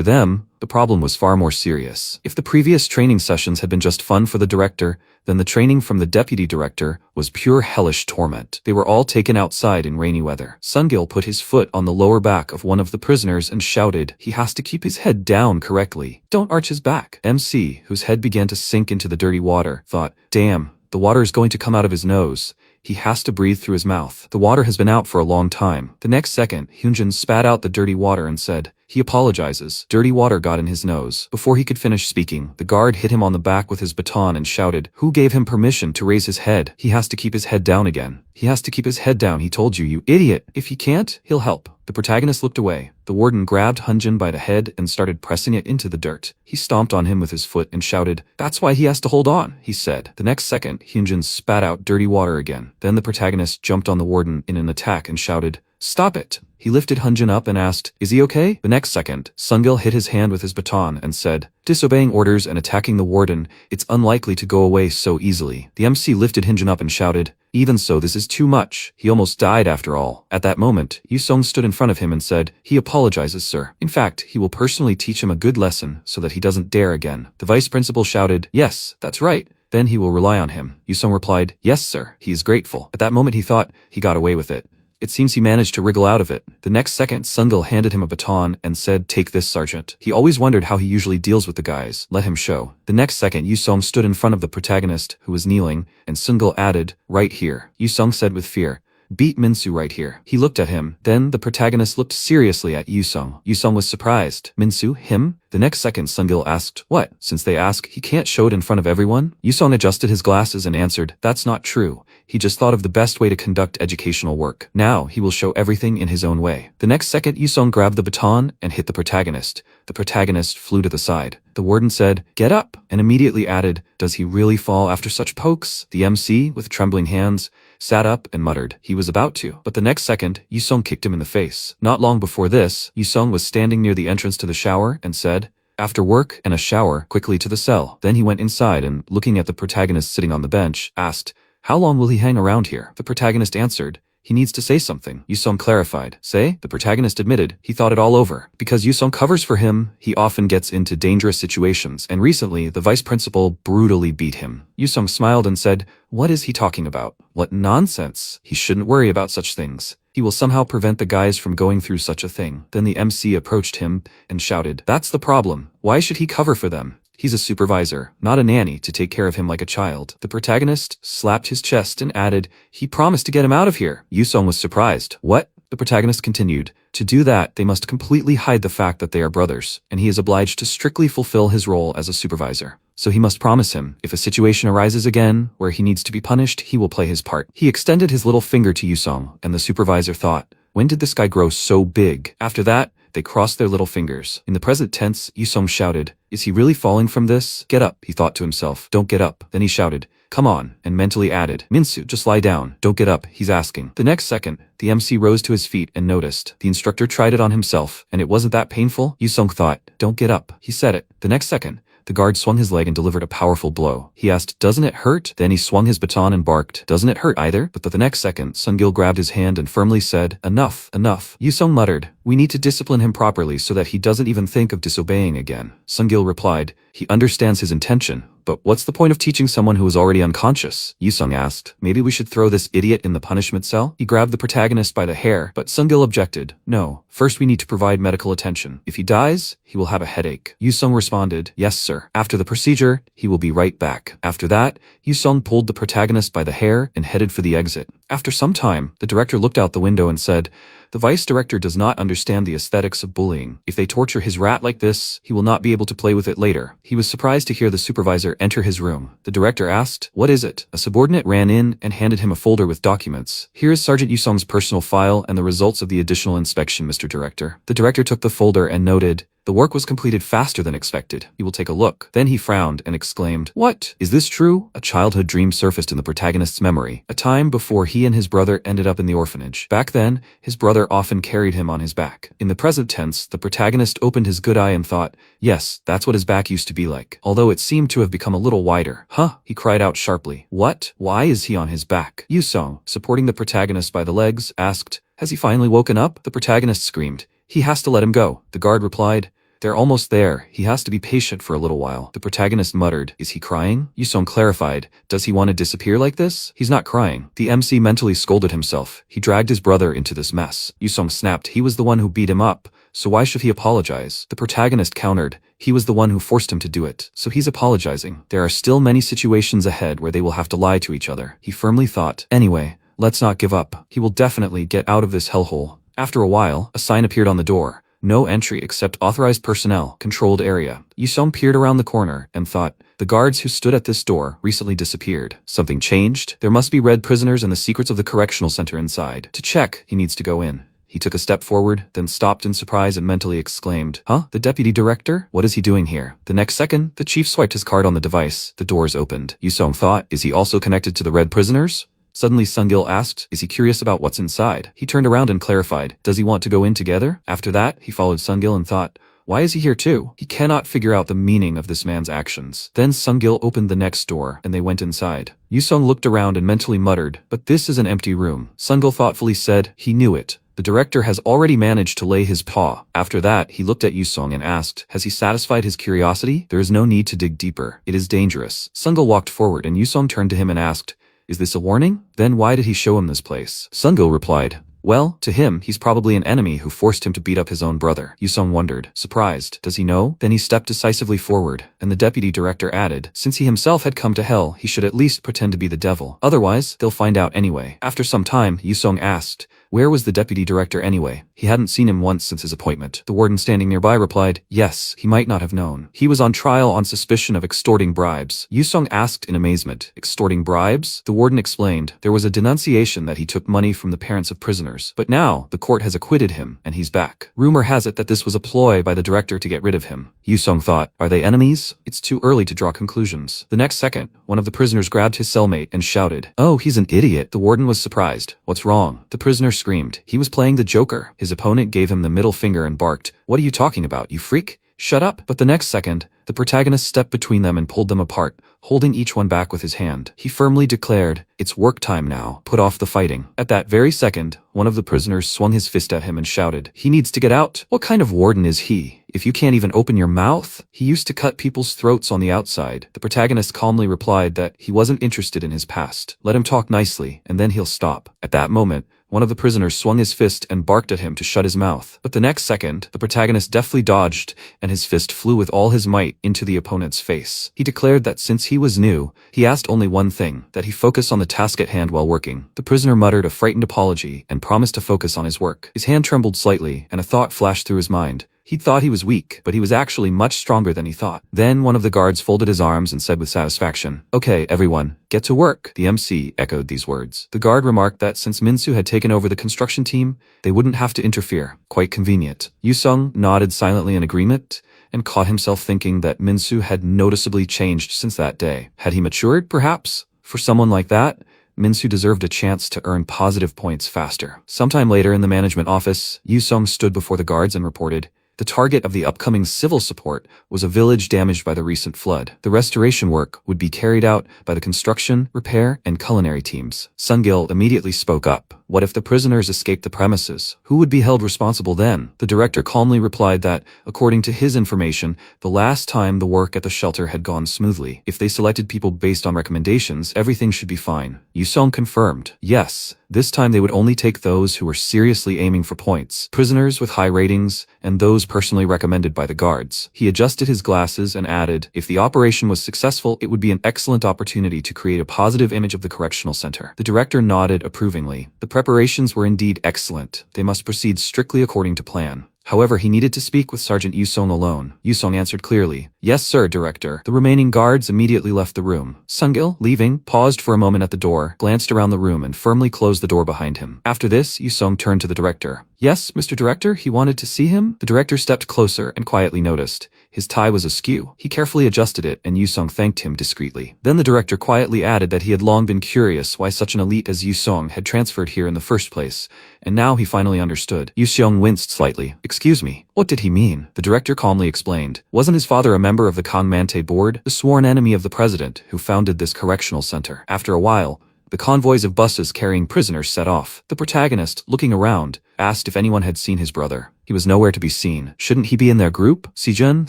them, the problem was far more serious. If the previous training sessions had been just fun for the director, then the training from the deputy director was pure hellish torment. They were all taken outside in rainy weather. Sungil put his foot on the lower back of one of the prisoners and shouted, he has to keep his head down correctly. Don't arch his back. MC, whose head began to sink into the dirty water, thought, damn, the water is going to come out of his nose. He has to breathe through his mouth. The water has been out for a long time. The next second, Hyunjin spat out the dirty water and said, he apologizes. Dirty water got in his nose. Before he could finish speaking, the guard hit him on the back with his baton and shouted, who gave him permission to raise his head? He has to keep his head down again. He has to keep his head down, he told you, you idiot. If he can't, he'll help. The protagonist looked away. The warden grabbed Hyunjin by the head and started pressing it into the dirt. He stomped on him with his foot and shouted, that's why he has to hold on, he said. The next second, Hyunjin spat out dirty water again. Then the protagonist jumped on the warden in an attack and shouted, stop it. He lifted Hyunjin up and asked, is he okay? The next second, Sungil hit his hand with his baton and said, disobeying orders and attacking the warden, it's unlikely to go away so easily. The MC lifted Hyunjin up and shouted, even so, this is too much. He almost died after all. At that moment, Yusung stood in front of him and said, he apologizes, sir. In fact, he will personally teach him a good lesson so that he doesn't dare again. The vice principal shouted, yes, that's right. Then he will rely on him. Yusung replied, yes, sir. He is grateful. At that moment, he thought he got away with it. It seems he managed to wriggle out of it. The next second, Sungil handed him a baton and said, take this, sergeant. He always wondered how he usually deals with the guys. Let him show. The next second, Yusung stood in front of the protagonist, who was kneeling, and Sungil added, right here. Yusung said with fear, beat Minsu right here. He looked at him. Then the protagonist looked seriously at Yusung. Yusung was surprised. Minsu? Him? The next second, Sungil asked, what? Since they ask, he can't show it in front of everyone? Yusung adjusted his glasses and answered, that's not true. He just thought of the best way to conduct educational work. Now, he will show everything in his own way. The next second, Yusung grabbed the baton and hit the protagonist. The protagonist flew to the side. The warden said, get up, and immediately added, does he really fall after such pokes? The MC, with trembling hands, sat up and muttered, he was about to. But the next second, Yusung kicked him in the face. Not long before this, Yusung was standing near the entrance to the shower and said, after work and a shower, quickly to the cell. Then he went inside and, looking at the protagonist sitting on the bench, asked, how long will he hang around here? The protagonist answered, he needs to say something. Yusung clarified. Say? The protagonist admitted he thought it all over. Because Yusung covers for him, he often gets into dangerous situations, and recently, the vice principal brutally beat him. Yusung smiled and said, what is he talking about? What nonsense. He shouldn't worry about such things. He will somehow prevent the guys from going through such a thing. Then the MC approached him and shouted, that's the problem. Why should he cover for them? He's a supervisor, not a nanny to take care of him like a child. The protagonist slapped his chest and added, he promised to get him out of here. Yusung was surprised. What? The protagonist continued. To do that, they must completely hide the fact that they are brothers, and he is obliged to strictly fulfill his role as a supervisor. So he must promise him, if a situation arises again where he needs to be punished, he will play his part. He extended his little finger to Yusung, and the supervisor thought, when did this guy grow so big? After that, they crossed their little fingers. In the present tense, Yusung shouted, is he really falling from this? Get up, he thought to himself. Don't get up. Then he shouted, come on, and mentally added, Minsu, just lie down. Don't get up, he's asking. The next second, the MC rose to his feet and noticed. The instructor tried it on himself, and it wasn't that painful. Yusung thought, don't get up. He said it. The next second, the guard swung his leg and delivered a powerful blow. He asked, doesn't it hurt? Then he swung his baton and barked, doesn't it hurt either? But the next second, Sungil grabbed his hand and firmly said, enough, enough. Yusung muttered, we need to discipline him properly so that he doesn't even think of disobeying again. Sungil replied, he understands his intention, but what's the point of teaching someone who is already unconscious? Yusung asked, maybe we should throw this idiot in the punishment cell? He grabbed the protagonist by the hair, but Sungil objected, no, first we need to provide medical attention. If he dies, he will have a headache. Yusung responded, yes sir. After the procedure, he will be right back. After that, Yusung pulled the protagonist by the hair and headed for the exit. After some time, the director looked out the window and said, the vice director does not understand the aesthetics of bullying. If they torture his rat like this, he will not be able to play with it later. He was surprised to hear the supervisor enter his room. The director asked, what is it? A subordinate ran in and handed him a folder with documents. Here is Sergeant Yusung's personal file and the results of the additional inspection, Mr. Director. The director took the folder and noted, the work was completed faster than expected. You will take a look. Then he frowned and exclaimed, what? Is this true? A childhood dream surfaced in the protagonist's memory. A time before he and his brother ended up in the orphanage. Back then, his brother often carried him on his back. In the present tense, the protagonist opened his good eye and thought, yes, that's what his back used to be like. Although it seemed to have become a little wider. Huh? He cried out sharply. What? Why is he on his back? Yusung, supporting the protagonist by the legs, asked, has he finally woken up? The protagonist screamed, he has to let him go. The guard replied, they're almost there. He has to be patient for a little while. The protagonist muttered, is he crying? Yusung clarified, does he want to disappear like this? He's not crying. The MC mentally scolded himself. He dragged his brother into this mess. Yusung snapped, he was the one who beat him up, so why should he apologize? The protagonist countered, he was the one who forced him to do it, so he's apologizing. There are still many situations ahead where they will have to lie to each other. He firmly thought, anyway, let's not give up. He will definitely get out of this hellhole. After a while, a sign appeared on the door. No entry except authorized personnel, controlled area. Yusung peered around the corner and thought, the guards who stood at this door recently disappeared. Something changed? There must be red prisoners and the secrets of the correctional center inside. To check, he needs to go in. He took a step forward, then stopped in surprise and mentally exclaimed, huh? The deputy director? What is he doing here? The next second, the chief swiped his card on the device. The doors opened. Yusung thought, is he also connected to the red prisoners? Suddenly Sungil asked, is he curious about what's inside? He turned around and clarified, does he want to go in together? After that, he followed Sungil and thought, why is he here too? He cannot figure out the meaning of this man's actions. Then Sungil opened the next door, and they went inside. Yusung looked around and mentally muttered, but this is an empty room. Sungil thoughtfully said, he knew it. The director has already managed to lay his paw. After that, he looked at Yusung and asked, has he satisfied his curiosity? There is no need to dig deeper. It is dangerous. Sungil walked forward and Yusung turned to him and asked, is this a warning? Then why did he show him this place? Sungil replied, Well, to him, he's probably an enemy who forced him to beat up his own brother. Yusong wondered, surprised. Does he know? Then he stepped decisively forward, and the deputy director added, since he himself had come to hell, he should at least pretend to be the devil. Otherwise, they'll find out anyway. After some time, Yusong asked, where was the deputy director anyway? He hadn't seen him once since his appointment. The warden standing nearby replied, yes, he might not have known. He was on trial on suspicion of extorting bribes. Yusong asked in amazement, extorting bribes? The warden explained, there was a denunciation that he took money from the parents of prisoners. But now, the court has acquitted him, and he's back. Rumor has it that this was a ploy by the director to get rid of him. Yusong thought, are they enemies? It's too early to draw conclusions. The next second, one of the prisoners grabbed his cellmate and shouted, oh, he's an idiot. The warden was surprised. What's wrong? The prisoner screamed. He was playing the Joker. His opponent gave him the middle finger and barked, what are you talking about, you freak? Shut up. But the next second, the protagonist stepped between them and pulled them apart, holding each one back with his hand. He firmly declared, it's work time now. Put off the fighting. At that very second, one of the prisoners swung his fist at him and shouted, he needs to get out. What kind of warden is he? If you can't even open your mouth? He used to cut people's throats on the outside. The protagonist calmly replied that he wasn't interested in his past. Let him talk nicely, and then he'll stop. At that moment, one of the prisoners swung his fist and barked at him to shut his mouth. But the next second, the protagonist deftly dodged, and his fist flew with all his might into the opponent's face. He declared that since he was new, he asked only one thing, that he focus on the task at hand while working. The prisoner muttered a frightened apology and promised to focus on his work. His hand trembled slightly, and a thought flashed through his mind. He'd thought he was weak, but he was actually much stronger than he thought. Then one of the guards folded his arms and said with satisfaction, okay, everyone, get to work. The MC echoed these words. The guard remarked that since Minsu had taken over the construction team, they wouldn't have to interfere. Quite convenient. Yusong nodded silently in agreement, and caught himself thinking that Minsu had noticeably changed since that day. Had he matured, perhaps? For someone like that, Minsu deserved a chance to earn positive points faster. Sometime later in the management office, Yusong stood before the guards and reported, the target of the upcoming civil support was a village damaged by the recent flood. The restoration work would be carried out by the construction, repair, and culinary teams. Sungil immediately spoke up. What if the prisoners escaped the premises? Who would be held responsible then? The director calmly replied that, according to his information, the last time the work at the shelter had gone smoothly. If they selected people based on recommendations, everything should be fine. Yusong confirmed. Yes, this time they would only take those who were seriously aiming for points, prisoners with high ratings, and those personally recommended by the guards. He adjusted his glasses and added, if the operation was successful, it would be an excellent opportunity to create a positive image of the correctional center. The director nodded approvingly. The preparations were indeed excellent. They must proceed strictly according to plan. However, he needed to speak with Sergeant Yusong alone. Yusong answered clearly, yes sir, director. The remaining guards immediately left the room. Sungil, leaving, paused for a moment at the door, glanced around the room and firmly closed the door behind him. After this, Yusong turned to the director. Yes, Mr. Director, he wanted to see him? The director stepped closer and quietly noticed. His tie was askew. He carefully adjusted it, and Yusong thanked him discreetly. Then the director quietly added that he had long been curious why such an elite as Yusong had transferred here in the first place, and now he finally understood. Yusong winced slightly. Excuse me, what did he mean? The director calmly explained. Wasn't his father a member of the Kangmante board, the sworn enemy of the president who founded this correctional center? After a while, the convoys of buses carrying prisoners set off. The protagonist, looking around, asked if anyone had seen his brother. He was nowhere to be seen. Shouldn't he be in their group? Sijun,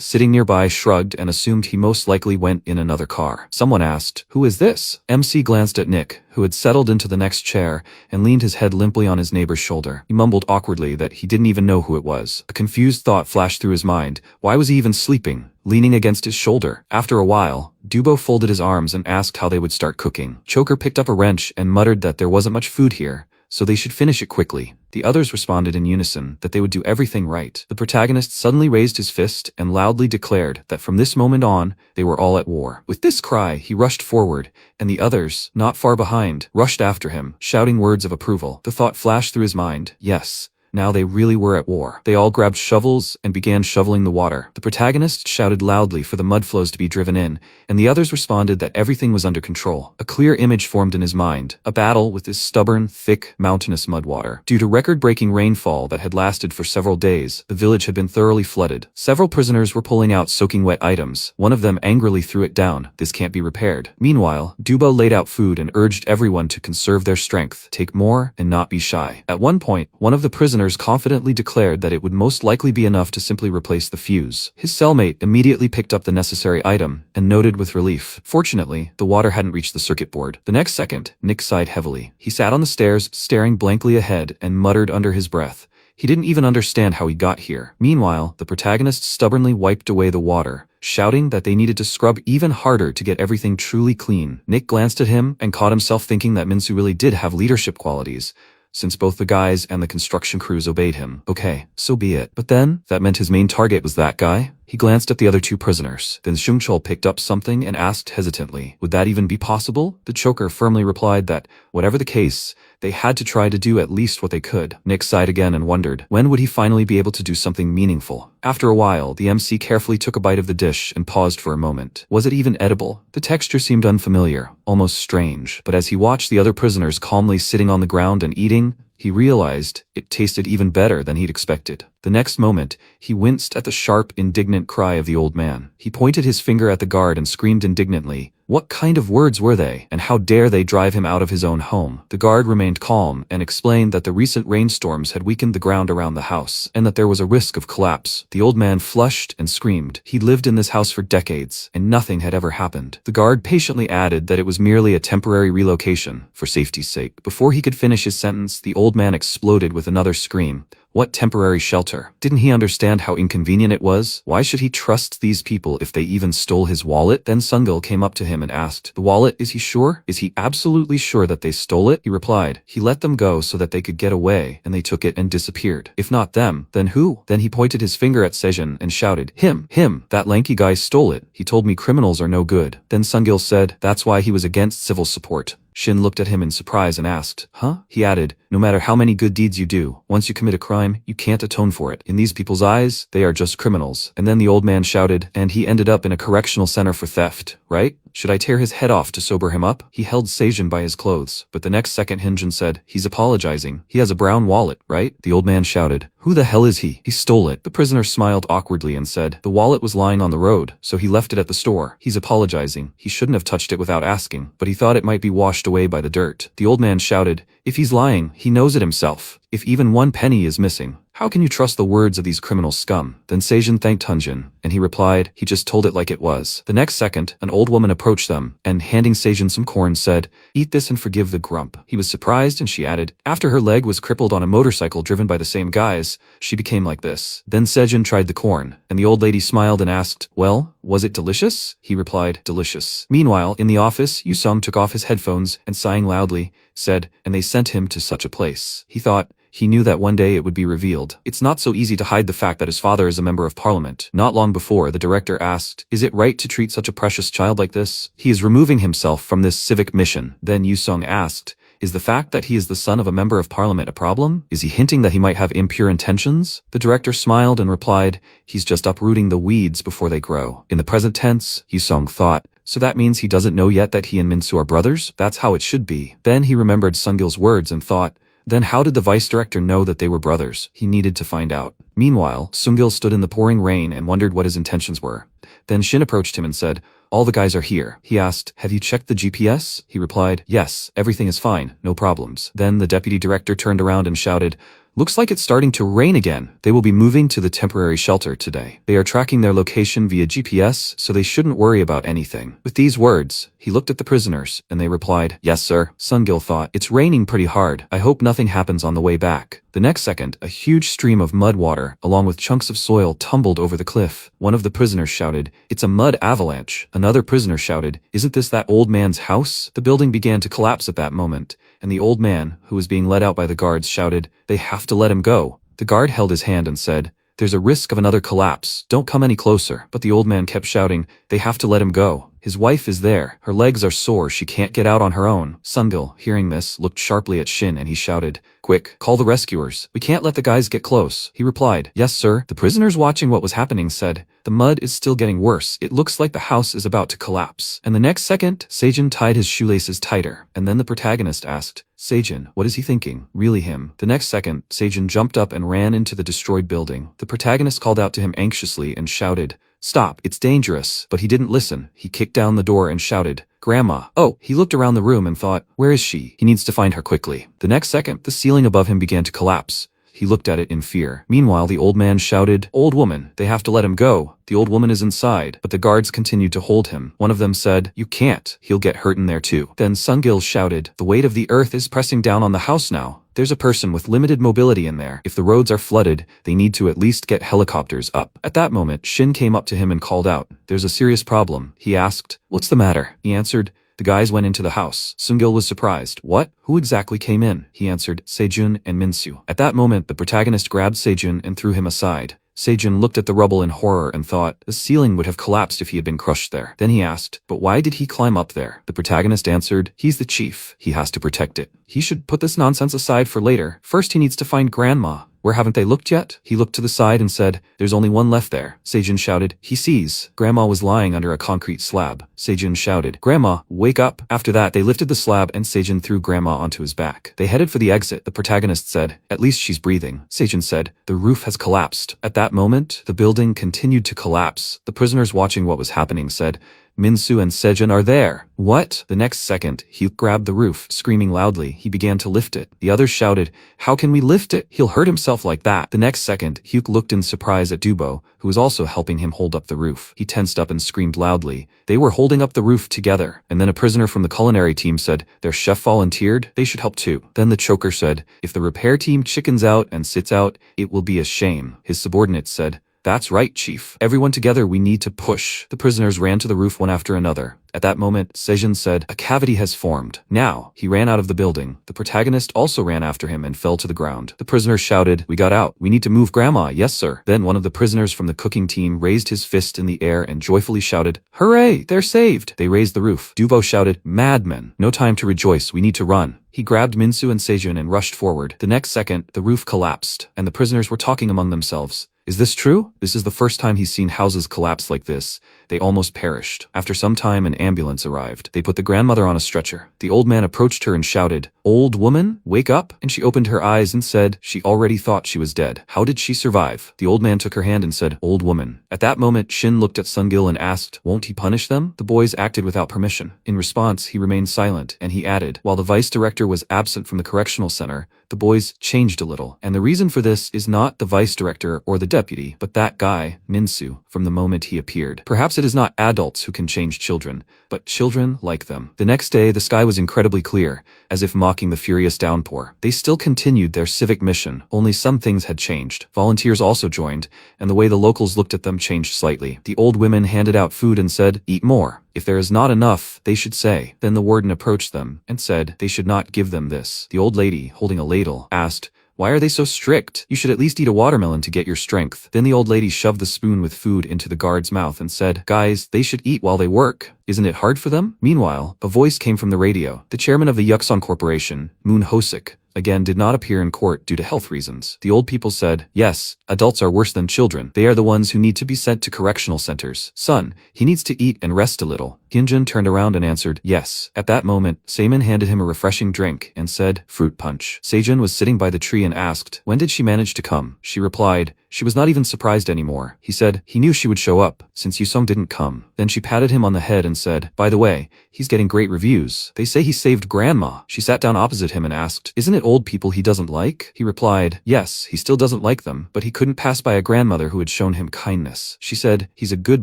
sitting nearby, shrugged and assumed he most likely went in another car. Someone asked, who is this? MC glanced at Nick, who had settled into the next chair and leaned his head limply on his neighbor's shoulder. He mumbled awkwardly that he didn't even know who it was. A confused thought flashed through his mind. Why was he even sleeping, leaning against his shoulder? After a while, Dubo folded his arms and asked how they would start cooking. Choker picked up a wrench and muttered that there wasn't much food here, so they should finish it quickly. The others responded in unison that they would do everything right. The protagonist suddenly raised his fist and loudly declared that from this moment on, they were all at war. With this cry, he rushed forward, and the others, not far behind, rushed after him, shouting words of approval. The thought flashed through his mind, yes, now they really were at war. They all grabbed shovels and began shoveling the water. The protagonist shouted loudly for the mud flows to be driven in, and the others responded that everything was under control. A clear image formed in his mind, a battle with this stubborn, thick, mountainous mud water. Due to record-breaking rainfall that had lasted for several days, the village had been thoroughly flooded. Several prisoners were pulling out soaking wet items. One of them angrily threw it down. This can't be repaired. Meanwhile, Dubo laid out food and urged everyone to conserve their strength, take more, and not be shy. At one point, one of the prisoners prisoners confidently declared that it would most likely be enough to simply replace the fuse. His cellmate immediately picked up the necessary item and noted with relief. Fortunately, the water hadn't reached the circuit board. The next second, Nick sighed heavily. He sat on the stairs, staring blankly ahead, and muttered under his breath. He didn't even understand how he got here. Meanwhile, the protagonist stubbornly wiped away the water, shouting that they needed to scrub even harder to get everything truly clean. Nick glanced at him and caught himself thinking that Minsu really did have leadership qualities, since both the guys and the construction crews obeyed him. Okay, so be it. But then, that meant his main target was that guy? He glanced at the other two prisoners. Then Shungchul picked up something and asked hesitantly, would that even be possible? The choker firmly replied that, whatever the case, they had to try to do at least what they could. Nick sighed again and wondered, when would he finally be able to do something meaningful? After a while, the MC carefully took a bite of the dish and paused for a moment. Was it even edible? The texture seemed unfamiliar, almost strange. But as he watched the other prisoners calmly sitting on the ground and eating, he realized it tasted even better than he'd expected. The next moment, he winced at the sharp, indignant cry of the old man. He pointed his finger at the guard and screamed indignantly, what kind of words were they, and how dare they drive him out of his own home? The guard remained calm and explained that the recent rainstorms had weakened the ground around the house, and that there was a risk of collapse. The old man flushed and screamed. He'd lived in this house for decades, and nothing had ever happened. The guard patiently added that it was merely a temporary relocation, for safety's sake. Before he could finish his sentence, the old man exploded with another scream. What temporary shelter? Didn't he understand how inconvenient it was? Why should he trust these people if they even stole his wallet? Then Sungil came up to him and asked, the wallet, is he sure? Is he absolutely sure that they stole it? He replied, he let them go so that they could get away, and they took it and disappeared. If not them, then who? Then he pointed his finger at Sejin and shouted, him, that lanky guy stole it. He told me criminals are no good. Then Sungil said, that's why he was against civil support. Shin looked at him in surprise and asked, huh? He added, no matter how many good deeds you do, once you commit a crime, you can't atone for it. In these people's eyes, they are just criminals. And then the old man shouted, and he ended up in a correctional center for theft, right? Should I tear his head off to sober him up? He held Sejin by his clothes, but the next second Hinjin said, he's apologizing. He has a brown wallet, right? The old man shouted, who the hell is he? He stole it. The prisoner smiled awkwardly and said, the wallet was lying on the road, so he left it at the store. He's apologizing. He shouldn't have touched it without asking, but he thought it might be washed away by the dirt. The old man shouted, if he's lying, he knows it himself. If even one penny is missing, how can you trust the words of these criminal scum? Then Sejin thanked Hunjin, and he replied, he just told it like it was. The next second, an old woman approached them, and handing Sejin some corn said, eat this and forgive the grump. He was surprised, and she added, after her leg was crippled on a motorcycle driven by the same guys, she became like this. Then Sejin tried the corn, and the old lady smiled and asked, well, was it delicious? He replied, delicious. Meanwhile, in the office, Yusung took off his headphones and sighing loudly, said, and they sent him to such a place. He thought, he knew that one day it would be revealed. It's not so easy to hide the fact that his father is a member of parliament. Not long before, the director asked, is it right to treat such a precious child like this? He is removing himself from this civic mission. Then Yusung asked, is the fact that he is the son of a member of parliament a problem? Is he hinting that he might have impure intentions? The director smiled and replied, he's just uprooting the weeds before they grow. In the present tense, Yusung thought, so that means he doesn't know yet that he and Minsu are brothers? That's how it should be. Then he remembered Sungil's words and thought, then how did the vice director know that they were brothers? He needed to find out. Meanwhile, Sungil stood in the pouring rain and wondered what his intentions were. Then Shin approached him and said, all the guys are here. He asked, have you checked the GPS? He replied, yes, everything is fine, no problems. Then the deputy director turned around and shouted, looks like it's starting to rain again. They will be moving to the temporary shelter today. They are tracking their location via GPS, so they shouldn't worry about anything. With these words, he looked at the prisoners, and they replied, yes, sir. Sungil thought, it's raining pretty hard. I hope nothing happens on the way back. The next second, a huge stream of mud water, along with chunks of soil, tumbled over the cliff. One of the prisoners shouted, it's a mud avalanche. Another prisoner shouted, isn't this that old man's house? The building began to collapse at that moment, and the old man, who was being led out by the guards, shouted, they have to let him go. The guard held his hand and said, there's a risk of another collapse. Don't come any closer. But the old man kept shouting, they have to let him go. His wife is there. Her legs are sore. She can't get out on her own. Sungil, hearing this, looked sharply at Shin and he shouted, quick, call the rescuers. We can't let the guys get close. He replied, yes, sir. The prisoners watching what was happening said, the mud is still getting worse. It looks like the house is about to collapse. And the next second, Sejin tied his shoelaces tighter. And then the protagonist asked, Sejin, what is he thinking? Really him. The next second, Sejin jumped up and ran into the destroyed building. The protagonist called out to him anxiously and shouted, stop, it's dangerous. But he didn't listen. He kicked down the door and shouted, Grandma. Oh, he looked around the room and thought, where is she? He needs to find her quickly. The next second, the ceiling above him began to collapse. He looked at it in fear. Meanwhile, the old man shouted, "Old woman, they have to let him go. The old woman is inside." But the guards continued to hold him. One of them said, "You can't. He'll get hurt in there too." Then Sungil shouted, "The weight of the earth is pressing down on the house now. There's a person with limited mobility in there. If the roads are flooded, they need to at least get helicopters up." At that moment, Shin came up to him and called out, "There's a serious problem." He asked, "What's the matter?" He answered, "The guys went into the house." Sungil was surprised. "What? Who exactly came in?" He answered, "Sejun and Minsu." At that moment, the protagonist grabbed Sejun and threw him aside. Sejun looked at the rubble in horror and thought the ceiling would have collapsed if he had been crushed there. Then he asked, "But why did he climb up there?" The protagonist answered, "He's the chief. He has to protect it. He should put this nonsense aside for later. First he needs to find Grandma. Where haven't they looked yet?" He looked to the side and said, "There's only one left there." Sejun shouted, "He sees." Grandma was lying under a concrete slab. Sejun shouted, "Grandma, wake up." After that, they lifted the slab and Sejun threw Grandma onto his back. They headed for the exit. The protagonist said, "At least she's breathing." Sejun said, "The roof has collapsed." At that moment, the building continued to collapse. The prisoners watching what was happening said, "Minsu and Sejun are there." "What?" The next second, Hyuk grabbed the roof, screaming loudly. He began to lift it. The others shouted, "How can we lift it? He'll hurt himself like that." The next second, Hyuk looked in surprise at Dubo, who was also helping him hold up the roof. He tensed up and screamed loudly. They were holding up the roof together. And then a prisoner from the culinary team said, "Their chef volunteered. They should help too." Then the choker said, "If the repair team chickens out and sits out, it will be a shame." His subordinates said, "That's right, Chief. Everyone together, we need to push." The prisoners ran to the roof one after another. At that moment, Sejun said, "A cavity has formed." Now, he ran out of the building. The protagonist also ran after him and fell to the ground. The prisoner shouted, "We got out. We need to move Grandma." "Yes, sir." Then one of the prisoners from the cooking team raised his fist in the air and joyfully shouted, "Hooray, they're saved." They raised the roof. Duvo shouted, "Madmen, no time to rejoice. We need to run." He grabbed Minsu and Sejun and rushed forward. The next second, the roof collapsed, and the prisoners were talking among themselves. "Is this true? This is the first time he's seen houses collapse like this." They almost perished. After some time, an ambulance arrived. They put the grandmother on a stretcher. The old man approached her and shouted, "Old woman, wake up." And she opened her eyes and said she already thought she was dead. How did she survive? The old man took her hand and said, "Old woman." At that moment, Shin looked at Sungil and asked, "Won't he punish them?" The boys acted without permission. In response, he remained silent, and he added, "While the vice director was absent from the correctional center, the boys changed a little. And the reason for this is not the vice director or the deputy, but that guy, Minsu, from the moment he appeared. Perhaps it is not adults who can change children, but children like them." The next day, the sky was incredibly clear, as if mocking the furious downpour. They still continued their civic mission, only some things had changed. Volunteers also joined, and the way the locals looked at them changed slightly. The old women handed out food and said, "Eat more. If there is not enough, they should say." Then the warden approached them and said they should not give them this. The old lady, holding a ladle, asked, "Why are they so strict? You should at least eat a watermelon to get your strength." Then the old lady shoved the spoon with food into the guard's mouth and said, "Guys, they should eat while they work. Isn't it hard for them?" Meanwhile, a voice came from the radio. The chairman of the Yuksong Corporation, Moon Hosik, again did not appear in court due to health reasons. The old people said, "Yes, adults are worse than children. They are the ones who need to be sent to correctional centers. Son, he needs to eat and rest a little." Hyunjin turned around and answered, "Yes." At that moment, Seimin handed him a refreshing drink and said, "Fruit punch." Sejun was sitting by the tree and asked, "When did she manage to come?" She replied, she was not even surprised anymore. He said, he knew she would show up, since Yusong didn't come. Then she patted him on the head and said, "By the way, he's getting great reviews. They say he saved Grandma." She sat down opposite him and asked, "Isn't it old people he doesn't like?" He replied, "Yes, he still doesn't like them, but he couldn't pass by a grandmother who had shown him kindness." She said, "He's a good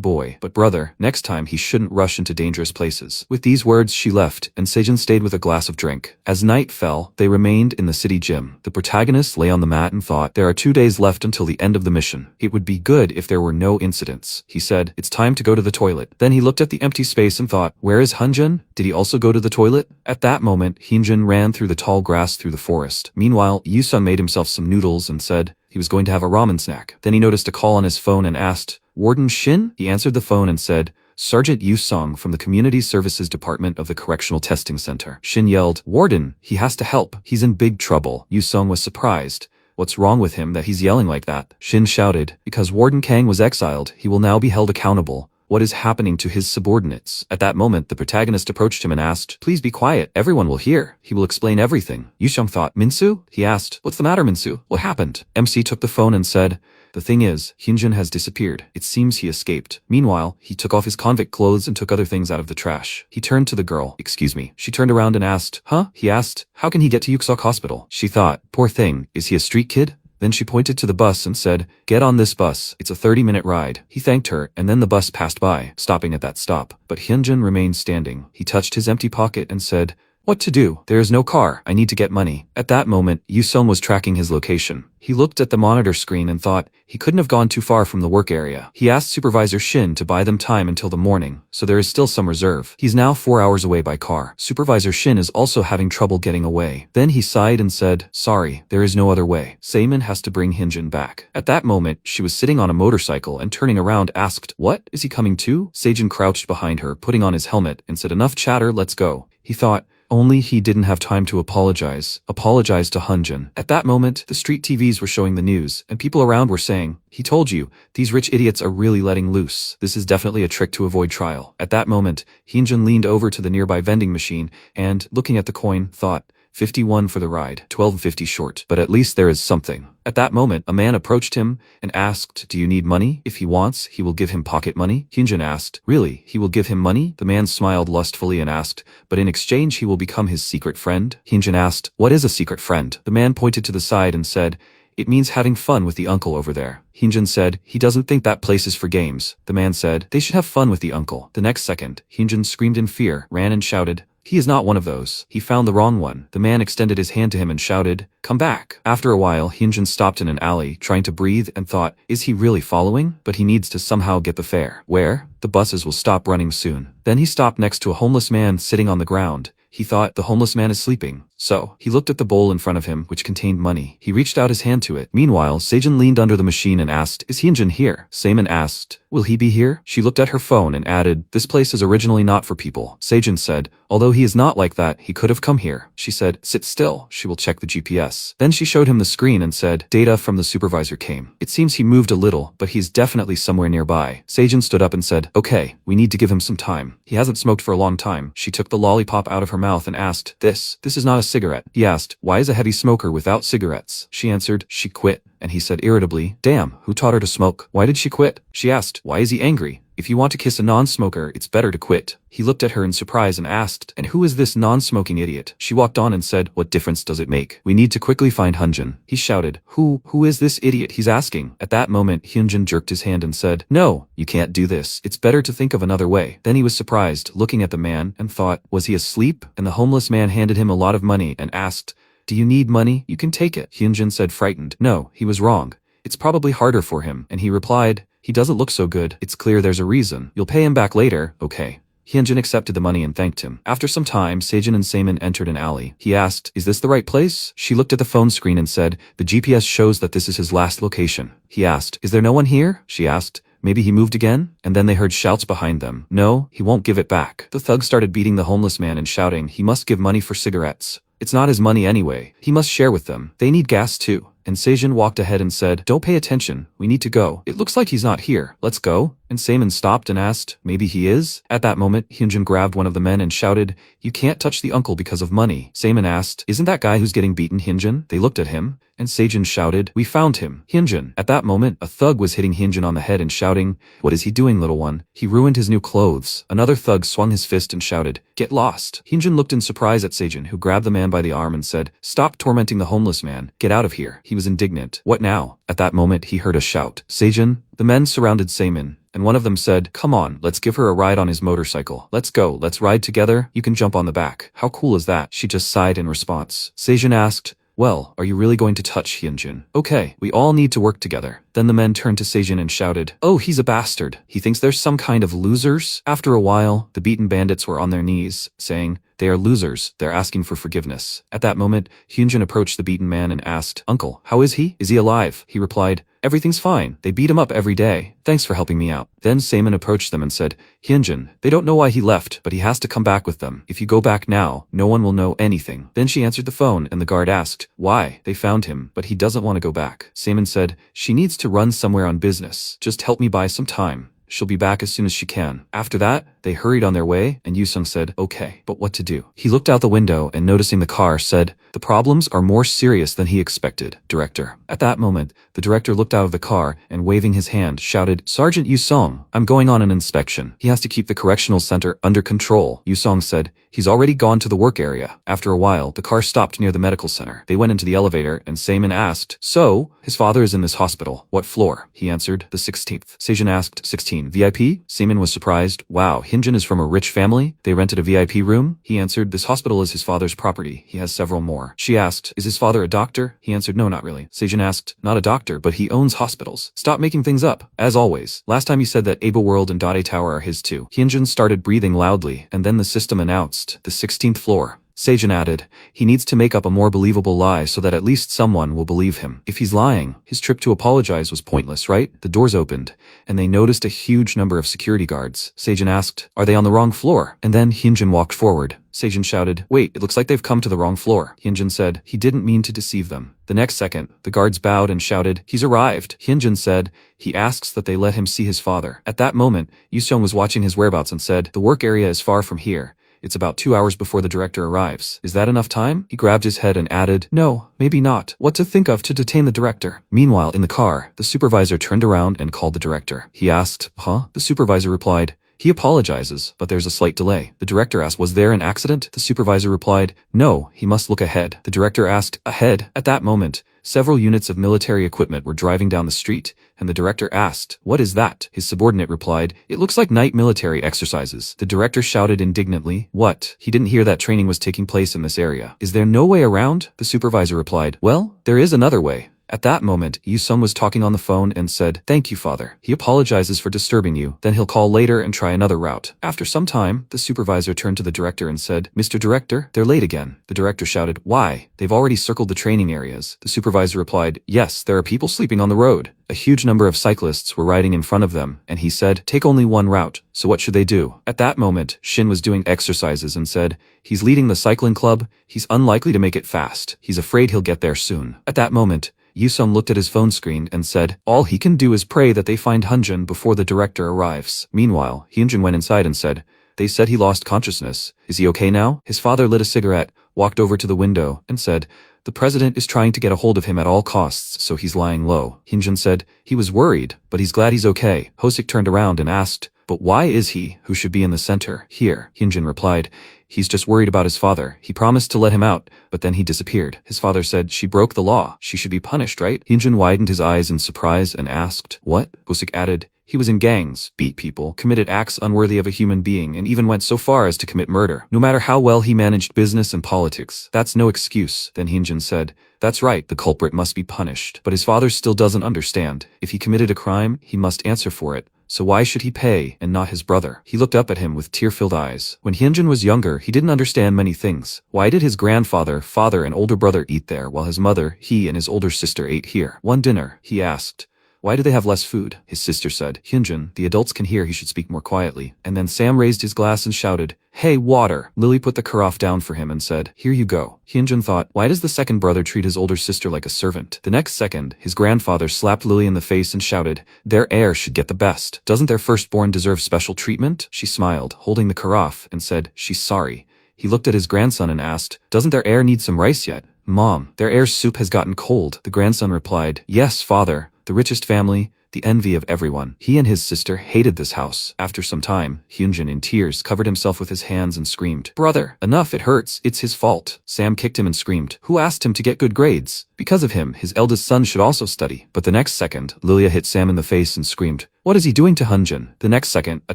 boy, but brother, next time he shouldn't rush into dangerous places." With these words, she left, and Sejun stayed with a glass of drink. As night fell, they remained in the city gym. The protagonist lay on the mat and thought, there are 2 days left until the end of the mission. It would be good if there were no incidents. He said, "It's time to go to the toilet." Then he looked at the empty space and thought, where is Hyunjin? Did he also go to the toilet? At that moment, Hyunjin ran through the tall grass through the forest. Meanwhile, Yusung made himself some noodles and said he was going to have a ramen snack. Then he noticed a call on his phone and asked, "Warden Shin?" He answered the phone and said, "Sergeant Yusong from the Community Services Department of the Correctional Testing Center." Shin yelled, "Warden, he has to help. He's in big trouble." Yusong was surprised. What's wrong with him that he's yelling like that? Shin shouted, because Warden Kang was exiled, he will now be held accountable. What is happening to his subordinates? At that moment, the protagonist approached him and asked, "Please be quiet. Everyone will hear. He will explain everything." Yusong thought, "Minsu?" He asked, "What's the matter, Minsu? What happened?" MC took the phone and said, "The thing is, Hyunjin has disappeared. It seems he escaped." Meanwhile, he took off his convict clothes and took other things out of the trash. He turned to the girl. "Excuse me." She turned around and asked, "Huh?" He asked, "How can he get to Yuksok Hospital?" She thought, "Poor thing, is he a street kid?" Then she pointed to the bus and said, "Get on this bus, it's a 30-minute ride." He thanked her, and then the bus passed by, stopping at that stop. But Hyunjin remained standing. He touched his empty pocket and said, "What to do? There is no car. I need to get money." At that moment, Yusun was tracking his location. He looked at the monitor screen and thought he couldn't have gone too far from the work area. He asked Supervisor Shin to buy them time until the morning, so there is still some reserve. He's now 4 hours away by car. Supervisor Shin is also having trouble getting away. Then he sighed and said, "Sorry, there is no other way. Seimin has to bring Hyunjin back." At that moment, she was sitting on a motorcycle and turning around asked, "What? Is he coming too?" Seijin crouched behind her, putting on his helmet, and said, "Enough chatter, let's go." He thought, only he didn't have time to apologize to Hyunjin. At that moment, the street TVs were showing the news, and people around were saying, "He told you, these rich idiots are really letting loose. This is definitely a trick to avoid trial." At that moment, Hyunjin leaned over to the nearby vending machine and, looking at the coin, thought, 51 for the ride, 12.50 short, but at least there is something. At that moment, a man approached him and asked, "Do you need money? If he wants, he will give him pocket money." Hyunjin asked, "Really? He will give him money?" The man smiled lustfully and asked, "But in exchange he will become his secret friend?" Hyunjin asked, "What is a secret friend?" The man pointed to the side and said, "It means having fun with the uncle over there." Hyunjin said, "He doesn't think that place is for games." The man said, "They should have fun with the uncle." The next second, Hyunjin screamed in fear, ran and shouted, "He is not one of those. He found the wrong one." The man extended his hand to him and shouted, "Come back." After a while, Hyunjin stopped in an alley, trying to breathe, and thought, is he really following? But he needs to somehow get the fare. Where? The buses will stop running soon. Then he stopped next to a homeless man sitting on the ground. He thought the homeless man is sleeping. So, he looked at the bowl in front of him, which contained money. He reached out his hand to it. Meanwhile, Seijin leaned under the machine and asked, "Is Hyunjin here?" Seimin asked, "Will he be here?" She looked at her phone and added, "This place is originally not for people." Seijin said, "Although he is not like that, he could have come here." She said, "Sit still. She will check the GPS." Then she showed him the screen and said, "Data from the supervisor came. It seems he moved a little, but he's definitely somewhere nearby." Seijin stood up and said, "Okay, we need to give him some time. He hasn't smoked for a long time." She took the lollipop out of her mouth and asked, This is not a cigarette." He asked, "Why is a heavy smoker without cigarettes?" She answered, "She quit." And he said irritably, "Damn, who taught her to smoke? Why did she quit?" She asked, "Why is he angry? If you want to kiss a non-smoker, it's better to quit." He looked at her in surprise and asked, "And who is this non-smoking idiot?" She walked on and said, "What difference does it make? We need to quickly find Hyunjin." He shouted, Who is this idiot he's asking?" At that moment, Hyunjin jerked his hand and said, "No, you can't do this. It's better to think of another way." Then he was surprised, looking at the man, and thought, was he asleep? And the homeless man handed him a lot of money and asked, "Do you need money? You can take it." Hyunjin said frightened, "No, he was wrong. It's probably harder for him." And he replied, "He doesn't look so good. It's clear there's a reason. You'll pay him back later, okay?" Hyunjin accepted the money and thanked him. After some time, Seijin and Seimin entered an alley. He asked, "Is this the right place?" She looked at the phone screen and said, "The GPS shows that this is his last location." He asked, "Is there no one here?" She asked, "Maybe he moved again?" And then they heard shouts behind them. "No, he won't give it back." The thug started beating the homeless man and shouting, he must give money for cigarettes. It's not his money anyway. He must share with them. They need gas too. And Seijin walked ahead and said, "Don't pay attention. We need to go. It looks like he's not here. Let's go." And Seimin stopped and asked, "Maybe he is?" At that moment, Hyunjin grabbed one of the men and shouted, "You can't touch the uncle because of money." Seimin asked, "Isn't that guy who's getting beaten Hyunjin?" They looked at him, and Seijin shouted, "We found him, Hyunjin." At that moment, a thug was hitting Hyunjin on the head and shouting, "What is he doing, little one? He ruined his new clothes." Another thug swung his fist and shouted, "Get lost." Hyunjin looked in surprise at Seijin, who grabbed the man by the arm and said, "Stop tormenting the homeless man. Get out of here." He was indignant. "What now?" At that moment, he heard a shout. "Seijin." The men surrounded Seimin, and one of them said, "Come on, let's give her a ride on his motorcycle. Let's go, let's ride together. You can jump on the back." "How cool is that?" She just sighed in response. Seijin asked, "Well, are you really going to touch Hyunjin?" "Okay, we all need to work together." Then the men turned to Seijin and shouted, "Oh, he's a bastard. He thinks there's some kind of losers." After a while, the beaten bandits were on their knees, saying, "They are losers. They're asking for forgiveness." At that moment, Hyunjin approached the beaten man and asked, "Uncle, how is he? Is he alive?" He replied, "Everything's fine. They beat him up every day. Thanks for helping me out." Then Seimin approached them and said, "Hyunjin, they don't know why he left, but he has to come back with them. If you go back now, no one will know anything." Then she answered the phone and the guard asked, "Why?" They found him, but he doesn't want to go back. Seimin said, "She needs to run somewhere on business. Just help me buy some time." she'll be back as soon as she can. After that, they hurried on their way, and Yusung said, okay, but what to do? He looked out the window and noticing the car said, the problems are more serious than he expected, Director. At that moment, the director looked out of the car and waving his hand shouted, Sergeant Yusong, I'm going on an inspection. He has to keep the correctional center under control. Yusong said, he's already gone to the work area. After a while, the car stopped near the medical center. They went into the elevator and Sejun asked, so, his father is in this hospital. What floor? He answered, the 16th. Sejun asked, 16 VIP? Sejun was surprised. Wow, Hyunjin is from a rich family? They rented a VIP room? He answered, this hospital is his father's property. He has several more. She asked, is his father a doctor? He answered, no, not really. Sejun asked, not a doctor, but he owns hospitals. Stop making things up. As always. Last time you said that Aba World and Dade Tower are his too. Hyunjin started breathing loudly, and then the system announced, the 16th floor. Sejun added, he needs to make up a more believable lie so that at least someone will believe him. If he's lying, his trip to apologize was pointless, right? The doors opened, and they noticed a huge number of security guards. Sejun asked, are they on the wrong floor? And then Hyunjin walked forward. Sejun shouted, wait, it looks like they've come to the wrong floor. Hyunjin said, he didn't mean to deceive them. The next second, the guards bowed and shouted, he's arrived. Hyunjin said, he asks that they let him see his father. At that moment, Yusung was watching his whereabouts and said, the work area is far from here. It's about 2 hours before the director arrives. Is that enough time? He grabbed his head and added, no, maybe not. What to think of to detain the director? Meanwhile, in the car, the supervisor turned around and called the director. He asked, huh? The supervisor replied, he apologizes, but there's a slight delay. The director asked, was there an accident? The supervisor replied, no, he must look ahead. The director asked, ahead? At that moment, several units of military equipment were driving down the street, and the director asked, what is that? His subordinate replied, it looks like night military exercises. The director shouted indignantly, what? He didn't hear that training was taking place in this area. Is there no way around? The supervisor replied, well, there is another way. At that moment, Yusung was talking on the phone and said, thank you, father. He apologizes for disturbing you, then he'll call later and try another route. After some time, the supervisor turned to the director and said, Mr. Director, they're late again. The director shouted, why? They've already circled the training areas. The supervisor replied, yes, there are people sleeping on the road. A huge number of cyclists were riding in front of them, and he said, take only one route. So what should they do? At that moment, Shin was doing exercises and said, he's leading the cycling club. He's unlikely to make it fast. He's afraid he'll get there soon. At that moment, Yusung looked at his phone screen and said, all he can do is pray that they find Hyunjin before the director arrives. Meanwhile, Hyunjin went inside and said, they said he lost consciousness. Is he okay now? His father lit a cigarette, walked over to the window, and said, the president is trying to get a hold of him at all costs, so he's lying low. Hyunjin said, he was worried, but he's glad he's okay. Hosik turned around and asked, but why is he, who should be in the center, here? Hyunjin replied, he's just worried about his father. He promised to let him out, but then he disappeared. His father said, she broke the law. She should be punished, right? Hyunjin widened his eyes in surprise and asked, what? Hosik added, he was in gangs, beat people, committed acts unworthy of a human being, and even went so far as to commit murder. No matter how well he managed business and politics, that's no excuse. Then Hyunjin said, that's right, the culprit must be punished. But his father still doesn't understand. If he committed a crime, he must answer for it. So why should he pay, and not his brother? He looked up at him with tear-filled eyes. When Hyunjin was younger, he didn't understand many things. Why did his grandfather, father, and older brother eat there, while his mother, he, and his older sister ate here? One dinner, he asked. Why do they have less food? His sister said, Hyunjin, the adults can hear, he should speak more quietly. And then Sam raised his glass and shouted, hey, water. Lily put the carafe down for him and said, here you go. Hyunjin thought, why does the second brother treat his older sister like a servant? The next second, his grandfather slapped Lily in the face and shouted, their heir should get the best. Doesn't their firstborn deserve special treatment? She smiled, holding the carafe, and said, she's sorry. He looked at his grandson and asked, doesn't their heir need some rice yet? Mom, their heir's soup has gotten cold. The grandson replied, yes, father. The richest family, the envy of everyone. He and his sister hated this house. After some time, Hyunjin, in tears, covered himself with his hands and screamed, brother, enough, it hurts, it's his fault. Sam kicked him and screamed, who asked him to get good grades? Because of him, his eldest son should also study. But the next second, Lilia hit Sam in the face and screamed, what is he doing to Hyunjin? The next second, a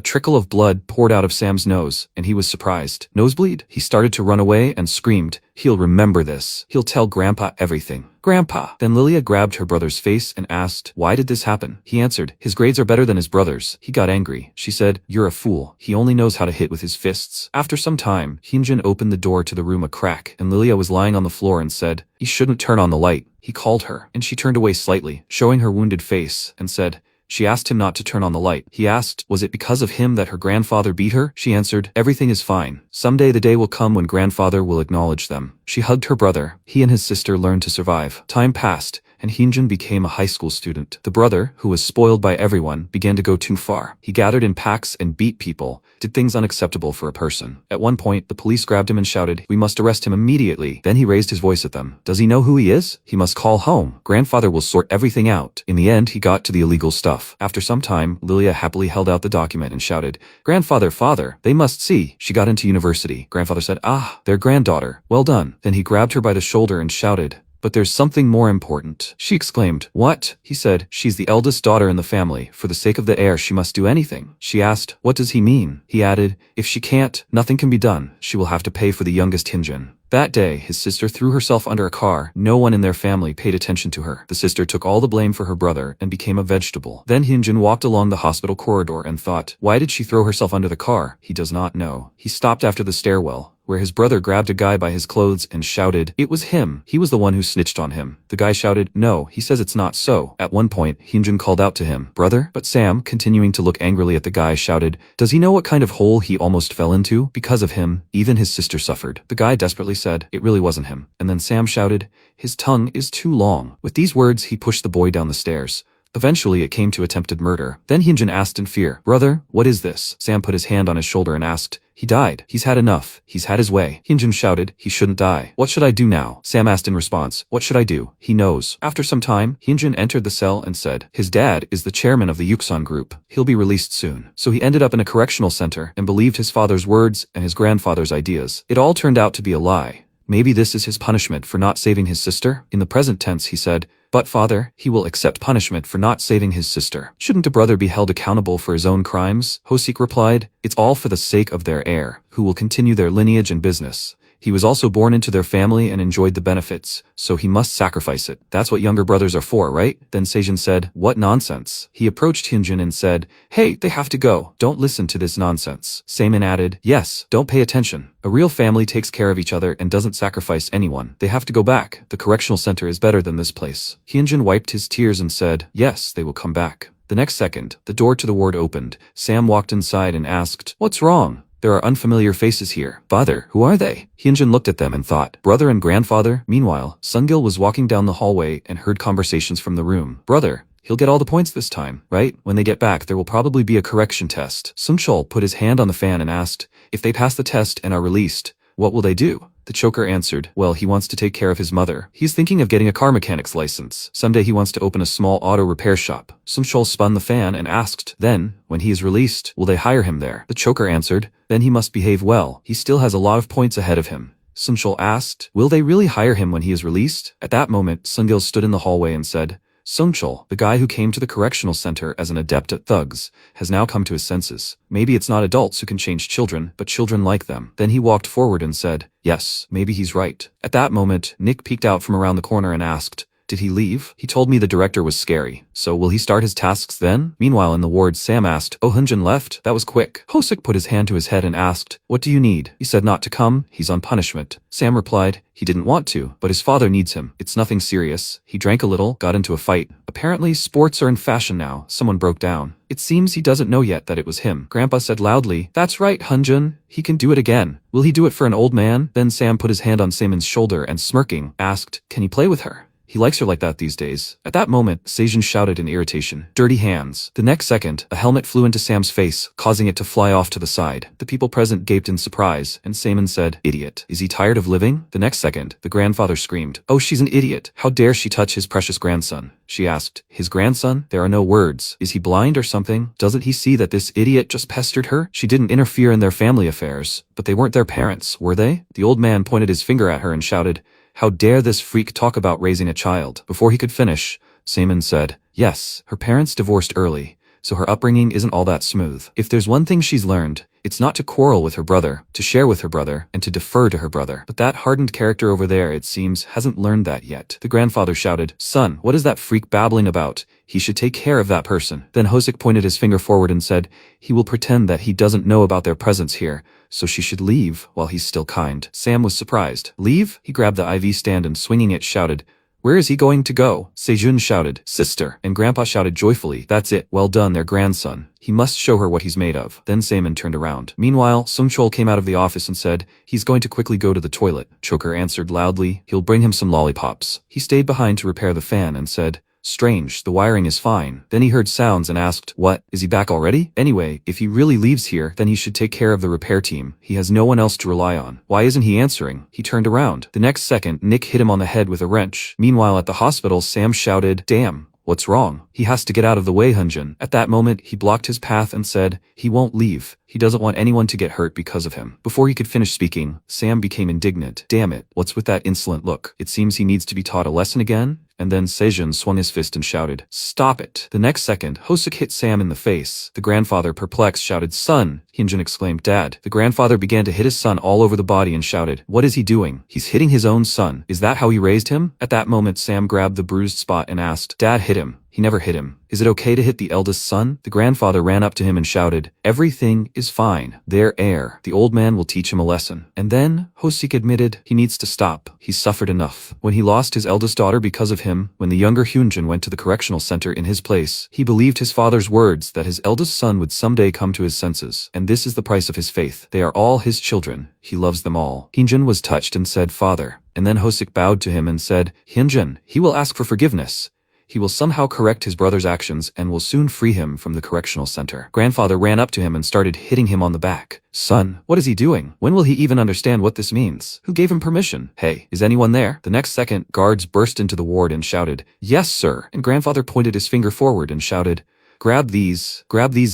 trickle of blood poured out of Sam's nose, and he was surprised. Nosebleed? He started to run away and screamed, he'll remember this. He'll tell Grandpa everything. Grandpa! Then Lilia grabbed her brother's face and asked, why did this happen? He answered, his grades are better than his brother's. He got angry. She said, you're a fool. He only knows how to hit with his fists. After some time, Hyunjin opened the door to the room a crack, and Lilia was lying on the floor and said, you shouldn't turn on the light. He called her, and she turned away slightly, showing her wounded face, and said, she asked him not to turn on the light. He asked, was it because of him that her grandfather beat her? She answered, everything is fine. Someday the day will come when grandfather will acknowledge them. She hugged her brother. He and his sister learned to survive. Time passed, and Hyunjin became a high school student. The brother, who was spoiled by everyone, began to go too far. He gathered in packs and beat people, did things unacceptable for a person. At one point, the police grabbed him and shouted, "We must arrest him immediately." Then he raised his voice at them. "Does he know who he is? He must call home. Grandfather will sort everything out." In the end, he got to the illegal stuff. After some time, Lilia happily held out the document and shouted, "Grandfather, father, they must see. She got into university." Grandfather said, "Ah, their granddaughter. Well done." Then he grabbed her by the shoulder and shouted, "But there's something more important." She exclaimed, "What?" He said, "She's the eldest daughter in the family. For the sake of the heir, she must do anything." She asked, "What does he mean?" He added, "If she can't, nothing can be done. She will have to pay for the youngest Hyunjin." That day, his sister threw herself under a car. No one in their family paid attention to her. The sister took all the blame for her brother and became a vegetable. Then Hyunjin walked along the hospital corridor and thought, why did she throw herself under the car? He does not know. He stopped after the stairwell, where his brother grabbed a guy by his clothes and shouted, "It was him. He was the one who snitched on him." The guy shouted, "No, he says it's not so." At one point, Hyunjin called out to him, "Brother?" But Sam, continuing to look angrily at the guy, shouted, "Does he know what kind of hole he almost fell into? Because of him, even his sister suffered." The guy desperately said, "It really wasn't him." And then Sam shouted, "His tongue is too long." With these words, he pushed the boy down the stairs. Eventually, it came to attempted murder. Then Hyunjin asked in fear, "Brother, what is this?" Sam put his hand on his shoulder and asked, "He died. He's had enough. He's had his way." Hyunjin shouted, "He shouldn't die." "What should I do now?" Sam asked in response, "What should I do? He knows." After some time, Hyunjin entered the cell and said, "His dad is the chairman of the Yuksan group. He'll be released soon." So he ended up in a correctional center and believed his father's words and his grandfather's ideas. It all turned out to be a lie. Maybe this is his punishment for not saving his sister? In the present tense, he said, "But father, he will accept punishment for not saving his sister. Shouldn't a brother be held accountable for his own crimes?" Hosik replied, "It's all for the sake of their heir, who will continue their lineage and business. He was also born into their family and enjoyed the benefits, so he must sacrifice it. That's what younger brothers are for, right?" Then Sejin said, "What nonsense." He approached Hyunjin and said, "Hey, they have to go. Don't listen to this nonsense." Sejin added, "Yes, don't pay attention. A real family takes care of each other and doesn't sacrifice anyone. They have to go back. The correctional center is better than this place." Hyunjin wiped his tears and said, "Yes, they will come back." The next second, the door to the ward opened. Sam walked inside and asked, "What's wrong? There are unfamiliar faces here." "Father, who are they?" Hyunjin looked at them and thought, brother and grandfather? Meanwhile, Sungil was walking down the hallway and heard conversations from the room. "Brother, he'll get all the points this time, right? When they get back, there will probably be a correction test." Sungchul put his hand on the fan and asked, "If they pass the test and are released, what will they do?" The choker answered, "Well, he wants to take care of his mother. He's thinking of getting a car mechanic's license. Someday he wants to open a small auto repair shop." Sungchul spun the fan and asked, "Then, when he is released, will they hire him there?" The choker answered, "Then he must behave well. He still has a lot of points ahead of him." Sungchul asked, "Will they really hire him when he is released?" At that moment, Sungil stood in the hallway and said, "Sungchul, the guy who came to the correctional center as an adept at thugs, has now come to his senses. Maybe it's not adults who can change children, but children like them." Then he walked forward and said, "Yes, maybe he's right." At that moment, Nick peeked out from around the corner and asked, "Did he leave? He told me the director was scary. So will he start his tasks then?" Meanwhile in the ward, Sam asked, "Oh, Hyunjin left? That was quick." Hosik put his hand to his head and asked, "What do you need?" He said not to come. He's on punishment. Sam replied, he didn't want to, but his father needs him. It's nothing serious. He drank a little, got into a fight. Apparently sports are in fashion now. Someone broke down. It seems he doesn't know yet that it was him. Grandpa said loudly, "That's right, Hyunjin. He can do it again." "Will he do it for an old man?" Then Sam put his hand on Saemin's shoulder and smirking, asked, "Can he play with her? He likes her like that these days." At that moment, Sejin shouted in irritation, "Dirty hands." The next second, a helmet flew into Sam's face, causing it to fly off to the side. The people present gaped in surprise, and Sejin said, "Idiot. Is he tired of living?" The next second, the grandfather screamed, "Oh, she's an idiot. How dare she touch his precious grandson?" She asked, "His grandson? There are no words. Is he blind or something? Doesn't he see that this idiot just pestered her? She didn't interfere in their family affairs." "But they weren't their parents, were they?" The old man pointed his finger at her and shouted, "How dare this freak talk about raising a child?" Before he could finish, Sejin said, "Yes, her parents divorced early, so her upbringing isn't all that smooth. If there's one thing she's learned, it's not to quarrel with her brother, to share with her brother, and to defer to her brother. But that hardened character over there, it seems, hasn't learned that yet." The grandfather shouted, "Son, what is that freak babbling about? He should take care of that person." Then Hosik pointed his finger forward and said, "He will pretend that he doesn't know about their presence here, so she should leave while he's still kind." Sam was surprised. "Leave?" He grabbed the IV stand and swinging it shouted, Where is he going to go? Sejun shouted. Sister. And Grandpa shouted joyfully. That's it. Well done, their grandson. He must show her what he's made of. Then Saemin turned around. Meanwhile, Sung Chol came out of the office and said, he's going to quickly go to the toilet. Choker answered loudly, he'll bring him some lollipops. He stayed behind to repair the fan and said, strange, the wiring is fine. Then he heard sounds and asked, what, is he back already? Anyway, if he really leaves here, then he should take care of the repair team. He has no one else to rely on. Why isn't he answering? He turned around. The next second, Nick hit him on the head with a wrench. Meanwhile, at the hospital, Sam shouted, damn. What's wrong? He has to get out of the way, Hyunjin. At that moment, he blocked his path and said, he won't leave. He doesn't want anyone to get hurt because of him. Before he could finish speaking, Sam became indignant. Damn it, what's with that insolent look? It seems he needs to be taught a lesson again? And then Sejun swung his fist and shouted, stop it. The next second, Hosuk hit Sam in the face. The grandfather, perplexed, shouted, son. Hyunjin exclaimed, dad. The grandfather began to hit his son all over the body and shouted, what is he doing? He's hitting his own son. Is that how he raised him? At that moment, Sam grabbed the bruised spot and asked, dad hit him. He never hit him. Is it okay to hit the eldest son? The grandfather ran up to him and shouted, everything is fine. They're heir. The old man will teach him a lesson. And then, Hosik admitted, he needs to stop. He's suffered enough. When he lost his eldest daughter because of him, when the younger Hyunjin went to the correctional center in his place, he believed his father's words that his eldest son would someday come to his senses. And this is the price of his faith. They are all his children. He loves them all. Hyunjin was touched and said, father. And then Hosik bowed to him and said, Hyunjin, he will ask for forgiveness. He will somehow correct his brother's actions and will soon free him from the correctional center. Grandfather ran up to him and started hitting him on the back. Son, what is he doing? When will he even understand what this means? Who gave him permission? Hey, is anyone there? The next second, guards burst into the ward and shouted, yes, sir. And grandfather pointed his finger forward and shouted, grab these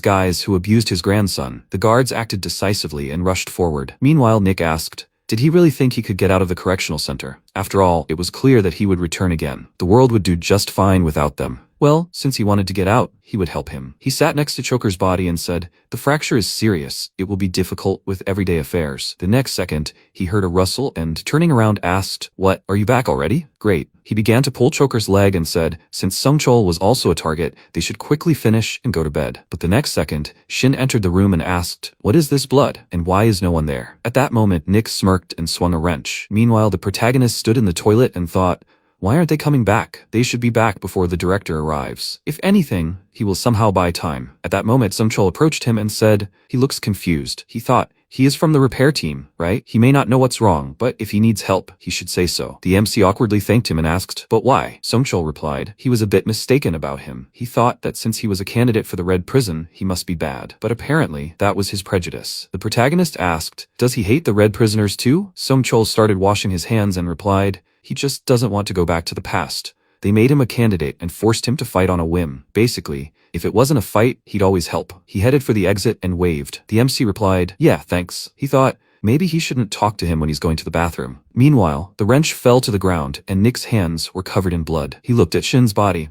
guys who abused his grandson. The guards acted decisively and rushed forward. Meanwhile, Nick asked, did he really think he could get out of the correctional center? After all, it was clear that he would return again. The world would do just fine without them. Well, since he wanted to get out, he would help him. He sat next to Choker's body and said, the fracture is serious. It will be difficult with everyday affairs. The next second, he heard a rustle and, turning around, asked, what, are you back already? Great. He began to pull Choker's leg and said, since Sung Chol was also a target, they should quickly finish and go to bed. But the next second, Shin entered the room and asked, what is this blood? And why is no one there? At that moment, Nick smirked and swung a wrench. Meanwhile, the protagonist stood in the toilet and thought, why aren't they coming back? They should be back before the director arrives. If anything, he will somehow buy time. At that moment, Sung Chol approached him and said, he looks confused. He thought, he is from the repair team, right? He may not know what's wrong, but if he needs help, he should say so. The MC awkwardly thanked him and asked, but why? Sung Chol replied, he was a bit mistaken about him. He thought that since he was a candidate for the Red Prison, he must be bad. But apparently, that was his prejudice. The protagonist asked, does he hate the Red Prisoners too? Sung Chol started washing his hands and replied, he just doesn't want to go back to the past. They made him a candidate and forced him to fight on a whim. Basically, if it wasn't a fight, he'd always help. He headed for the exit and waved. The MC replied, yeah, thanks. He thought, maybe he shouldn't talk to him when he's going to the bathroom. Meanwhile, the wrench fell to the ground and Nick's hands were covered in blood. He looked at Shin's body.